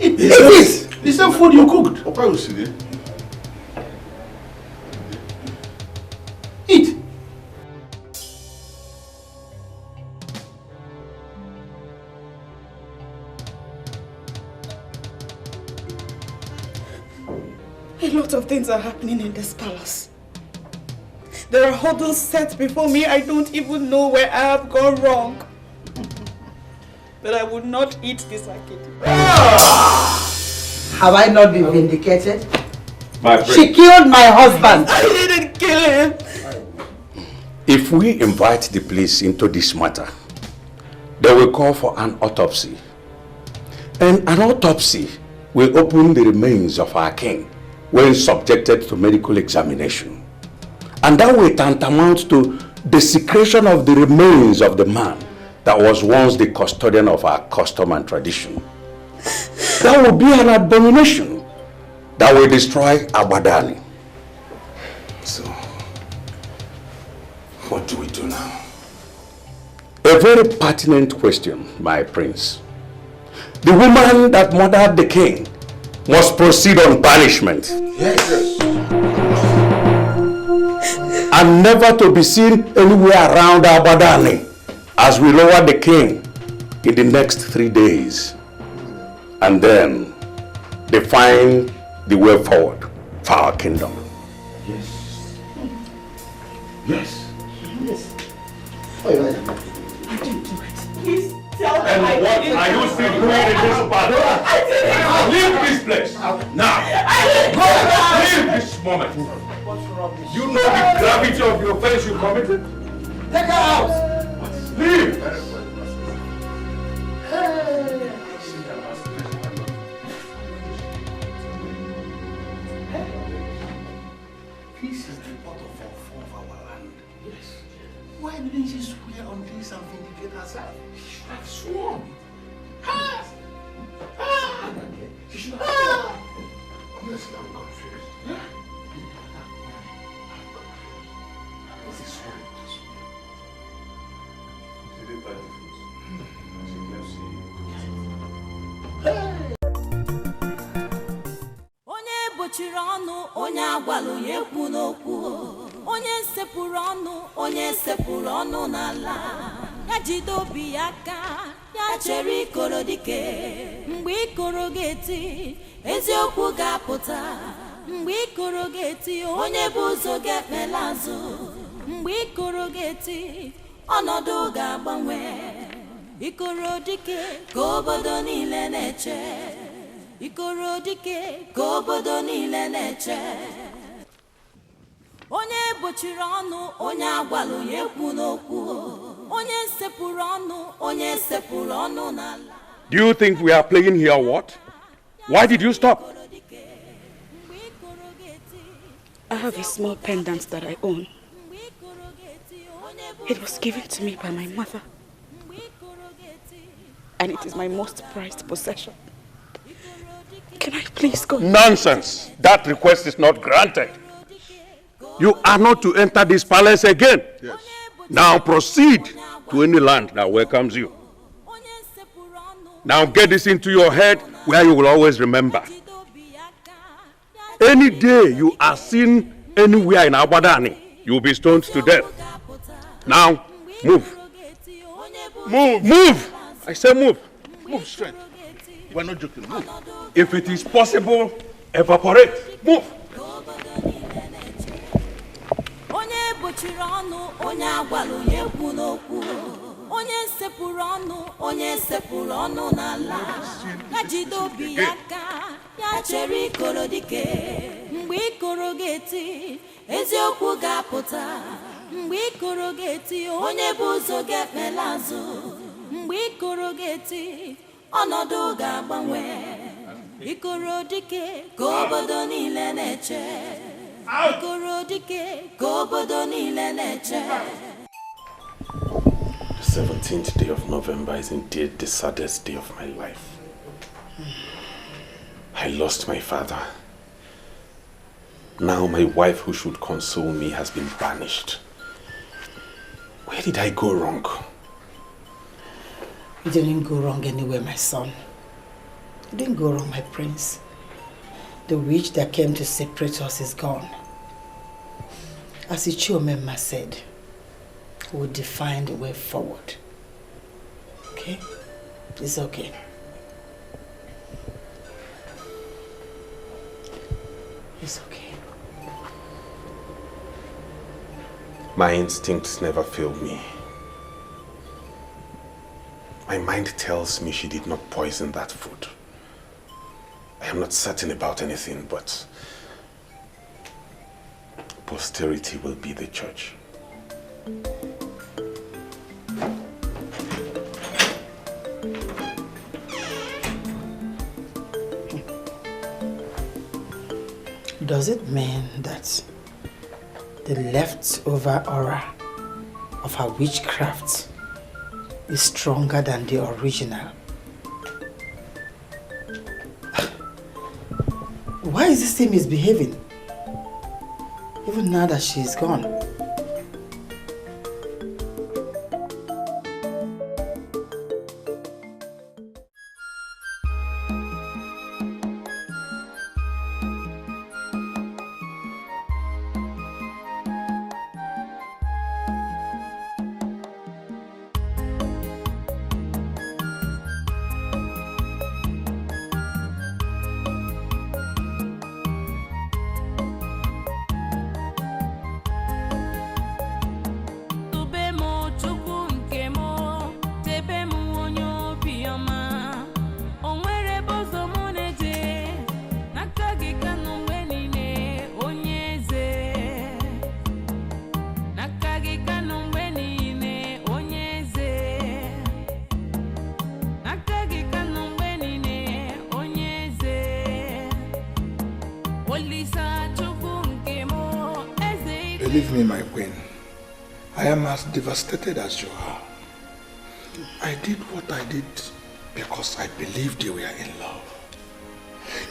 Eat it! It's the food you cooked. Eat. A lot of things are happening in this palace. There are hurdles set before me. I don't even know where I have gone wrong. But I would not eat this akidi. Have I not been vindicated? My friend, She killed my husband. I didn't kill him. if we invite the police into this matter, they will call for an autopsy. And an autopsy will open the remains of our king when subjected to medical examination. And that will tantamount to desecration of the remains of the man that was once the custodian of our custom and tradition. That will be an abomination that will destroy Abadani. So, what do we do now? A very pertinent question, my prince. The woman that murdered the king must proceed on punishment. Yes. And never to be seen anywhere around Abadani as we lower the king in the next 3 days. And then define the way forward for our kingdom. Yes. Yes. Yes. I didn't do it. Please tell me. And what are you still doing in this battle? Leave this place. Now. Leave this moment. You know the gravity of the offense you committed? Take her out. Leave. This is the waterfall of our land. Yes. Why didn't she swear on this and vindicate herself? She should have sworn. She should have sworn. Honestly, I'm confused. This is swearing. Onye bochiri ọnụ onye agwala onye kwu n'okwu onye sepụrụ ọnụ onye sepụrụ ọnụ n'ala ya jide obi ya aka ya chere ikoro dike mgbe ikoro ga-eti eziokwu ga-apụta mgbe ikoro ga-eti onye bụ ụzọ ga-ekpela azụ mgbe ikoro ga-eti ọnọdụ ga-agbanwe ikoro dike ka obodo niile na-eche ikoro dike ka obodo niile na-eche onye bochiri ọnụ onye agwala onye kwu n'okwu onye sepụrụ ọnụ onye sepụrụ ọnụ n'ala. Do you think we are playing here or what? Why did you stop? I have a small pendant that I own. It was given to me by my mother. And it is my most prized possession. Can I please go? Nonsense! That request is not granted. You are not to enter this palace again. Yes. Now proceed to any land that welcomes you. Now get this into your head where you will always remember. Any day you are seen anywhere in Abadani, you will be stoned to death. Now, move. Move! Move! I say move. Move straight. We're not joking. Move. If it is possible, evaporate. Move. bochiri ọnụ onye agwalụ ya ekwu n'okwu onye sepụrụ ọnụ n'ala ya jide obi ya aka ya chere ikoro dike mgbe ikoro ga-eti eziokwu ga-apụta mgbe ikoro ga-eti onye bụ ụzọ ga-ekpela azụ mgbe ikoro ga-eti ọnọdụ ga-agbanwe ikoro dike ka obodo niile na-eche ikoro dike ka obodo niile na-eche. The 17th day of November is indeed the saddest day of my life. I lost my father. Now my wife who should console me has been banished. Where did I go wrong? You didn't go wrong anywhere, my son. You didn't go wrong, my prince. The witch that came to separate us is gone. As Ichiomema said, we'll define the way forward. Okay? It's okay. It's okay. My instincts never failed me. My mind tells me she did not poison that food. I am not certain about anything, but posterity will be the judge. Does it mean that the leftover aura of her witchcraft is stronger than the original? Why is this thing misbehaving? Even now that she's gone. Believe me, my queen, I am as devastated as you are. I did what I did because I believed you were in love.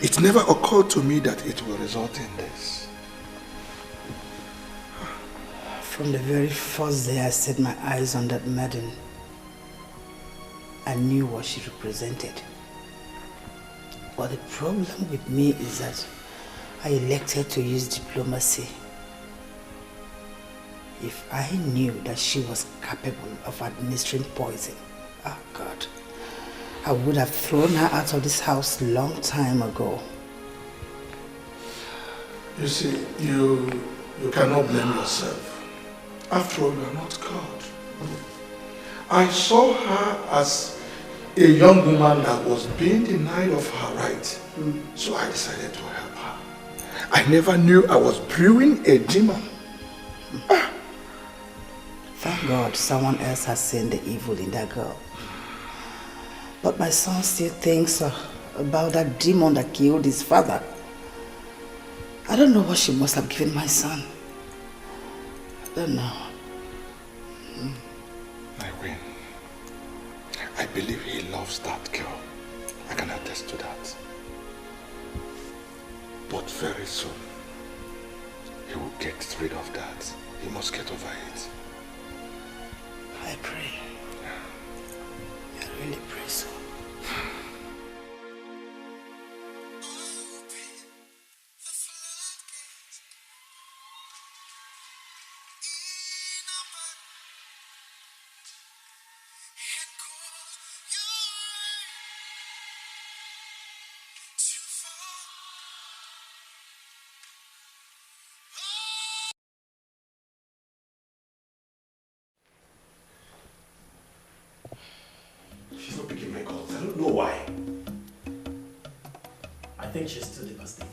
It never occurred to me that it will result in this. From the very first day I set my eyes on that maiden, I knew what she represented. But the problem with me is that I elected to use diplomacy. If I knew that she was capable of administering poison, oh God, I would have thrown her out of this house long time ago. You see, you cannot blame yourself. After all, you are not God. I saw her as a young woman that was being denied of her right. So I decided to help her. I never knew I was brewing a demon. Thank God someone else has seen the evil in that girl. But my son still thinks about that demon that killed his father. I don't know what she must have given my son. I don't know. My queen, I believe he loves that girl. I can attest to that. But very soon, he will get rid of that. He must get over it. I pray. I really pray so. think she's still devastated.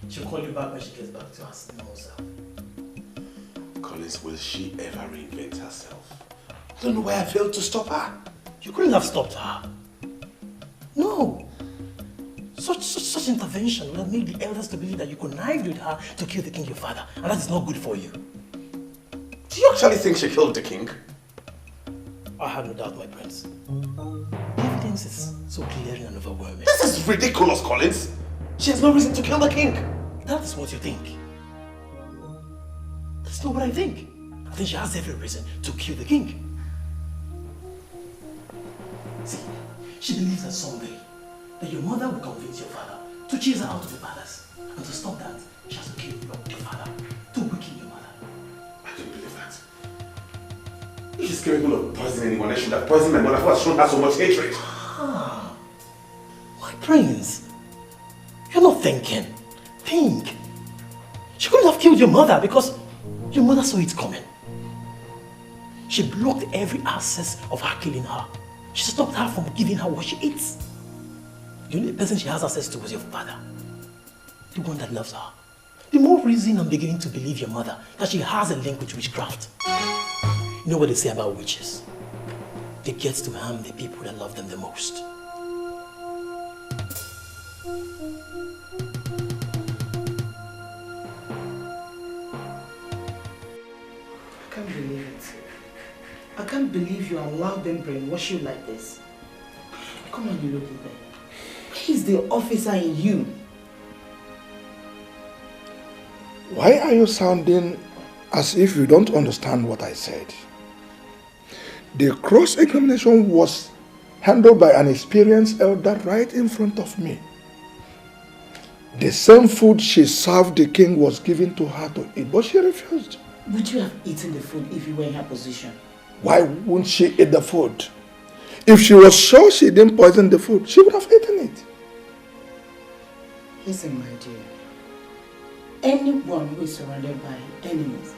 She'll call you back when she gets back to her normal self. Collins, will she ever reinvent herself? I don't know why I failed to stop her. You couldn't have stopped her. No. Such intervention would have made the elders to believe that you connived with her to kill the king, your father, and that is not good for you. Do you actually think she killed the king? I have no doubt, my prince. The evidence is so clear and overwhelming. This is ridiculous, Collins. She has no reason to kill the king. That is what you think. That's not what I think. I think she has every reason to kill the king. See, she believes that someday that your mother will convince your father to chase her out of the palace. And to stop that, she has to kill your father, to weaken your mother. I don't believe that. If she's capable of poisoning anyone, I should have poisoned my mother who has shown her so much hatred. Ah, my prince, you're not thinking. Think. She couldn't have killed your mother because your mother saw it coming. She blocked every access of her killing her. She stopped her from giving her what she eats. The only person she has access to was your father. The one that loves her. The more reason I'm beginning to believe your mother that she has a link with witchcraft. You know what they say about witches? They get to harm the people that love them the most. I can't believe it. I can't believe you allowed them brainwash you like this. Come on, you look at me. Where is the officer in you? Why are you sounding as if you don't understand what I said? The cross-examination was handled by an experienced elder right in front of me. The same food she served the king was given to her to eat, but she refused. Would you have eaten the food if you were in her position? Why wouldn't she eat the food? If she was sure she didn't poison the food, she would have eaten it. Listen, my dear. Anyone who is surrounded by enemies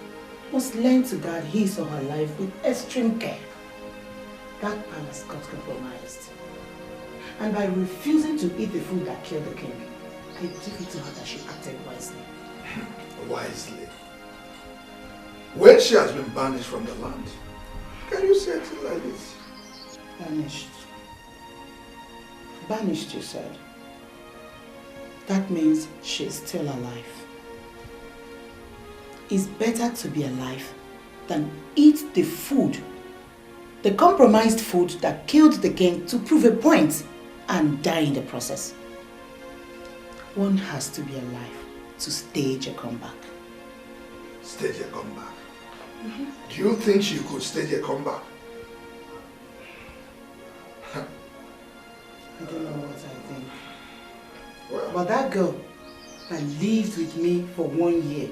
must learn to guard his or her life with extreme care. That palace got compromised. And by refusing to eat the food that killed the king, I give it to her that she acted wisely. Wisely? When she has been banished from the land, can you say it like this? Banished. Banished, you said. That means she's still alive. It's better to be alive than eat the food, the compromised food that killed the king to prove a point and die in the process. One has to be alive to stage a comeback. Stage a comeback? Do you think she could stage a comeback? I don't know what I think. Well, but that girl that lived with me for 1 year,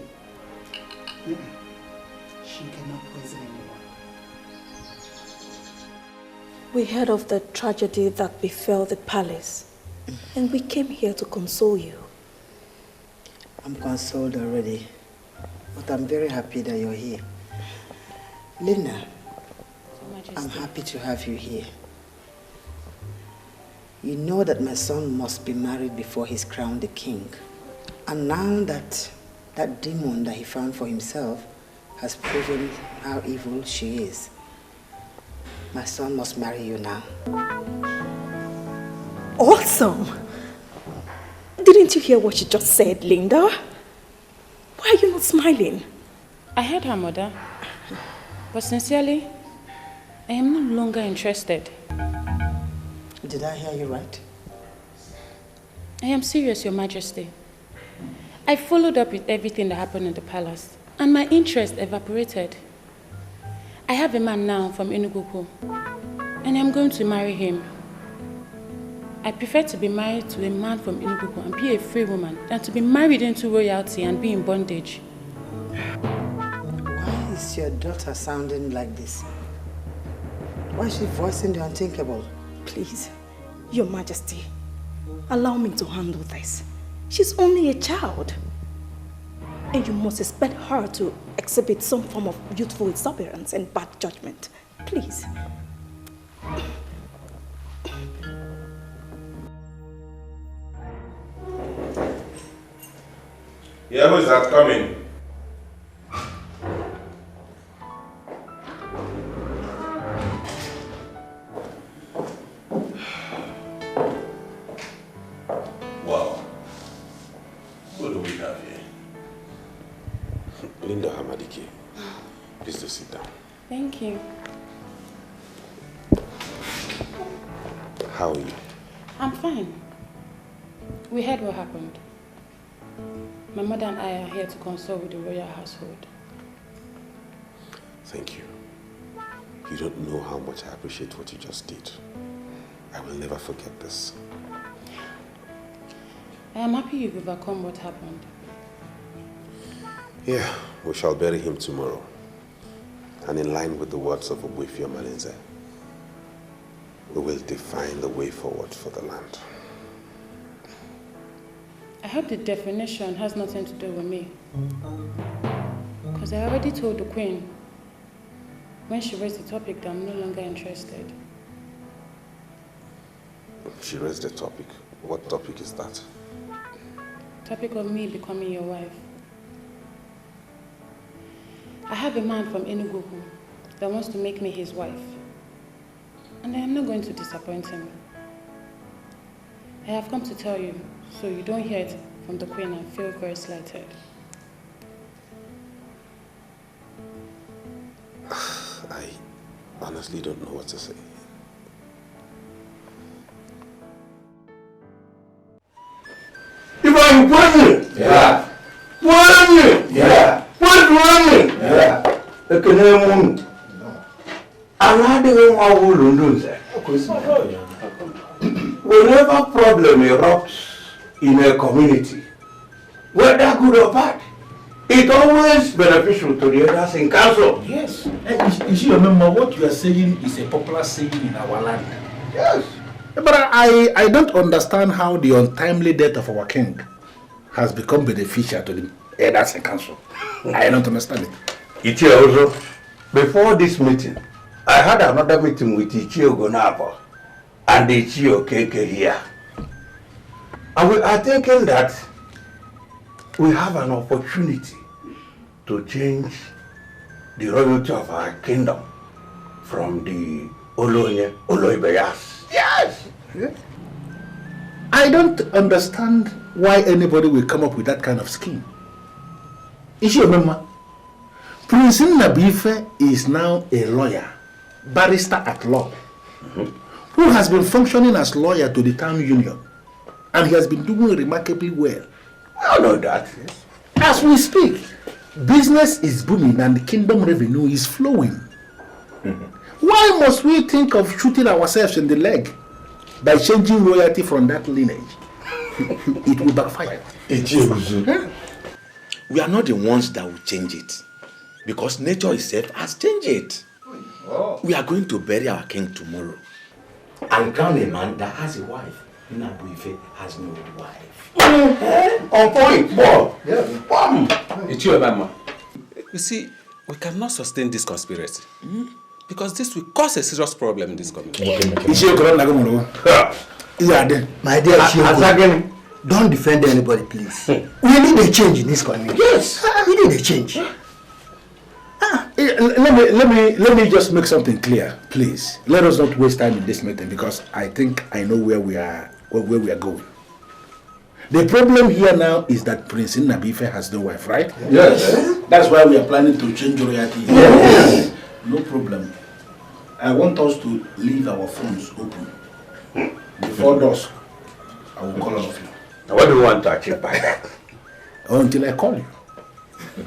she cannot poison anyone. We heard of the tragedy that befell the palace, and we came here to console you. I'm consoled already, but I'm very happy that you're here. Lina, I'm happy to have you here. You know that my son must be married before he's crowned the king. And now that that demon that he found for himself has proven how evil she is, my son must marry you now. Awesome! Didn't you hear what she just said, Linda? Why are you not smiling? I heard her, Mother. But sincerely, I am no longer interested. Did I hear you right? I am serious, Your Majesty. I followed up with everything that happened in the palace, and my interest evaporated. I have a man now from Enugu, and I'm going to marry him. I prefer to be married to a man from Enugu and be a free woman than to be married into royalty and be in bondage. Why is your daughter sounding like this? Why is she voicing the unthinkable? Please, Your Majesty, allow me to handle this. She's only a child. And you must expect her to exhibit some form of youthful exuberance and bad judgment. Please. Yeah, who is that coming? Wow. What do we have here? Linda Hamadike, please do sit down. Thank you. How are you? I'm fine. We heard what happened. My mother and I are here to consult with the royal household. Thank you. You don't know how much I appreciate what you just did. I will never forget this. I am happy you've overcome what happened. Yeah, we shall bury him tomorrow. And in line with the words of Nnabuife Malinze, we will define the way forward for the land. I hope the definition has nothing to do with me. Because I already told the Queen when she raised the topic that I'm no longer interested. She raised the topic. What topic is that? Topic of me becoming your wife. I have a man from Enugu that wants to make me his wife. And I am not going to disappoint him. I have come to tell you, so you don't hear it from the Queen and feel very slighted. I honestly don't know what to say. If I'm poisoning, yeah. Poisoning, yeah. What's wrong? Yeah. The Canadian I'm not doing what we do, sir. Whenever problem erupts in a community, whether good or bad, it's always beneficial to the others in council. Yes. And you should remember what you are saying is a popular saying in our land. Yes. But I don't understand how the untimely death of our king has become beneficial to the elders in council. I don't understand it. Ichie also, before this meeting, I had another meeting with Ichie Ogonapo and Ichie Okeke here. And we are thinking that we have an opportunity to change the royalty of our kingdom from the Oloibeyas. Yes! Yeah. I don't understand why anybody will come up with that kind of scheme. Ishi remember, Prince Nnabuife is now a lawyer, barrister at law, who has been functioning as lawyer to the town union, and he has been doing remarkably well. We all know that. Yes. As we speak, business is booming and the kingdom revenue is flowing. Why must we think of shooting ourselves in the leg by changing royalty from that lineage? It will backfire. We are not the ones that will change it, because nature itself has changed it. Oh. We are going to bury our king tomorrow and crown a man that has a wife. Nnabuife has no wife. On point, boy. It's you, Mama. You see, we cannot sustain this conspiracy. Because this will cause a serious problem in this community. My dear Chiogo, don't defend anybody, please. We need a change in this community. Yes, we need a change. Let me just make something clear, please. Let us not waste time in this meeting because I think I know where we are going. The problem here now is that Prince Nnabuife has no wife, right? Yes. That's why we are planning to change royalty. Yes. No problem. I want us to leave our phones open. Before dusk, I will call all of you. Now, what do you want to achieve by that? Until I call you.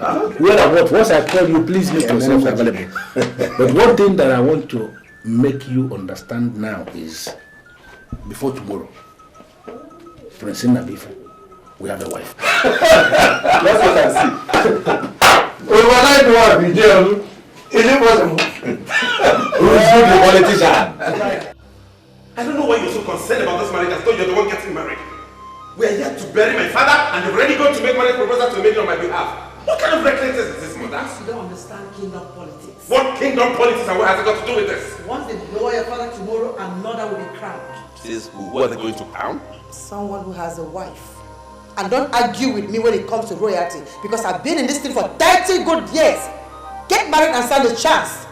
Once I call you, please make yourself available. But one thing that I want to make you understand now is, before tomorrow, Prince Nnabuife, we have a wife. That's what I see. Overnight wife in jail. Is it possible? Who's the politician? I don't know why you're so concerned about this marriage. I thought you're the one getting married. We are here to bury my father and you've already gone to make marriage proposal to a maiden on my behalf. What kind of recklessness is this, mother? You don't understand kingdom politics. What kingdom politics and what has it got to do with this? Once they blow your father tomorrow, another will be crowned. Who are they going to crown? Someone who has a wife. And don't argue with me when it comes to royalty, because I've been in this thing for 30 good years. Get married and stand a chance.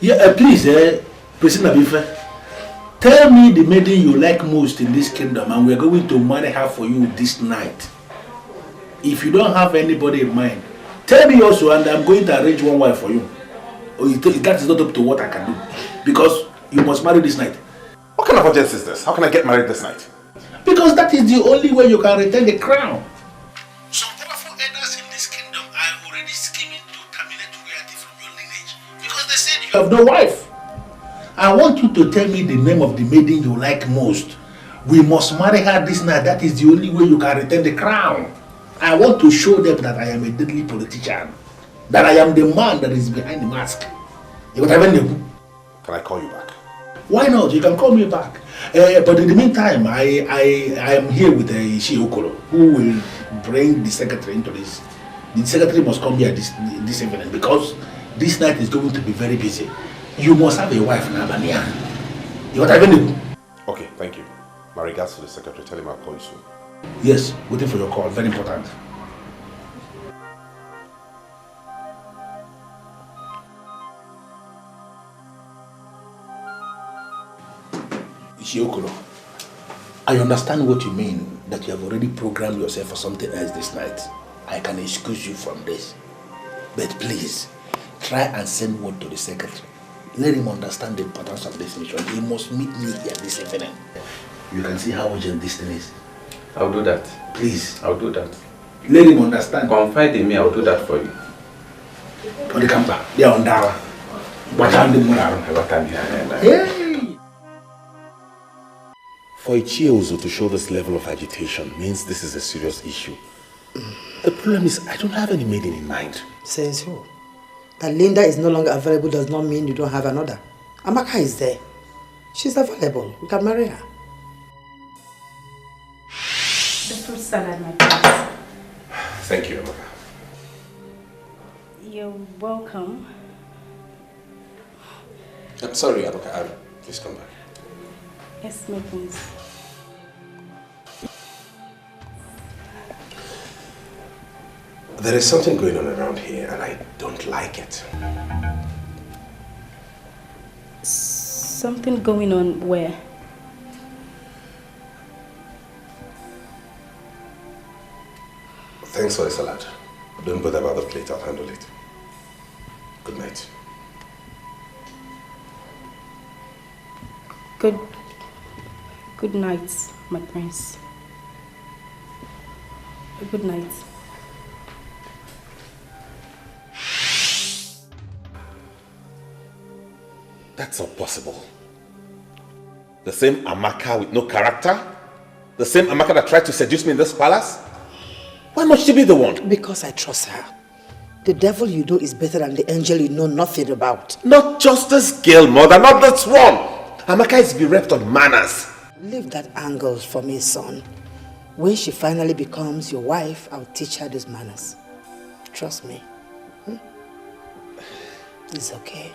Yeah, please, Prince Nnabuife, tell me the maiden you like most in this kingdom, and we're going to marry her for you this night. If you don't have anybody in mind, tell me also, and I'm going to arrange one wife for you. That is not up to what I can do, because you must marry this night. What kind of urgency is this? How can I get married this night? Because that is the only way you can retain the crown. Some powerful elders in this kingdom are already scheming to terminate royalty from your lineage, because they said you have no wife. I want you to tell me the name of the maiden you like most. We must marry her this night. That is the only way you can retain the crown. I want to show them that I am a deadly politician, that I am the man that is behind the mask. Can I call you back? Why not? You can call me back. But in the meantime, I am here with Shiokolo, who will bring the secretary into this. The secretary must come here this evening, because this night is going to be very busy. You must have a wife in Albania. Okay, thank you. My regards to the secretary. Tell him I'll call you soon. Yes, waiting for your call. Very important. Ishiokolo, I understand what you mean, that you have already programmed yourself for something else this night. I can excuse you from this. But please, try and send word to the secretary. Let him understand the importance of this mission. He must meet me here this evening. You can see how urgent this thing is. I'll do that. Please. I'll do that. Let him understand. Confide in me, I'll do that for you. When they come back, they are on Dawa. Hey! For Ichiozo to show this level of agitation means this is a serious issue. The problem is, I don't have any maiden in mind. Says who? That Linda is no longer available does not mean you don't have another. Amaka is there. She's available. We can marry her. The fruit salad, my prince. Thank you, Amaka. You're welcome. I'm sorry, Amaka. Please come back. Yes, my prince. There is something going on around here and I don't like it. Something going on where? Thanks for the salad. Don't bother about the plate, I'll handle it. Good night. Good night, my prince. Good night. That's not possible. The same Amaka with no character? The same Amaka that tried to seduce me in this palace? Why must she be the one? Because I trust her. The devil you know is better than the angel you know nothing about. Not just this girl, mother, not this one. Amaka is bereft of manners. Leave that angle for me, son. When she finally becomes your wife, I'll teach her these manners. Trust me. It's okay.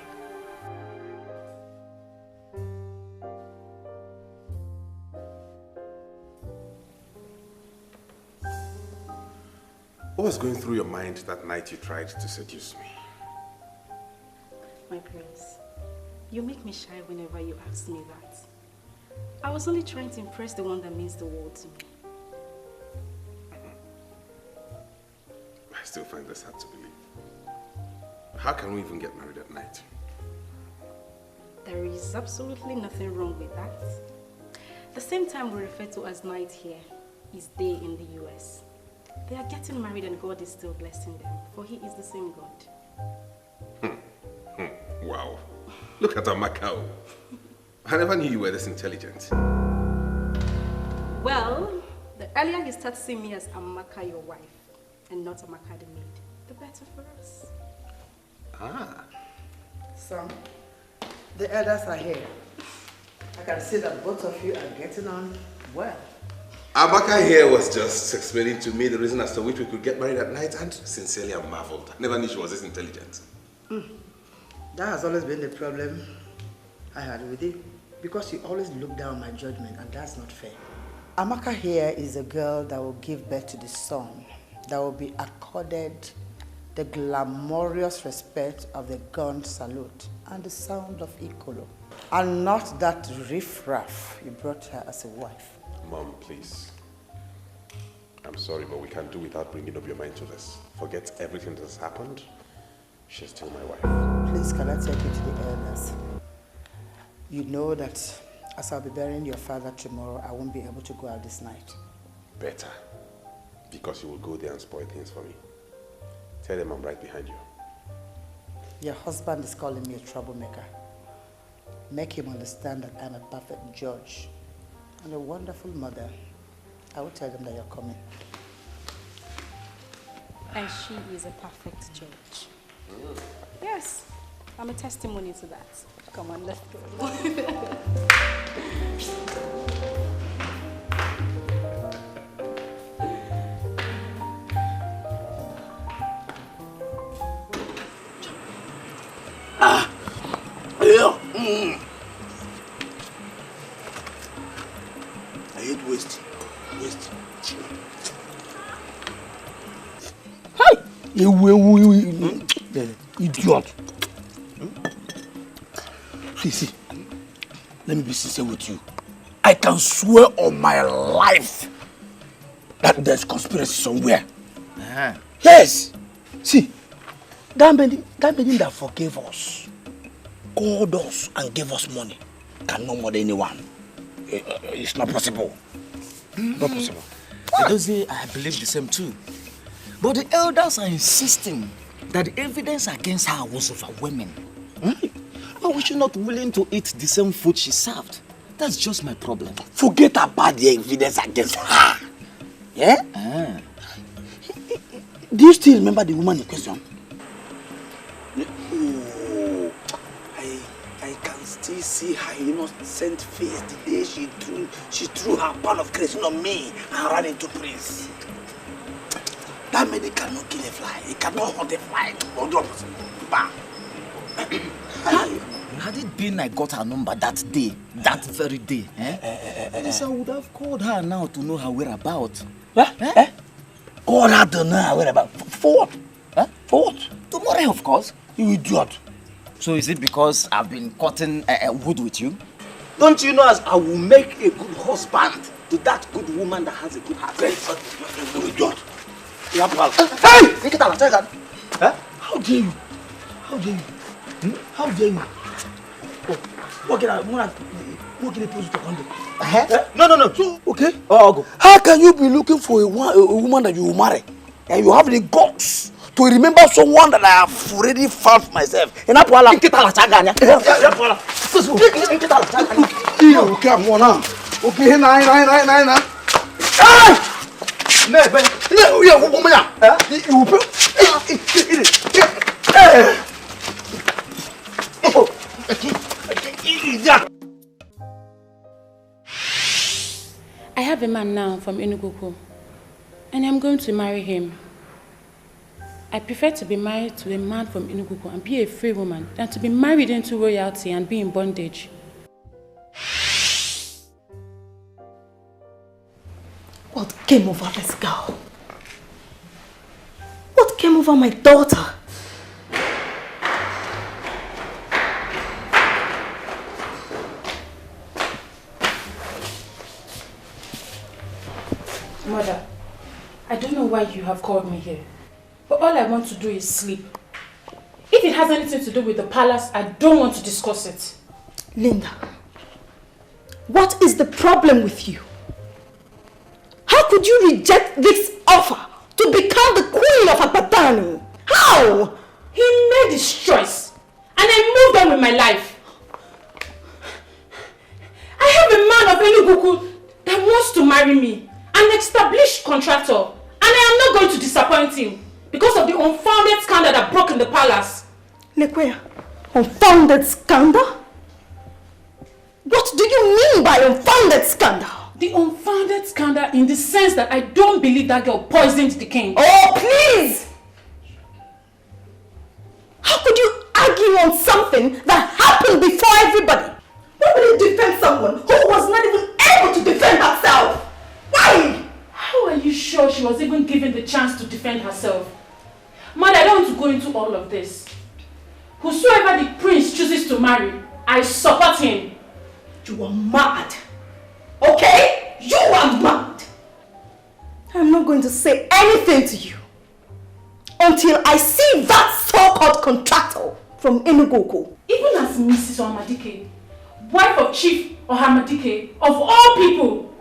What was going through your mind that night you tried to seduce me? My prince, you make me shy whenever you ask me that. I was only trying to impress the one that means the world to me. I still find this hard to believe. How can we even get married at night? There is absolutely nothing wrong with that. The same time we refer to as night here is day in the US. They are getting married and God is still blessing them, for He is the same God. Wow. Look at Amaka. I never knew you were this intelligent. Well, the earlier you start seeing me as Amaka, your wife, and not Amaka the maid, the better for us. Ah. Son, the elders are here. I can see that both of you are getting on well. Amaka here was just explaining to me the reason as to which we could get married at night, and sincerely I'm marveled. I never knew she was this intelligent. That has always been the problem. I had with you because you always look down on my judgment, and that's not fair. Amaka here is a girl that will give birth to the son that will be accorded the glamorous respect of the gun salute and the sound of Ikolo, and not that riff-raff you brought her as a wife. Mom, please. I'm sorry, but we can't do without bringing up your mind to this. Forget everything that has happened. She's still my wife. Please, can I take you to the elders? You know that as I'll be burying your father tomorrow, I won't be able to go out this night. Better. Because you will go there and spoil things for me. Tell them I'm right behind you. Your husband is calling me a troublemaker. Make him understand that I'm a perfect judge and a wonderful mother. I will tell them that you're coming. And she is a perfect judge. Yes, I'm a testimony to that. Come on, let's go. I hate waste. Hi! You idiot. See, let me be sincere with you. I can swear on my life that there's conspiracy somewhere. Yes! See, that man that forgave us, called us and gave us money, can no more than anyone. It's not possible. Not possible. Edozie, I believe the same too. But the elders are insisting that the evidence against her was overwhelming. But was she not willing to eat the same food she served? That's just my problem. Forget about the evidence against her. Yeah? Do you still remember the woman in question? Oh, I can still see her innocent face the day she threw her pound of creation on me and ran into Prince. That man, it cannot kill a fly. It cannot hunt a fly. Bam. Had it been I got her number that day, that very day, I would have called her now to know her whereabouts. Called her to know her whereabouts? For what? For what? Tomorrow, of course. You idiot. So is it because I've been cutting wood with you? Don't you know as I will make a good husband to that good woman that has a good heart? You idiot. Hey! How dare you? How dare you? How dare you? What can I put to handle? No. So, okay. How can you be looking for a woman that you will marry and you have the guts to remember someone that I have already found for myself? And I'm I have a man now from Enugu, and I'm going to marry him. I prefer to be married to a man from Enugu and be a free woman than to be married into royalty and be in bondage. What came over this girl? What came over my daughter? Mother, I don't know why you have called me here, but all I want to do is sleep. If it has anything to do with the palace, I don't want to discuss it. Linda, what is the problem with you? How could you reject this offer to become the queen of Abatani? How? He made his choice, and I moved on with my life. I have a man of Enugu that wants to marry me, an established contractor, and I am not going to disappoint him because of the unfounded scandal that broke in the palace. Lekwea, unfounded scandal? What do you mean by unfounded scandal? The unfounded scandal in the sense that I don't believe that girl poisoned the king. Oh, please! How could you argue on something that happened before everybody? someone who was not even able to defend herself. Why? How are you sure she was even given the chance to defend herself? Mother, I don't want to go into all of this. Whosoever the prince chooses to marry, I support him. You are mad. Okay? You are mad. I'm not going to say anything to you until I see that so-called contractor from Enugu. Even as Mrs. Ohamadike, wife of Chief Ohamadike, of all people,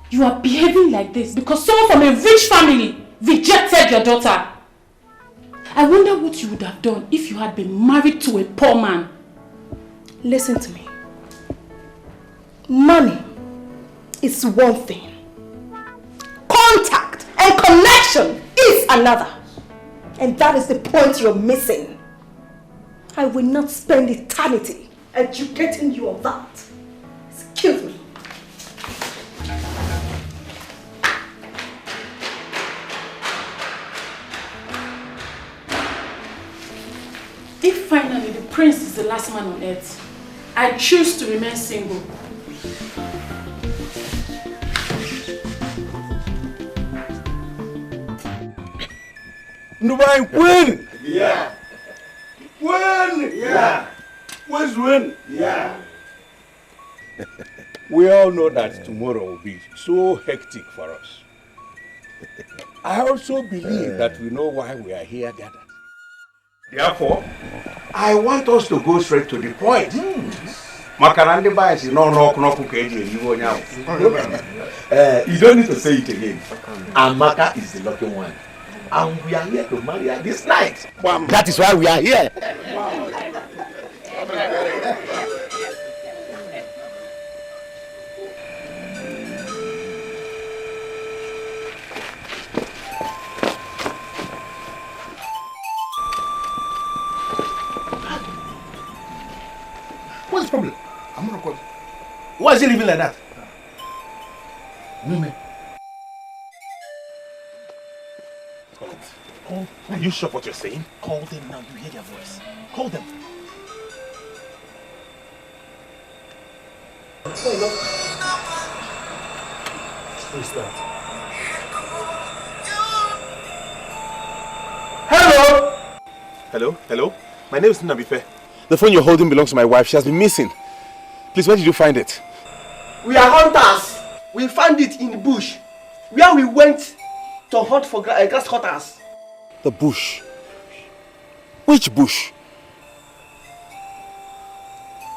you are behaving like this because someone from a rich family rejected your daughter. I wonder what you would have done if you had been married to a poor man. Listen to me. Money is one thing. Contact and connection is another. And that is the point you're missing. I will not spend eternity educating you on that. Excuse me. If finally the prince is the last man on earth, I choose to remain single. Nnabuife, win! Yeah. Win! Yeah. Where's win? Yeah. We all know that tomorrow will be so hectic for us. I also believe that we know why we are here gathered. Therefore, I want us to go straight to the point. Makarandi bias is no You don't need to say it again. Amaka is the lucky one. And we are here to marry her this night. That is why we are here. What's the problem? I'm not going. Why is he living like that? Oh, are you sure what you're saying? Call them now, you hear their voice. Call them. Who is that? Hello? Hello? Hello? My name is Nnabuife. The phone you're holding belongs to my wife. She has been missing. Please, where did you find it? We are hunters. We found it in the bush, where we went to hunt for grasshoppers. The bush. Which bush?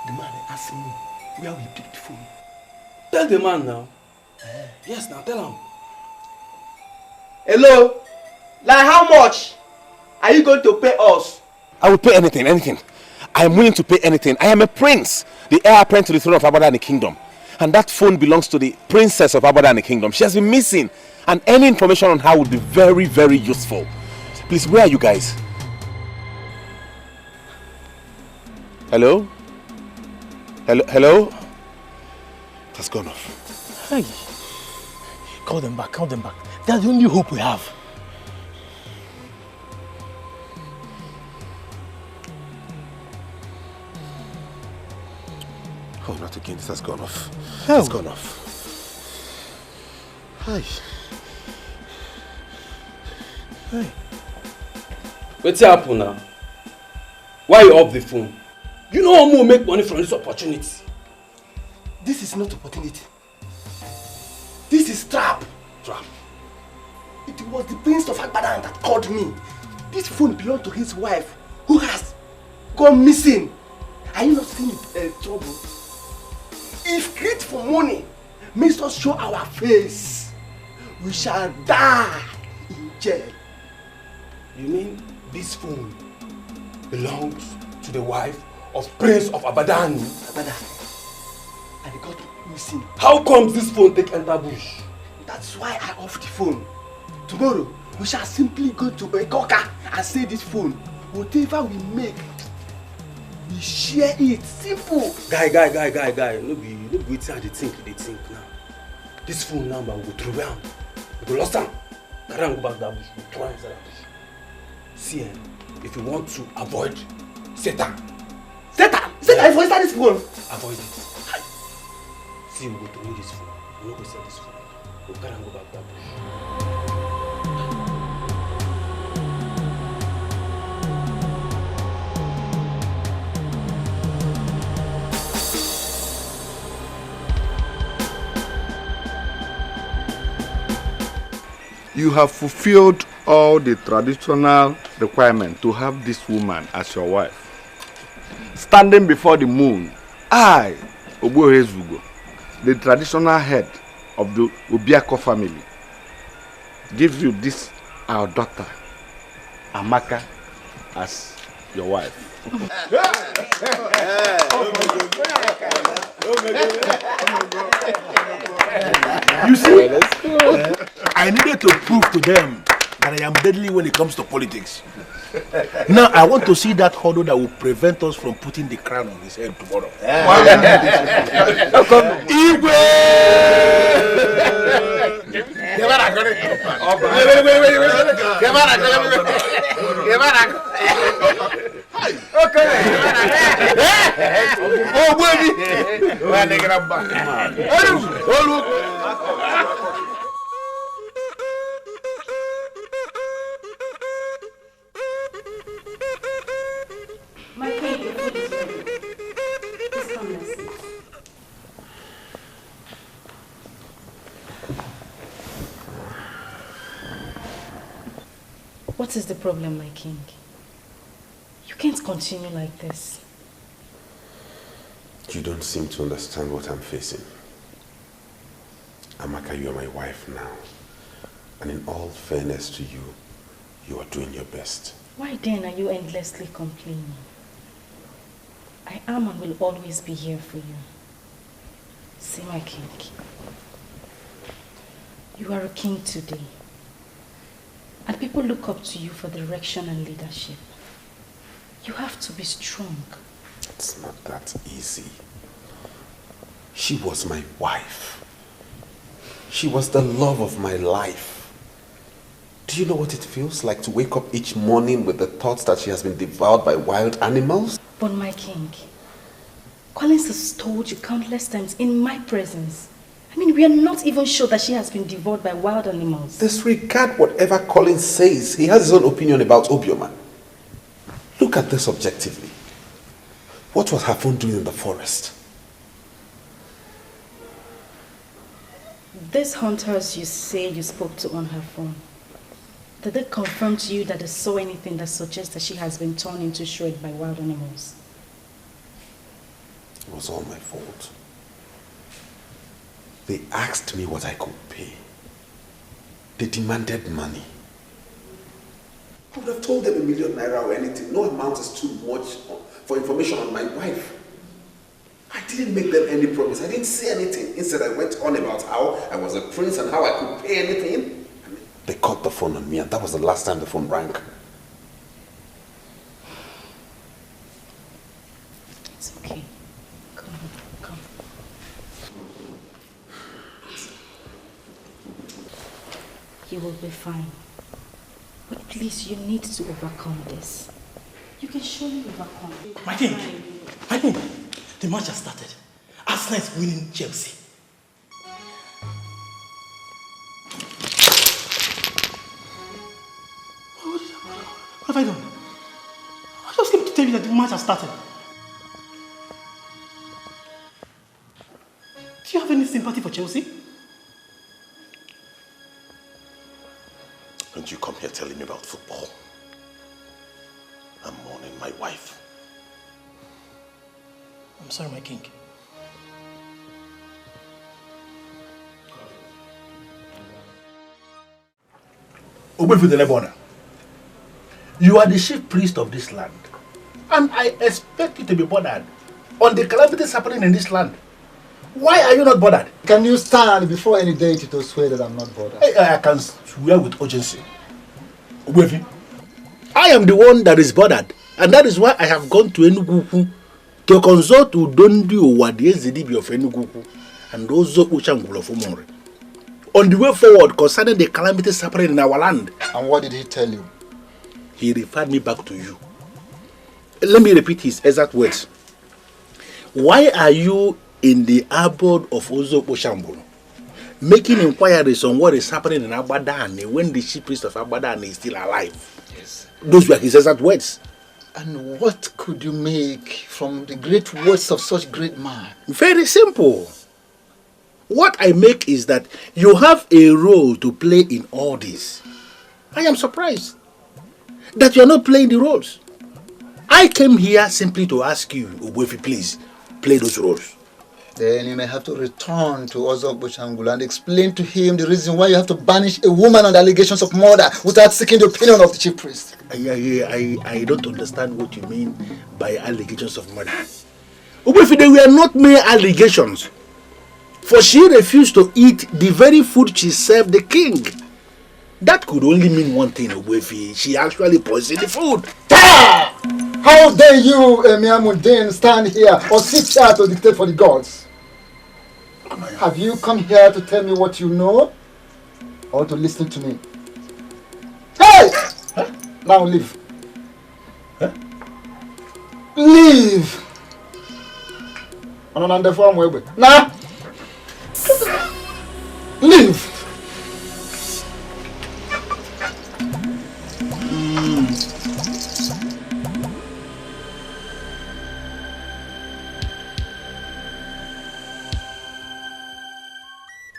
The man asked me where we picked the phone. Tell the man now. Yes, now tell him. Hello? Like how much are you going to pay us? I will pay anything, anything. I am willing to pay anything. I am a prince, the heir apparent to the throne of Abada and the kingdom. And that phone belongs to the princess of Abada and the kingdom. She has been missing. And any information on her would be very, very useful. Please, where are you guys? Hello? Hello? Hello? It has gone off. Hey. Call them back, call them back. That's the only hope we have. Oh, not again. This has gone off. It has gone off. Hi. Hey. What's happened now? Why you off the phone? You know how more make money from this opportunity. This is not opportunity. This is trap. Trap. It was the prince of Agbadan that called me. This phone belonged to his wife, who has gone missing. Are you not seeing trouble? If greed for money makes us show our face, we shall die in jail. You mean this phone belongs to the wife of Prince of Abadan? Abadan. And it got missing. How comes this phone take enter bush? That's why I off the phone. Tomorrow, we shall simply go to Ekoka and say this phone. Whatever we make, we share it. Simple. Guy. No be wetin I dey think now. This phone number we go throw am. We go lost am. Carry am go back that bush. We throw am inside that bush. See, if you want to avoid Satan. Satan is life for inside this phone. Avoid it. See, we go to use this phone. We will go sell this phone. We'll carry and go back. You have fulfilled all the traditional requirements to have this woman as your wife. Standing before the moon, I, Obohezugo, the traditional head of the Obiako family, give you this, our daughter, Amaka, as your wife. You see, I needed to prove to them that I am deadly when it comes to politics. Now I want to see that hurdle that will prevent us from putting the crown on his head tomorrow. My king, your food is ready. Please come and sit. What is the problem, my king? You can't continue like this. You don't seem to understand what I'm facing. Amaka, you are my wife now. And in all fairness to you, you are doing your best. Why then are you endlessly complaining? I am and will always be here for you. See, my king. You are a king today. And people look up to you for direction and leadership. You have to be strong. It's not that easy. She was my wife. She was the love of my life. Do you know what it feels like to wake up each morning with the thoughts that she has been devoured by wild animals? But my king, Collins has told you countless times in my presence. I mean, we are not even sure that she has been devoured by wild animals. Disregard whatever Collins says. He has his own opinion about Obioma. Look at this objectively. What was her phone doing in the forest? These hunters you say you spoke to on her phone, did they confirm to you that they saw anything that suggests that she has been torn into shreds by wild animals? It was all my fault. They asked me what I could pay. They demanded money. I would have told them ₦1 million or anything. No amount is too much for information on my wife. I didn't make them any promise. I didn't say anything. Instead, I went on about how I was a prince and how I could pay anything. They caught the phone on me, and that was the last time the phone rang. It's okay. Come. You will be fine. But please, you need to overcome this. You can surely overcome it. My king, the match has started. Arsenal is winning Chelsea. What have I done? I just came to tell you that the match has started. Do you have any sympathy for Chelsea? Don't you come here telling me about football. I'm mourning my wife. I'm sorry, my king. You are the chief priest of this land, and I expect you to be bothered on the calamities happening in this land. Why are you not bothered? Can you stand before any deity to swear that I'm not bothered? I can swear with urgency. I am the one that is bothered, and that is why I have gone to Enugu to consult with Dondi Owadi Ezedibi of Enugu and also Uchangul of Umore on the way forward concerning the calamities happening in our land. And what did he tell you? He referred me back to you. Let me repeat his exact words. Why are you in the abode of Ozokbo Shambulu, making inquiries on what is happening in Abadani when the chief priest of Abadani is still alive? Yes. Those were his exact words. And what could you make from the great words of such great man? Very simple. What I make is that you have a role to play in all this. I am surprised that you are not playing the roles. I came here simply to ask you, Nnabuife, please, play those roles. Then you may have to return to Ozokbo Shangulu and explain to him the reason why you have to banish a woman on the allegations of murder without seeking the opinion of the chief priest. I don't understand what you mean by allegations of murder. Nnabuife, they were not mere allegations. For she refused to eat the very food she served the king. That could only mean one thing, Nnabuife. She actually poisoned the food. How dare you, Emir Mundane, stand here or sit here to dictate for the gods? Have you come here to tell me what you know or to listen to me? Hey! Huh? Now leave. Huh? Leave! Nah! Leave!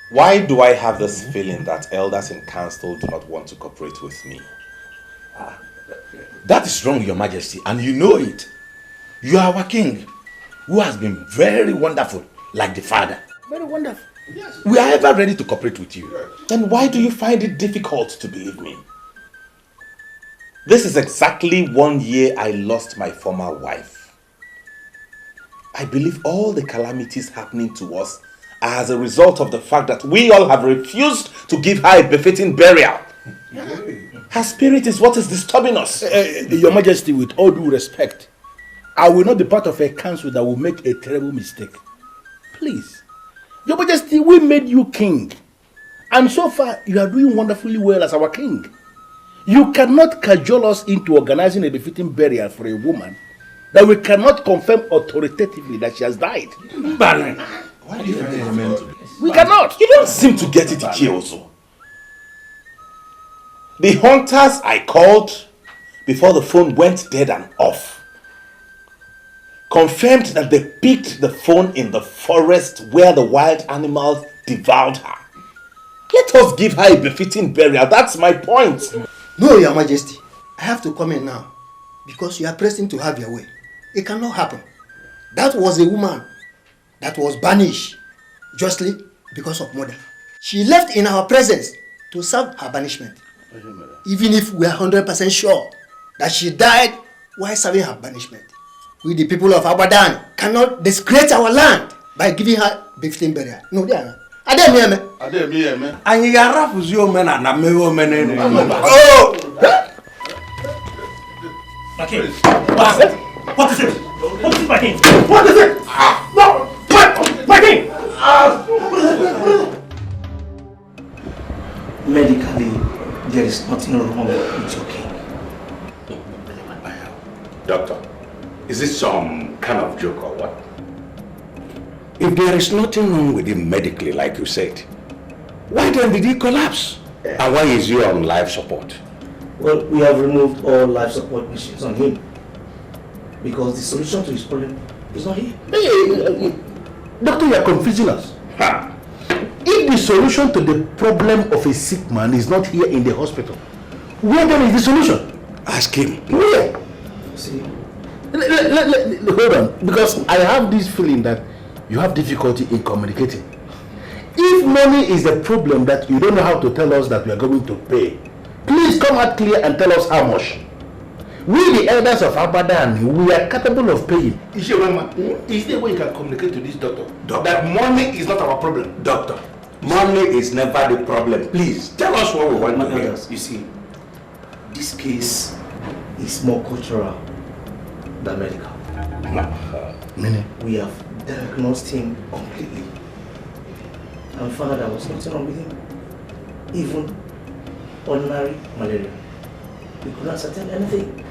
Why do I have this feeling that elders in council do not want to cooperate with me? That is wrong, Your Majesty, and you know it. You are our king, who has been very wonderful, like the father. Very wonderful. Yes. We are ever ready to cooperate with you. Then why do you find it difficult to believe me? This is exactly 1 year I lost my former wife. I believe all the calamities happening to us are as a result of the fact that we all have refused to give her a befitting burial. Her spirit is what is disturbing us. Your Majesty, with all due respect, I will not be part of a council that will make a terrible mistake. Please. Your Majesty, we made you king. And so far, you are doing wonderfully well as our king. You cannot cajole us into organizing a befitting burial for a woman that we cannot confirm authoritatively that she has died. Baron, why do you recommend to this? We cannot. You don't seem to get it, Ikiozo. The hunters I called before the phone went dead and off confirmed that they picked the phone in the forest where the wild animals devoured her. Let us give her a befitting burial. That's my point. No, Your Majesty. I have to come in now because you are pressing to have your way. It cannot happen. That was a woman that was banished justly because of murder. She left in our presence to serve her banishment. Even if we are 100% sure that she died while serving her banishment. We, the people of Abadan, cannot disgrace our land by giving her befitting burial. No, they are not. Oh! Okay. What is it? What is it? What is it, my king? What is it? No! What? My king! Medically, there is nothing wrong with your king. Doctor, is this some kind of joke or what? If there is nothing wrong with him medically, like you said, why then did he collapse? And why is he on life support? Well, we have removed all life support machines on him because the solution to his problem is not here. Hey, doctor, you are confusing us. If the solution to the problem of a sick man is not here in the hospital, where then is the solution? Ask him. Where? See, hold on, because I have this feeling that you have difficulty in communicating. If money is the problem that you don't know how to tell us that we are going to pay, please come out clear and tell us how much. We, the elders of Abadan, we are capable of paying. Is there a way you can communicate to this doctor? That money is not our problem? Doctor, money is never the problem. Please, tell us what we want to hear. You see, this case is more cultural than medical. Meaning? We have diagnosed him completely and found out there was nothing wrong with him. Even ordinary malaria. We could not ascertain anything.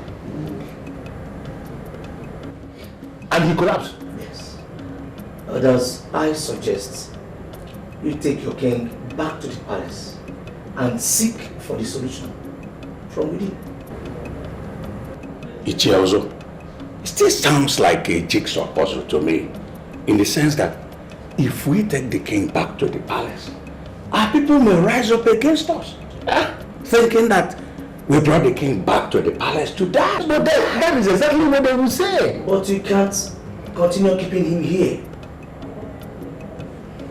And he collapsed? Yes. Others, I suggest you take your king back to the palace and seek for the solution from within. Ichiozo, it still sounds like a jigsaw puzzle to me, in the sense that if we take the king back to the palace, our people may rise up against us, thinking that we brought the king back to the palace to die. But that is exactly what they will say. But you can't continue keeping him here.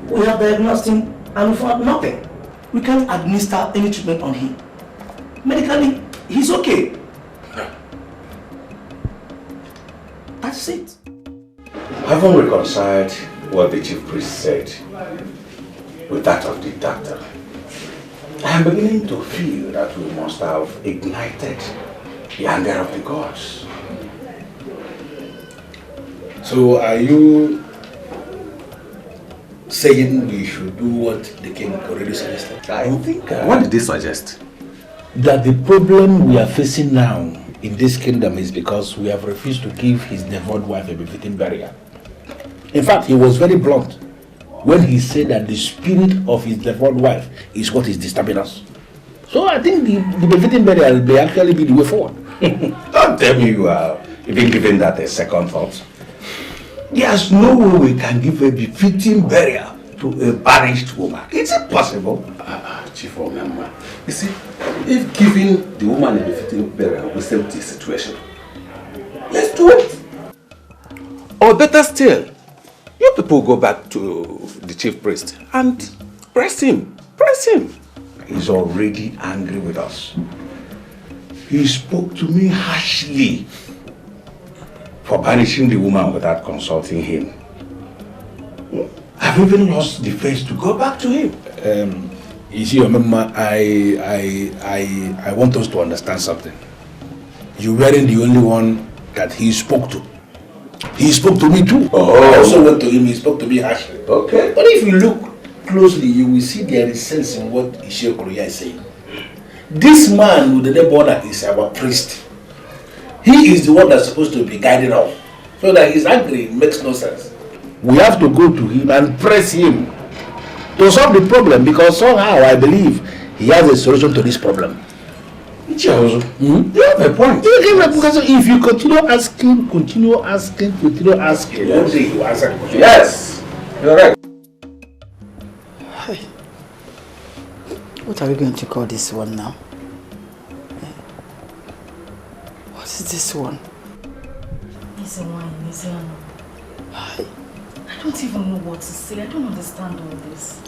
We have diagnosed him and we found nothing. We can't administer any treatment on him. Medically, he's okay. That's it. Having reconciled what the chief priest said with that of the doctor, I am beginning to feel that we must have ignited the anger of the gods. So are you saying we should do what the king already suggested? I think... what did they suggest? That the problem we are facing now in this kingdom is because we have refused to give his devoured wife a befitting burial. In fact, he was very blunt when he said that the spirit of his devoured wife is what is disturbing us. So I think the befitting burial may actually be the way forward. Don't tell me you are even giving that a second thought. There's no way we can give a befitting burial to a banished woman. It's impossible. Chief Omemma, you see, if giving the woman a befitting burial will save the situation, let's do it. Or better still, you people go back to the chief priest and press him. Press him. He's already angry with us. He spoke to me harshly for banishing the woman without consulting him. I've even lost the face to go back to him. You see, Omemma, I want us to understand something. You weren't the only one that he spoke to. He spoke to me too. I also went to him, he spoke to me harshly. Okay. But if you look closely, you will see there is sense in what Ishio Korea is saying. This man with the dead border is our priest. He is the one that's supposed to be guiding us. So that his angry makes no sense. We have to go to him and press him to solve the problem, because somehow I believe he has a solution to this problem. You have a point. Because if you continue asking, one day you answer the question. Yes, you're right. Hey. What are we going to call this one now? What is this one? It's a wine, it's a I don't even know what to say. I don't understand all this.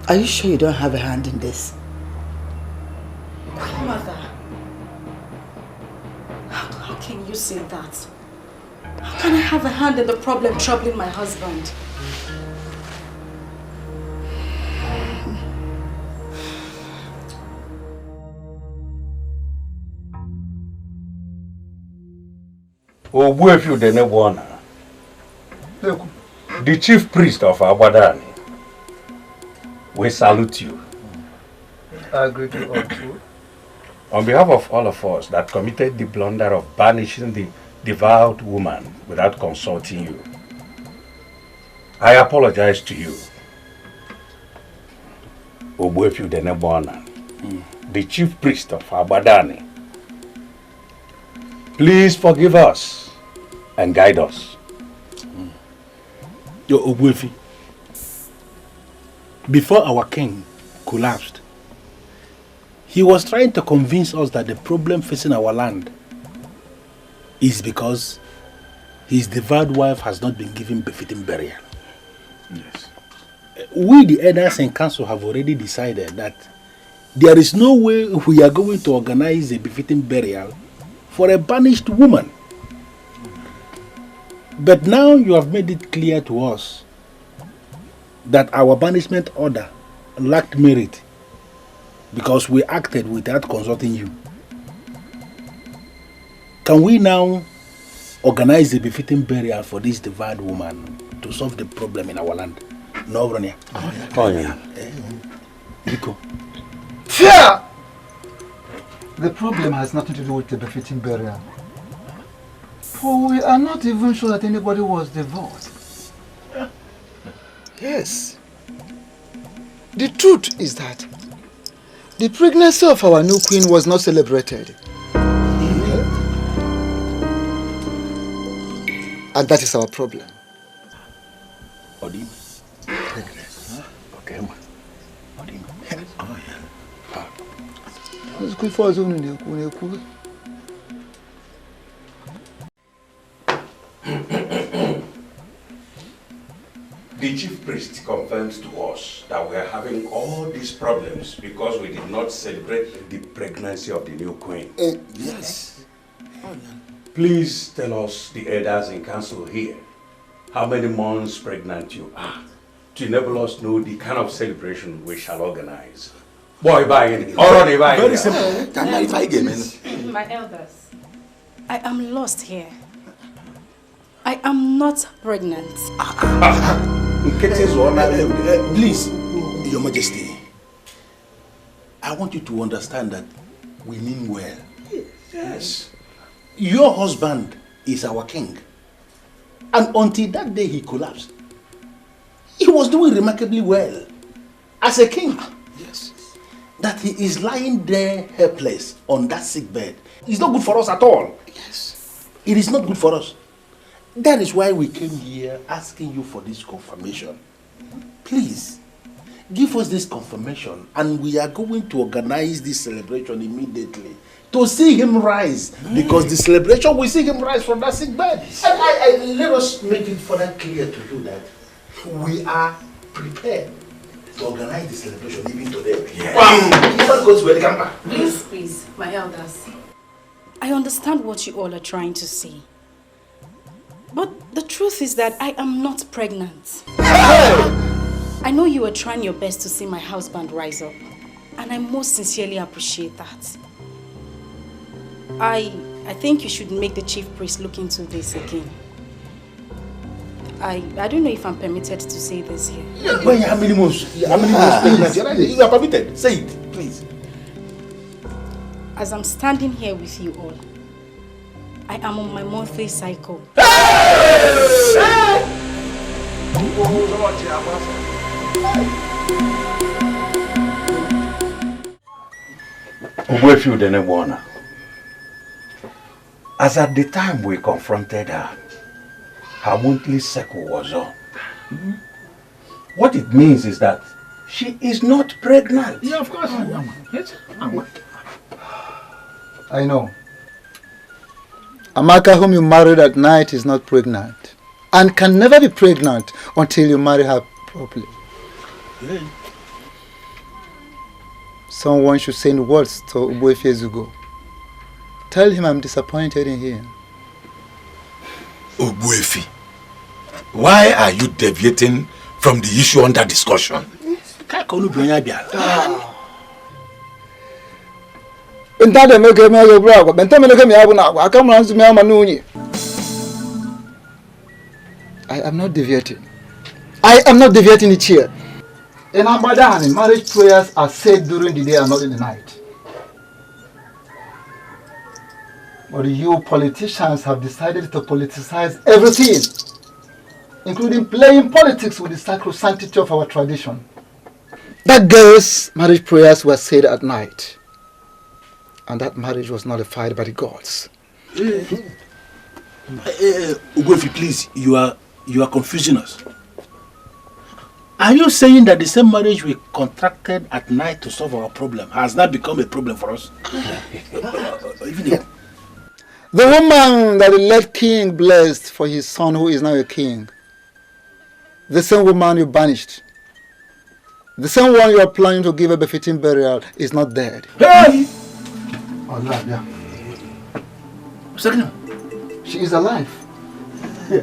Are you sure you don't have a hand in this? Mother, how can you say that? How can I have a hand in the problem troubling my husband? Ogbuefi Nnabuife, the chief priest of Abadani, we salute you. I agree to all too. On behalf of all of us that committed the blunder of banishing the devout woman without consulting you, I apologize to you. Ogbuefi Nnabuife, the chief priest of Abadani, please forgive us and guide us. Yo, Ogbuefi, before our king collapsed, he was trying to convince us that the problem facing our land is because his devoured wife has not been given befitting burial. Yes. We, the elders in council, have already decided that there is no way we are going to organize a befitting burial for a banished woman. But now you have made it clear to us that our banishment order lacked merit because we acted without consulting you. Can we now organize a befitting burial for this devoured woman to solve the problem in our land? No, Bronya. Oh, yeah. Rico. Fear! The problem has nothing to do with the befitting burial. For we are not even sure that anybody was devoured. Yes. The truth is that the pregnancy of our new queen was not celebrated. And that is our problem. Odim. Okay, ma. Odim. Oh, yeah. Let's go for a zone. The chief priest confirms to us that we are having all these problems because we did not celebrate the pregnancy of the new queen. Yes. Please tell us, the elders in council here, how many months pregnant you are to enable us know the kind of celebration we shall organize. Boy, very simple. My elders, I am lost here. I am not pregnant. Please, Your Majesty, I want you to understand that we mean well. Yes. Your husband is our king. And until that day he collapsed, he was doing remarkably well as a king. Yes. That he is lying there helpless on that sick bed is not good for us at all. Yes. It is not good for us. That is why we came here asking you for this confirmation. Please, give us this confirmation and we are going to organize this celebration immediately to see him rise. Because the celebration will see him rise from that sick bed. And let us make it further clear to you that we are prepared to organize the celebration even today. Yes. Please, my elders. I understand what you all are trying to say. But the truth is that I am not pregnant. I know you are trying your best to see my husband rise up. And I most sincerely appreciate that. I think you should make the chief priest look into this again. I don't know if I'm permitted to say this here. How many months pregnant? You are permitted. Say it, please. As I'm standing here with you all, I am on my monthly cycle. As at the time we confronted her, her monthly cycle was on. What it means is that she is not pregnant. Yeah, of course. Yes. I know. Amaka, whom you married at night, is not pregnant. And can never be pregnant until you marry her properly. Yeah. Someone should send words to Nnabuife Ezugo. Tell him I'm disappointed in him. Nnabuife, why are you deviating from the issue under discussion? I am not deviating. I am not deviating it here. In Abadan, marriage prayers are said during the day and not in the night. But you politicians have decided to politicize everything, including playing politics with the sacrosanctity of our tradition. That girl's marriage prayers were said at night, and that marriage was nullified by the gods. Nnabuife, please, you are confusing us. Are you saying that the same marriage we contracted at night to solve our problem has now become a problem for us? The woman that the late king blessed for his son who is now a king, the same woman you banished, the same one you are planning to give a befitting burial is not dead. Hey! Alive, yeah. She is alive. Yeah.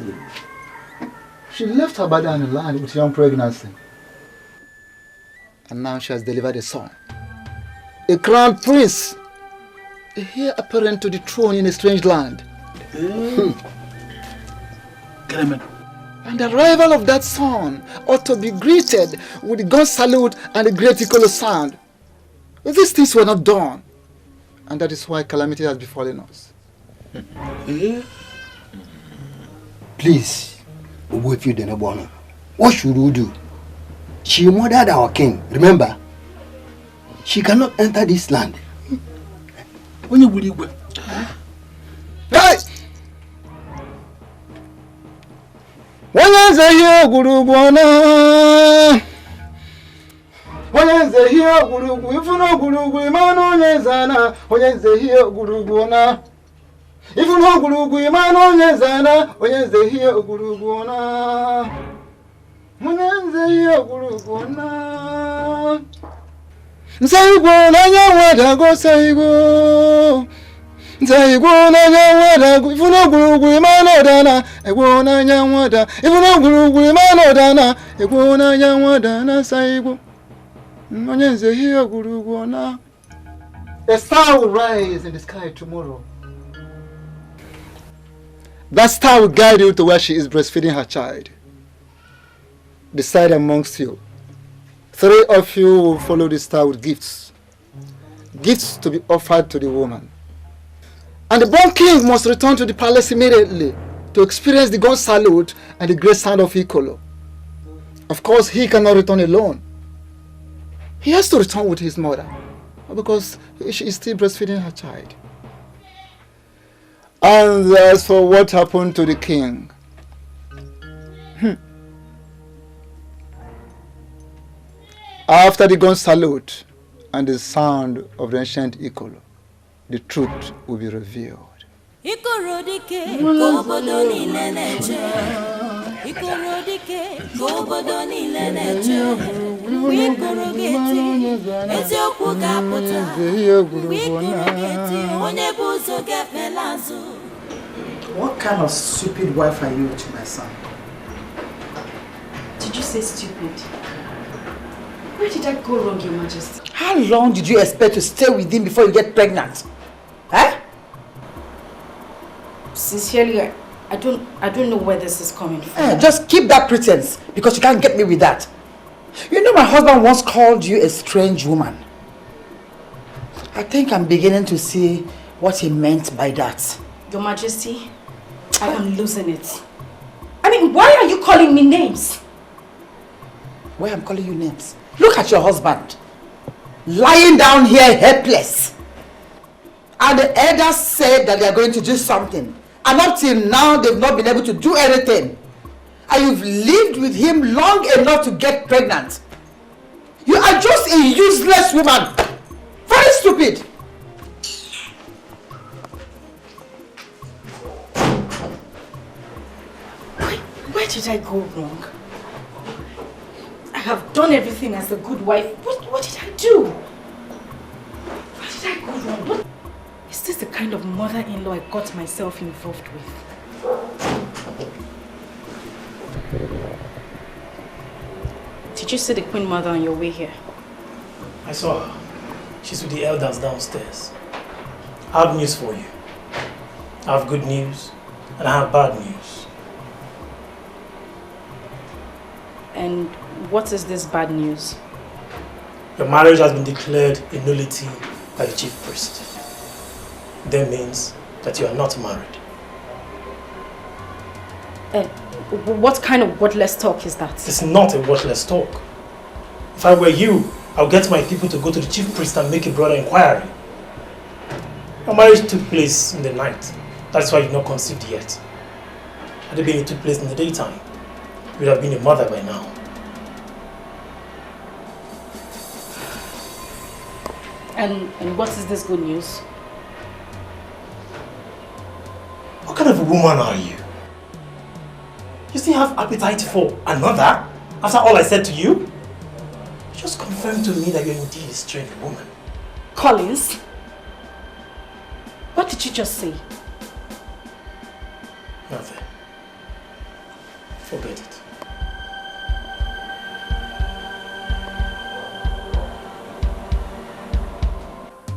She left her body on the land with young pregnancy. And now she has delivered a son. A crown prince. A heir apparent to the throne in a strange land. And the arrival of that son ought to be greeted with the gun salute and the great Ikolo sound. But these things were not done. And that is why calamity has befallen us. Please, what should we do? She murdered our king, remember? She cannot enter this land. Hey! Wanyanze hiyo gurugwana. Wanyanze hiyo gurugu ifuno gurugu imano nyezana. Wanyanze hiyo gurugwana. Ifuno gurugu imano nyezana. Wanyanze hiyo gurugwana. Wanyanze hiyo gurugwana. Nsaigo na nyawada go saigo. Nsaigo na nyawada go ifuno gurugu imano dana. Ego na nyawada ifuno gurugu imano dana. Ego na nyawada na saigo. Wanyanze hiyo gurugwana. A star will rise in the sky tomorrow. That star will guide you to where she is breastfeeding her child. Decide amongst you. 3 of you will follow the star with gifts. Gifts to be offered to the woman. And the born king must return to the palace immediately to experience the gun salute and the great sound of Ikolo. Of course, he cannot return alone. He has to return with his mother because she is still breastfeeding her child. And as for what happened to the king, after the gun salute and the sound of the ancient Ikolo, the truth will be revealed. Ikorodike kobodo niile na-eche. Ikorodike kobodo niile na-eche. Mgbe ikorogeti eziokwu ga-apụta. Mgbe ikorogeti onye bụ ụzọ ga-efela azụ. What kind of stupid wife are you to my son? Did you say stupid? Where did I go wrong, Your Majesty? How long did you expect to stay with him before you get pregnant? Eh? Sincerely, I don't know where this is coming from. Just keep that pretense because you can't get me with that. You know my husband once called you a strange woman. I think I'm beginning to see what he meant by that. Your Majesty, I am losing it. I mean, why are you calling me names? Why I'm calling you names? Look at your husband. Lying down here helpless. And the elders said that they are going to do something. And up till now, they've not been able to do anything. And you've lived with him long enough to get pregnant. You are just a useless woman. Very stupid. Where did I go wrong? I have done everything as a good wife. What did I do? Where did I go wrong? Is this the kind of mother-in-law I got myself involved with? Did you see the Queen Mother on your way here? I saw her. She's with the elders downstairs. I have news for you. I have good news and I have bad news. And what is this bad news? Your marriage has been declared a nullity by the chief priest. That means that you are not married. What kind of wordless talk is that? It's not a wordless talk. If I were you, I'll get my people to go to the chief priest and make a broader inquiry. Your marriage took place in the night. That's why you've not conceived yet. Had it been it took place in the daytime, you would have been a mother by now. And what is this good news? What kind of a woman are you? You still have appetite for another? After all I said to you? You just confirmed to me that you're indeed a strange woman. Collins? What did you just say? Nothing. Forget it.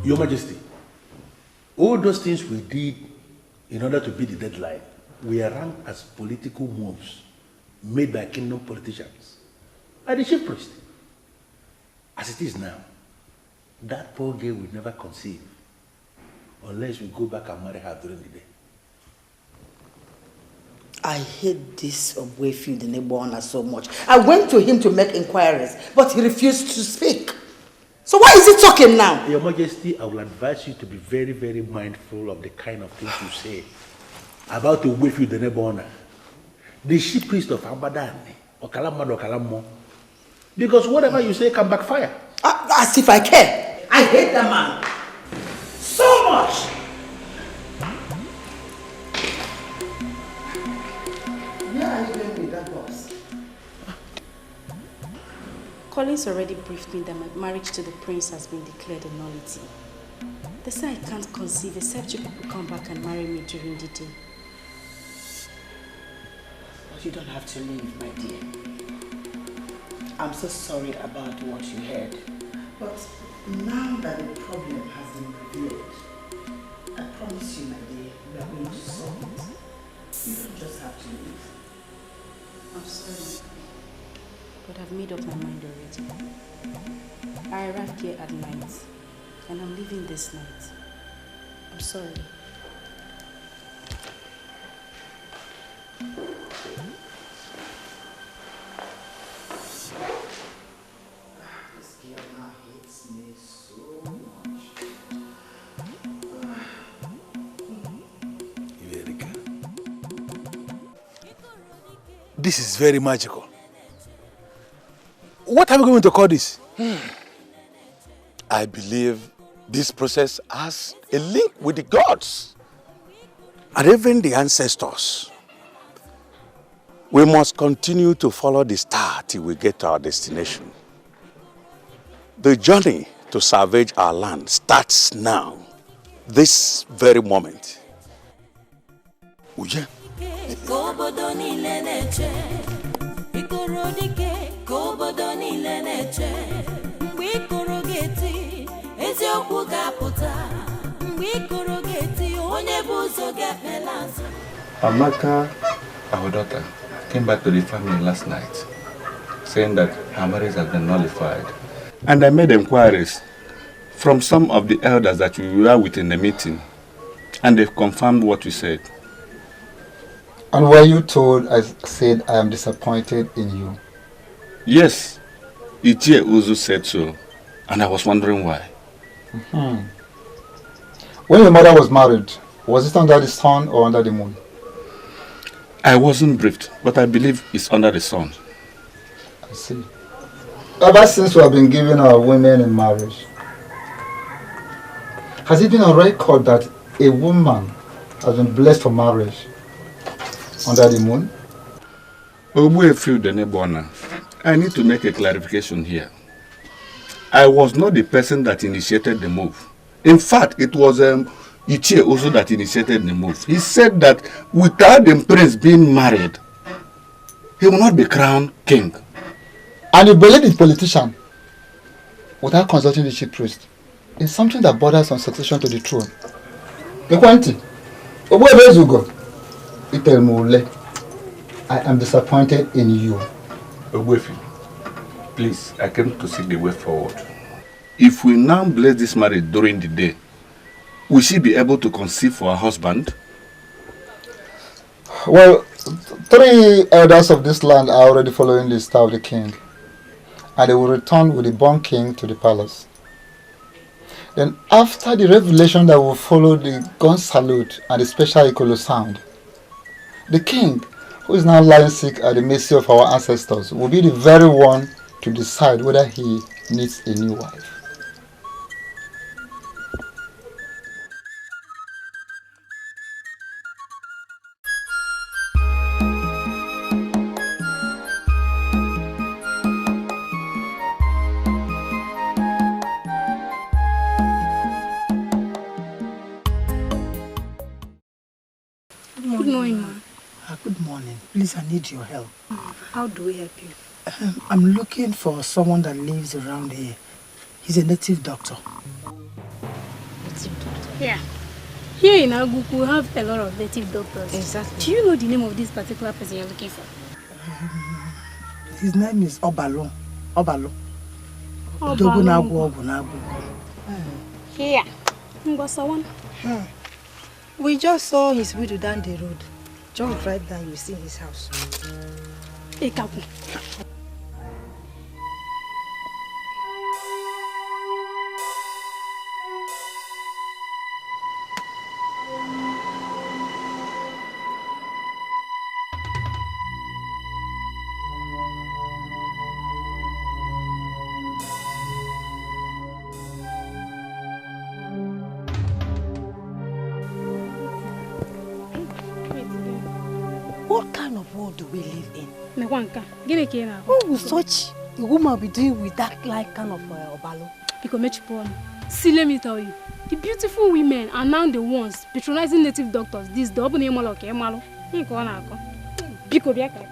Your Majesty, all those things we did in order to beat the deadline were ranked as political moves made by kingdom politicians, by the chief priest. As it is now, that poor girl will never conceive unless we go back and marry her during the day. I hate this Nnabuife Nnabuife so much. I went to him to make inquiries, but he refused to speak. So why is he talking now? Your Majesty, I will advise you to be very, very mindful of the kind of things you say about Nnabuife Nnabuife, the chief priest of Abadan, or Kalamado Kalamo. Because whatever you say can backfire. As if I care. I hate that man so much. Where are you going with that boss? Collins already briefed me that my marriage to the prince has been declared a nullity. They say I can't conceive except you people come back and marry me during the day. But you don't have to leave, my dear. I'm so sorry about what you heard. But now that the problem has been revealed, I promise you, my dear, we are going to solve it. You don't just have to leave. I'm sorry, but I've made up my mind already. I arrived here at night, and I'm leaving this night. I'm sorry. This girl now hates me so much. This is very magical. What are we going to call this? I believe this process has a link with the gods and even the ancestors. We must continue to follow the star till we get to our destination. The journey to salvage our land starts now, this very moment. Uje. Amaka, our daughter, came back to the family last night, saying that her marriage has been nullified. And I made inquiries from some of the elders that we were with in the meeting, and they've confirmed what we said. And were you told I said I am disappointed in you? Yes, Ichie Uzu said so, and I was wondering why. When your mother was married, was it under the sun or under the moon? I wasn't briefed, but I believe it's under the sun. I see. Ever since we have been giving our women in marriage, has it been on record that a woman has been blessed for marriage under the moon? Nnabuife Nnabuife, I need to make a clarification here. I was not the person that initiated the move. In fact, it was Ichie also that initiated the move. He said that without the prince being married, he will not be crowned king. And you believe the politician without consulting the chief priest is something that borders on succession to the throne. I am disappointed in you. Nnabuife, please, I came to see the way forward. If we now bless this marriage during the day, will she be able to conceive for her husband? Well, 3 elders of this land are already following the star of the king, and they will return with the born king to the palace. Then after the revelation that will follow the gun salute and the special Ikolo sound, the king, who is now lying sick at the mercy of our ancestors, will be the very one to decide whether he needs a new wife. Good morning, ma. Good morning. Please, I need your help. How do we help you? I'm looking for someone that lives around here. He's a native doctor. Yeah. Here in Aguku, we have a lot of native doctors. Exactly. Do you know the name of this particular person you're looking for? His name is Obalo. Obalo. Yeah. Ngwasawan. We just saw his widow down the road. Just drive down, you see his house. Ekapu. What kind of world do we live in? What will such a woman be doing with that like kind of Obalo? See, let me tell you, the beautiful women are now the ones patronizing native doctors. This double name okay, malo. Biko biaka.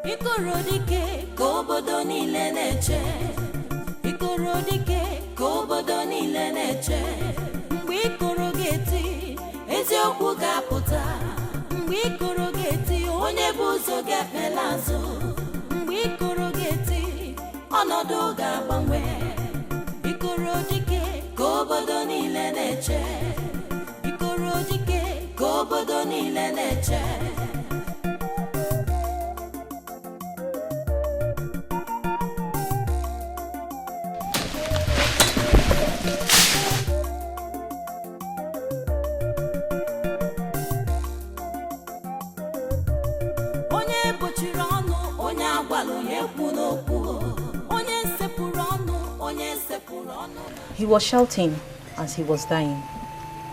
Ikorodike kobodo niile na-eche. Ikorodike kobodo niile na-eche. Mgbe ikoro ga-eti, eziokwu ga-apụta. Mgbe ikoro ga-eti, onye bụ ụzọ ga-ekpela azụ. Mgbe ikoro ga-eti, ọnọdụ ga-agbanwe. Ikorodike kobodo niile na-eche. Ikorodike kobodo niile na-eche. '" He was shouting as he was dying.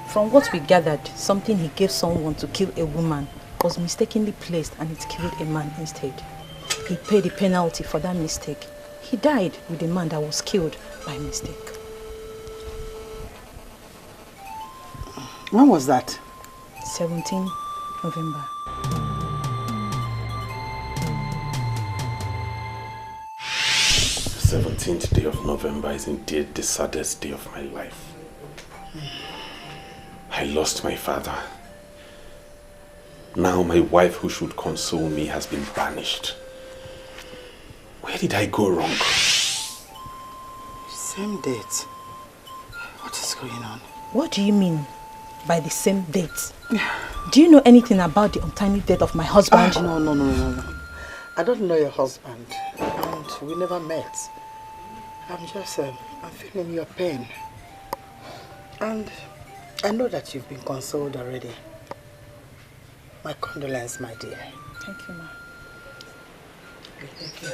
From what we gathered, something he gave someone to kill a woman was mistakenly placed and it killed a man instead. He paid the penalty for that mistake. He died with the man that was killed by mistake. When was that? 17 November. The 17th day of November is indeed the saddest day of my life. I lost my father. Now my wife who should console me has been banished. Where did I go wrong? Same date. What is going on? What do you mean by the same date? Do you know anything about the untimely death of my husband? No. I don't know your husband. And we never met. I'm feeling your pain. And I know that you've been consoled already. My condolence, my dear. Thank you, ma. Thank you.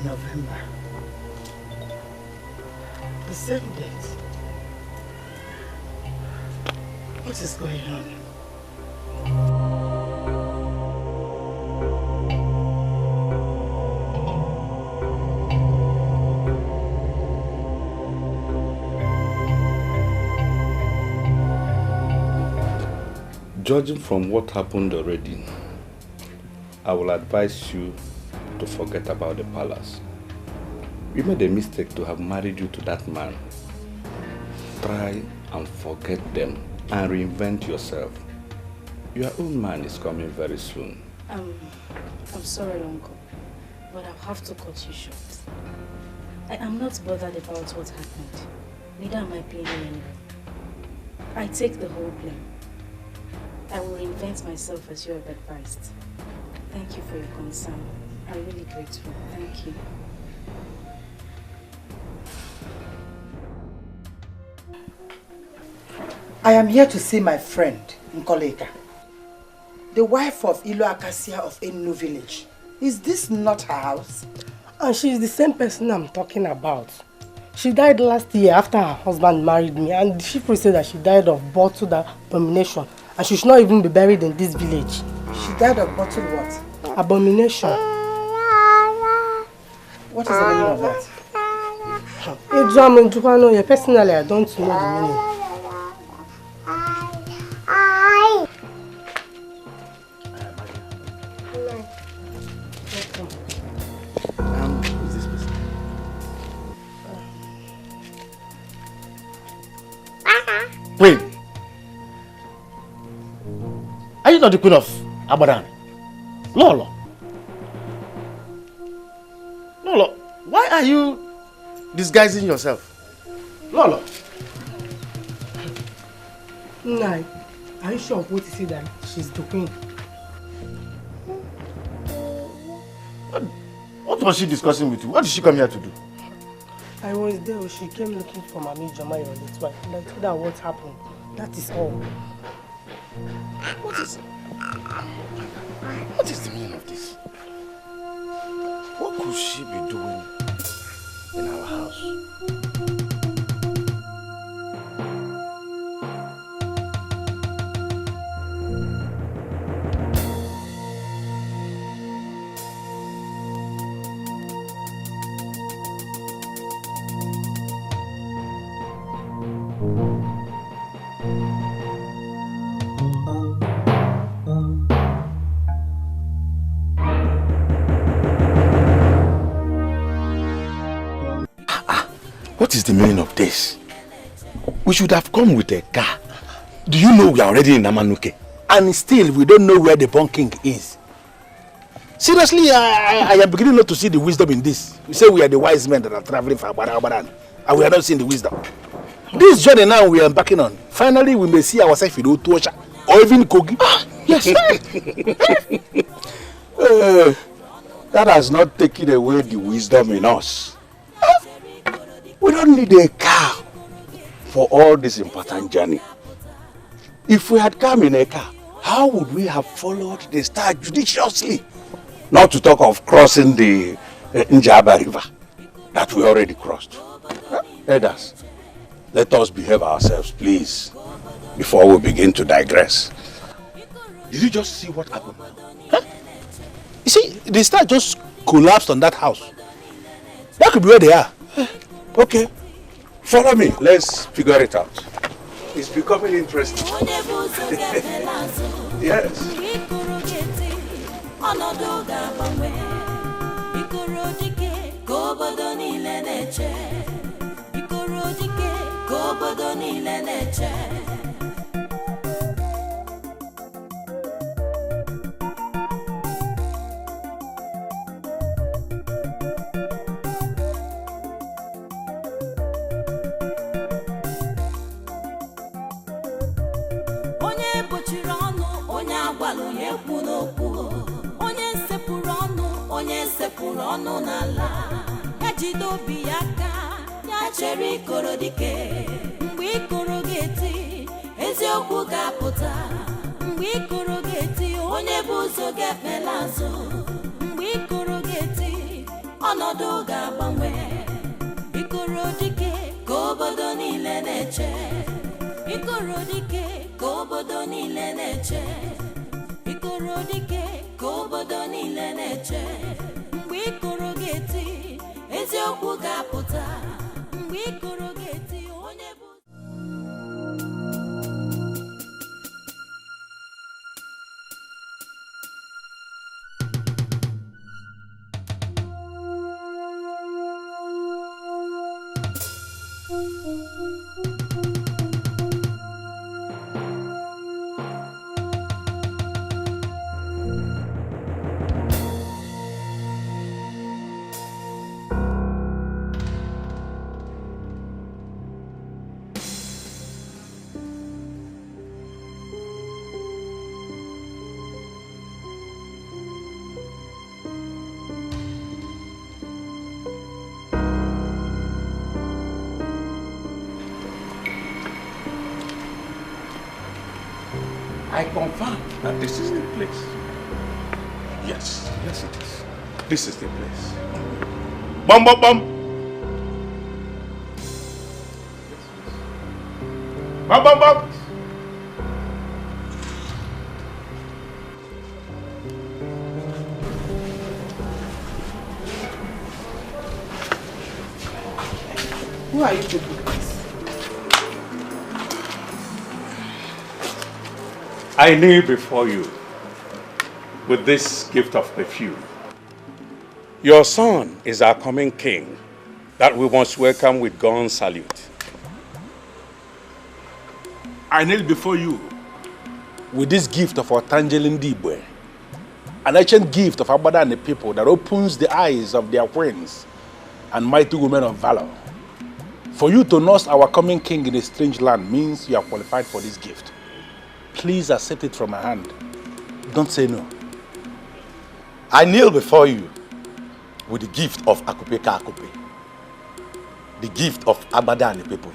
November. The same date. What is going on? Judging from what happened already, I will advise you to forget about the palace. You made a mistake to have married you to that man. Try and forget them and reinvent yourself. Your own man is coming very soon. I'm sorry, Uncle, but I'll have to cut you short. I am not bothered about what happened. Neither am I blaming anyone. I take the whole blame. I will reinvent myself as you have advised. Thank you for your concern. I'm really grateful. Thank you. I am here to see my friend, Nkoleka, the wife of Ilo Acacia of Enu village. Is this not her house? And she is the same person I'm talking about. She died last year after her husband married me, and the chief priest said that she died of bottled abomination, and she should not even be buried in this village. She died of bottled what? Abomination. What is the meaning of that? Personally, I don't know the meaning. Who's this person? Wait. Are you not the queen of Abadan? Lolo. Lolo, why are you disguising yourself? Lolo. Nai, are you sure of what you see that she's the queen? What was she discussing with you? What did she come here to do? I was there. She came looking for Mami Jama, your late wife. And I told her what happened. That is all. What is the meaning of this? What could she be doing in our house? What is the meaning of this? We should have come with a car. Do you know we are already in Amanuke? And still we don't know where the born king is. Seriously, I am beginning not to see the wisdom in this. We say we are the wise men that are traveling from Abadan, and we are not seeing the wisdom. This journey now we are embarking on, finally we may see ourselves in Otuocha or even Kogi. Yes. That has not taken away the wisdom in us. We don't need a car for all this important journey. If we had come in a car, how would we have followed the star judiciously? Not to talk of crossing the Njaba River that we already crossed. Elders, let us behave ourselves, please, before we begin to digress. Did you just see what happened? Huh? You see, the star just collapsed on that house. That could be where they are. Okay, follow me. Let's figure it out. It's becoming interesting. Yes. onye sepụrụ ọnụ n'ala ya jide obi ya aka ya chere ikoro dike mgbe ikoro ga-eti eziokwu ga-apụta mgbe ikoro ga-eti onye bụ ụzọ ga-efela azụ mgbe ikoro ga-eti ọnọdụ ga-agbanwe ikoro dike ka obodo niile na-eche ikoro dike ka obodo niile na-eche ikoro dike ka obodo niile na-eche mgbe ikoro ga-eti eziokwu ga-apụta mgbe ikoro ga-eti onye bụ I confirm that this is the place. Yes, yes it is. This is the place. Bum bum bum. Bum bum bum. Who are you people? I kneel before you with this gift of perfume. Your son is our coming king that we must welcome with gun salute. I kneel before you with this gift of our Tangerine Dibwe, an ancient gift of Abada and the people that opens the eyes of their queens and mighty women of valor. For you to nurse our coming king in a strange land means you are qualified for this gift. Please accept it from my hand. Don't say no. I kneel before you with the gift of Akupeka Akupe, the gift of Abada and the people,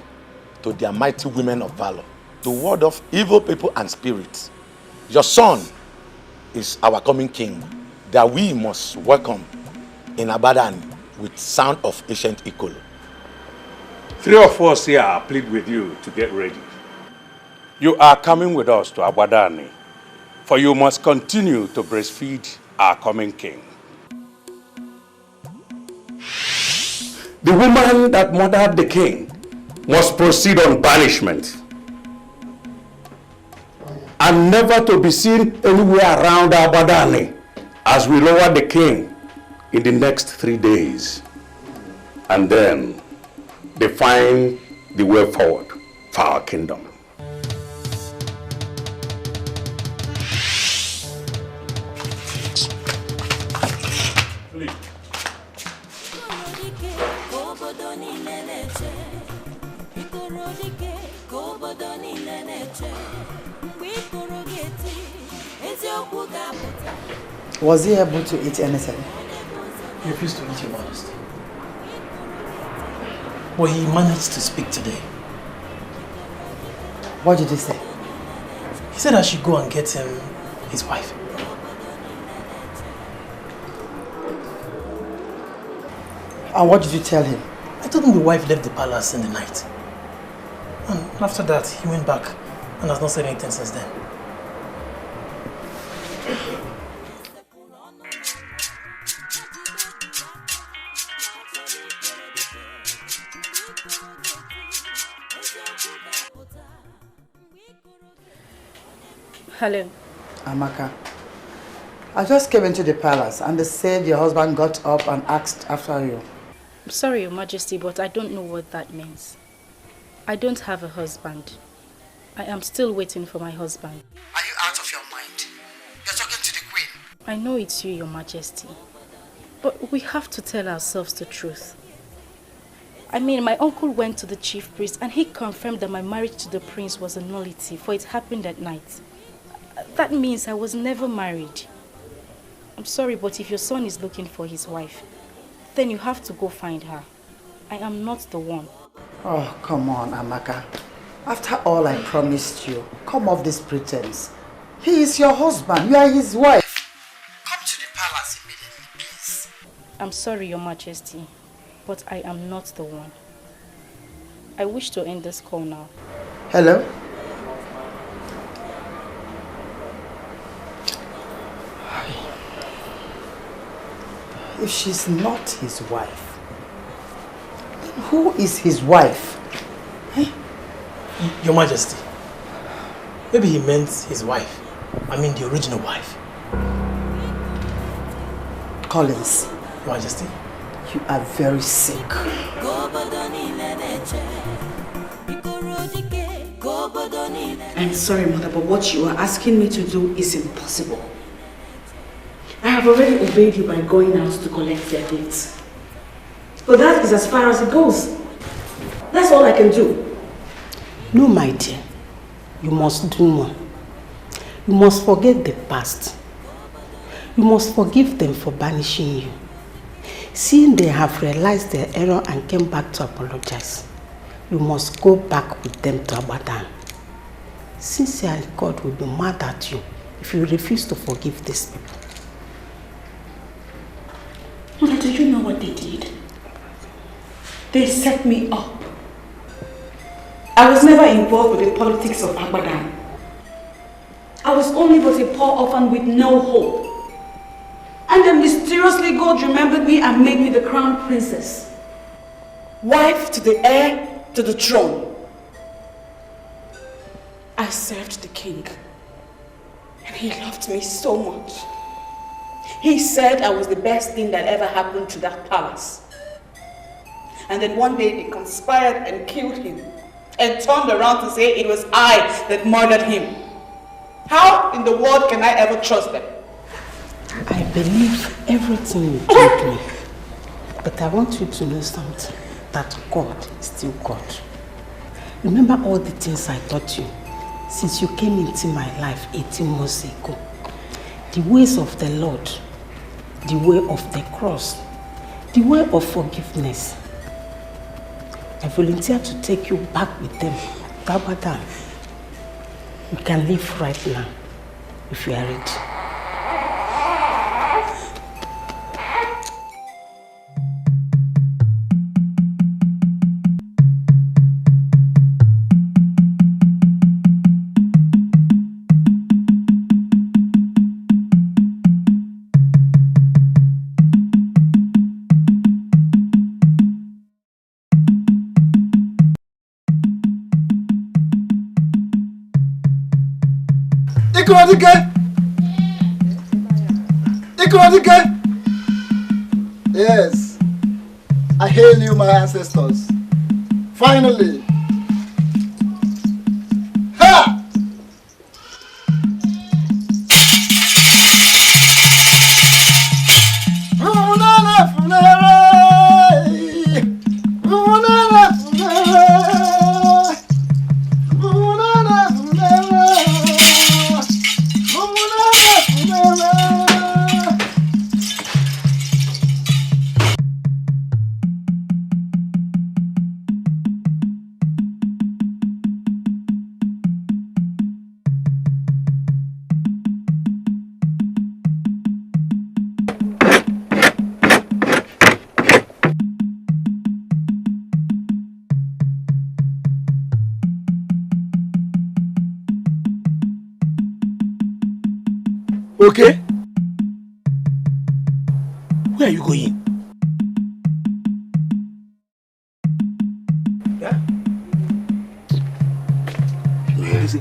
to their mighty women of valor, to ward off evil people and spirits. Your son is our coming king that we must welcome in Abadan with sound of ancient Ikolo. 3 of us here plead with you to get ready. You are coming with us to Abadani, for you must continue to breastfeed our coming king. The woman that murdered the king must proceed on banishment and never to be seen anywhere around Abadani as we lower the king in the next 3 days and then define the way forward for our kingdom. Was he able to eat anything? He refused to eat, Your Majesty. But he managed to speak today. What did he say? He said I should go and get him his wife. And what did you tell him? I told him the wife left the palace in the night. And after that, he went back and has not said anything since then. Hello. Amaka, I just came into the palace and they said your husband got up and asked after you. I'm sorry, Your Majesty, but I don't know what that means. I don't have a husband. I am still waiting for my husband. Are you out of your mind? You're talking to the queen. I know it's you, Your Majesty. But we have to tell ourselves the truth. I mean, my uncle went to the chief priest and he confirmed that my marriage to the prince was a nullity, for it happened at night. That means I was never married. I'm sorry, but if your son is looking for his wife, then you have to go find her. I am not the one. Oh, come on, Amaka. After all I promised you, come off this pretense. He is your husband. You are his wife. Come to the palace immediately, please. I'm sorry, Your Majesty, but I am not the one. I wish to end this call now. Hello? If she's not his wife, then who is his wife? Eh? Your Majesty, maybe he meant his wife. I mean the original wife. Collins. Your Majesty. You are very sick. I'm sorry, Mother, but what you are asking me to do is impossible. I have already obeyed you by going out to collect their gifts. But that is as far as it goes. That's all I can do. No, my dear. You must do more. You must forget the past. You must forgive them for banishing you. Seeing they have realized their error and came back to apologize, you must go back with them to Abadan. Sincerely, God will be mad at you if you refuse to forgive these people. Mother, do you know what they did? They set me up. I was never involved with the politics of Abadan. I was only but a poor orphan with no hope. And then mysteriously God remembered me and made me the crown princess. Wife to the heir to the throne. I served the king. And he loved me so much. He said I was the best thing that ever happened to that palace. And then one day they conspired and killed him. And turned around to say it was I that murdered him. How in the world can I ever trust them? I believe everything you told me. But I want you to know something. That God is still God. Remember all the things I taught you since you came into my life 18 months ago. The ways of the Lord. The way of the cross. The way of forgiveness. I volunteer to take you back with them to Abadan. You can leave right now if you are ready. Yes, I hail you, my ancestors. Finally. Ha! Okay? Where are you going? Yeah? Listen,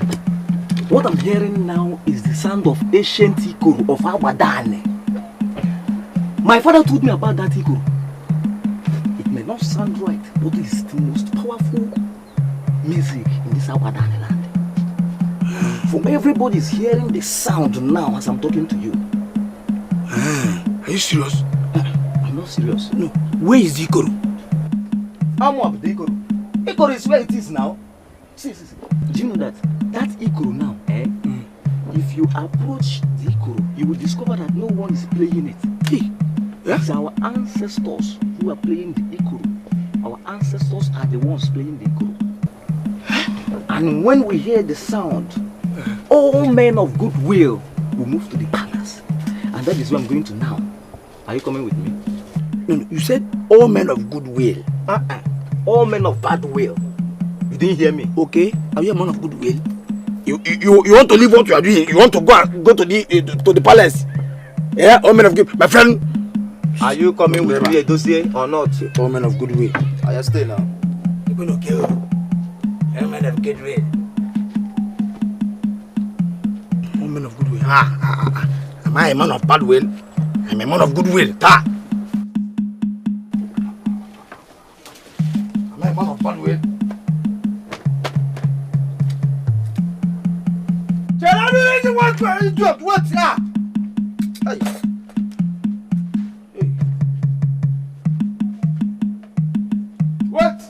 what I'm hearing now is the sound of ancient Ikoro of Abadan. My father told me about that Ikoro. It may not sound right, but it's the most powerful music in this Abadan land. For everybody's hearing the sound now as I'm talking to you. Are you serious? I'm not serious. No. Where is the Ikoro? I'm up the Ikoro. Ikoro is where it is now. See. Do you know that Ikoro now, if you approach the Ikoro, you will discover that no one is playing it. Hey. Yeah? It's our ancestors who are playing the Ikoro. Our ancestors are the ones playing the Ikoro. And when we hear the sound, all men of goodwill will move to the palace. And that is where I'm going to now. Are you coming with me? No, you said all men of goodwill. All men of bad will. You didn't hear me? Okay, are you a man of goodwill? You want to leave what you are doing? You want to go to the palace? Yeah, all men of goodwill. My friend. Are you coming with me a dossier or not? All men of goodwill. Are you stay now? You're going to kill all men of goodwill. All men of goodwill. Am I a man of bad will? I'm a man of goodwill. Am I a man of bad will? What? What?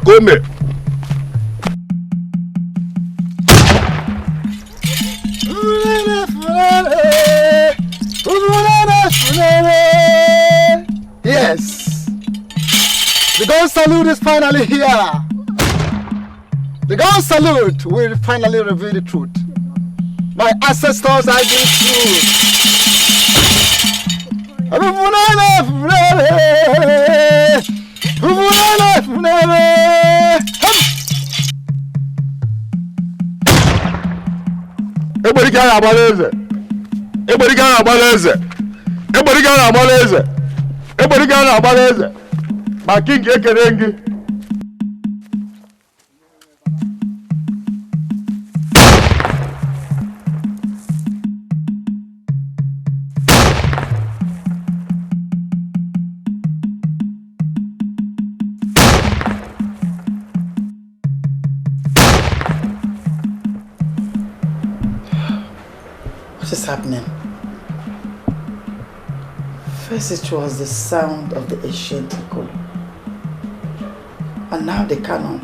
Come. Yes. The gun salute is finally here. The gun salute will finally reveal the truth. My ancestors have been true. Everybody got a balance. Everybody got a balance. Everybody got a balance. Everybody got a balance. My king Ekerengi. What is happening? First it was the sound of the ancient Kalu, and now the cannon.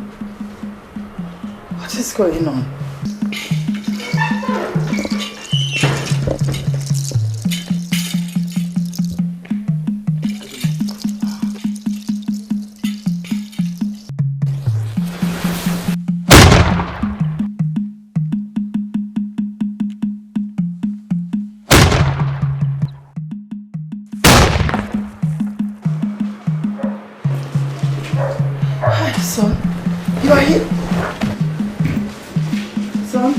What is going on? Son, you are here. Son.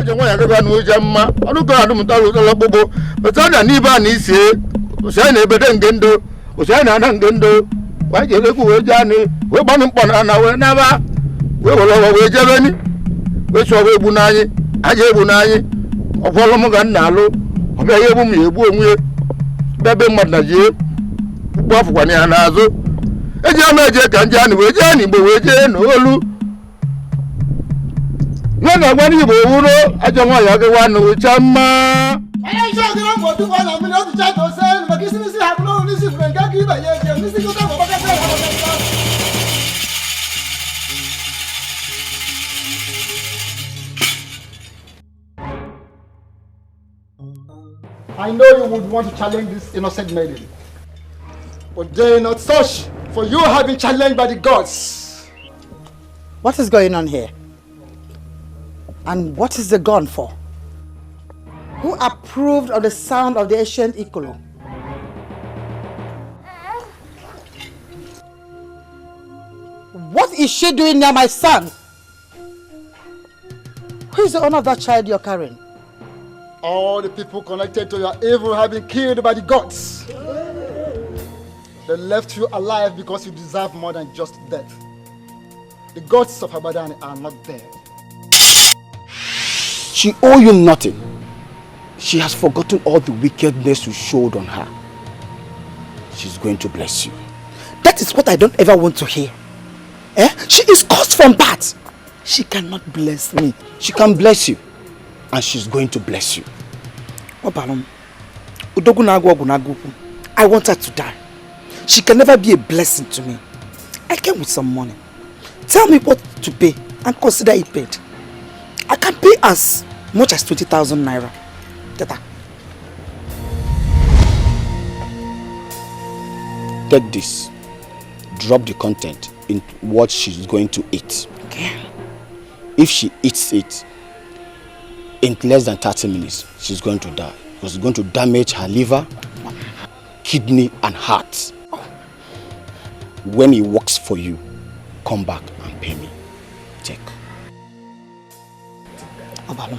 Come. I don't know Jamma. I don't know the Bobo, but I don't even need to say, Bedan Gendo, Osana Gendo. Why you look away, Johnny? We're born upon an hour never. We will away, Germany. Which are we Bunai, Aje Bunai, of Holomogan Nalo, of Ayabumi, Baby Madaji, Buff Wanianazo. A Jamaja can Johnny with Johnny, but with Jen, Olu. No, when you go, I don't want to one with Chama. I don't want to do one. I'm not the chat or send, but this is have no listen. I can't give I know you would want to challenge this innocent maiden, but they not such, for you have been challenged by the gods. What is going on here? And what is the gun for? Who approved of the sound of the ancient Kalu? What is she doing near my son? Who is the owner of that child you're carrying? All the people connected to your evil have been killed by the gods. They left you alive because you deserve more than just death. The gods of Abadan are not dead. She owes you nothing. She has forgotten all the wickedness you showed on her. She's going to bless you. That is what I don't ever want to hear. She is caused from that. She cannot bless me. She can bless you. And she's going to bless you. Obalum, I want her to die. She can never be a blessing to me. I came with some money. Tell me what to pay and consider it paid. I can pay as much as 20,000 naira. Tata. Take this. Drop the content in what she's going to eat. Okay. If she eats it, in less than 30 minutes, she's going to die. Because it's going to damage her liver, kidney, and heart. When it works for you, come back and pay me. Check. Obalo,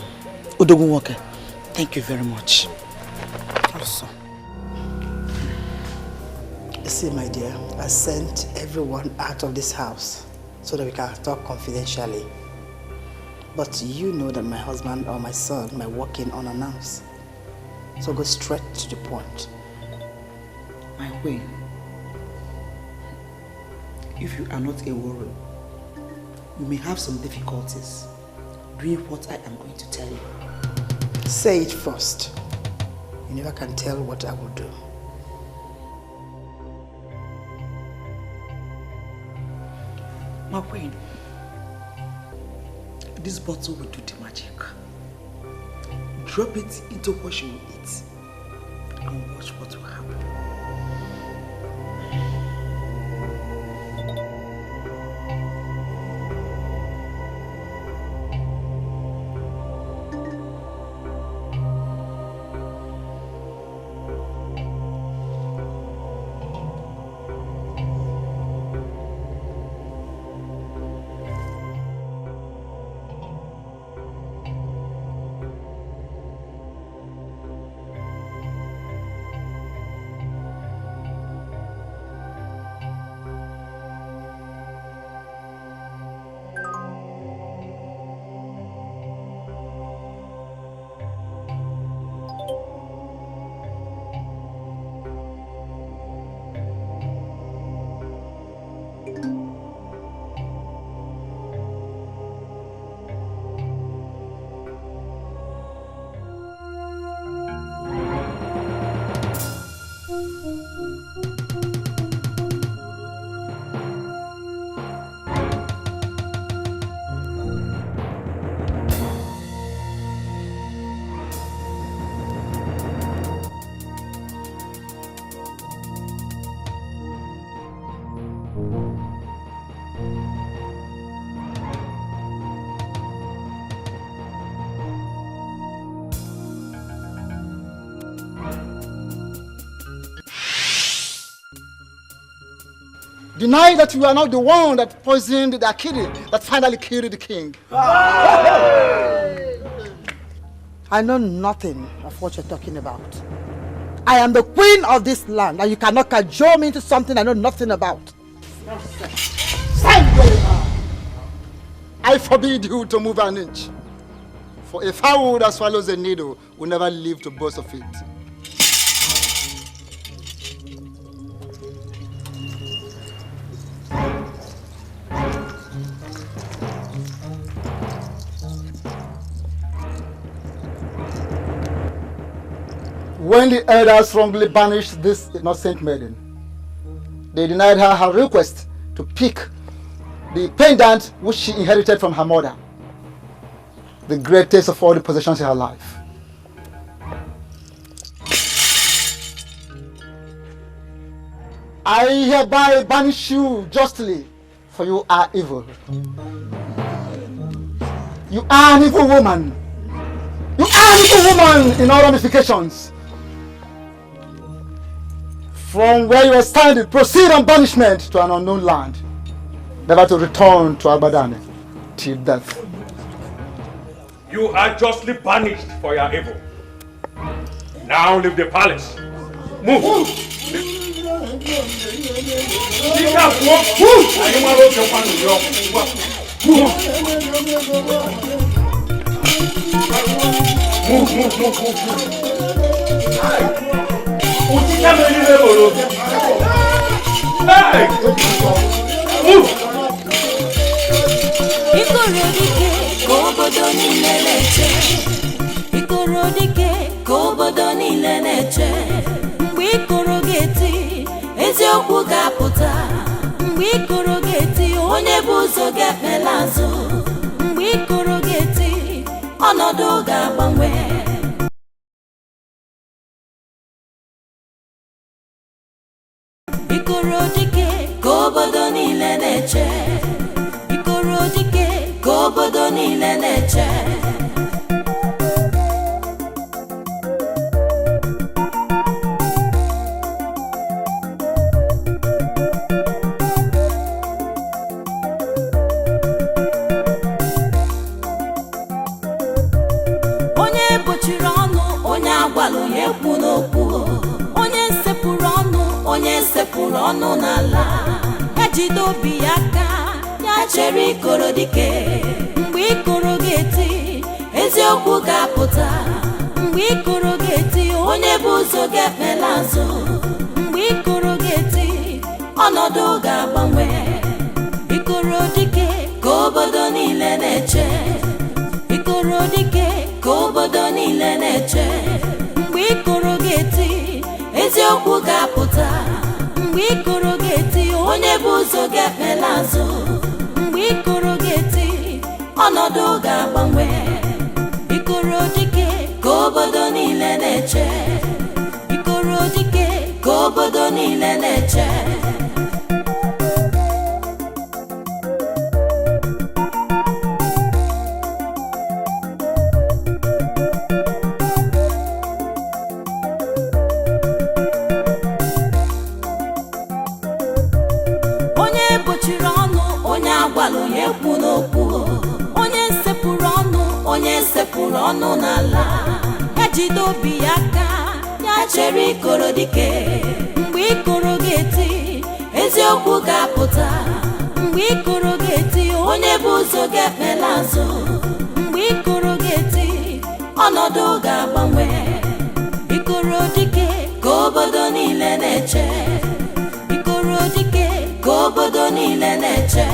Odogunwoke, thank you very much. Also. See, my dear, I sent everyone out of this house so that we can talk confidentially. But you know that my husband or my son might walk in unannounced. So go straight to the point. My way. If you are not a warrior, you may have some difficulties doing what I am going to tell you. Say it first. You never can tell what I will do. My queen, this bottle will do the magic. Drop it into what she will eat and watch what will happen. Deny that you are not the one that poisoned the Akiri that finally killed the king. I know nothing of what you're talking about. I am the queen of this land and you cannot cajole me into something I know nothing about. Stand where you are. I forbid you to move an inch. For a fowl that swallows a needle will never live to boast of it. When the elders wrongly banished this innocent maiden, they denied her her request to pick the pendant which she inherited from her mother, the greatest of all the possessions in her life. I hereby banish you justly, for you are evil. You are an evil woman. You are an evil woman in all ramifications. From where you are standing, proceed on banishment to an unknown land, never to return to Abadan till death. You are justly banished for your evil. Now leave the palace. Move! Ikorodike, kobodo nile neche. eziokwu ga-apụta mgbe ịkụrụ ga-eti onye bụ ụzọ ga-ekpela azụ mgbe ịkụrụ ga-eti ọnọdụ ga-agbanwe ịkụrụ dike ka obodo niile na-eche ịkụrụ dike ka obodo niile na-eche ekwu n'okwu onye sepụrụ ọnụ n'ala ya jide obi ya aka ya chere ịkọrọ dike mgbe ịkọrọ ga-eti eziokwu ga-apụta mgbe ịkọrọ ga-eti onye bụ ụzọ ga-ekpela azụ mgbe ịkọrọ ga-eti ọnọdụ ga-agbanwe ịkọrọ dike ka obodo niile na-eche ịkọrọ dike ka obodo niile na-eche mgbe ịkụrụ ga-eti eziokwu ga-apụta mgbe ịkụrụ ga-eti onye bụ ụzọ ga-ekpela azụ mgbe ịkụrụ ga-eti ọnọdụ ga-agbanwe ịkụrụ dike ka obodo niile na-eche ịkụrụ dike ka obodo niile na-eche ekwu n'okwu onye sepụrụ ọnụ n'ala ya jide obi ya aka ya chere ịkọrọ dike mgbe ịkọrọ ga-eti eziokwu ga-apụta mgbe ịkọrọ ga-eti onye bụ ụzọ ga-ekpela azụ mgbe ịkọrọ ga-eti ọnọdụ ga-agbanwe ịkọrọ dike ka obodo niile na-eche ịkọrọ dike ka obodo niile na-eche